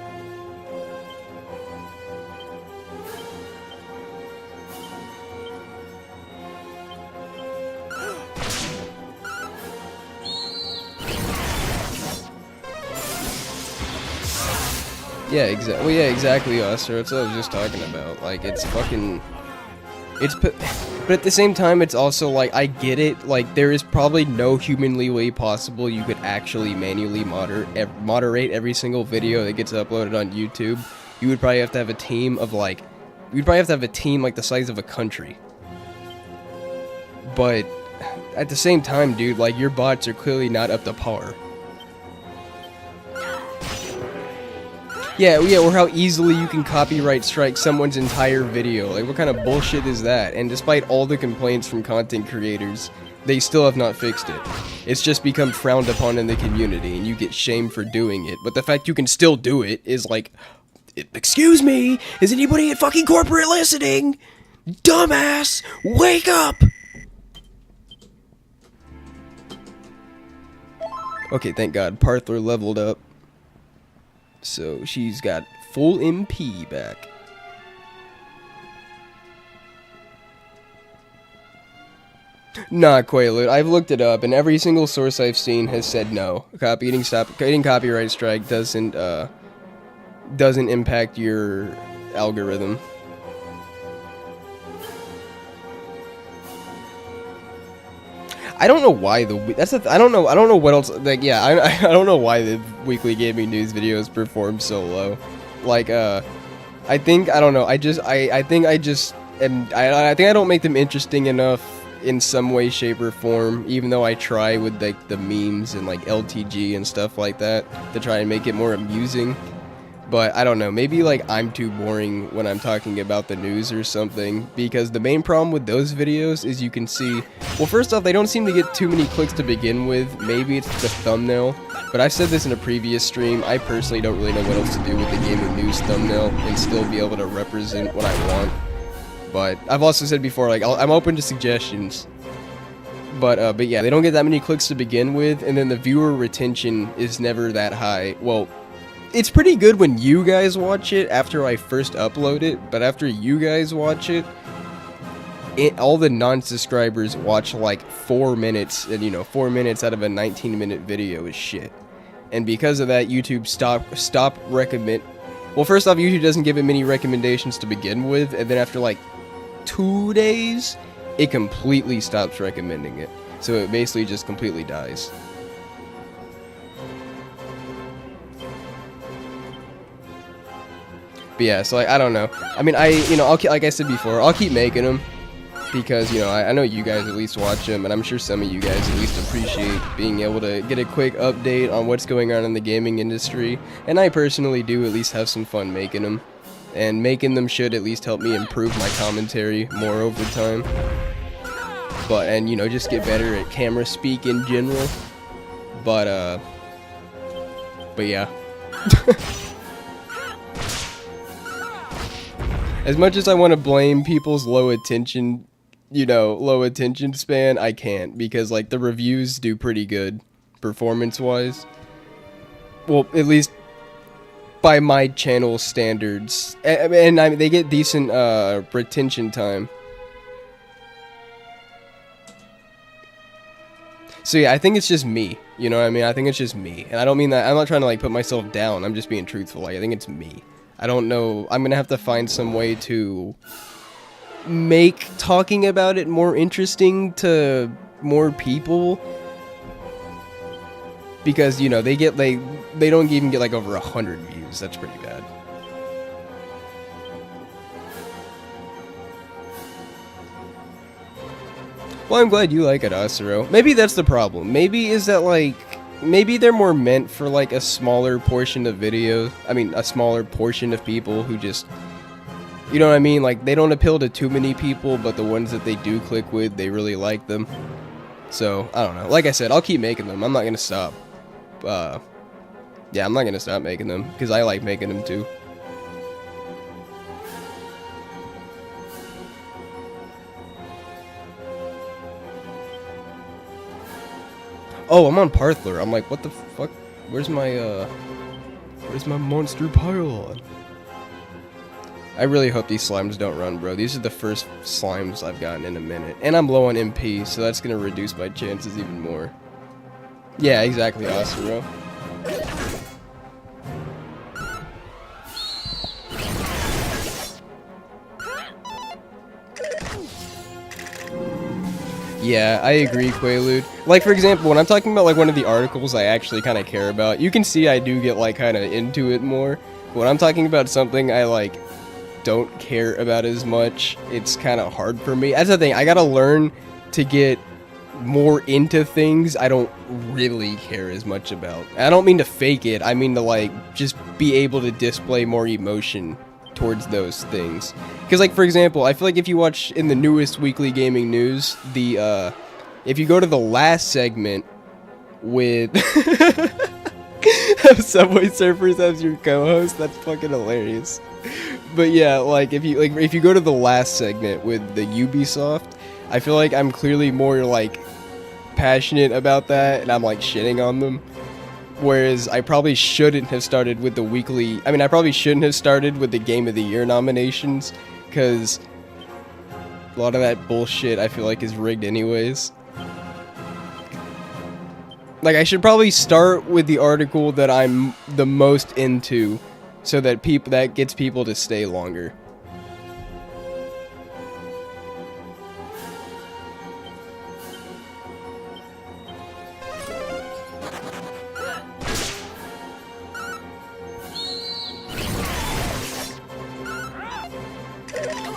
Yeah, exactly. Well, yeah, exactly, Oster. That's what I was just talking about. Like, it's fucking... But at the same time, it's also like, I get it. Like, there is probably no humanly way possible you could actually manually moderate every single video that gets uploaded on YouTube. You would probably have to have a team of like... You'd probably have to have a team like the size of a country. But at the same time, dude, like, your bots are clearly not up to par. Yeah, or how easily you can copyright strike someone's entire video. Like, what kind of bullshit is that? And despite all the complaints from content creators, they still have not fixed it. It's just become frowned upon in the community, and you get shamed for doing it. But the fact you can still do it is like, excuse me, is anybody at fucking corporate listening? Dumbass, wake up! Okay, thank God, Parthler leveled up. So she's got full MP back. Nah, Quaalude, I've looked it up, and every single source I've seen has said no. Getting copyright strike doesn't impact your algorithm. I don't know why I don't know what else, like, yeah, I don't know why the weekly gaming news videos perform so low. Like, I think I don't think I don't make them interesting enough in some way, shape, or form, even though I try with, like, the memes and, like, LTG and stuff like that to try and make it more amusing. But I don't know, maybe like I'm too boring when I'm talking about the news or something, because the main problem with those videos is you can see, well, first off, they don't seem to get too many clicks to begin with. Maybe it's the thumbnail, but I've said this in a previous stream, I personally don't really know what else to do with the gaming news thumbnail and still be able to represent what I want. But I've also said before, like, I'm open to suggestions. But yeah, they don't get that many clicks to begin with, and then the viewer retention is never that high. Well, it's pretty good when you guys watch it after I first upload it, but after you guys watch it, all the non-subscribers watch like 4 minutes, and you know, 4 minutes out of a 19-minute video is shit. And because of that, YouTube stop recommend. Well, first off, YouTube doesn't give it many recommendations to begin with, and then after like 2 days, it completely stops recommending it. So it basically just completely dies. But yeah, so like, I don't know. I mean, like I said before, I'll keep making them because, you know, I know you guys at least watch them, and I'm sure some of you guys at least appreciate being able to get a quick update on what's going on in the gaming industry. And I personally do at least have some fun making them, and making them should at least help me improve my commentary more over time. And you know, just get better at camera speak in general. But yeah. As much as I want to blame people's low attention, low attention span, I can't, because like the reviews do pretty good performance-wise. Well, at least by my channel standards, and they get decent retention time. So yeah, I think it's just me. You know what I mean? I think it's just me, and I don't mean that. I'm not trying to like put myself down. I'm just being truthful. Like, I think it's me. I don't know. I'm gonna have to find some way to make talking about it more interesting to more people, because they don't even get like over 100 views. That's pretty bad. Well, I'm glad you like it, Asuro. Maybe that's the problem. Maybe is that like, maybe they're more meant for like a smaller portion of videos. I mean, a smaller portion of people who just, you know what I mean? Like, they don't appeal to too many people, but the ones that they do click with, they really like them. So, I don't know. Like I said, I'll keep making them. I'm not gonna stop. Yeah, I'm not gonna stop making them, because I like making them too. Oh, I'm on Parthler. I'm like, what the fuck? Where's my monster pylon? I really hope these slimes don't run, bro. These are the first slimes I've gotten in a minute. And I'm low on MP, so that's gonna reduce my chances even more. Yeah, exactly, Asuro. Yeah, I agree, Quaalude. Like, for example, when I'm talking about, like, one of the articles I actually kind of care about, you can see I do get, like, kind of into it more. But when I'm talking about something I, like, don't care about as much, it's kind of hard for me. That's the thing, I gotta learn to get more into things I don't really care as much about. I don't mean to fake it, I mean to, like, just be able to display more emotion towards those things. Because, like, for example, I feel like if you watch in the newest weekly gaming news, if you go to the last segment with Subway Surfers as your co-host, that's fucking hilarious. But yeah, like, if you go to the last segment with the Ubisoft, I feel like I'm clearly more, like, passionate about that, and I'm, like, shitting on them. Whereas I probably shouldn't have started with the weekly... I mean, I probably shouldn't have started with the Game of the Year nominations, because a lot of that bullshit I feel like is rigged anyways. Like, I should probably start with the article that I'm the most into, so that that gets people to stay longer.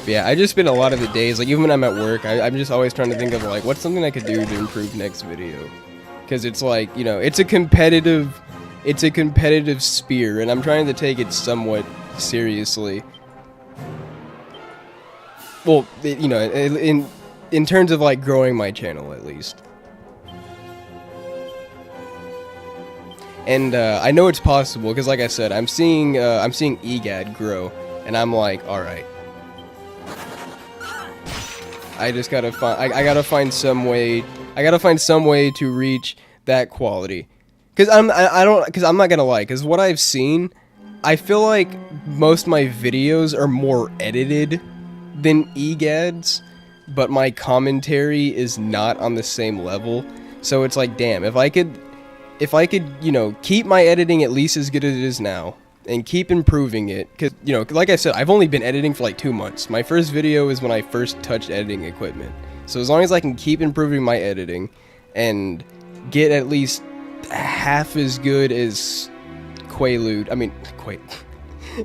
Yeah, I just spend a lot of the days, like, even when I'm at work, I'm just always trying to think of, like, what's something I could do to improve next video. Because it's like, it's a competitive sphere, and I'm trying to take it somewhat seriously. Well, in terms of, like, growing my channel, at least. And, I know it's possible, because, like I said, I'm seeing EGAD grow, and I'm like, alright. I just gotta find. I gotta find some way. I gotta find some way to reach that quality. Cause I'm not gonna lie. Cause what I've seen, I feel like most of my videos are more edited than EGADs, but my commentary is not on the same level. So it's like, damn, if I could, keep my editing at least as good as it is now, and keep improving it, because, like I said, I've only been editing for like 2 months. My first video is when I first touched editing equipment. So as long as I can keep improving my editing, and get at least half as good as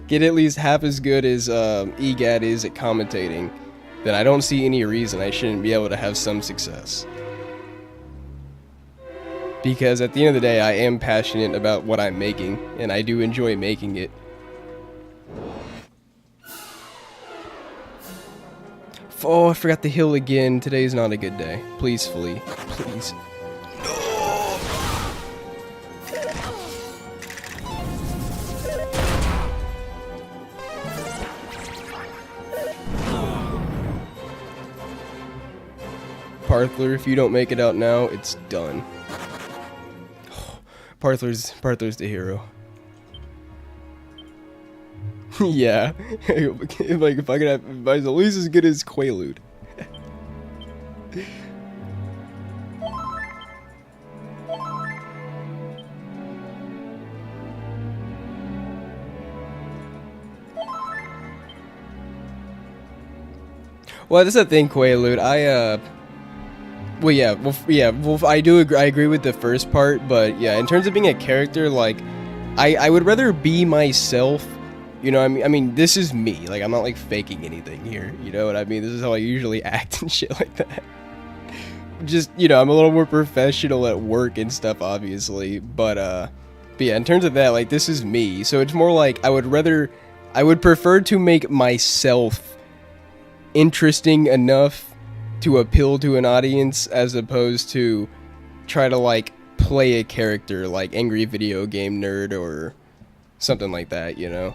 get at least half as good as EGAD is at commentating, then I don't see any reason I shouldn't be able to have some success. Because at the end of the day, I am passionate about what I'm making, and I do enjoy making it. Oh, I forgot the hill again. Today's not a good day. Please flee. Please. Parthler. If you don't make it out now, it's done. Parthler's the hero. Yeah, like if I was at least as good as Quaalude. Well, that's the thing, Quaalude. I do agree. I agree with the first part, but yeah, in terms of being a character, like, I would rather be myself. You know, I mean, this is me. Like, I'm not like faking anything here. You know what I mean? This is how I usually act and shit like that. Just, you know, I'm a little more professional at work and stuff, obviously. But yeah, in terms of that, like, this is me. So it's more like I would prefer to make myself interesting enough to appeal to an audience as opposed to try to like play a character like angry video game nerd or something like that, you know.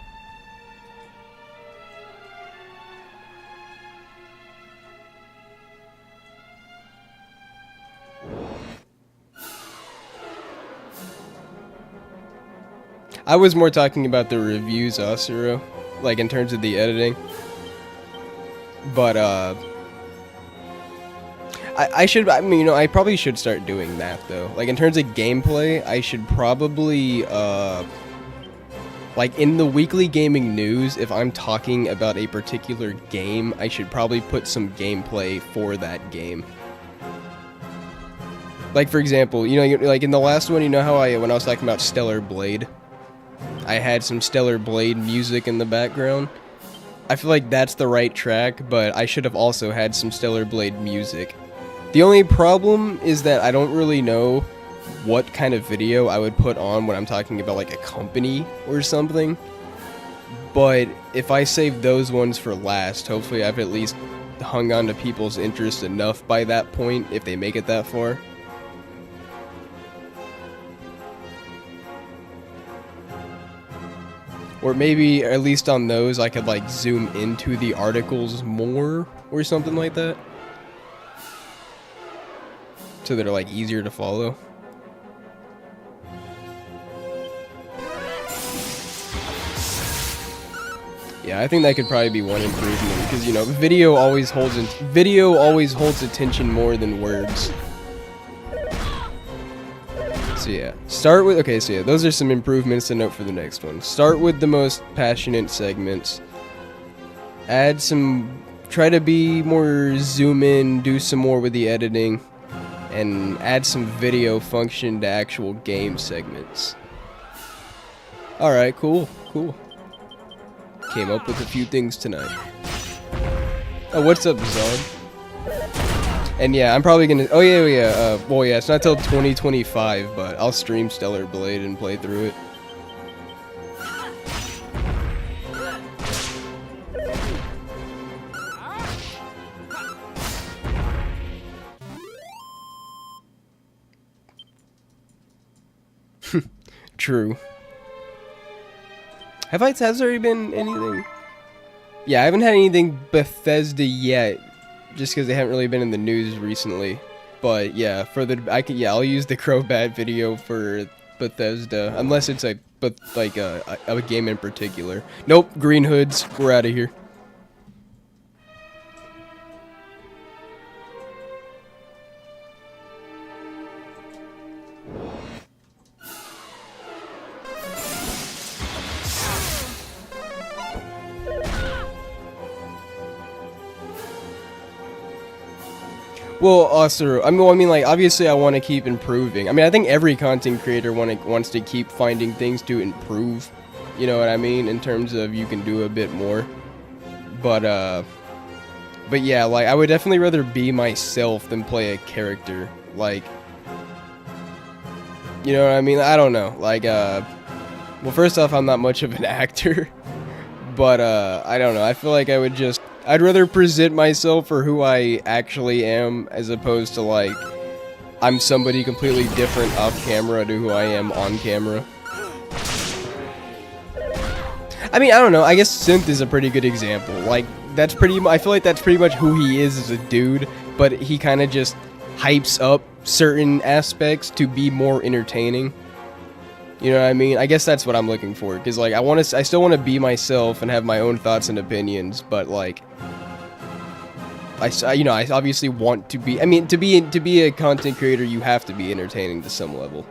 I was more talking about the reviews, Asuro, like in terms of the editing. But I mean, you know, I probably should start doing that though. Like in terms of gameplay, I should probably like in the weekly gaming news, if I'm talking about a particular game, I should probably put some gameplay for that game. Like for example, you know, like in the last one, you know how when I was talking about Stellar Blade, I had some Stellar Blade music in the background. I feel like that's the right track, but I should have also had some Stellar Blade music. The only problem is that I don't really know what kind of video I would put on when I'm talking about like a company or something. But if I save those ones for last, hopefully I've at least hung on to people's interest enough by that point, if they make it that far. Or maybe, at least on those, I could like zoom into the articles more or something like that. So they're like easier to follow. Yeah, I think that could probably be one improvement because, you know, video always holds attention more than words. So yeah, okay, so yeah, those are some improvements to note for the next one. Start with the most passionate segments. Add some, try to be more zoom in, do some more with the editing, and add some video function to actual game segments. Alright, cool. Came up with a few things tonight. Oh, what's up, Zod? And yeah, I'm probably gonna. Oh yeah. Well, yeah, it's not till 2025, but I'll stream Stellar Blade and play through it. True. Has there already been anything? Yeah, I haven't had anything Bethesda yet. Just because they haven't really been in the news recently, but yeah, I'll use the Crowbat video for Bethesda, unless it's a game in particular. Nope, Green Hoods, we're out of here. Well, also, I mean, like, obviously I want to keep improving. I mean, I think every content creator wants to keep finding things to improve. You know what I mean? In terms of you can do a bit more. But yeah, like, I would definitely rather be myself than play a character. Like, you know what I mean? I don't know. Like, well, first off, I'm not much of an actor. But, I don't know. I feel like I'd rather present myself for who I actually am as opposed to like I'm somebody completely different off camera to who I am on camera. I mean, I don't know. I guess Synth is a pretty good example. Like I feel like that's pretty much who he is as a dude, but he kind of just hypes up certain aspects to be more entertaining. You know what I mean? I guess that's what I'm looking for, because like I still want to be myself and have my own thoughts and opinions, but like I obviously want to be. I mean, to be a content creator, you have to be entertaining to some level.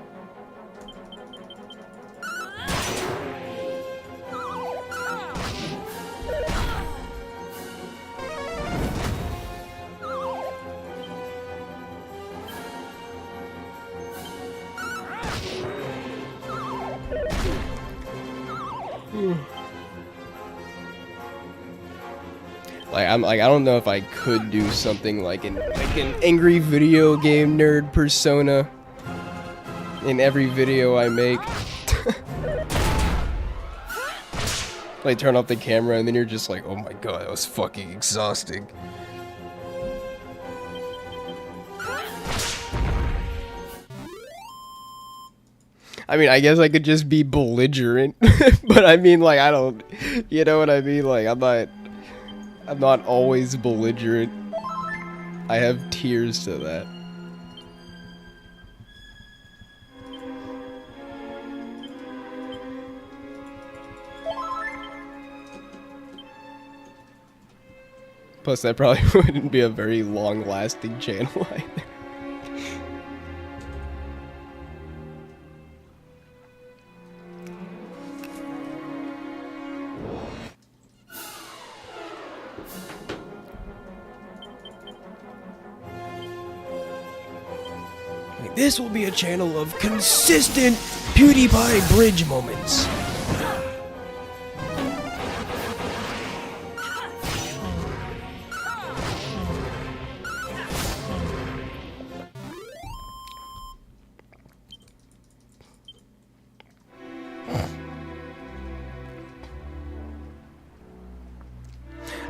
Like I don't know if I could do something like an angry video game nerd persona in every video I make. Like turn off the camera and then you're just like, oh my god, that was fucking exhausting. I mean, I guess I could just be belligerent, but I mean, like, I don't, you know what I mean? Like, I'm not always belligerent. I have tears to that. Plus, that probably wouldn't be a very long-lasting channel either. This will be a channel of consistent PewDiePie bridge moments.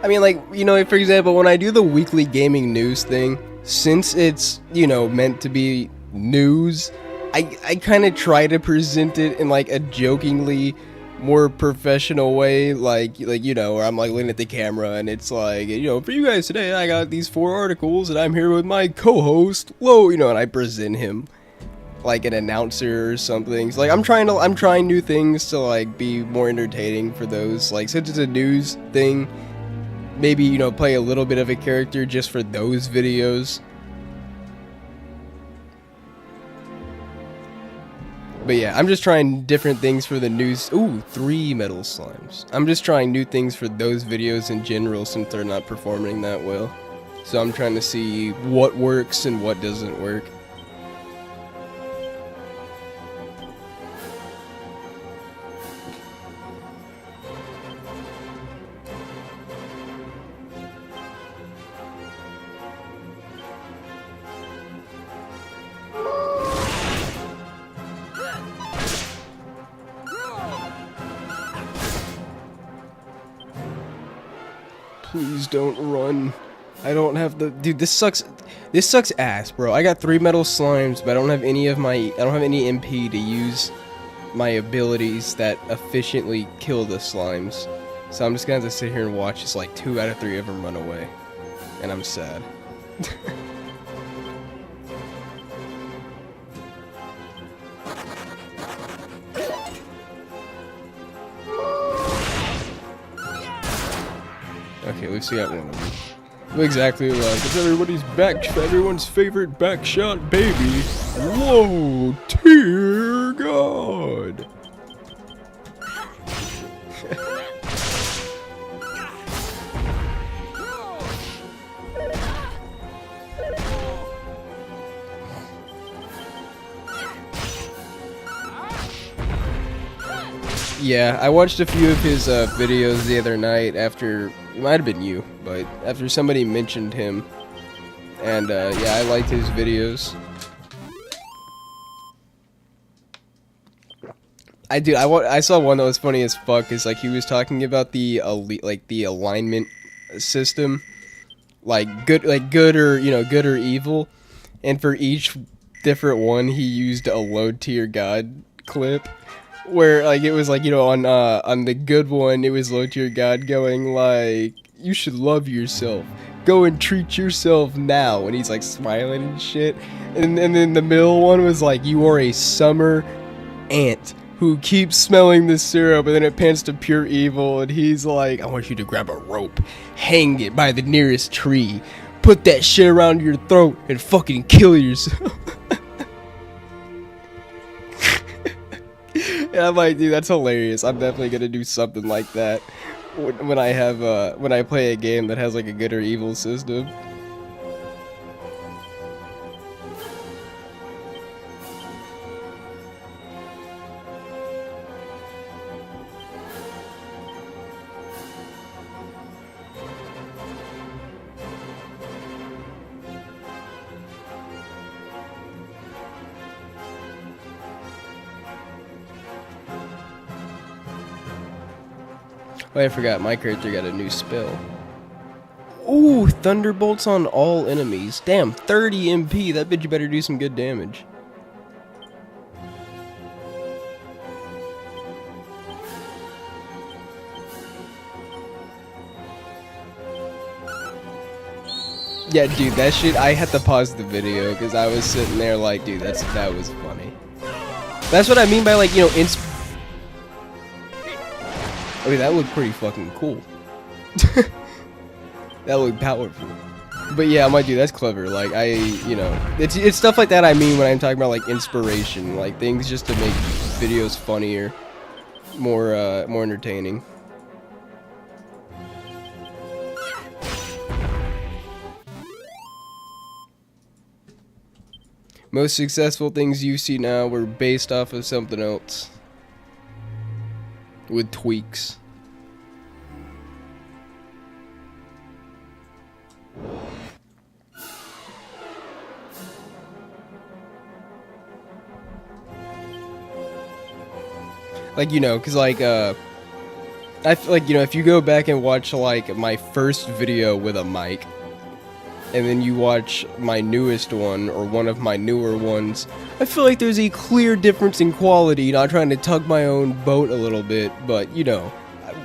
I mean, like, you know, for example, when I do the weekly gaming news thing, since it's, you know, meant to be news, I kind of try to present it in like a jokingly more professional way, like you know, where I'm like looking at the camera and it's like, you know, for you guys today I got these 4 articles and I'm here with my co-host Lo, you know, and I present him like an announcer or something. So like I'm trying new things to like be more entertaining for those, like since it's a news thing, maybe, you know, play a little bit of a character just for those videos. But yeah, I'm just trying different things for the news. Ooh, 3 metal slimes. I'm just trying new things for those videos in general since they're not performing that well. So I'm trying to see what works and what doesn't work. Please don't run. I don't have the... Dude, this sucks. This sucks ass, bro. I got 3 metal slimes, but I don't have any of my... I don't have any MP to use my abilities that efficiently kill the slimes. So I'm just gonna have to sit here and watch just like 2 out of 3 of them run away. And I'm sad. Okay, let's see that one of them. Exactly like it's everyone's favorite backshot baby. Whoa, dear God. Yeah, I watched a few of his videos the other night after, it might have been you, but after somebody mentioned him, and yeah, I liked his videos. I saw one that was funny as fuck, is like he was talking about the the alignment system, like good or, you know, good or evil, and for each different one he used a low tier god clip. Where, like, it was, like, you know, on the good one, it was low tier god going, like, you should love yourself. Go and treat yourself now. And he's like smiling and shit. And then the middle one was like, you are a summer ant who keeps smelling the syrup. And then it pans to pure evil. And he's like, I want you to grab a rope, hang it by the nearest tree, put that shit around your throat, and fucking kill yourself. And I'm like, dude, that's hilarious. I'm definitely gonna do something like that when I play a game that has like a good or evil system. Oh, I forgot, my character got a new spell. Ooh, thunderbolts on all enemies. Damn, 30 MP. That bitch better do some good damage. Yeah, dude, that shit, I had to pause the video because I was sitting there like, dude, that was funny. That's what I mean by, like, you know, okay, that looked pretty fucking cool. That looked powerful. But yeah, I'm like, dude, that's clever. Like, you know, it's stuff like that I mean when I'm talking about, like, inspiration. Like, things just to make videos funnier, more entertaining. Most successful things you see now were based off of something else. With tweaks. Like, you know, cause like, I feel like, you know, if you go back and watch like my first video with a mic, and then you watch my newest one, or one of my newer ones, I feel like there's a clear difference in quality, not trying to tug my own boat a little bit, but, you know,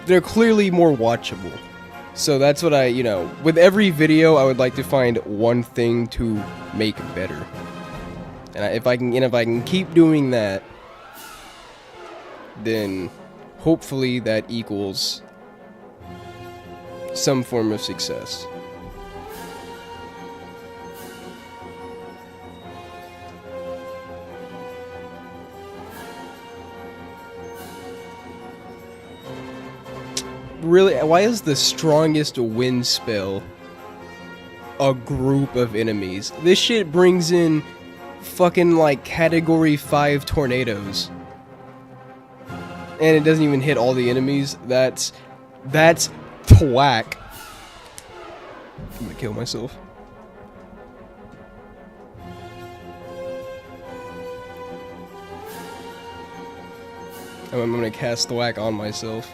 they're clearly more watchable. So that's what I, you know, with every video, I would like to find one thing to make better. And if I can keep doing that, then hopefully that equals some form of success. Really, why is the strongest wind spell a group of enemies? This shit brings in fucking like category 5 tornadoes. And it doesn't even hit all the enemies. That's thwack. I'm gonna kill myself. I'm gonna cast thwack on myself.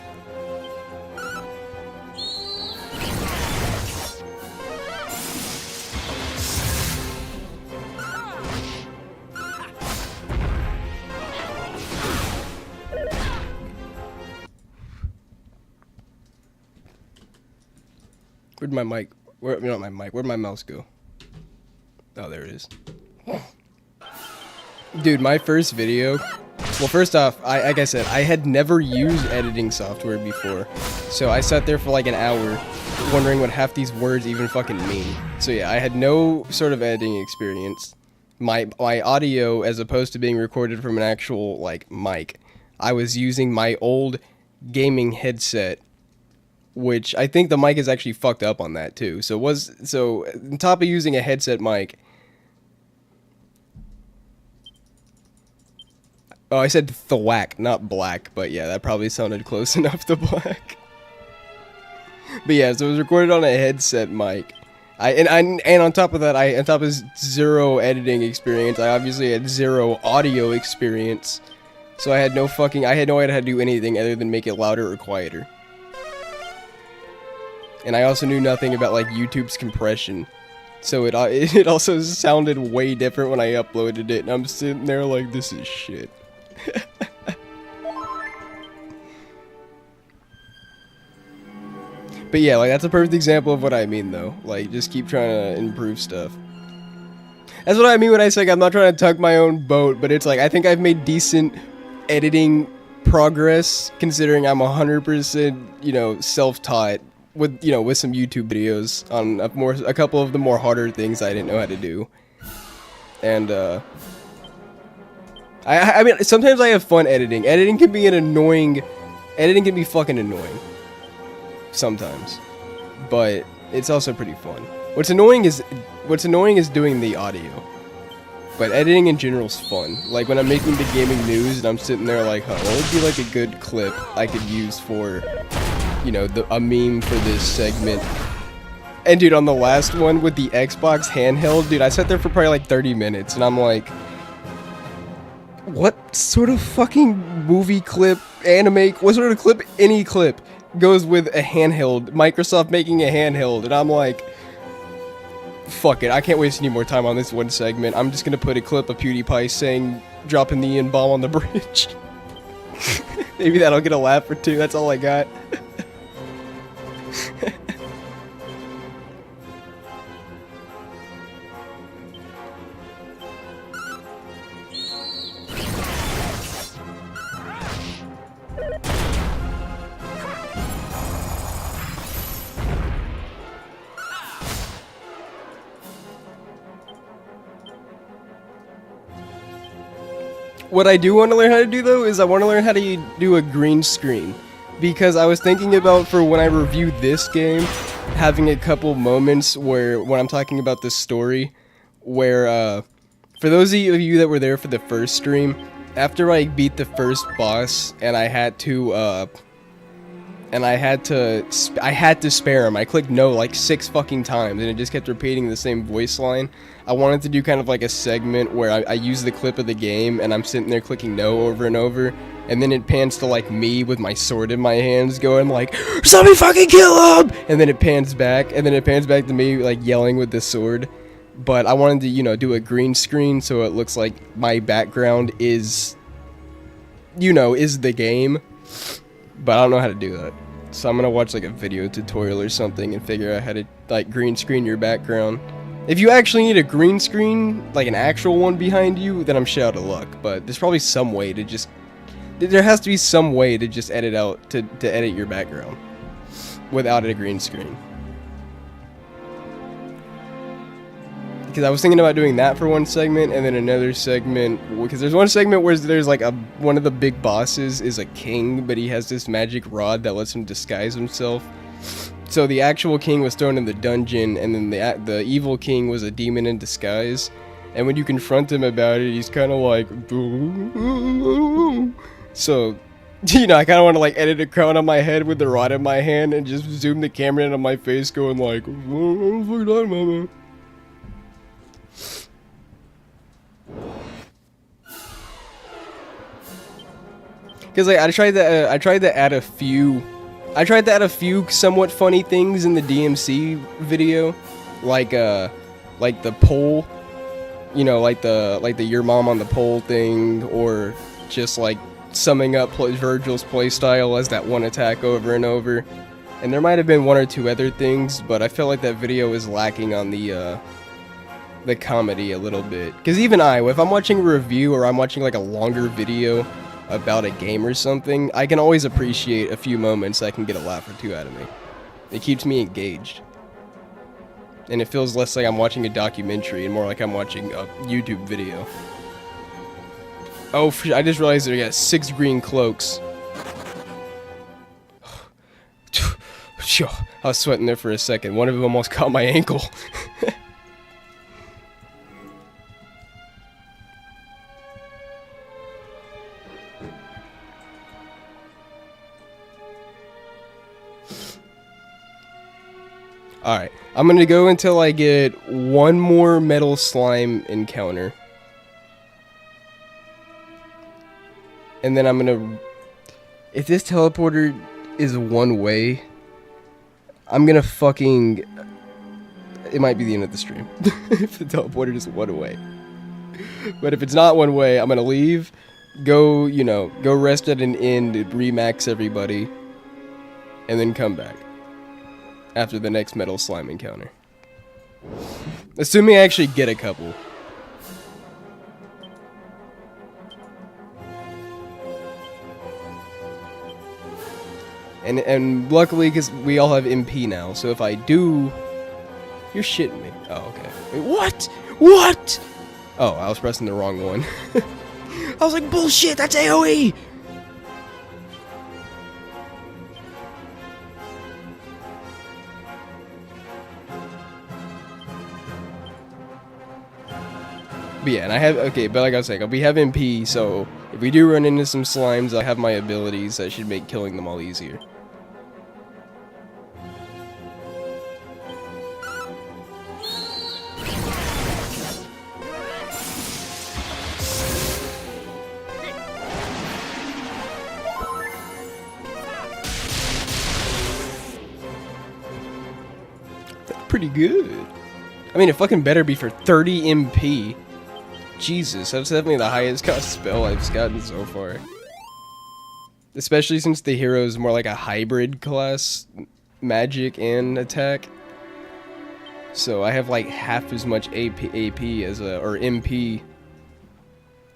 Where'd my mic? Not my mic. Where'd my mouse go? Oh, there it is. Dude, my first video. Well, first off, like I said, I had never used editing software before, so I sat there for like an hour, wondering what half these words even fucking mean. So yeah, I had no sort of editing experience. My audio, as opposed to being recorded from an actual like mic, I was using my old gaming headset, which I think the mic is actually fucked up on that too. So on top of using a headset mic, oh, I said thwack, not black, but yeah, that probably sounded close enough to black. But yeah, so it was recorded on a headset mic. And on top of that, on top of zero editing experience, I obviously had zero audio experience. So I had no idea how to do anything other than make it louder or quieter. And I also knew nothing about like YouTube's compression. So it also sounded way different when I uploaded it, and I'm sitting there like, this is shit. But yeah, like, that's a perfect example of what I mean, though. Like, just keep trying to improve stuff. That's what I mean when I say, like, I'm not trying to tug my own boat, but it's like, I think I've made decent editing progress, considering I'm 100%, you know, self-taught with, you know, with some YouTube videos on a couple of the more harder things I didn't know how to do. And, I mean, sometimes I have fun editing. Editing can be fucking annoying. Sometimes. But it's also pretty fun. What's annoying is doing the audio. But editing in general is fun. Like when I'm making the gaming news and I'm sitting there like, huh, what would be like a good clip I could use for, you know, a meme for this segment. And dude, on the last one with the Xbox handheld, dude, I sat there for probably like 30 minutes and I'm like, what sort of fucking movie clip, anime, what sort of clip, any clip goes with a handheld, Microsoft making a handheld, and I'm like, fuck it, I can't waste any more time on this one segment. I'm just gonna put a clip of PewDiePie saying, dropping the N-bomb on the bridge. Maybe that'll get a laugh or two, that's all I got. What I do want to learn how to do, though, is I want to learn how to do a green screen. Because I was thinking about, for when I review this game, having a couple moments where, when I'm talking about the story, where, for those of you that were there for the first stream, after I beat the first boss, and I had to spare him. I clicked no like 6 fucking times, and it just kept repeating the same voice line. I wanted to do kind of like a segment where I use the clip of the game, and I'm sitting there clicking no over and over, and then it pans to like me with my sword in my hands going like, somebody fucking kill him! And then it pans back, to me like yelling with the sword. But I wanted to, you know, do a green screen so it looks like my background is, you know, is the game. But I don't know how to do that. So I'm gonna watch like a video tutorial or something and figure out how to like green screen your background. If you actually need a green screen, like an actual one behind you, then I'm shit out of luck. But there's probably some way to just... There has to be some way to just edit out, to edit your background without a green screen. Because I was thinking about doing that for one segment, and then another segment, because there's one segment where there's like one of the big bosses is a king, but he has this magic rod that lets him disguise himself. So the actual king was thrown in the dungeon, and then the evil king was a demon in disguise. And when you confront him about it, he's kind of like... So, you know, I kind of want to like edit a crown on my head with the rod in my hand and just zoom the camera in on my face going like... Because like, I tried to add a few somewhat funny things in the DMC video, like the pole, you know, like the your mom on the pole thing, or just like summing up Virgil's playstyle as that one attack over and over. And there might have been one or two other things, but I felt like that video is lacking on the comedy a little bit. Because even if I'm watching a review or I'm watching like a longer video about a game or something, I can always appreciate a few moments that can get a laugh or two out of me. It keeps me engaged. And it feels less like I'm watching a documentary and more like I'm watching a YouTube video. Oh, I just realized that I got 6 green cloaks. I was sweating there for a second. One of them almost caught my ankle. Alright, I'm gonna go until I get one more metal slime encounter. And then I'm gonna... If this teleporter is one way, I'm gonna fucking... It might be the end of the stream. If the teleporter is one way. But if it's not one way, I'm gonna leave, go, you know, go rest at an inn to remax everybody, and then come back. after the next metal slime encounter. Assuming I actually get a couple. And luckily, because we all have MP now, so if I do... You're shitting me. Oh, okay. Wait, what? What? Oh, I was pressing the wrong one. I was like, bullshit, that's AoE! But yeah, and I have, okay, but like I was saying, we have MP, so if we do run into some slimes, I have my abilities that should make killing them all easier. Pretty good. I mean, it fucking better be for 30 MP. Jesus, that's definitely the highest cost spell I've gotten so far. Especially since the hero is more like a hybrid class, magic and attack. So I have like half as much AP as a, or MP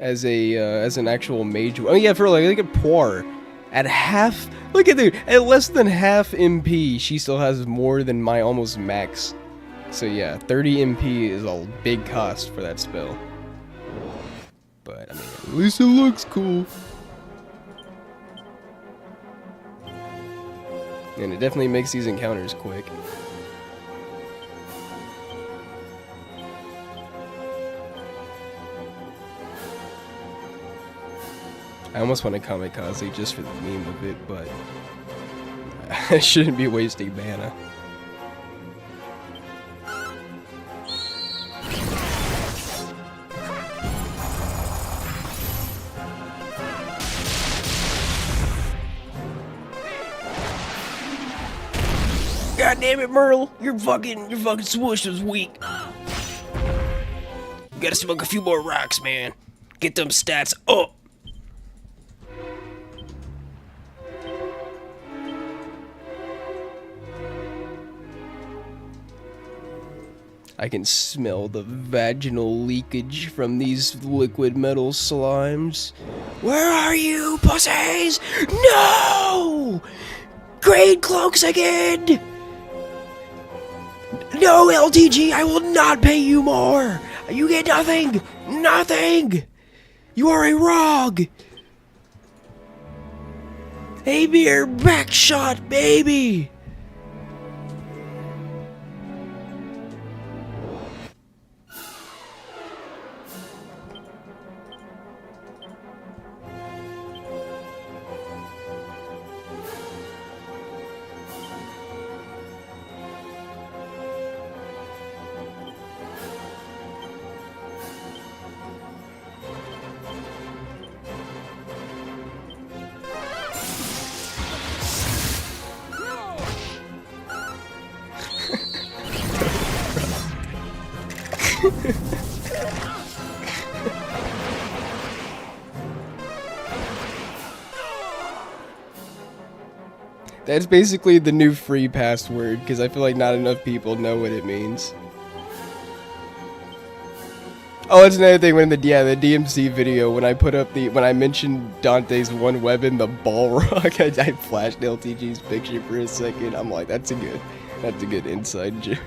as a as an actual mage. Oh yeah, for like look at Poir. At half, look at the, at less than half MP, she still has more than my almost max. So yeah, 30 MP is a big cost for that spell. But I mean, at least it looks cool. And it definitely makes these encounters quick. I almost want to kamikaze just for the meme of it, but I shouldn't be wasting mana. God damn it, Merle! Your fucking swoosh was weak. You gotta smoke a few more rocks, man. Get them stats up. I can smell the vaginal leakage from these liquid metal slimes. Where are you, pussies? No! Green cloaks again! No, LTG, I will not pay you more! You get nothing! Nothing! You are a rogue! A mere backshot, baby! That's basically the new free password, because I feel like not enough people know what it means. Oh, that's another thing, when the DMC video, when I put up when I mentioned Dante's one weapon, the Balrog, I flashed LTG's picture for a second. I'm like, that's a good inside joke.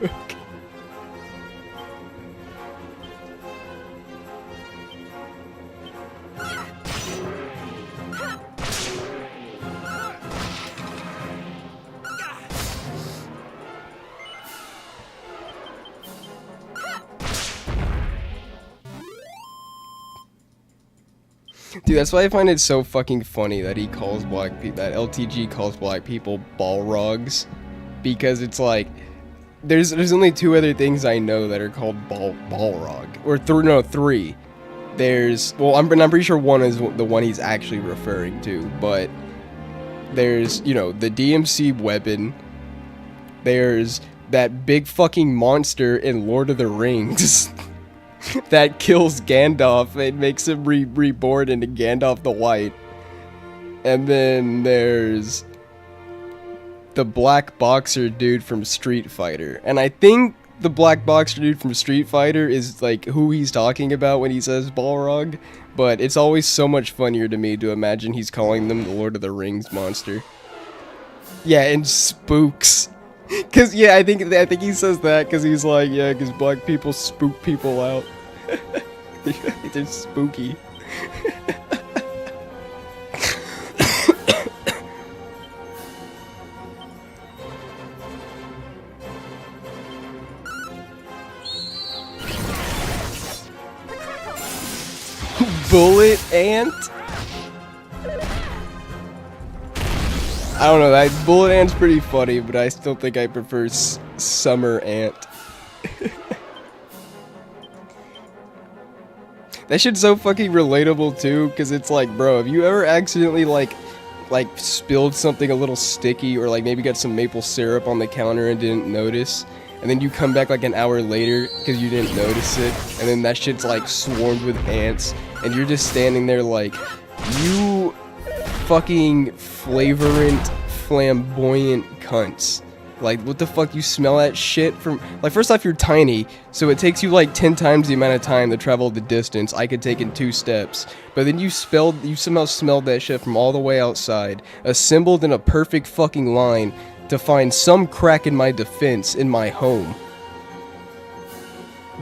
Dude, that's why I find it so fucking funny that he calls black people, that LTG calls black people Balrogs, because it's like, there's only two other things I know that are called Balrog, or three. There's, well, I'm pretty sure one is the one he's actually referring to, but there's, you know, the DMC weapon, there's that big fucking monster in Lord of the Rings that kills Gandalf and makes him reborn into Gandalf the White. And then there's the black boxer dude from Street Fighter. And I think the black boxer dude from Street Fighter is like who he's talking about when he says Balrog. But it's always so much funnier to me to imagine he's calling them the Lord of the Rings monster. Yeah, and spooks. Cause yeah, I think he says that because he's like, yeah, because black people spook people out. They're spooky. Bullet ant? I don't know, that bullet ant's pretty funny, but I still think I prefer summer ant. That shit's so fucking relatable too, because it's like, bro, have you ever accidentally like spilled something a little sticky, or like maybe got some maple syrup on the counter and didn't notice, and then you come back like an hour later because you didn't notice it, and then that shit's like swarmed with ants, and you're just standing there like, you fucking flavorant, flamboyant cunts. Like, what the fuck, you smell that shit from, like, first off, you're tiny, so it takes you like 10 times the amount of time to travel the distance I could take in 2 steps, but then you somehow smelled that shit from all the way outside, assembled in a perfect fucking line to find some crack in my defense in my home.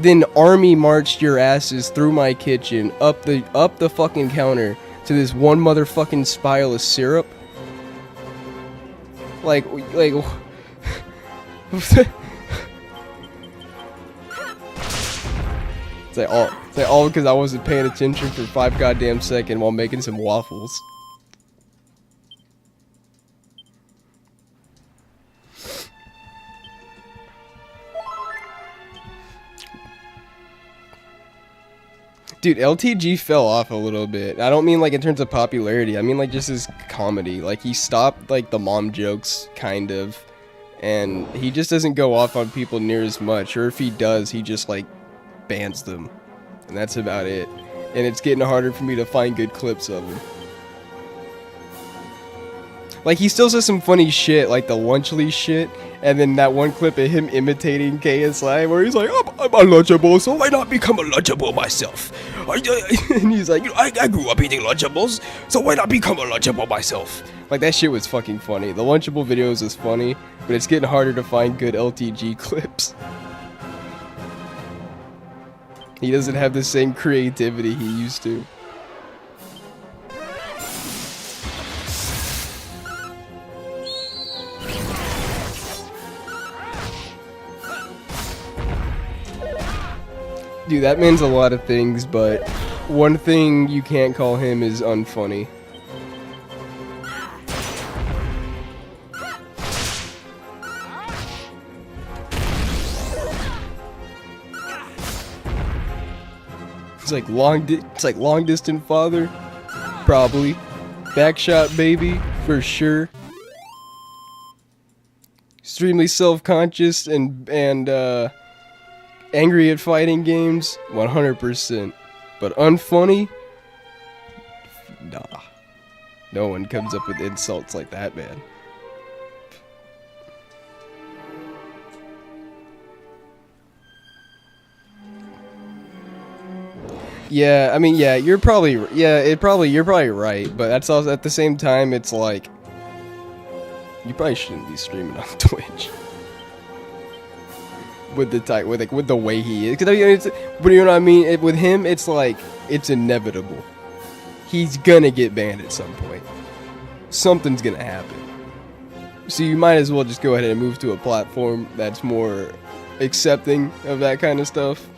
Then army marched your asses through my kitchen, up the fucking counter, to this one motherfucking spiral of syrup. Like it's like all because I wasn't paying attention for 5 goddamn seconds while making some waffles. Dude, LTG fell off a little bit. I don't mean like in terms of popularity. I mean like just his comedy. Like he stopped like the mom jokes, kind of. And he just doesn't go off on people near as much. Or if he does, he just like bans them. And that's about it. And it's getting harder for me to find good clips of him. Like he still says some funny shit, like the Lunchly shit. And then that one clip of him imitating KSI where he's like, I'm untouchable, so why not become a Lunchable myself? And he's like, I grew up eating Lunchables, so why not become a Lunchable myself? Like that shit was fucking funny. The Lunchable videos is funny, but it's getting harder to find good LTG clips. He doesn't have the same creativity he used to. Dude, that means a lot of things, but one thing you can't call him is unfunny. It's like long distance father, probably. Backshot baby, for sure. Extremely self-conscious and angry at fighting games, 100%. But unfunny? Nah. No one comes up with insults like that, man. Yeah, I mean, yeah, you're probably right, but that's also at the same time, it's like, you probably shouldn't be streaming on Twitch. With the way he is, but you know what I mean. With him, it's like it's inevitable. He's gonna get banned at some point. Something's gonna happen. So you might as well just go ahead and move to a platform that's more accepting of that kind of stuff.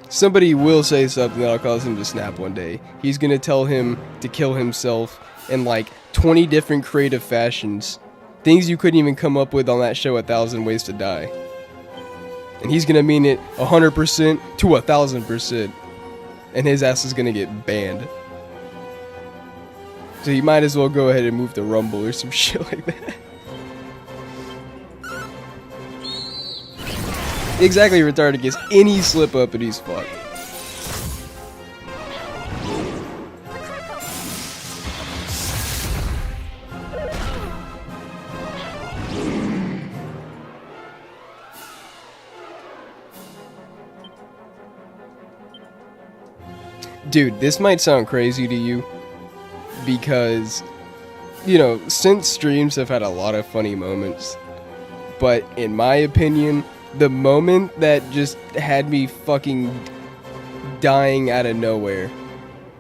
Somebody will say something that'll cause him to snap one day. He's gonna tell him to kill himself in like 20 different creative fashions. Things you couldn't even come up with on that show, 1,000 Ways to Die. And he's gonna mean it 100% to 1,000%. And his ass is gonna get banned. So you might as well go ahead and move to Rumble or some shit like that. Exactly, retarded gets any slip up and he's fucked. Dude, this might sound crazy to you because, you know, synth streams have had a lot of funny moments, but in my opinion, the moment that just had me fucking dying out of nowhere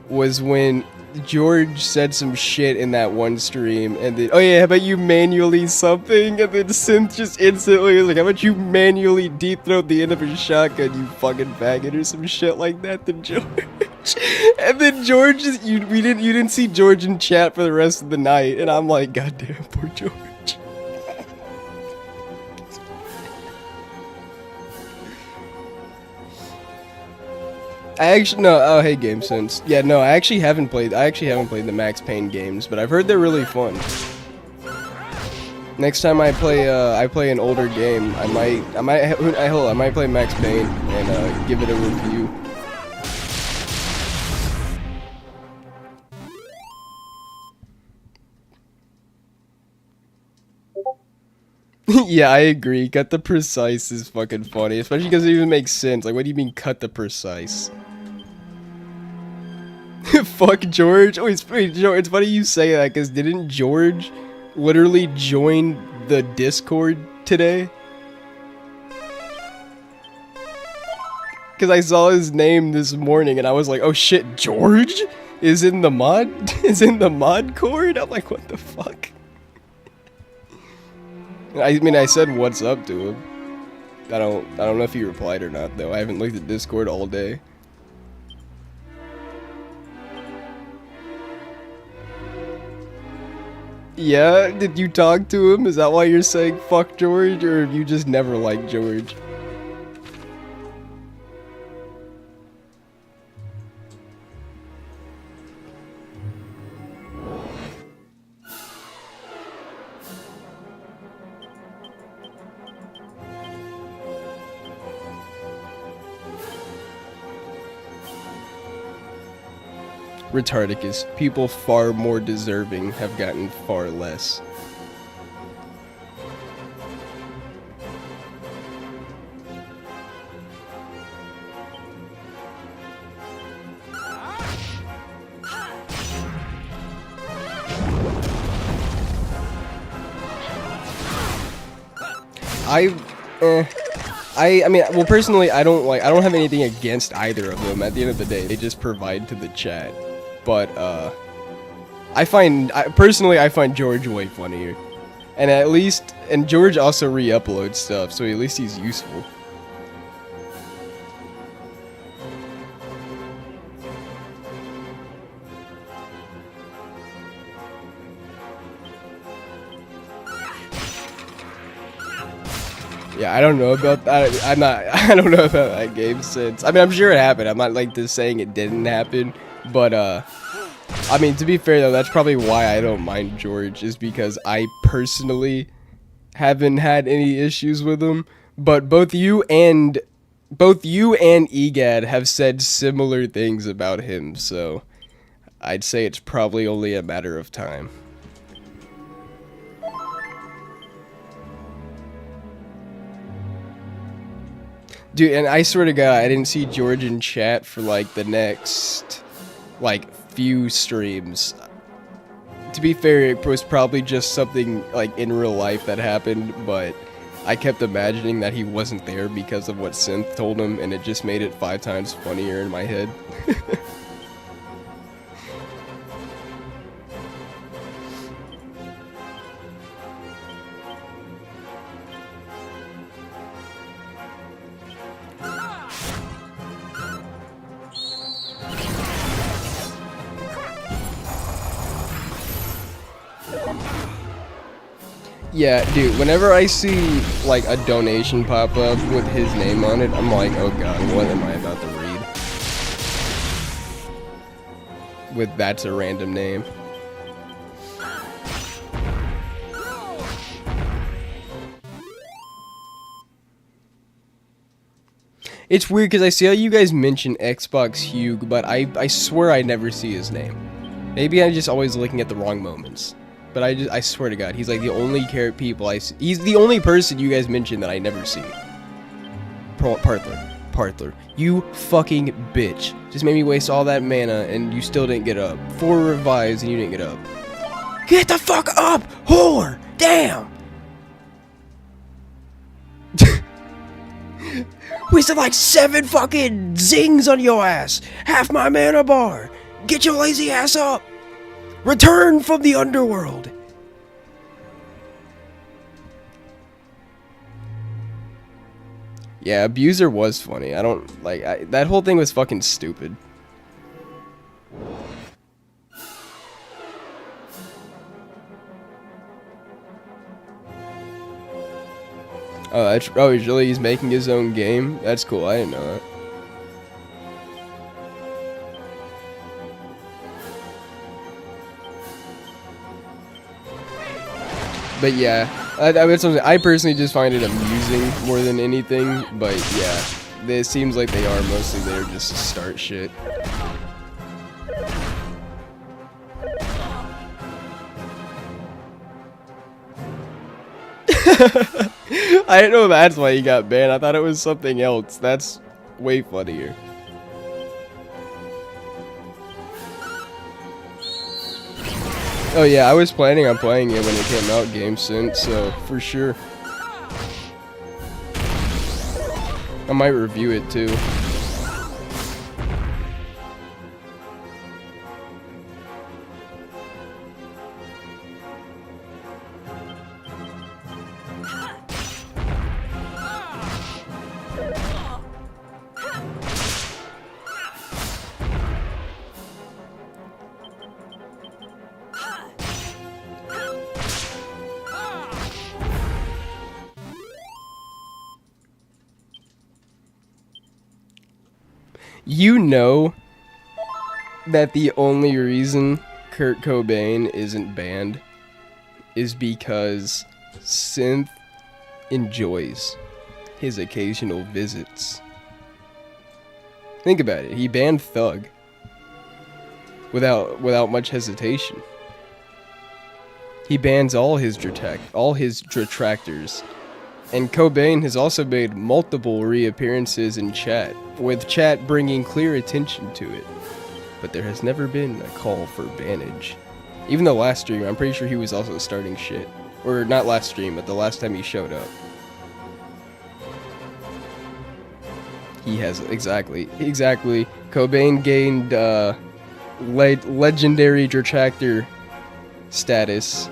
was when George said some shit in that one stream, and then, oh yeah, how about you manually something? And then Synth just instantly was like, how about you manually deep throat the end of a shotgun, you fucking faggot, or some shit like that to George. And then George, you didn't see George in chat for the rest of the night, and I'm like, goddamn, poor George. I actually no. Oh, hey, Game Sense. Yeah, no, I actually haven't played the Max Payne games, but I've heard they're really fun. Next time I play an older game, I might play Max Payne and give it a review. Yeah, I agree. Cut the precise is fucking funny, especially because it even makes sense. Like, what do you mean, cut the precise? Fuck George. Oh, wait, George, it's funny you say that, because didn't George literally join the Discord today? Because I saw his name this morning, and I was like, oh shit, George is in the mod cord? I'm like, what the fuck? I mean, I said what's up to him. I don't know if he replied or not, though. I haven't looked at Discord all day. Yeah? Did you talk to him? Is that why you're saying fuck George, or have you just never liked George? Retardicus. People far more deserving have gotten far less. I mean, well, personally, I don't have anything against either of them. At the end of the day, they just provide to the chat. But, personally, I find George way funnier. And George also re-uploads stuff, so at least he's useful. Yeah, I don't know about that. I don't know about that Game Sense. I mean, I'm sure it happened. I'm not like just saying it didn't happen. But, I mean, to be fair though, that's probably why I don't mind George, is because I personally haven't had any issues with him. But both you and EGAD have said similar things about him, so I'd say it's probably only a matter of time. Dude, and I swear to God, I didn't see George in chat for like the next few streams. To be fair, it was probably just something like in real life that happened, but I kept imagining that he wasn't there because of what Synth told him, and it just made it 5 times funnier in my head. Yeah, dude, whenever I see, like, a donation pop up with his name on it, I'm like, oh god, what am I about to read? With that's a random name. It's weird, because I see how you guys mention Xbox Hugh, but I swear I never see his name. Maybe I'm just always looking at the wrong moments. But I swear to God, he's like the only people I see. He's the only person you guys mention that I never see. Partler. Partler, you fucking bitch. Just made me waste all that mana and you still didn't get up. 4 revives and you didn't get up. Get the fuck up, whore! Damn! Wasted like 7 fucking zings on your ass. Half my mana bar. Get your lazy ass up. Return from the underworld. Yeah, Abuser was funny. I don't like that whole thing was fucking stupid. Oh, he's making his own game? That's cool, I didn't know that. But yeah, I personally just find it amusing more than anything, but yeah, it seems like they are mostly there just to start shit. I didn't know that's why he got banned. I thought it was something else. That's way funnier. Oh yeah, I was planning on playing it when it came out, GameSense, so for sure. I might review it too. You know that the only reason Kurt Cobain isn't banned is because Synth enjoys his occasional visits. Think about it. He banned Thug without much hesitation. He bans all his detractors. And Cobain has also made multiple reappearances in chat, with chat bringing clear attention to it. But there has never been a call for bannage. Even the last stream, I'm pretty sure he was also starting shit. Or not last stream, but the last time he showed up. He has, exactly. Cobain gained legendary detractor status.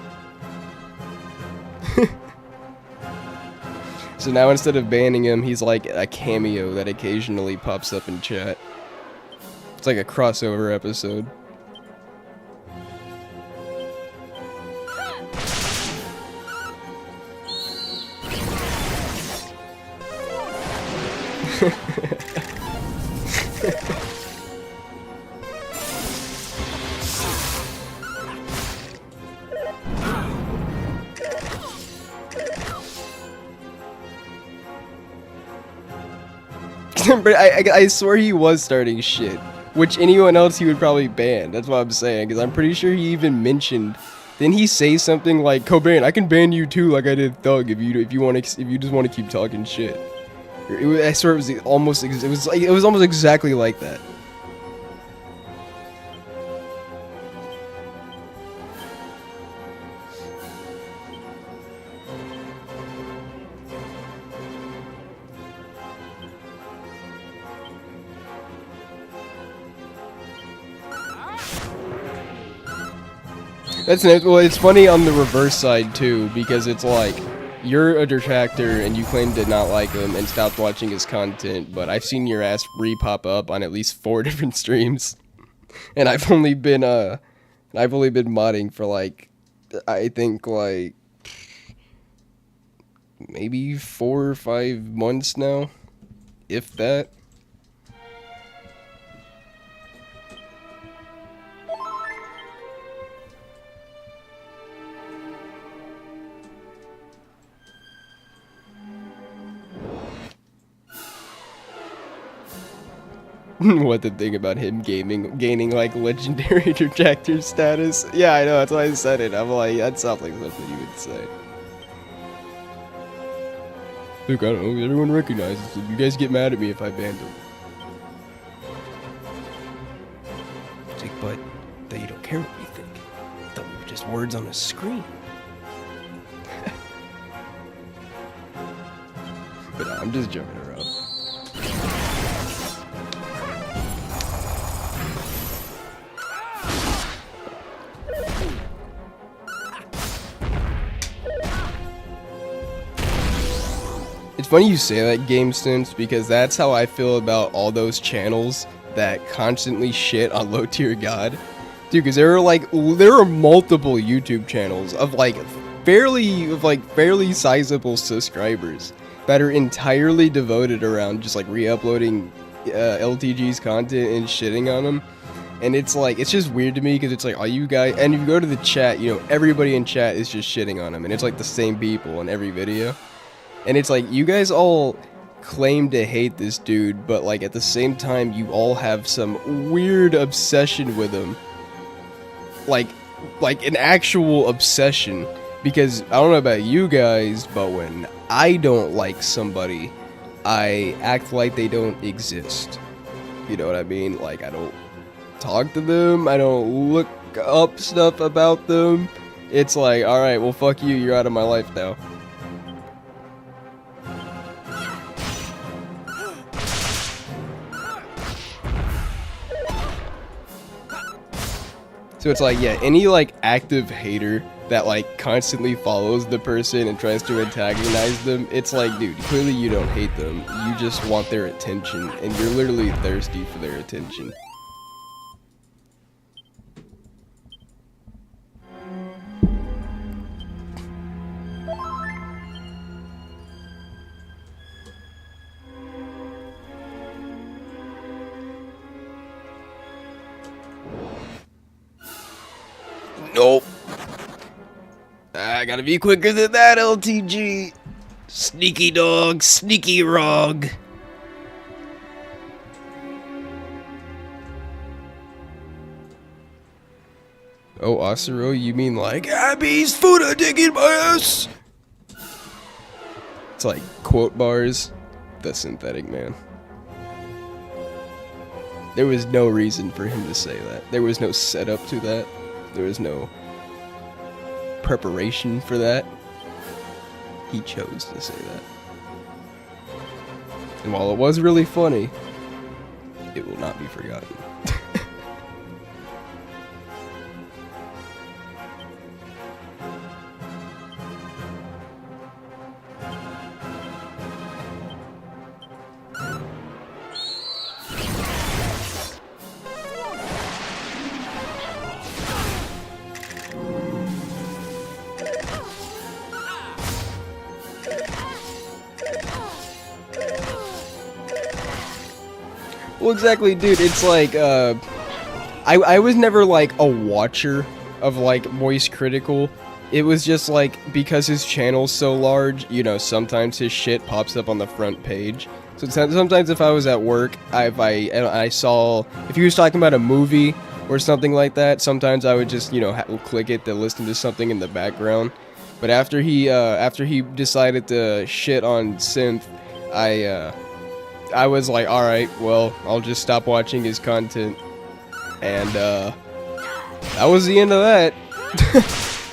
So now instead of banning him, he's like a cameo that occasionally pops up in chat. It's like a crossover episode. But I swear he was starting shit, which anyone else he would probably ban. That's what I'm saying, because I'm pretty sure he even mentioned. Didn't he say something like, "Cobain, I can ban you too, like I did Thug, if you just want to keep talking shit." I swear it was almost exactly like that. Well, it's funny on the reverse side too, because it's like, you're a detractor and you claim to not like him and stopped watching his content, but I've seen your ass re-pop up on at least 4 different streams. And I've only been modding for like, I think like, maybe 4 or 5 months now, if that. What to think about him gaining like legendary detractor status? Yeah, I know, that's why I said it. I'm like, that sounds like something you would say. Look, I don't know, everyone recognizes them. You guys get mad at me if I ban them. It's like, but that you don't care what we think. I thought we were just words on a screen. But I'm just joking around. It's funny you say that, GameSense, because that's how I feel about all those channels that constantly shit on low tier God. Dude, because there are multiple YouTube channels of fairly sizable subscribers that are entirely devoted around just like re-uploading LTG's content and shitting on them. And it's like, it's just weird to me because it's like, all you guys, and if you go to the chat, you know, everybody in chat is just shitting on him, and it's like the same people in every video. And it's like, you guys all claim to hate this dude, but like at the same time, you all have some weird obsession with him. Like an actual obsession. Because I don't know about you guys, but when I don't like somebody, I act like they don't exist. You know what I mean? Like, I don't talk to them, I don't look up stuff about them. It's like, alright, well fuck you, you're out of my life now. So it's like, yeah, any like active hater that like constantly follows the person and tries to antagonize them, it's like, dude, clearly you don't hate them, you just want their attention, and you're literally thirsty for their attention. Nope. I gotta be quicker than that, LTG. Sneaky dog, sneaky rog. Oh, Asuro, you mean like Abby's foot a dick in my ass? It's like quote bars. The synthetic man. There was no reason for him to say that. There was no setup to that. There was no preparation for that. He chose to say that. And while it was really funny, it will not be forgotten. Well, exactly, dude, it's like, I was never, like, a watcher of, like, Moist Critical. It was just, like, because his channel's so large, you know, sometimes his shit pops up on the front page. So sometimes if I was at work, I saw, if he was talking about a movie or something like that, sometimes I would just, you know, click it to listen to something in the background. But after he decided to shit on Synth, I was like, alright, well, I'll just stop watching his content. And, that was the end of that.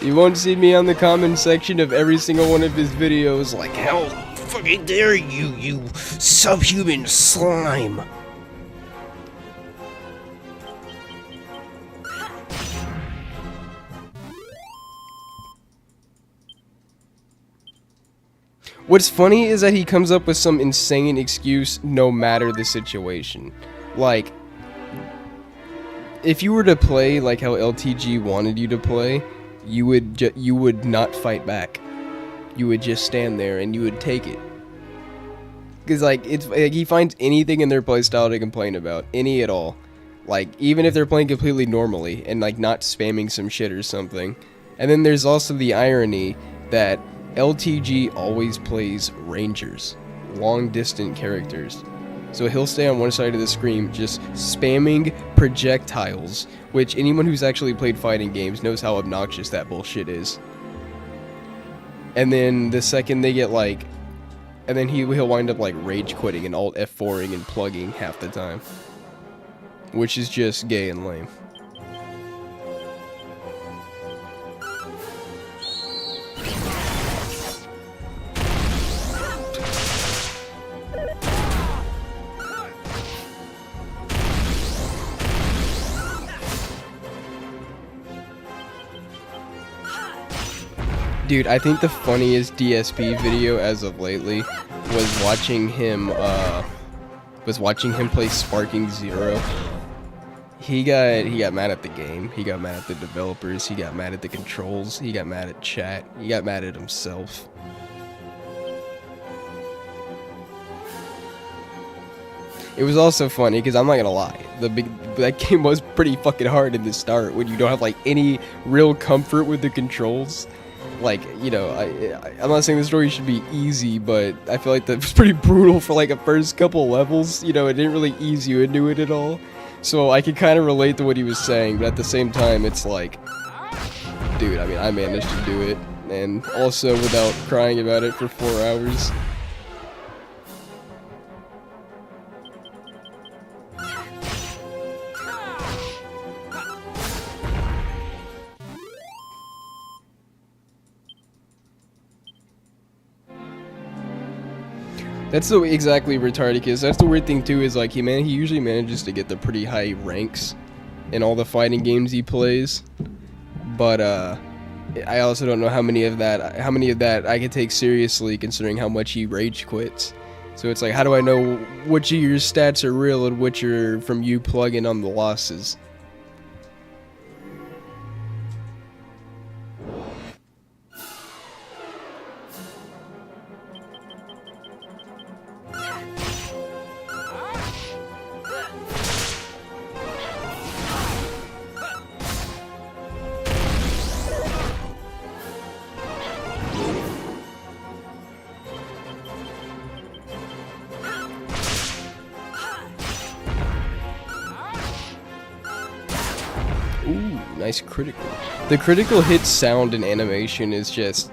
You won't see me on the comment section of every single one of his videos like, how fucking dare you, you subhuman slime. What's funny is that he comes up with some insane excuse no matter the situation. Like, if you were to play like how LTG wanted you to play, you would not fight back. You would just stand there and you would take it. Cause like he finds anything in their playstyle to complain about, any at all. Like even if they're playing completely normally and like not spamming some shit or something. And then there's also the irony that LTG always plays rangers, long-distant characters. So he'll stay on one side of the screen just spamming projectiles, which anyone who's actually played fighting games knows how obnoxious that bullshit is. And then the second they get like And then he'll wind up like rage quitting and alt F4ing and plugging half the time. Which is just gay and lame. Dude, I think the funniest DSP video as of lately was watching him play Sparking Zero. He got mad at the game, he got mad at the developers, he got mad at the controls, he got mad at chat, he got mad at himself. It was also funny because I'm not gonna lie, that game was pretty fucking hard in the start when you don't have like any real comfort with the controls. Like, you know, I'm not saying the story should be easy, but I feel like that was pretty brutal for like a first couple levels. You know, it didn't really ease you into it at all. So I could kind of relate to what he was saying, but at the same time, it's like, dude, I mean, I managed to do it, and also without crying about it for 4 hours. That's the exactly retarded because that's the weird thing too, is like he usually manages to get the pretty high ranks in all the fighting games he plays. But I also don't know how many of that I can take seriously considering how much he rage quits. So it's like, how do I know which of your stats are real and which are from you plugging on the losses? Ooh, nice critical. The critical hit sound and animation is just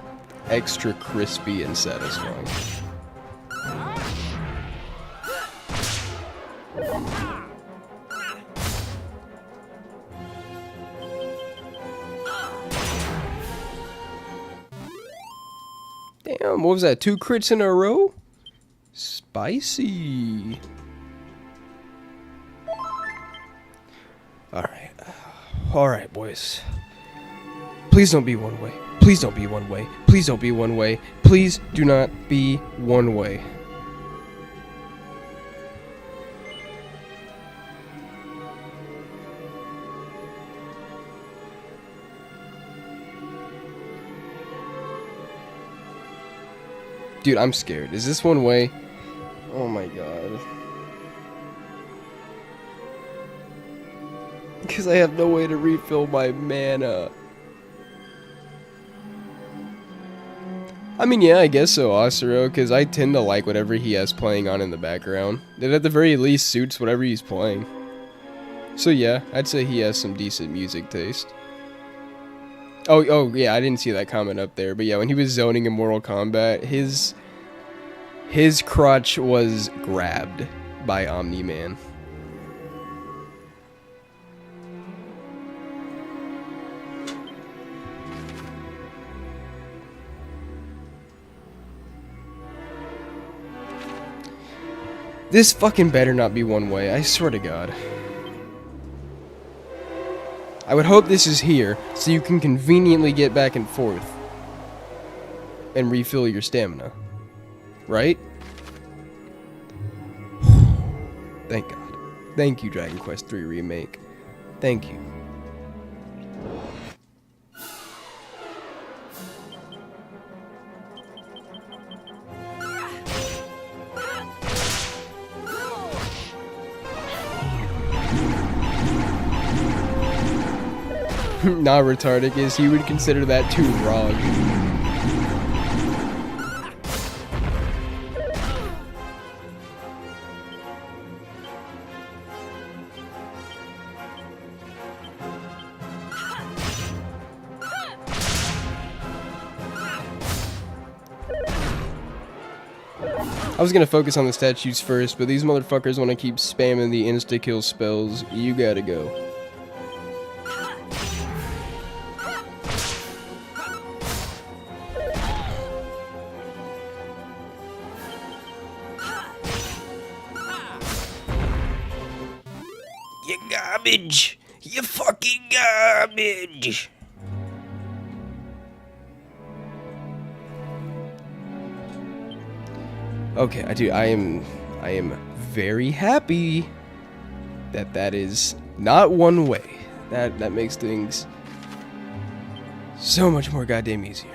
extra crispy and satisfying. Damn, what was that? 2 crits in a row? Spicy. Alright, boys. Please don't be one way. Please don't be one way. Please don't be one way. Please do not be one way. Dude, I'm scared. Is this one way? Oh my god. Because I have no way to refill my mana. I mean, yeah, I guess so, Asuro, because I tend to like whatever he has playing on in the background. It at the very least suits whatever he's playing. So yeah, I'd say he has some decent music taste. Oh yeah, I didn't see that comment up there, but yeah, when he was zoning in Mortal Kombat, his crotch was grabbed by Omni-Man. This fucking better not be one way, I swear to God. I would hope this is here, so you can conveniently get back and forth. And refill your stamina. Right? Thank God. Thank you, Dragon Quest III Remake. Thank you. Not retarded, because he would consider that too wrong. was gonna focus on the statues first, but these motherfuckers want to keep spamming the insta-kill spells. You gotta go. You garbage! You fucking garbage! Okay, I am very happy that that is not one way. That makes things so much more goddamn easier.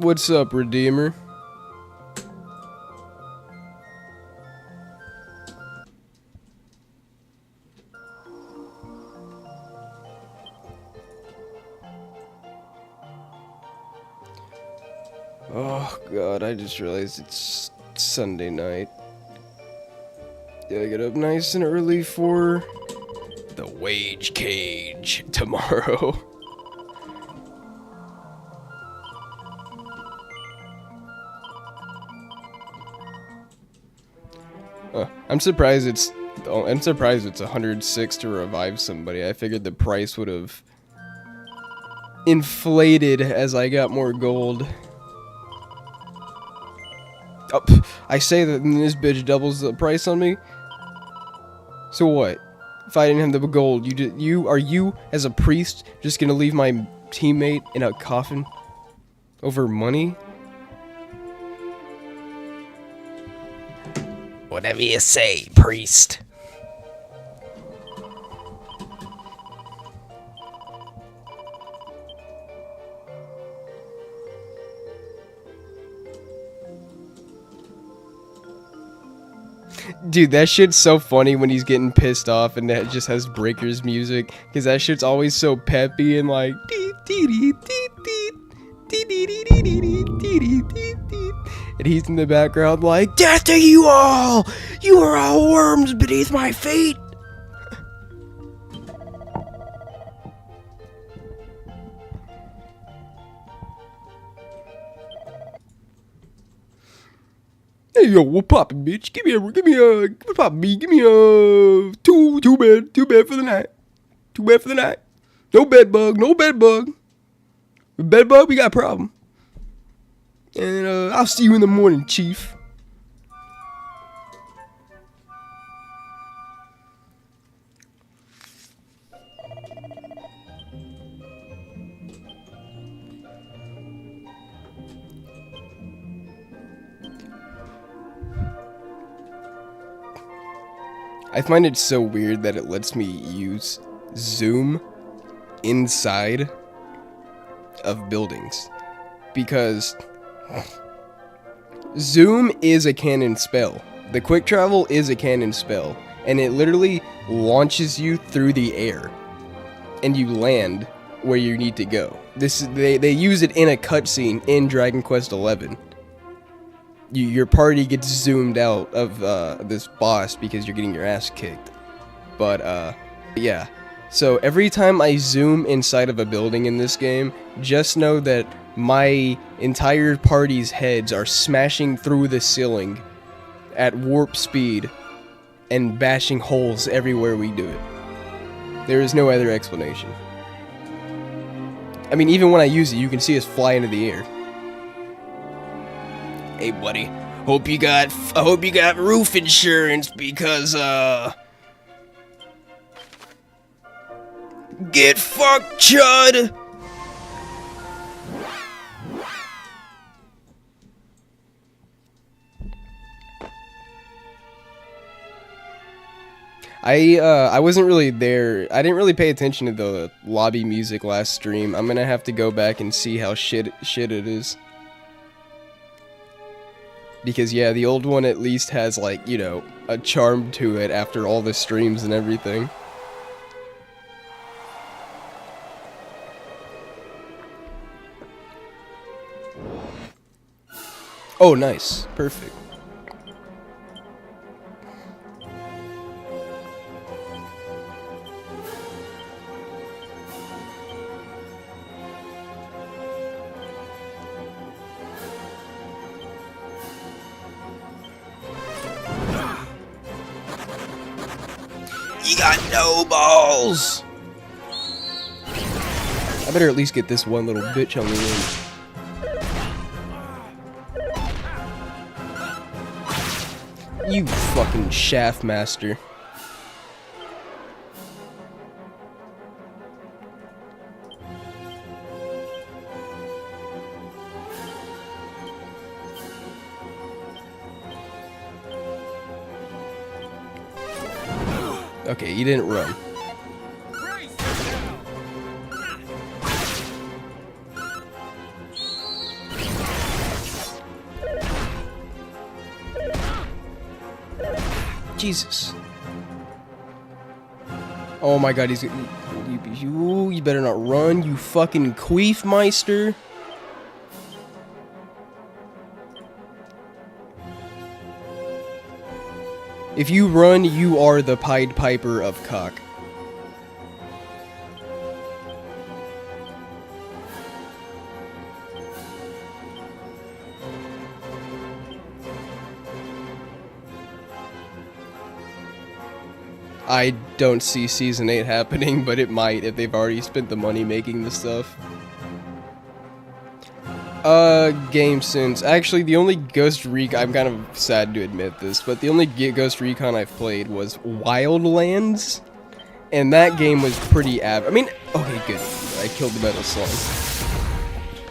What's up, Redeemer? Oh god, I just realized it's Sunday night. Gotta get up nice and early for the wage cage tomorrow. I'm surprised it's 106 to revive somebody. I figured the price would have inflated as I got more gold. Oh, I say that and this bitch doubles the price on me. So what? If I didn't have the gold, are you as a priest just gonna leave my teammate in a coffin over money? Whatever you say, priest. Dude, that shit's so funny when he's getting pissed off and that just has breakers music, because that shit's always so peppy and like and he's in the background like, death to you all! You are all worms beneath my feet! Hey yo, what poppin', bitch? Give me a two bed for the night. 2 bed for the night. No bed bug. With bed bug, we got a problem. And I'll see you in the morning, chief. I find it so weird that it lets me use zoom inside of buildings, because zoom is a canon spell. The quick travel is a canon spell, and it literally launches you through the air and you land where you need to go. They use it in a cutscene in Dragon Quest XI. Your party gets zoomed out of this boss because you're getting your ass kicked. But yeah. So every time I zoom inside of a building in this game, just know that my entire party's heads are smashing through the ceiling at warp speed and bashing holes everywhere we do it. There is no other explanation. I mean, even when I use it, you can see us fly into the air. Hey, buddy. I hope you got roof insurance because, get fucked, chud! I wasn't really there. I didn't really pay attention to the lobby music last stream. I'm gonna have to go back and see how shit it is. Because yeah, the old one at least has, like, you know, a charm to it after all the streams and everything. Oh, nice. Perfect. You got no balls! I better at least get this one little bitch on the win. You fucking shaft master. Okay, you didn't run. Jesus. Oh my god, you better not run, you fucking queefmeister. If you run, you are the Pied Piper of cock. I don't see Season 8 happening, but it might if they've already spent the money making the stuff. Game Sense. Actually, the only Ghost Recon, I'm kind of sad to admit this, but the only Ghost Recon I've played was Wildlands, and that game was pretty I mean, okay, good. I killed the metal slime.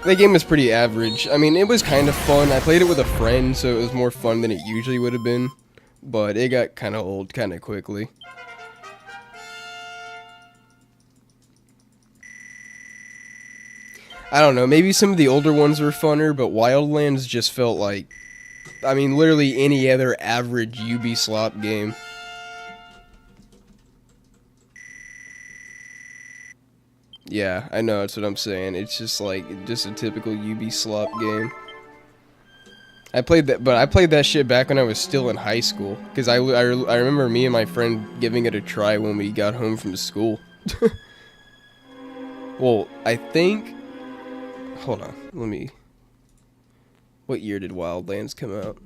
That game was pretty average. I mean, it was kind of fun. I played it with a friend, so it was more fun than it usually would have been, but it got kind of old kind of quickly. I don't know, maybe some of the older ones were funner, but Wildlands just felt like, I mean, literally any other average Ubisoft game. Yeah, I know, that's what I'm saying. It's just like, just a typical Ubisoft game. I played that, but I played that shit back when I was still in high school, because I remember me and my friend giving it a try when we got home from school. Well, I think... Hold on, let me... What year did Wildlands come out?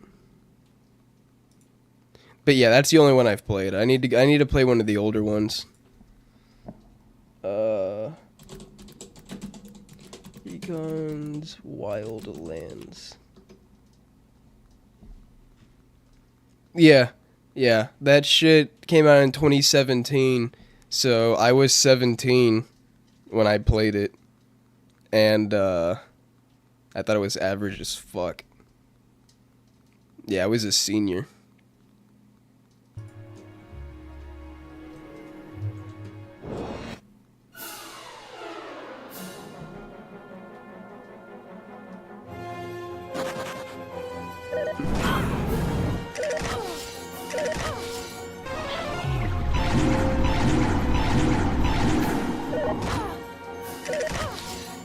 But yeah, that's the only one I've played. I need to play one of the older ones. Recon's Wildlands. Yeah, that shit came out in 2017, so I was 17 when I played it. And, I thought it was average as fuck. Yeah, I was a senior.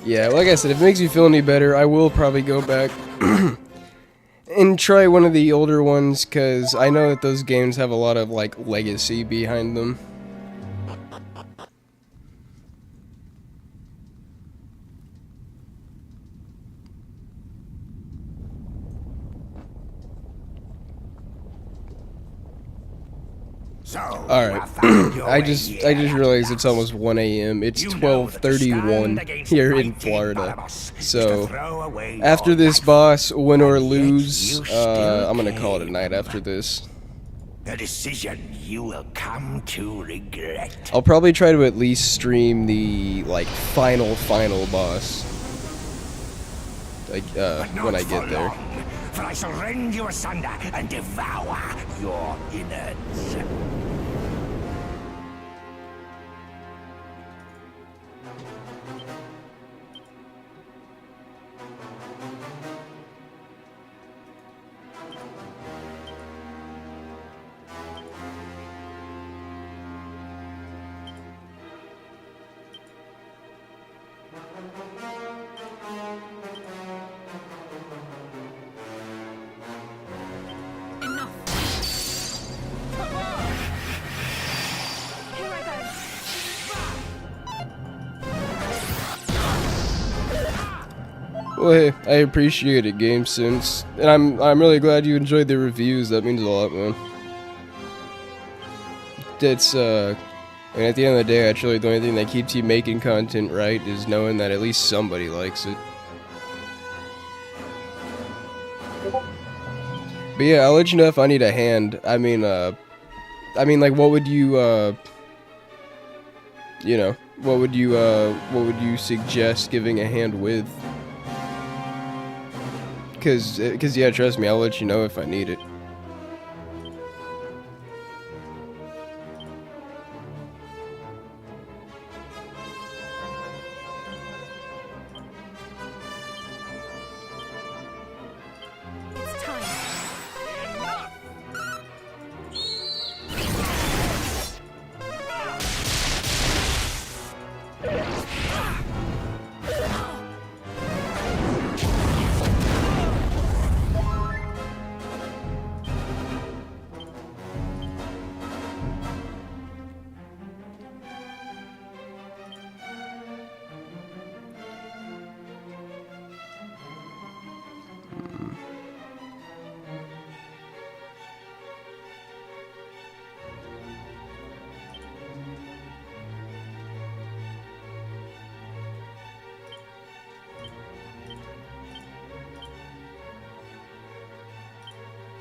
Yeah, like I said, if it makes you feel any better, I will probably go back and try one of the older ones, because I know that those games have a lot of, like, legacy behind them. Alright, I just realized it's almost 1 AM. It's 12:31 here in Florida. So, after this boss, win or lose, I'm gonna call it a night after this. A decision you will come to regret. I'll probably try to at least stream the, like, final boss. Like, when I get there. For I shall rend you asunder and devour your innards. Well, hey, I appreciate it, GameSense, and I'm really glad you enjoyed the reviews. That means a lot, man. It's and at the end of the day, actually, the only thing that keeps you making content right is knowing that at least somebody likes it. But yeah, I'll let you know if I need a hand. I mean, like, what would you, you know, what would you suggest giving a hand with? Cause yeah, trust me, I'll let you know if I need it. It's time.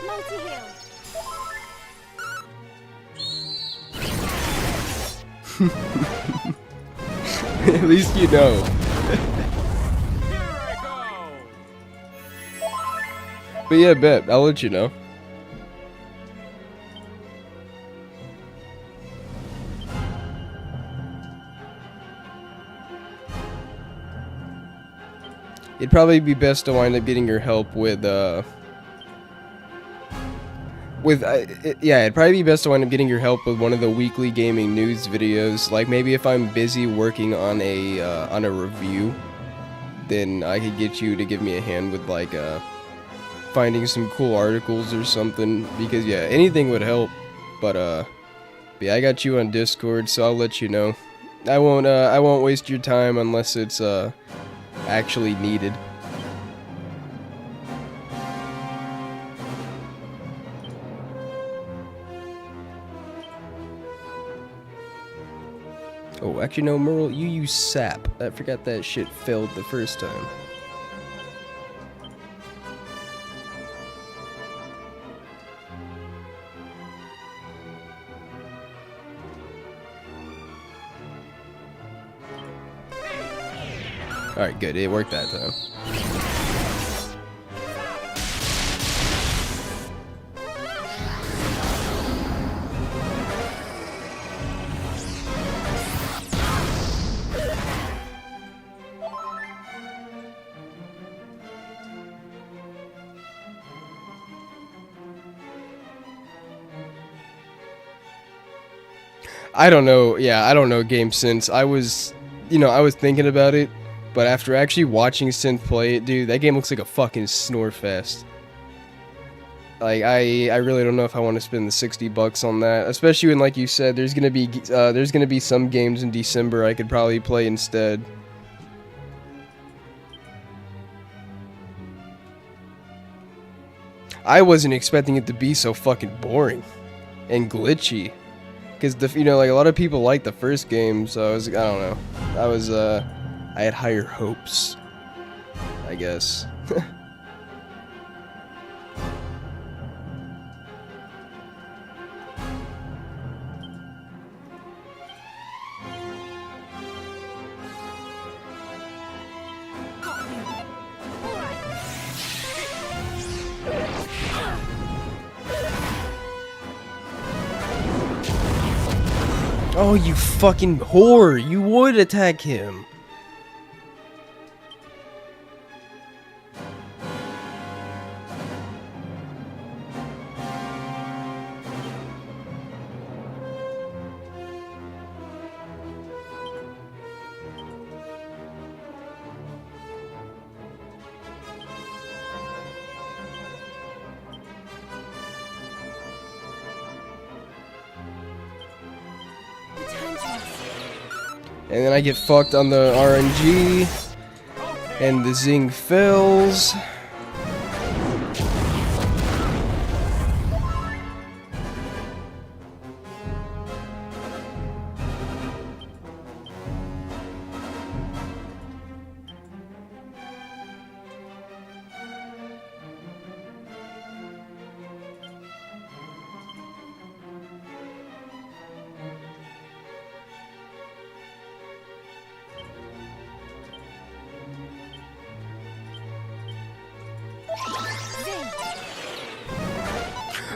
Multi-heal. At least you know. But yeah, bet. I'll let you know. It'd probably be best to wind up getting your help with, yeah, it'd probably be best to wind up getting your help with one of the weekly gaming news videos. Like, maybe if I'm busy working on a review, then I could get you to give me a hand with, like, finding some cool articles or something. Because, yeah, anything would help. But yeah, I got you on Discord, so I'll let you know. I won't waste your time unless it's, actually needed. Oh, actually no, Merle, you use sap. I forgot that shit failed the first time. Alright, good. It worked that time. I don't know. Yeah, I don't know GameSense. I was thinking about it. But after actually watching Synth play it, dude, that game looks like a fucking snore fest. Like, I really don't know if I want to spend the $60 on that, especially when, like you said, there's gonna be some games in December I could probably play instead. I wasn't expecting it to be so fucking boring and glitchy, because like a lot of people like the first game, so I don't know, I had higher hopes, I guess. Oh, you fucking whore! You would attack him! And then I get fucked on the RNG. And the zing fails.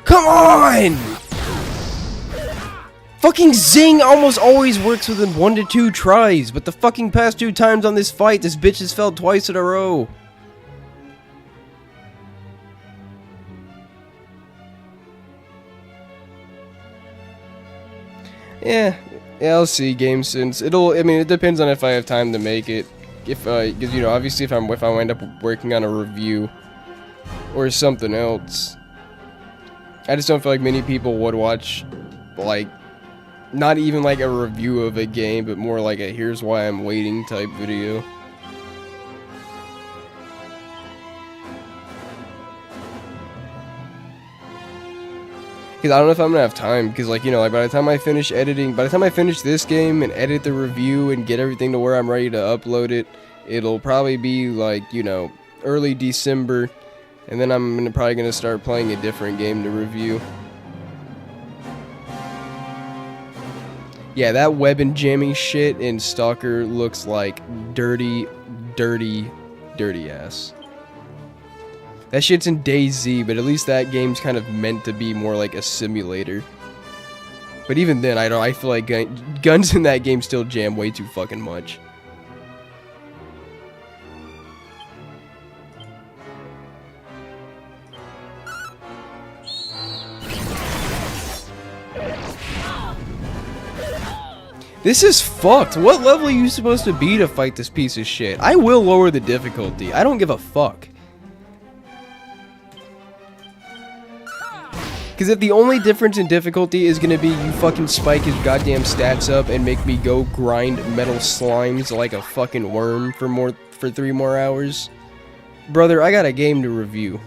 Come on! Fucking zing almost always works within 1 to 2 tries, but the fucking past 2 times on this fight, this bitch has failed twice in a row. Yeah, I'll see game since I mean, it depends on if I have time to make it. If, because, you know, obviously if I wind up working on a review or something else. I just don't feel like many people would watch, like, not even like a review of a game, but more like a here's why I'm waiting type video. Because I don't know if I'm gonna have time, because, like, you know, like, by the time I finish this game and edit the review and get everything to where I'm ready to upload it, it'll probably be, like, you know, early December. And then I'm probably going to start playing a different game to review. Yeah, that web and jamming shit in Stalker looks like dirty, dirty, dirty ass. That shit's in DayZ, but at least that game's kind of meant to be more like a simulator. But even then, I feel like guns in that game still jam way too fucking much. This is fucked. What level are you supposed to be to fight this piece of shit? I will lower the difficulty. I don't give a fuck. Because if the only difference in difficulty is going to be you fucking spike his goddamn stats up and make me go grind metal slimes like a fucking worm for 3 more hours, brother, I got a game to review.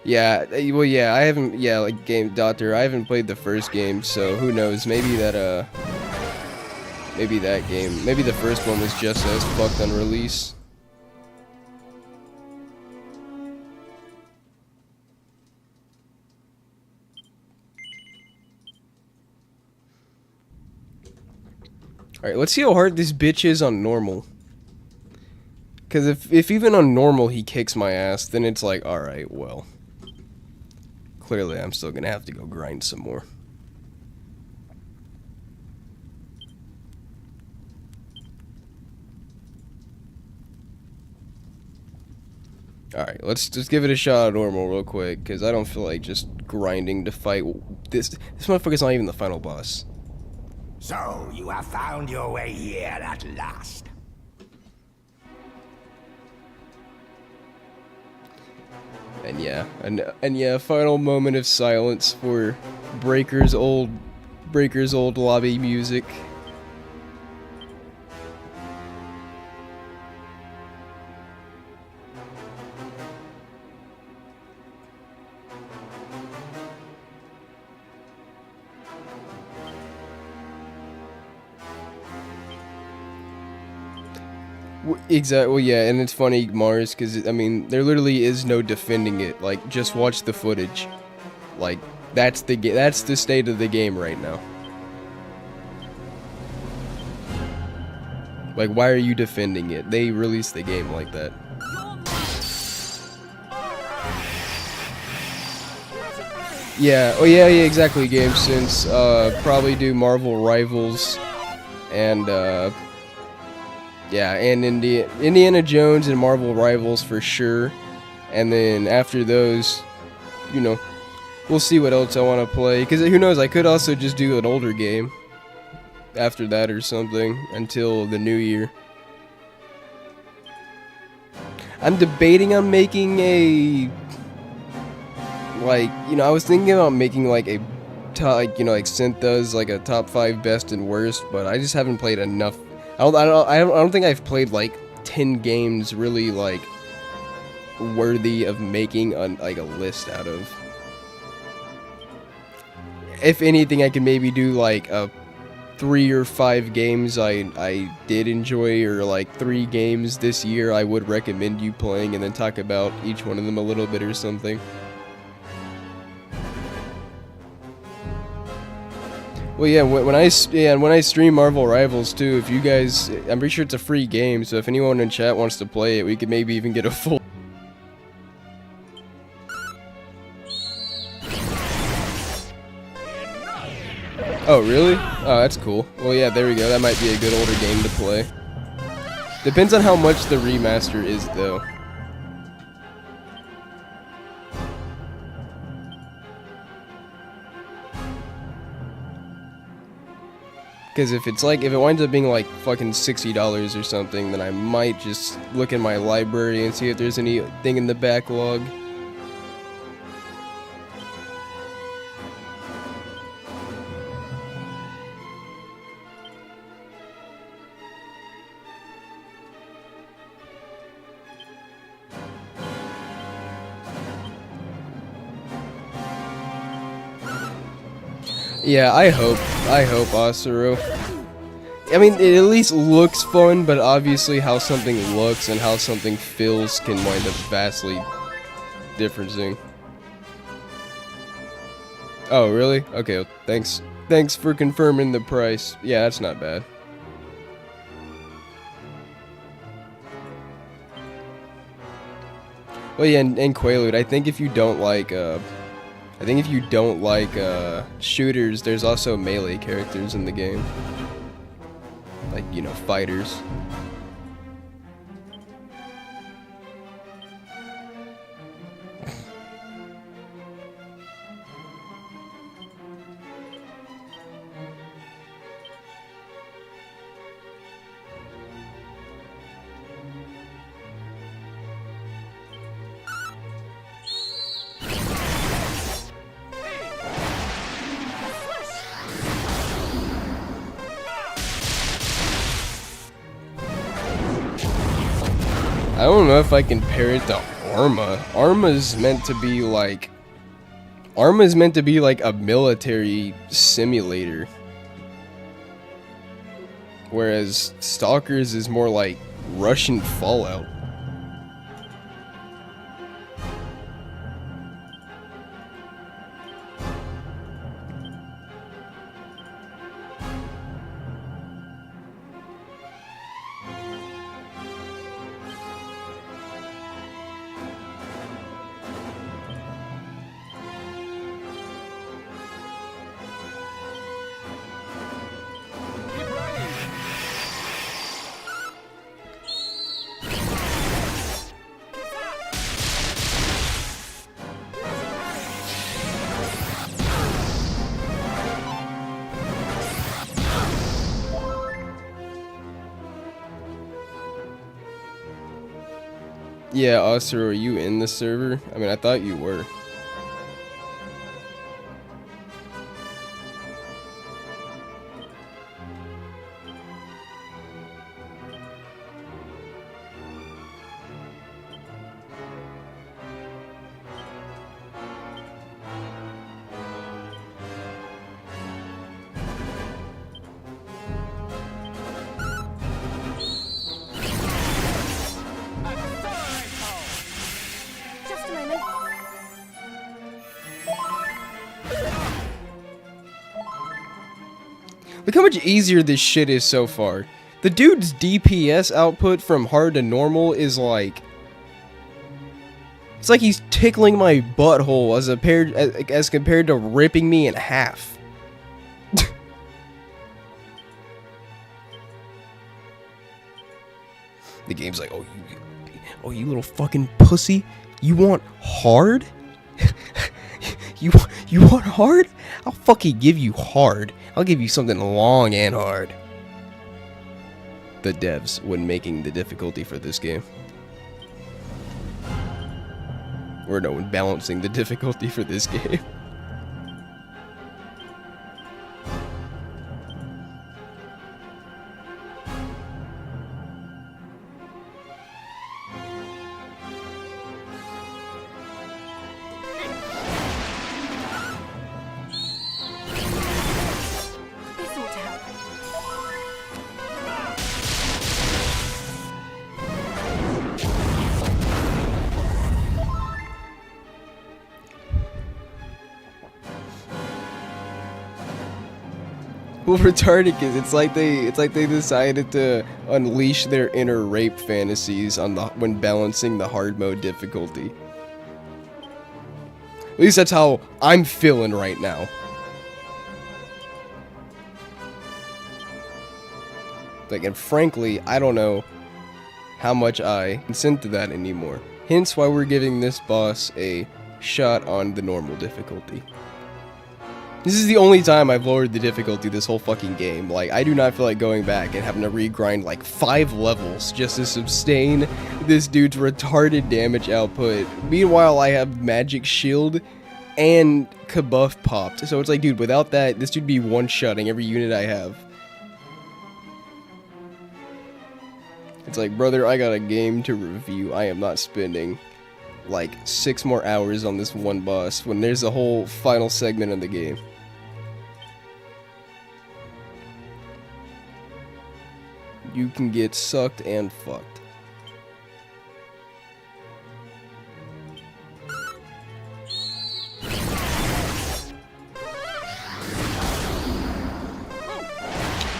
Yeah, well, yeah, I haven't, yeah, like, Doctor, I haven't played the first game, so who knows, maybe that, maybe that game, maybe the first one was just as fucked on release. Alright, let's see how hard this bitch is on normal. Because if even on normal he kicks my ass, then it's like, alright, well. Clearly, I'm still gonna have to go grind some more. Alright, let's just give it a shot at normal real quick, because I don't feel like just grinding to fight this. This motherfucker's not even the final boss. So, you have found your way here at last. And yeah, and yeah, final moment of silence for Breaker's old lobby music. Exactly. Well, yeah, and it's funny, Mars, because I mean, there literally is no defending it. Like, just watch the footage. Like, that's the state of the game right now. Like, why are you defending it? They released the game like that. Yeah. Oh yeah, exactly. Game since probably do Marvel Rivals, and yeah, and Indiana Jones and Marvel Rivals for sure. And then after those, you know, we'll see what else I want to play. Because who knows, I could also just do an older game after that or something until the new year. I'm debating on making a like, you know, I was thinking about making like a top, like, you know, like Synth does, like a top 5 best and worst, but I just haven't played enough. I don't think I've played like 10 games really like worthy of making like a list out of. If anything, I can maybe do like a 3 or 5 games I did enjoy, or like 3 games this year I would recommend you playing, and then talk about each one of them a little bit or something. Well, yeah, when I stream Marvel Rivals too, if you guys, I'm pretty sure it's a free game, so if anyone in chat wants to play it, we could maybe even get a full. Oh, really? Oh, that's cool. Well, yeah, there we go. That might be a good older game to play. Depends on how much the remaster is, though. Because if it winds up being like fucking $60 or something, then I might just look in my library and see if there's anything in the backlog. Yeah, I hope, Asuro. I mean, it at least looks fun, but obviously how something looks and how something feels can wind up vastly differencing. Oh, really? Okay, well, thanks for confirming the price. Yeah, that's not bad. Well, yeah, and Quaalude, I think if you don't like shooters, there's also melee characters in the game. Like, you know, fighters. I don't know if I compare it to Arma. Arma's meant to be like a military simulator. Whereas Stalkers is more like Russian Fallout. Yeah, Oscar, are you in the server? I mean, I thought you were. Look how much easier this shit is so far. The dude's DPS output from hard to normal is like... It's like he's tickling my butthole as compared to ripping me in half. The game's like, oh, you little fucking pussy. You want hard? You want hard? I'll fucking give you hard. I'll give you something long and hard. The devs when making the difficulty for this game. Or no, when balancing the difficulty for this game. This ought to help. Well, retarded kids, it's like they decided to unleash their inner rape fantasies on when balancing the hard mode difficulty. At least that's how I'm feeling right now. Like, and frankly, I don't know how much I consent to that anymore. Hence why we're giving this boss a shot on the normal difficulty. This is the only time I've lowered the difficulty this whole fucking game. Like, I do not feel like going back and having to regrind like 5 levels just to sustain this dude's retarded damage output. Meanwhile, I have magic shield and kabuff popped. So it's like, dude, without that, this dude be one-shotting every unit I have. It's like, brother, I got a game to review. I am not spending like 6 more hours on this one boss when there's a whole final segment of the game. You can get sucked and fucked.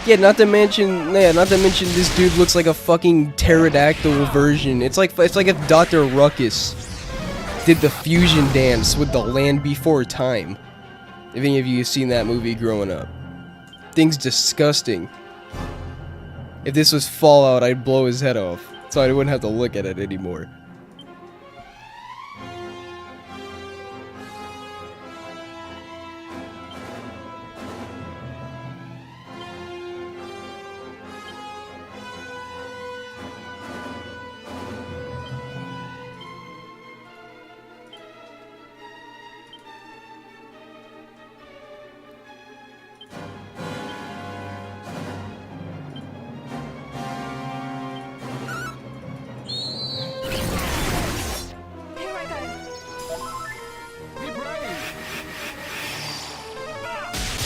Yeah, not to mention this dude looks like a fucking pterodactyl version. It's like if Dr. Ruckus did the fusion dance with the Land Before Time. If any of you have seen that movie growing up. Thing's disgusting. If this was Fallout, I'd blow his head off, so I wouldn't have to look at it anymore.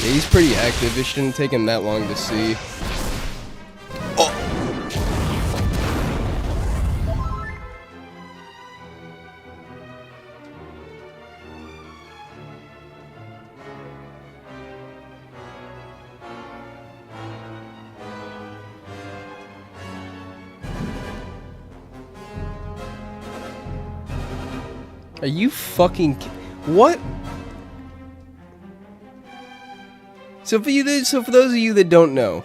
Yeah, he's pretty active. It shouldn't take him that long to see. Oh. Are you fucking what? So for those of you that don't know,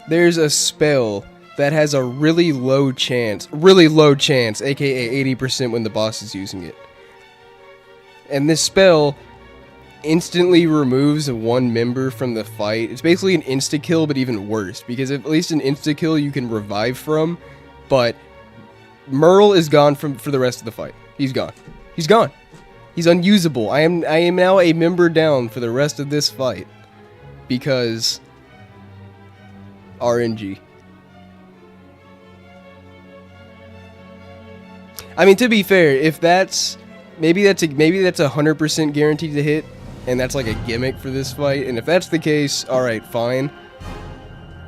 there's a spell that has a really low chance, aka 80% when the boss is using it. And this spell instantly removes one member from the fight. It's basically an insta-kill, but even worse, because at least an insta-kill you can revive from, but Merle is gone for the rest of the fight. He's gone. He's gone. He's unusable. I am now a member down for the rest of this fight. Because RNG. I mean, to be fair, if that's maybe that's 100% guaranteed to hit, and that's like a gimmick for this fight. And if that's the case, all right, fine.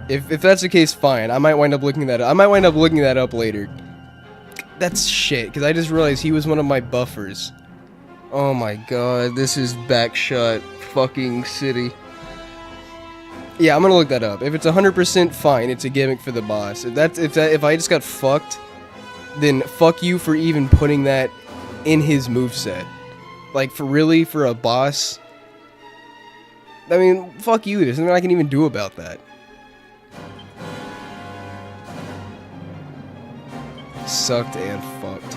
If that's the case, fine. I might wind up looking that up. I might wind up looking that up later. That's shit, because I just realized he was one of my buffers. Oh my god, this is Backshot fucking city. Yeah, I'm gonna look that up. If it's 100% fine, it's a gimmick for the boss. If I just got fucked, then fuck you for even putting that in his moveset. Like, for a boss? I mean, fuck you, there's nothing I can even do about that. Sucked and fucked.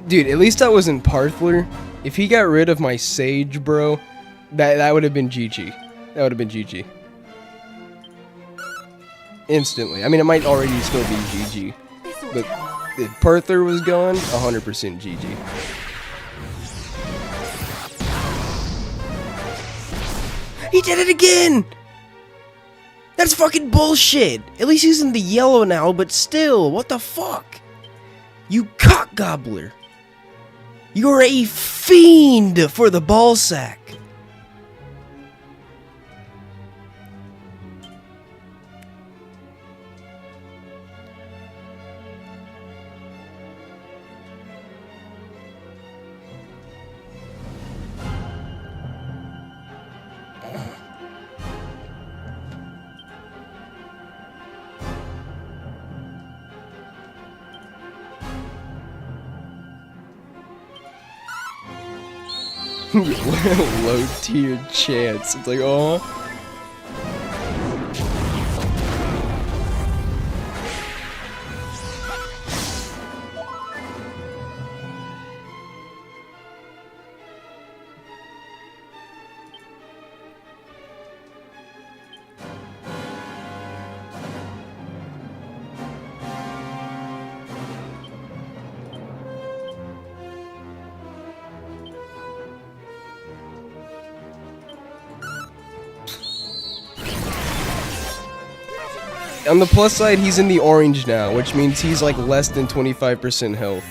Dude, at least I wasn't Parthler. If he got rid of my Sage, bro, that would have been GG. That would have been GG. Instantly. I mean, it might already still be GG. But if Parthler was gone, 100% GG. He did it again! That's fucking bullshit! At least he's in the yellow now, but still, what the fuck? You cock gobbler! You're a fiend for the ball sack! Low tier chance. It's like, oh. On the plus side, he's in the orange now, which means he's like less than 25% health.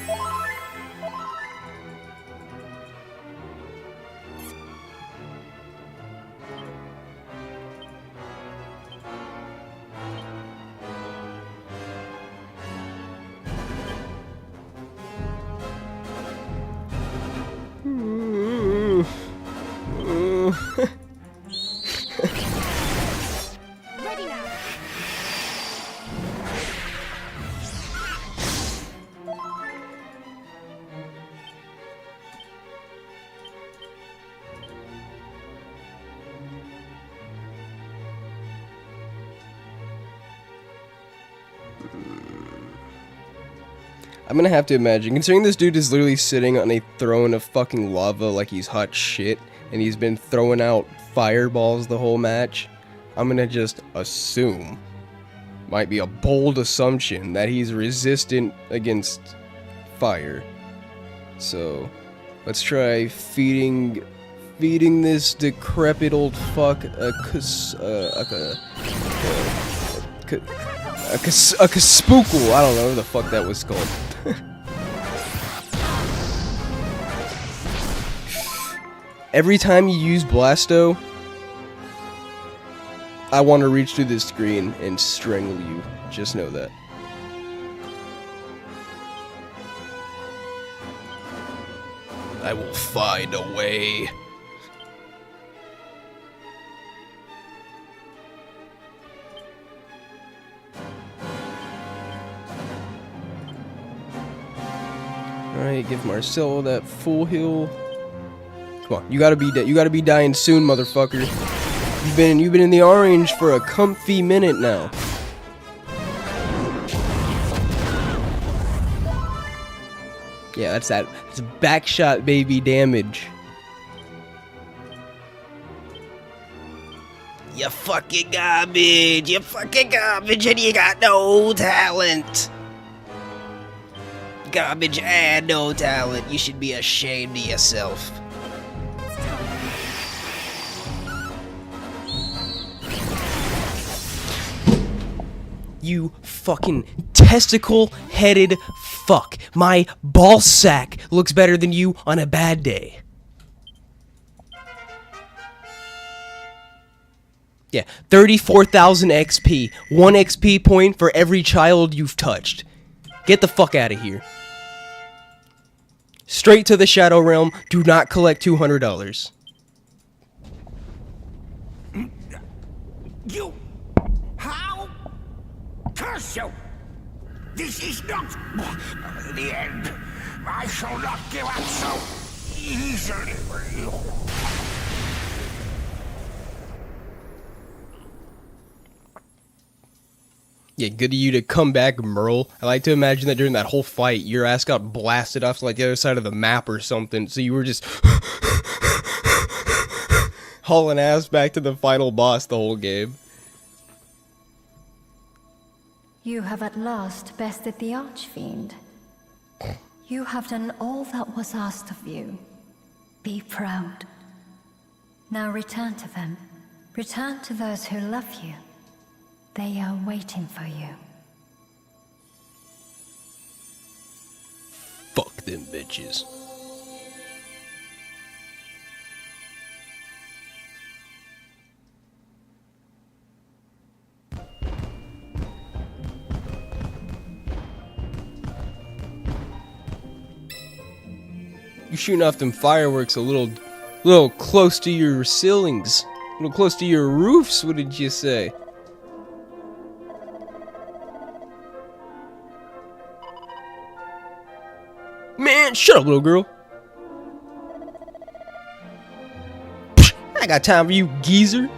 I'm gonna have to imagine, considering this dude is literally sitting on a throne of fucking lava like he's hot shit, and he's been throwing out fireballs the whole match, I'm gonna just assume, might be a bold assumption, that he's resistant against fire. So, let's try feeding this decrepit old fuck a kaspookle. I don't know what the fuck that was called. Every time you use Blasto, I want to reach through the screen and strangle you. Just know that. I will find a way. Alright, give Marcelo that full heal. Come on, you gotta be dying soon, motherfucker. You've been in the orange for a comfy minute now. Yeah, that's that. It's backshot baby damage. You fucking garbage. You fucking garbage, and you got no talent. Garbage and no talent. You should be ashamed of yourself. You fucking testicle-headed fuck. My ball sack looks better than you on a bad day. Yeah, 34,000 XP. 1 XP point for every child you've touched. Get the fuck out of here. Straight to the Shadow Realm. Do not collect $200. You... How? Curse you! This is not the end. I shall not give up so easily. Yeah, good of you to come back, Merle. I like to imagine that during that whole fight, your ass got blasted off to like the other side of the map or something, so you were just hauling ass back to the final boss the whole game. You have at last bested the Archfiend. You have done all that was asked of you. Be proud. Now return to them. Return to those who love you. They are waiting for you. Fuck them bitches. You're shooting off them fireworks a little close to your ceilings. A little close to your roofs, what did you say? Man, shut up, little girl. Psh, I got time for you, geezer.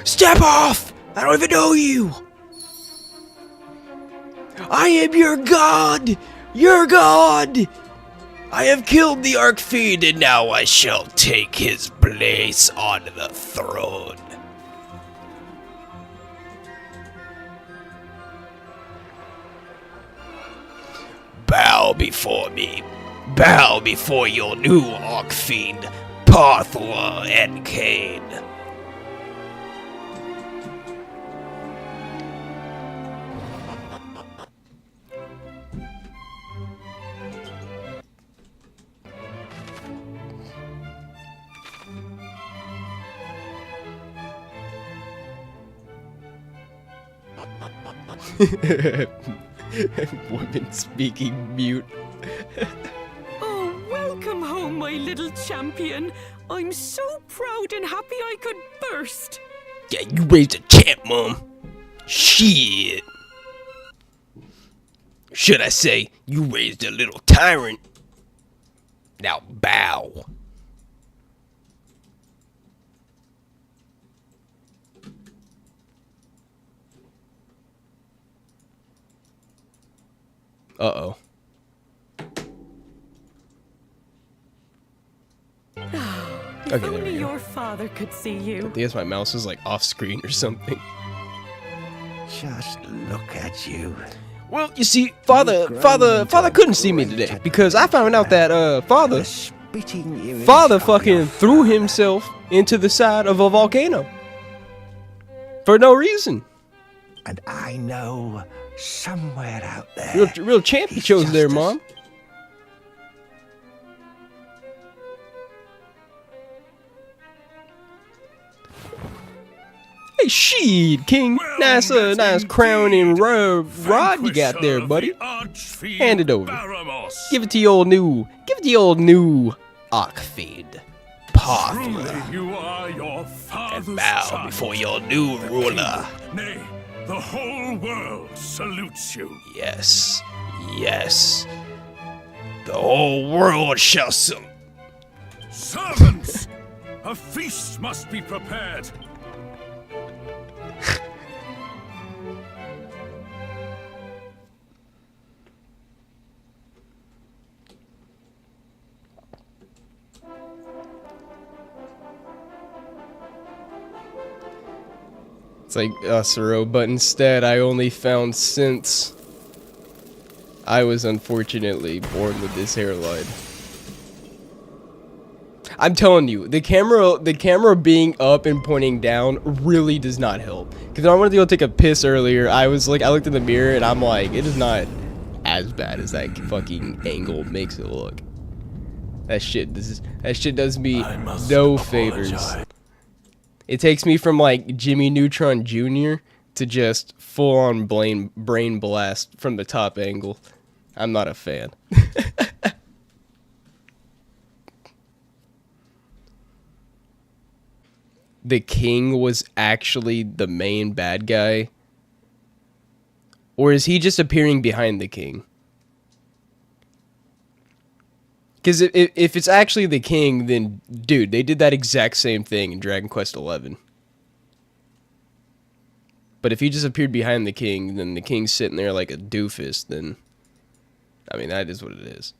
Step off! I don't even know you! I am your god! Your god! I have killed the Archfiend, and now I shall take his place on the throne. Bow before me. Bow before your new Archfiend, Parthua and Cain. Woman speaking mute. Oh, welcome home, my little champion. I'm so proud and happy I could burst. Yeah, you raised a champ, Mom. Shit. Should I say, you raised a little tyrant. Now bow. Uh-oh. If Okay, there only we go. your father could see you. I guess my mouse is like off screen or something. Just look at you. Well, you see, Father couldn't see me today because I found out that Father fucking threw himself into the side of a volcano for no reason. And I know somewhere out there. Real champ you chose there, Mom. Hey, shit, King. Nice crown and rod you got there, buddy. Hand it over. Give it to your old new Archfiend, Parthua. You are your father's And bow son. before your new ruler. Nay, the whole world salutes you. Yes, yes. The whole world shall Servants, a feast must be prepared. It's like Suro, but instead I only found since I was unfortunately born with this hairline. I'm telling you, the camera being up and pointing down really does not help. Because when I wanted to go take a piss earlier, I looked in the mirror and I'm like, it is not as bad as that fucking angle makes it look. That shit does me no favors. It takes me from like Jimmy Neutron Jr. to just full on brain blast from the top angle. I'm not a fan. The king was actually the main bad guy? Or is he just appearing behind the king? Because if it's actually the king, then, dude, they did that exact same thing in Dragon Quest XI. But if he just appeared behind the king, then the king's sitting there like a doofus, then, I mean, that is what it is.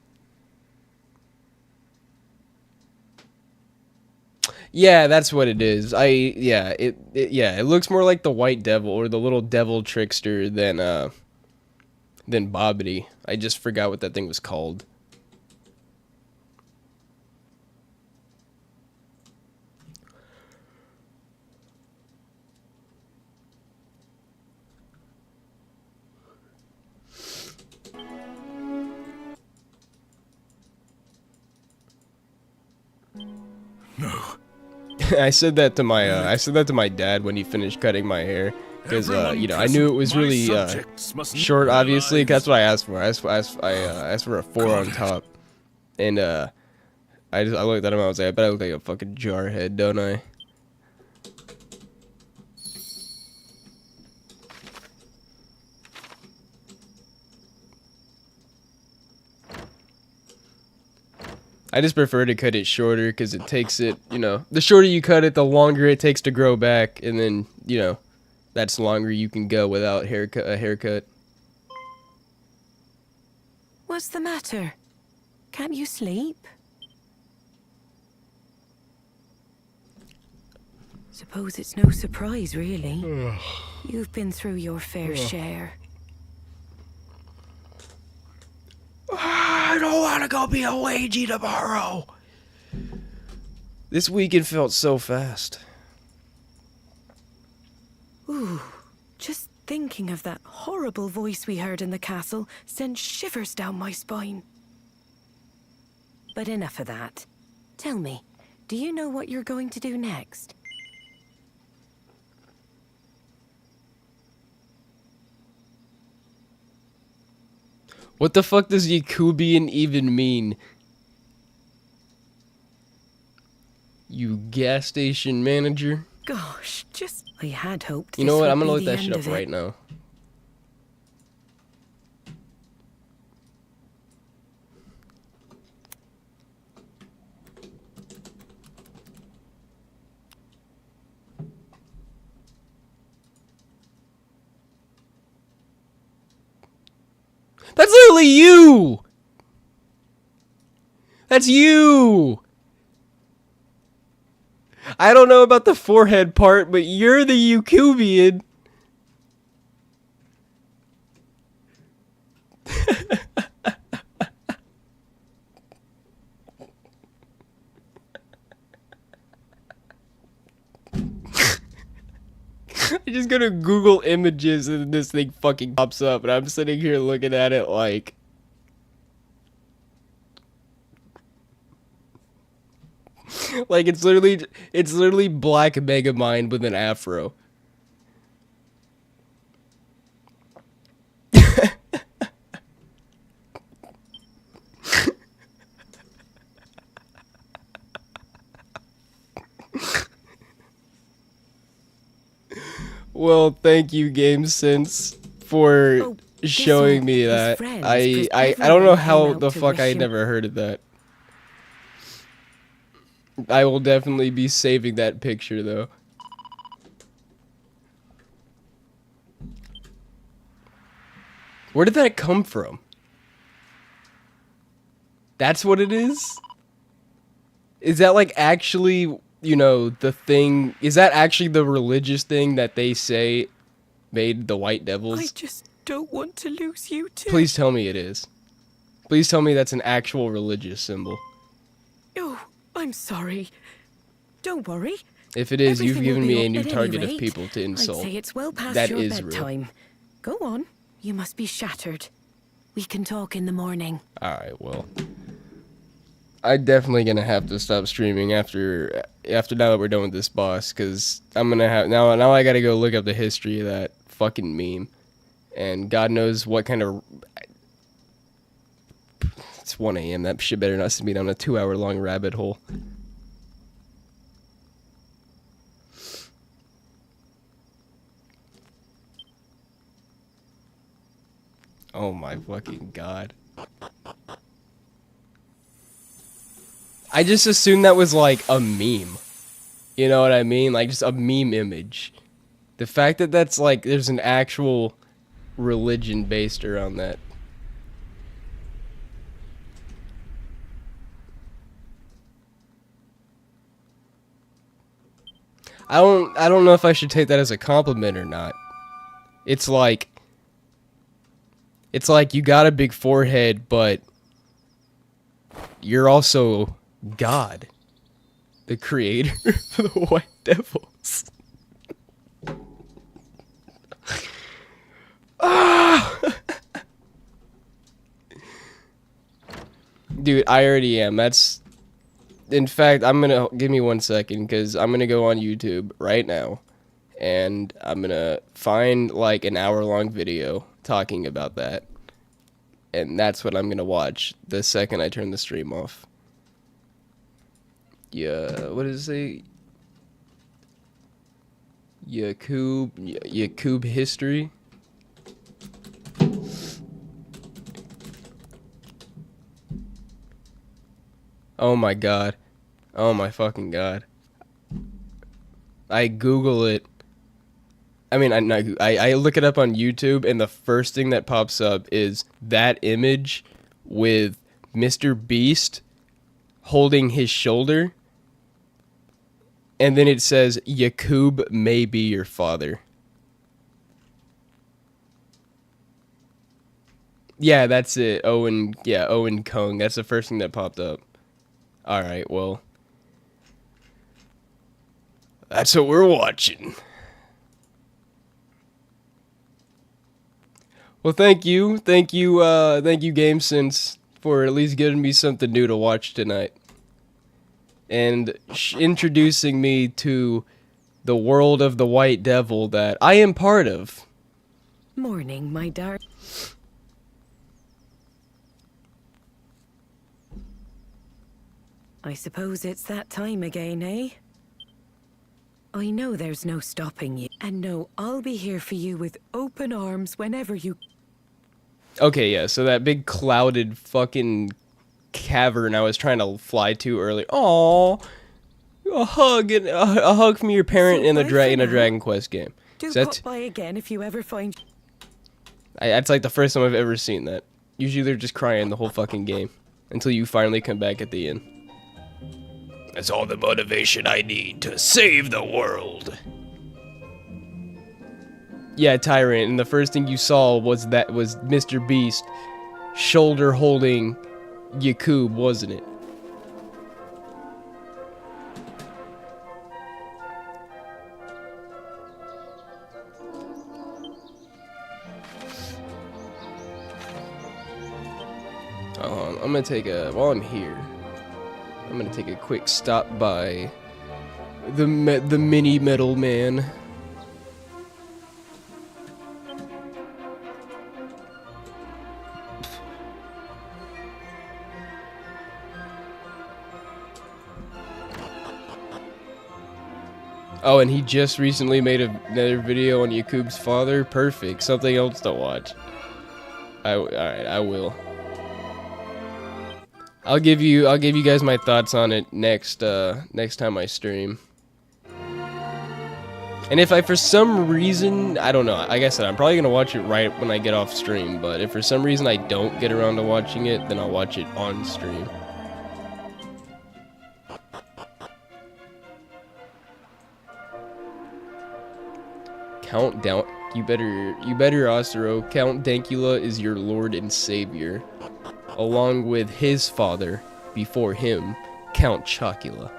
Yeah, that's what it is. It looks more like the White Devil or the little devil trickster than Bobbity. I just forgot what that thing was called. No. I said that to my dad when he finished cutting my hair, because you know, I knew it was really short. Obviously, that's what I asked for. I asked for a 4 on top, and I looked at him. I was like, I bet I look like a fucking jarhead, don't I? I just prefer to cut it shorter because it takes it, you know, the shorter you cut it, the longer it takes to grow back, and then, you know, that's longer you can go without a haircut. What's the matter? Can't you sleep? Suppose it's no surprise, really. You've been through your fair share. I don't want to go be a wagey tomorrow. This weekend felt so fast. Ooh, just thinking of that horrible voice we heard in the castle sent shivers down my spine. But enough of that. Tell me, do you know what you're going to do next? What the fuck does Yakubian even mean? You gas station manager? Gosh, I had hoped. You know what? I'm gonna look that shit up right now. That's literally you! That's you! I don't know about the forehead part, but you're the Yakubian. I'm just gonna Google images and this thing fucking pops up, and I'm sitting here looking at it like... like it's literally Black Megamind with an afro. Well, thank you, GameSense, for showing me that. I don't know how the fuck I never heard of that. I will definitely be saving that picture, though. Where did that come from? That's what it is? Is that like actually, you know, the thing? Is that actually the religious thing that they say made the White Devils? I just don't want to lose you too. Please tell me it is. Please tell me that's an actual religious symbol. Oh, I'm sorry. Don't worry. If it is, you've Everything will given be me a up new at any target of rate. people to insult. I'd say it's well past That your is bedtime. real. Go on. You must be shattered. We can talk in the morning. Alright, well. I'm definitely gonna have to stop streaming after now that we're done with this boss, because I'm gonna have now I gotta go look up the history of that fucking meme. And God knows what kind of... It's 1 AM, that shit better not send me down a 2-hour-long rabbit hole. Oh my fucking God. I just assumed that was like a meme. You know what I mean? Like just a meme image. The fact that that's like there's an actual religion based around that. I don't know if I should take that as a compliment or not. It's like you got a big forehead, but you're also God, the creator of the White Devils. Dude, I already am. In fact, give me 1 second, because I'm gonna go on YouTube right now, and I'm gonna find like an hour-long video talking about that, and that's what I'm gonna watch the second I turn the stream off. Yeah, what does it say? Yakub history. Oh my god. Oh my fucking god. I Google it. I mean, I look it up on YouTube, and the first thing that pops up is that image with Mr. Beast holding his shoulder, and then it says, Yakub may be your father. Yeah, that's it. Owen Kung. That's the first thing that popped up. Alright, well. That's what we're watching. Well, thank you, GameSense, for at least giving me something new to watch tonight. And introducing me to the world of the White Devil that I am part of. Morning, my darling. I suppose it's that time again, eh? I know there's no stopping you. And no, I'll be here for you with open arms whenever you... Okay, yeah, so that big clouded fucking cavern I was trying to fly to earlier. Aww, a hug from your parent in a Dragon Quest game. Do pop by again if you ever find... That's like the first time I've ever seen that. Usually they're just crying the whole fucking game until you finally come back at the end. That's all the motivation I need to save the world. Yeah, Tyrant, and the first thing you saw was Mr. Beast shoulder holding Yakub, wasn't it? I'm gonna take while I'm here, I'm gonna take a quick stop by the mini metal man. Oh, and he just recently made another video on Yakub's father. Perfect. Something else to watch. Alright, I will. I'll give you guys my thoughts on it next time I stream. And if for some reason, I don't know, like I said, I'm probably gonna watch it right when I get off stream, but if for some reason I don't get around to watching it, then I'll watch it on stream. Count down. You better, Osiro. Count Dankula is your lord and savior, along with his father before him, Count Chocula.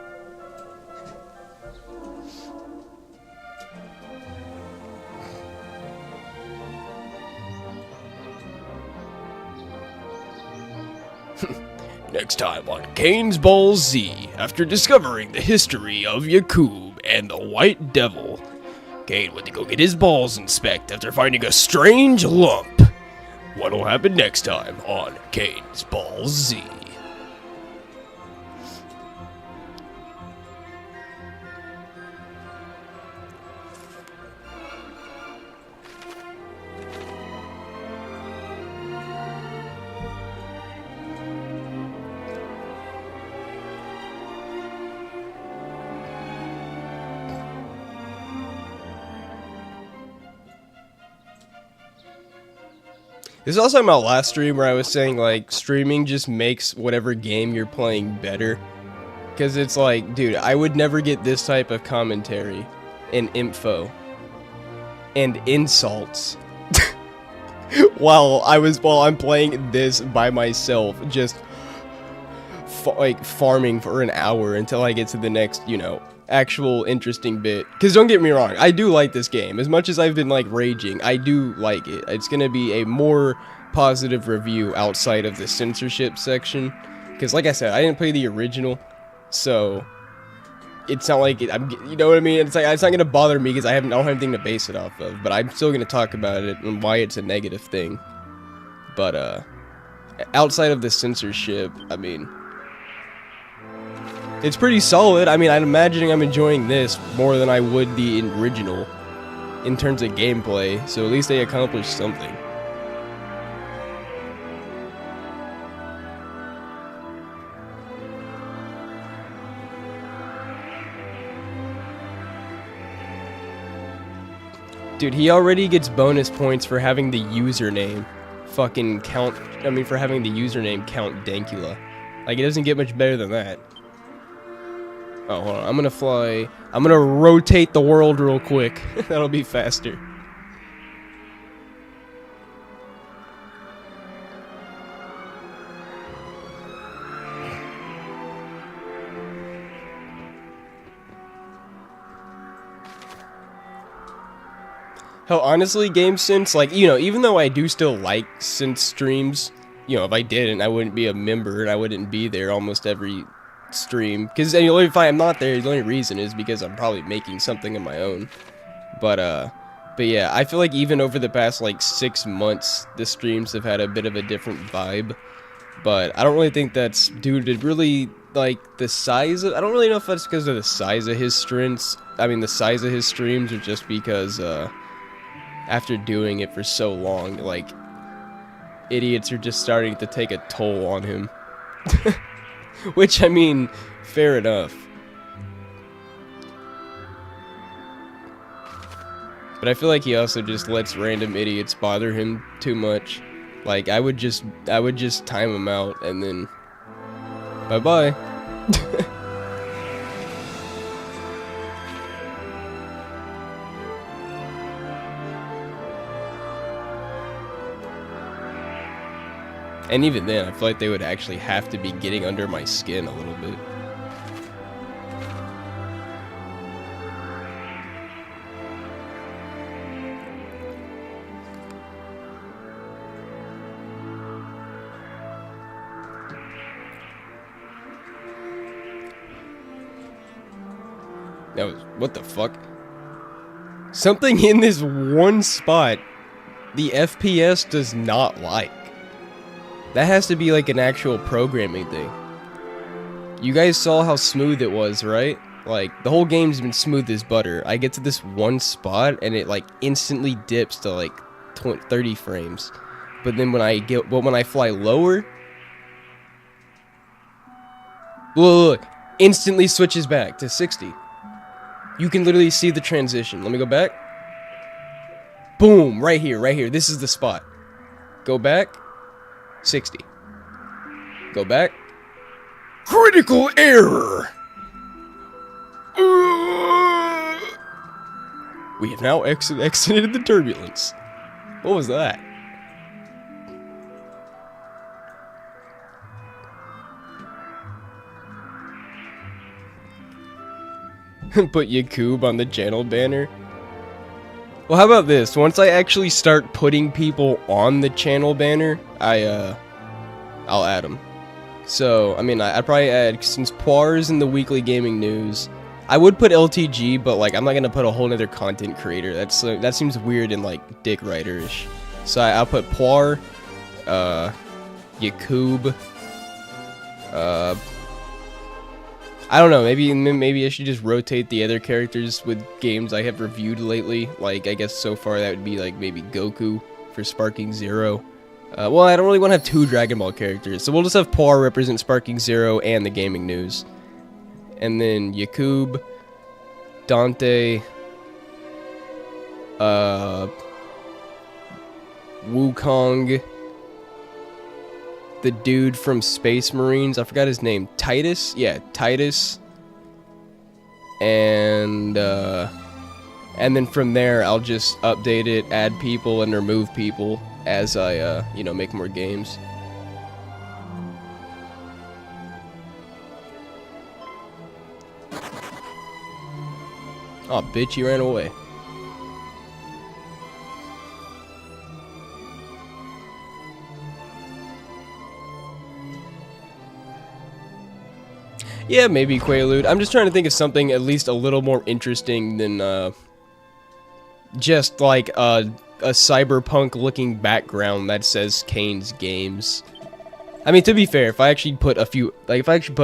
Next time on Kane's Ball Z, after discovering the history of Yakub and the White Devil, Kane went to go get his balls inspected after finding a strange lump. What'll happen next time on Kane's Ball Z? This is also my last stream where I was saying, like, streaming just makes whatever game you're playing better. Because it's like, dude, I would never get this type of commentary and info and insults while I'm playing this by myself, just farming for an hour until I get to the next, you know, actual interesting bit. Because don't get me wrong, I do like this game. As much as I've been, like, raging, I do like it. It's gonna be a more positive review outside of the censorship section. Because, like I said, I didn't play the original, so it's not like you know what I mean? It's like, it's not gonna bother me because I don't have anything to base it off of. But I'm still gonna talk about it and why it's a negative thing. But, outside of the censorship, I mean, it's pretty solid. I mean, I'm imagining I'm enjoying this more than I would the original in terms of gameplay, so at least they accomplished something. Dude, he already gets bonus points for having the username fucking count, for having the username Count Dankula. Like, it doesn't get much better than that. Oh, hold on. I'm gonna rotate the world real quick. That'll be faster. Hell, honestly, GameSense, like, you know, even though I do still like Sense streams, you know, if I didn't, I wouldn't be a member and I wouldn't be there almost every stream. Because if I'm not there, the only reason is because I'm probably making something of my own. But yeah, I feel like even over the past, like, 6 months, the streams have had a bit of a different vibe. But I don't really think that's due to really, like, the size of... I don't really know if that's because of the size of his streams. The size of his streams, or just because, after doing it for so long, like, idiots are just starting to take a toll on him. Which, I mean, fair enough. But I feel like he also just lets random idiots bother him too much. Like, I would just time him out and then bye-bye. And even then, I feel like they would actually have to be getting under my skin a little bit. That was, what the fuck? Something in this one spot the FPS does not like. That has to be like an actual programming thing. You guys saw how smooth it was, right? Like, the whole game's been smooth as butter. I get to this one spot and it like instantly dips to like 30 frames. But then when I fly lower, look, instantly switches back to 60. You can literally see the transition. Let me go back. Boom, right here. This is the spot. Go back. 60. Go back. Critical error! We have now exited the turbulence. What was that? Put Yakub on the channel banner. Well, how about this? Once I actually start putting people on the channel banner, I'll add them. So, I'd probably add, since Poir's in the weekly gaming news, I would put LTG, but, like, I'm not gonna put a whole nother content creator. That seems weird and, like, dick writer-ish. So I'll put Poir, Yakub, I don't know, maybe I should just rotate the other characters with games I have reviewed lately. Like, I guess so far that would be, like, maybe Goku for Sparking Zero. Well, I don't really want to have 2 Dragon Ball characters, so we'll just have Poir represent Sparking Zero and the gaming news. And then Yakub, Dante, Wukong, the dude from Space Marines. I forgot his name. Titus? Yeah, Titus. And then from there, I'll just update it, add people, and remove people as I, you know, make more games. Oh, bitch, you ran away. Yeah, maybe Quaalude. I'm just trying to think of something at least a little more interesting than, just like a cyberpunk-looking background that says Kane's Games. I mean, to be fair, if I actually put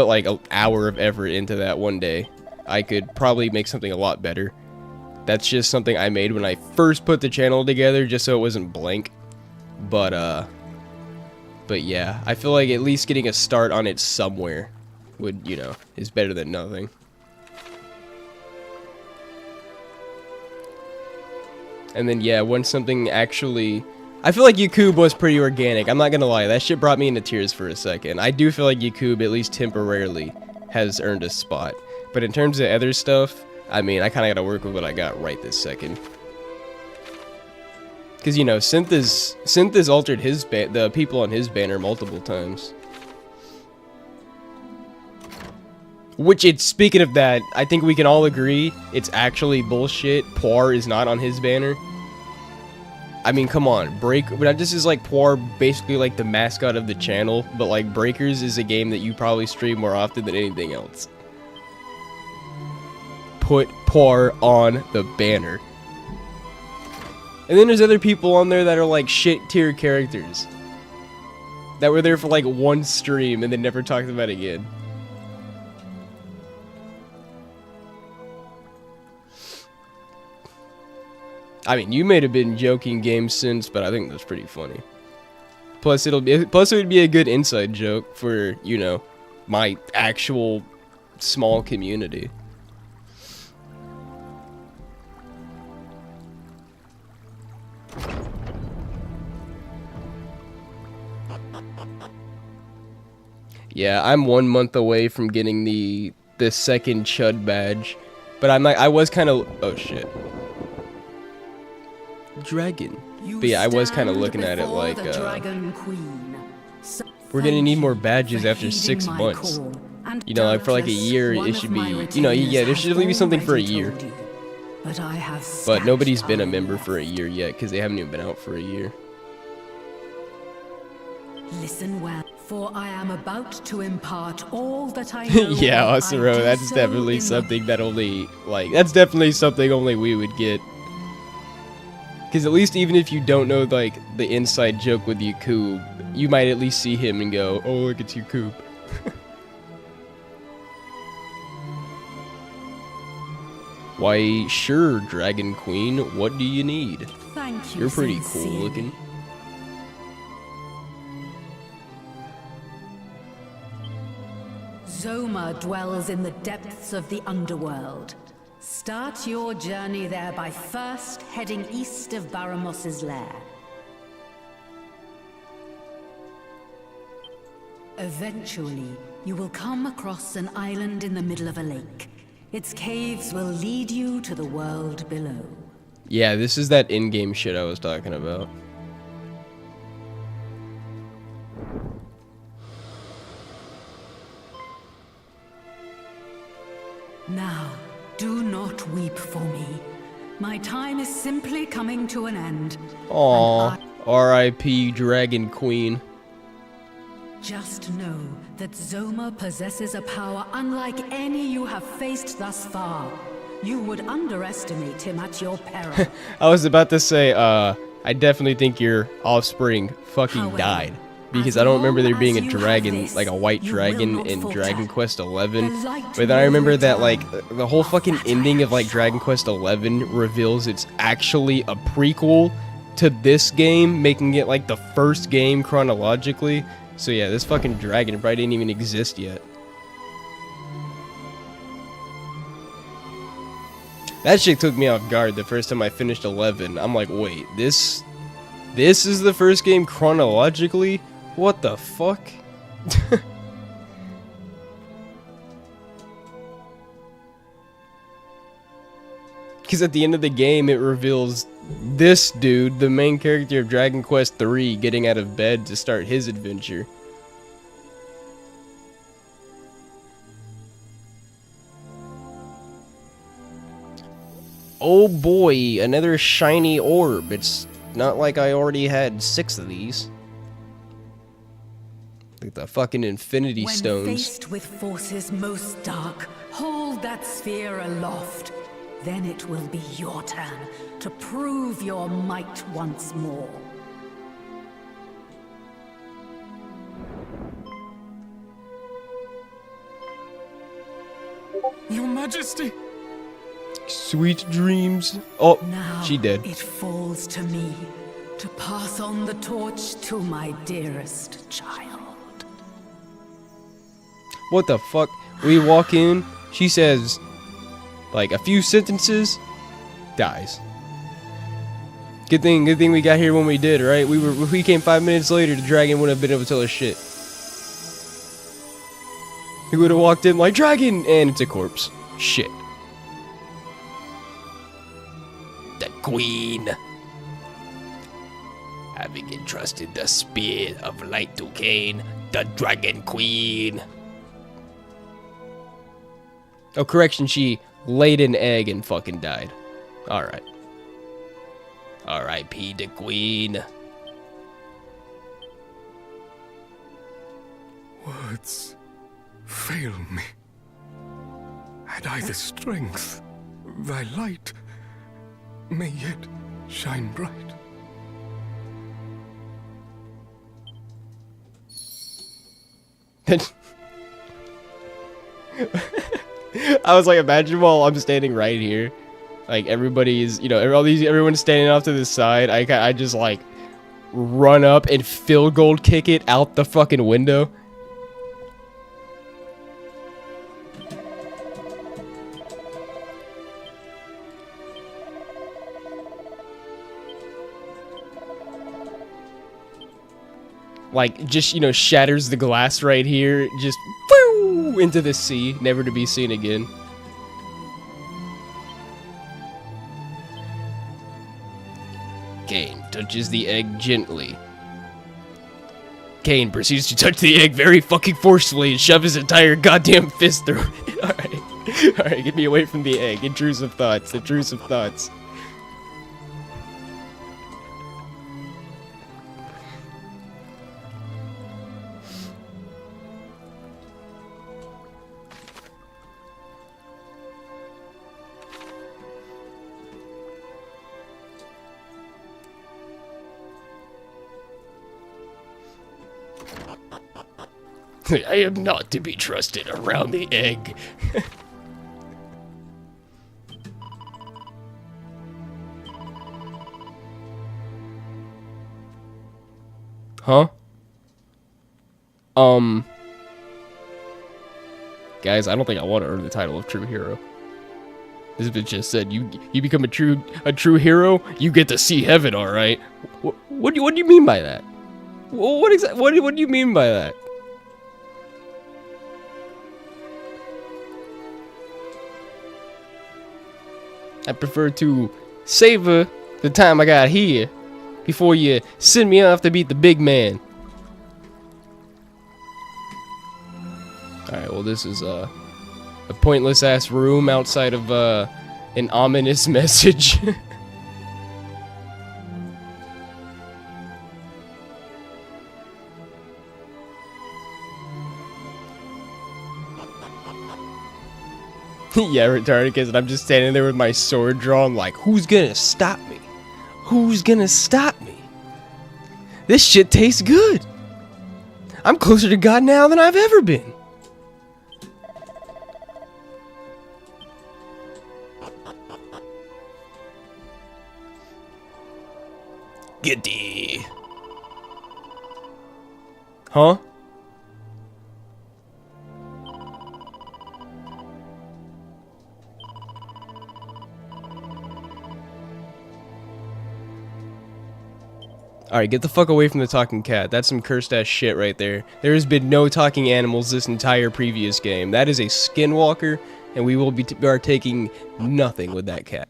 like an hour of effort into that one day, I could probably make something a lot better. That's just something I made when I first put the channel together, just so it wasn't blank. But yeah, I feel like at least getting a start on it somewhere would, you know, is better than nothing. And then, yeah, when something actually... I feel like Yakub was pretty organic. I'm not gonna lie, that shit brought me into tears for a second. I do feel like Yakub, at least temporarily, has earned a spot. But in terms of other stuff, I mean, I kind of gotta work with what I got right this second. Because, you know, Synth has altered the people on his banner multiple times. Which, speaking of that, I think we can all agree it's actually bullshit. Poir is not on his banner. I mean, come on, this is like Poir, basically like the mascot of the channel, but like Breakers is a game that you probably stream more often than anything else. Put Poir on the banner. And then there's other people on there that are like shit tier characters that were there for like one stream and then never talked about it again. I mean, you may have been joking Game Sense, but I think that's pretty funny. Plus it would be a good inside joke for, you know, my actual small community. Yeah, I'm 1 month away from getting the second Chud badge, but I was kind of, oh shit. Dragon. But yeah, I was kind of looking at it like, we're gonna need more badges after 6 months. You know, like for like a year, it should be, you know, yeah, there should at least be something for a year. But nobody's been a member for a year yet, because they haven't even been out for a year. Listen well, for I am about to impart all that I know. Yeah, Osiro, that's definitely something that that's definitely something only we would get. Because at least even if you don't know, like, the inside joke with Yakub, you might at least see him and go, oh, look, it's Yakub. Why, sure, Dragon Queen, what do you need? Thank you. You're pretty cool looking. Zoma dwells in the depths of the underworld. Start your journey there by first heading east of Baramos's lair. Eventually, you will come across an island in the middle of a lake. Its caves will lead you to the world below. Yeah, this is that in-game shit I was talking about. Now, do not weep for me. My time is simply coming to an end. Aww, R.I.P. Dragon Queen. Just know that Zoma possesses a power unlike any you have faced thus far. You would underestimate him at your peril. I was about to say, I definitely think your offspring fucking died. Because I don't remember there being a dragon, like a white dragon in Dragon Quest XI. But then I remember that, like, the whole fucking ending of, like, Dragon Quest XI reveals it's actually a prequel to this game, making it, like, the first game chronologically. So yeah, this fucking dragon probably didn't even exist yet. That shit took me off guard the first time I finished 11. I'm like, wait, this is the first game chronologically? What the fuck? Because at the end of the game, it reveals this dude, the main character of Dragon Quest III, getting out of bed to start his adventure. Oh boy, another shiny orb. It's not like I already had 6 of these. Like the fucking Infinity Stones. When faced with forces most dark, hold that sphere aloft. Then it will be your turn to prove your might once more. Your Majesty! Sweet dreams. Oh, Now she did. it falls to me to pass on the torch to my dearest child. What the fuck? We walk in, she says, like, a few sentences, dies. Good thing we got here when we did, right? If we came 5 minutes later, the dragon wouldn't have been able to tell us shit. He would have walked in like, dragon! And it's a corpse. Shit. The Queen. Having entrusted the Spear of Light to Cain, the Dragon Queen. Oh, correction, she laid an egg and fucking died. Alright. R.I.P. the Queen. Words fail me. Had I the strength, thy light may yet shine bright. I was like, imagine while I'm standing right here, like everybody's, you know, everyone's standing off to the side. I just like run up and field goal kick it out the fucking window. Like, just, you know, shatters the glass right here, just woo, into the sea, never to be seen again. Cain touches the egg gently. Cain proceeds to touch the egg very fucking forcefully and shove his entire goddamn fist through it. Alright. Alright, get me away from the egg. Intrusive thoughts. Intrusive thoughts. I am not to be trusted around the egg. Huh? Guys, I don't think I want to earn the title of true hero. This bitch just said, you become a true hero, you get to see heaven, all right? What do you mean by that? What do you mean by that? I prefer to savor the time I got here before you send me off to beat the big man. Alright, well this is a pointless ass room outside of an ominous message. Yeah, retarded kids, and I'm just standing there with my sword drawn like, who's gonna stop me? Who's gonna stop me? This shit tastes good. I'm closer to God now than I've ever been. Giddy. Huh? Alright, get the fuck away from the talking cat. That's some cursed ass shit right there. There has been no talking animals this entire previous game. That is a skinwalker, and we will be taking nothing with that cat.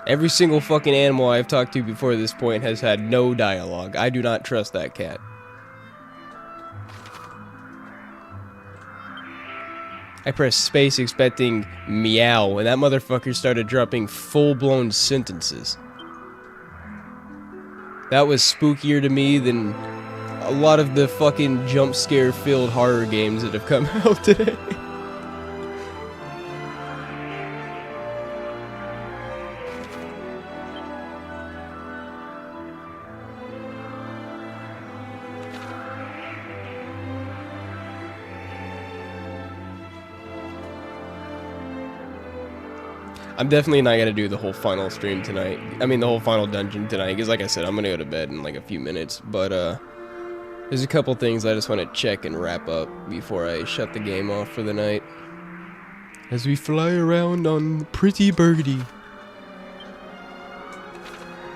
Every single fucking animal I've talked to before this point has had no dialogue. I do not trust that cat. I pressed space expecting meow, and that motherfucker started dropping full-blown sentences. That was spookier to me than a lot of the fucking jump scare filled horror games that have come out today. I'm definitely not gonna do the whole final stream tonight. I mean, the whole final dungeon tonight, because like I said, I'm gonna go to bed in like a few minutes. But there's a couple things I just want to check and wrap up before I shut the game off for the night. As we fly around on Pretty Birdie.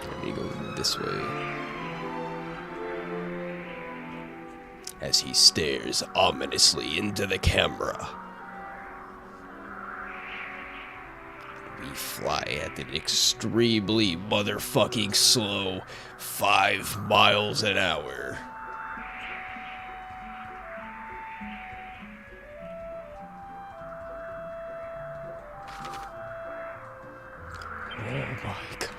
Let me go this way. As he stares ominously into the camera. We fly at an extremely motherfucking slow 5 miles an hour. Oh my god.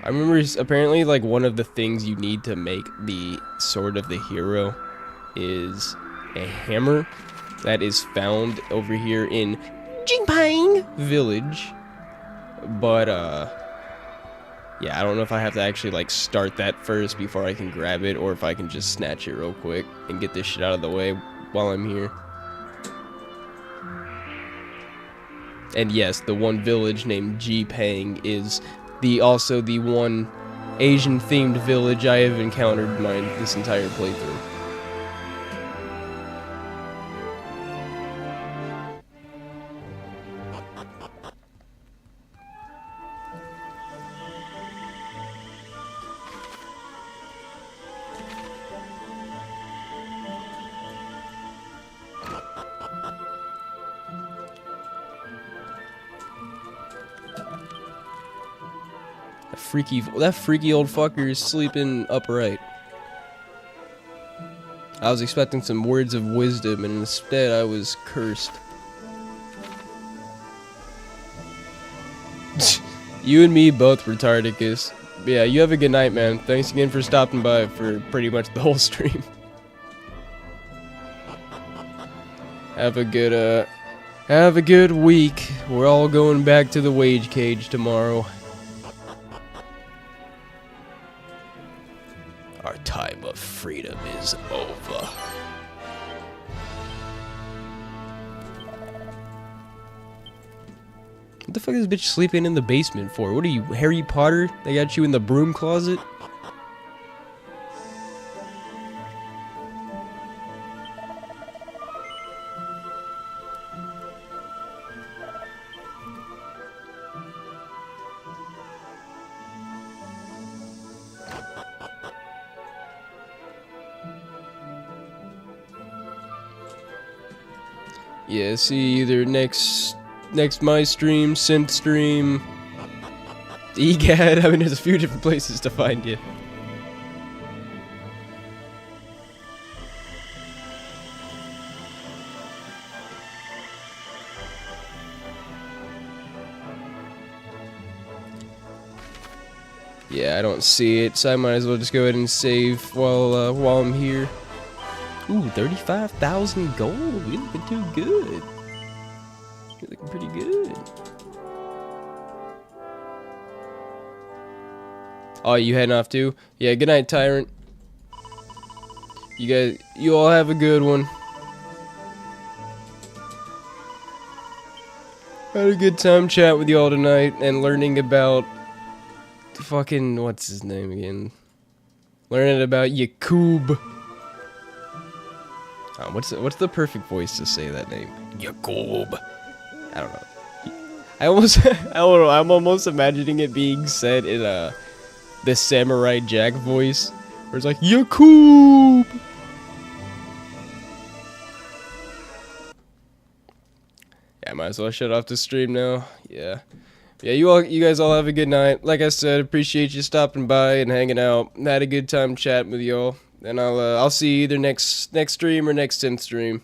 I remember apparently like one of the things you need to make the Sword of the Hero is a hammer that is found over here in Jingpang Village. But yeah, I don't know if I have to actually like start that first before I can grab it, or if I can just snatch it real quick and get this shit out of the way while I'm here. And yes, the one village named Jipang is also the one Asian themed village I have encountered in this entire playthrough. That freaky old fucker is sleeping upright. I was expecting some words of wisdom, and instead I was cursed. You and me both, Retardicus. Yeah, you have a good night, man. Thanks again for stopping by for pretty much the whole stream. Have a good week. We're all going back to the wage cage tomorrow. Our time of freedom is over. What the fuck is this bitch sleeping in the basement for? What are you, Harry Potter? They got you in the broom closet? Yeah, see either next my stream, synth stream, EGAD. I mean, there's a few different places to find you. Yeah, I don't see it, so I might as well just go ahead and save while I'm here. Ooh, 35,000 gold. You're looking too good. You're looking pretty good. Oh, you heading off too? Yeah, good night, Tyrant. You all have a good one. Had a good time chatting with y'all tonight and learning about fucking, what's his name again? Learning about Yakub. What's the perfect voice to say that name? Yakub. I don't know. I almost I don't know. I'm almost imagining it being said in the Samurai Jack voice, where it's like Yakub. Yeah, might as well shut off the stream now. Yeah. Yeah, you guys all have a good night. Like I said, appreciate you stopping by and hanging out. Had a good time chatting with y'all. And I'll see you either next stream or next 10th stream.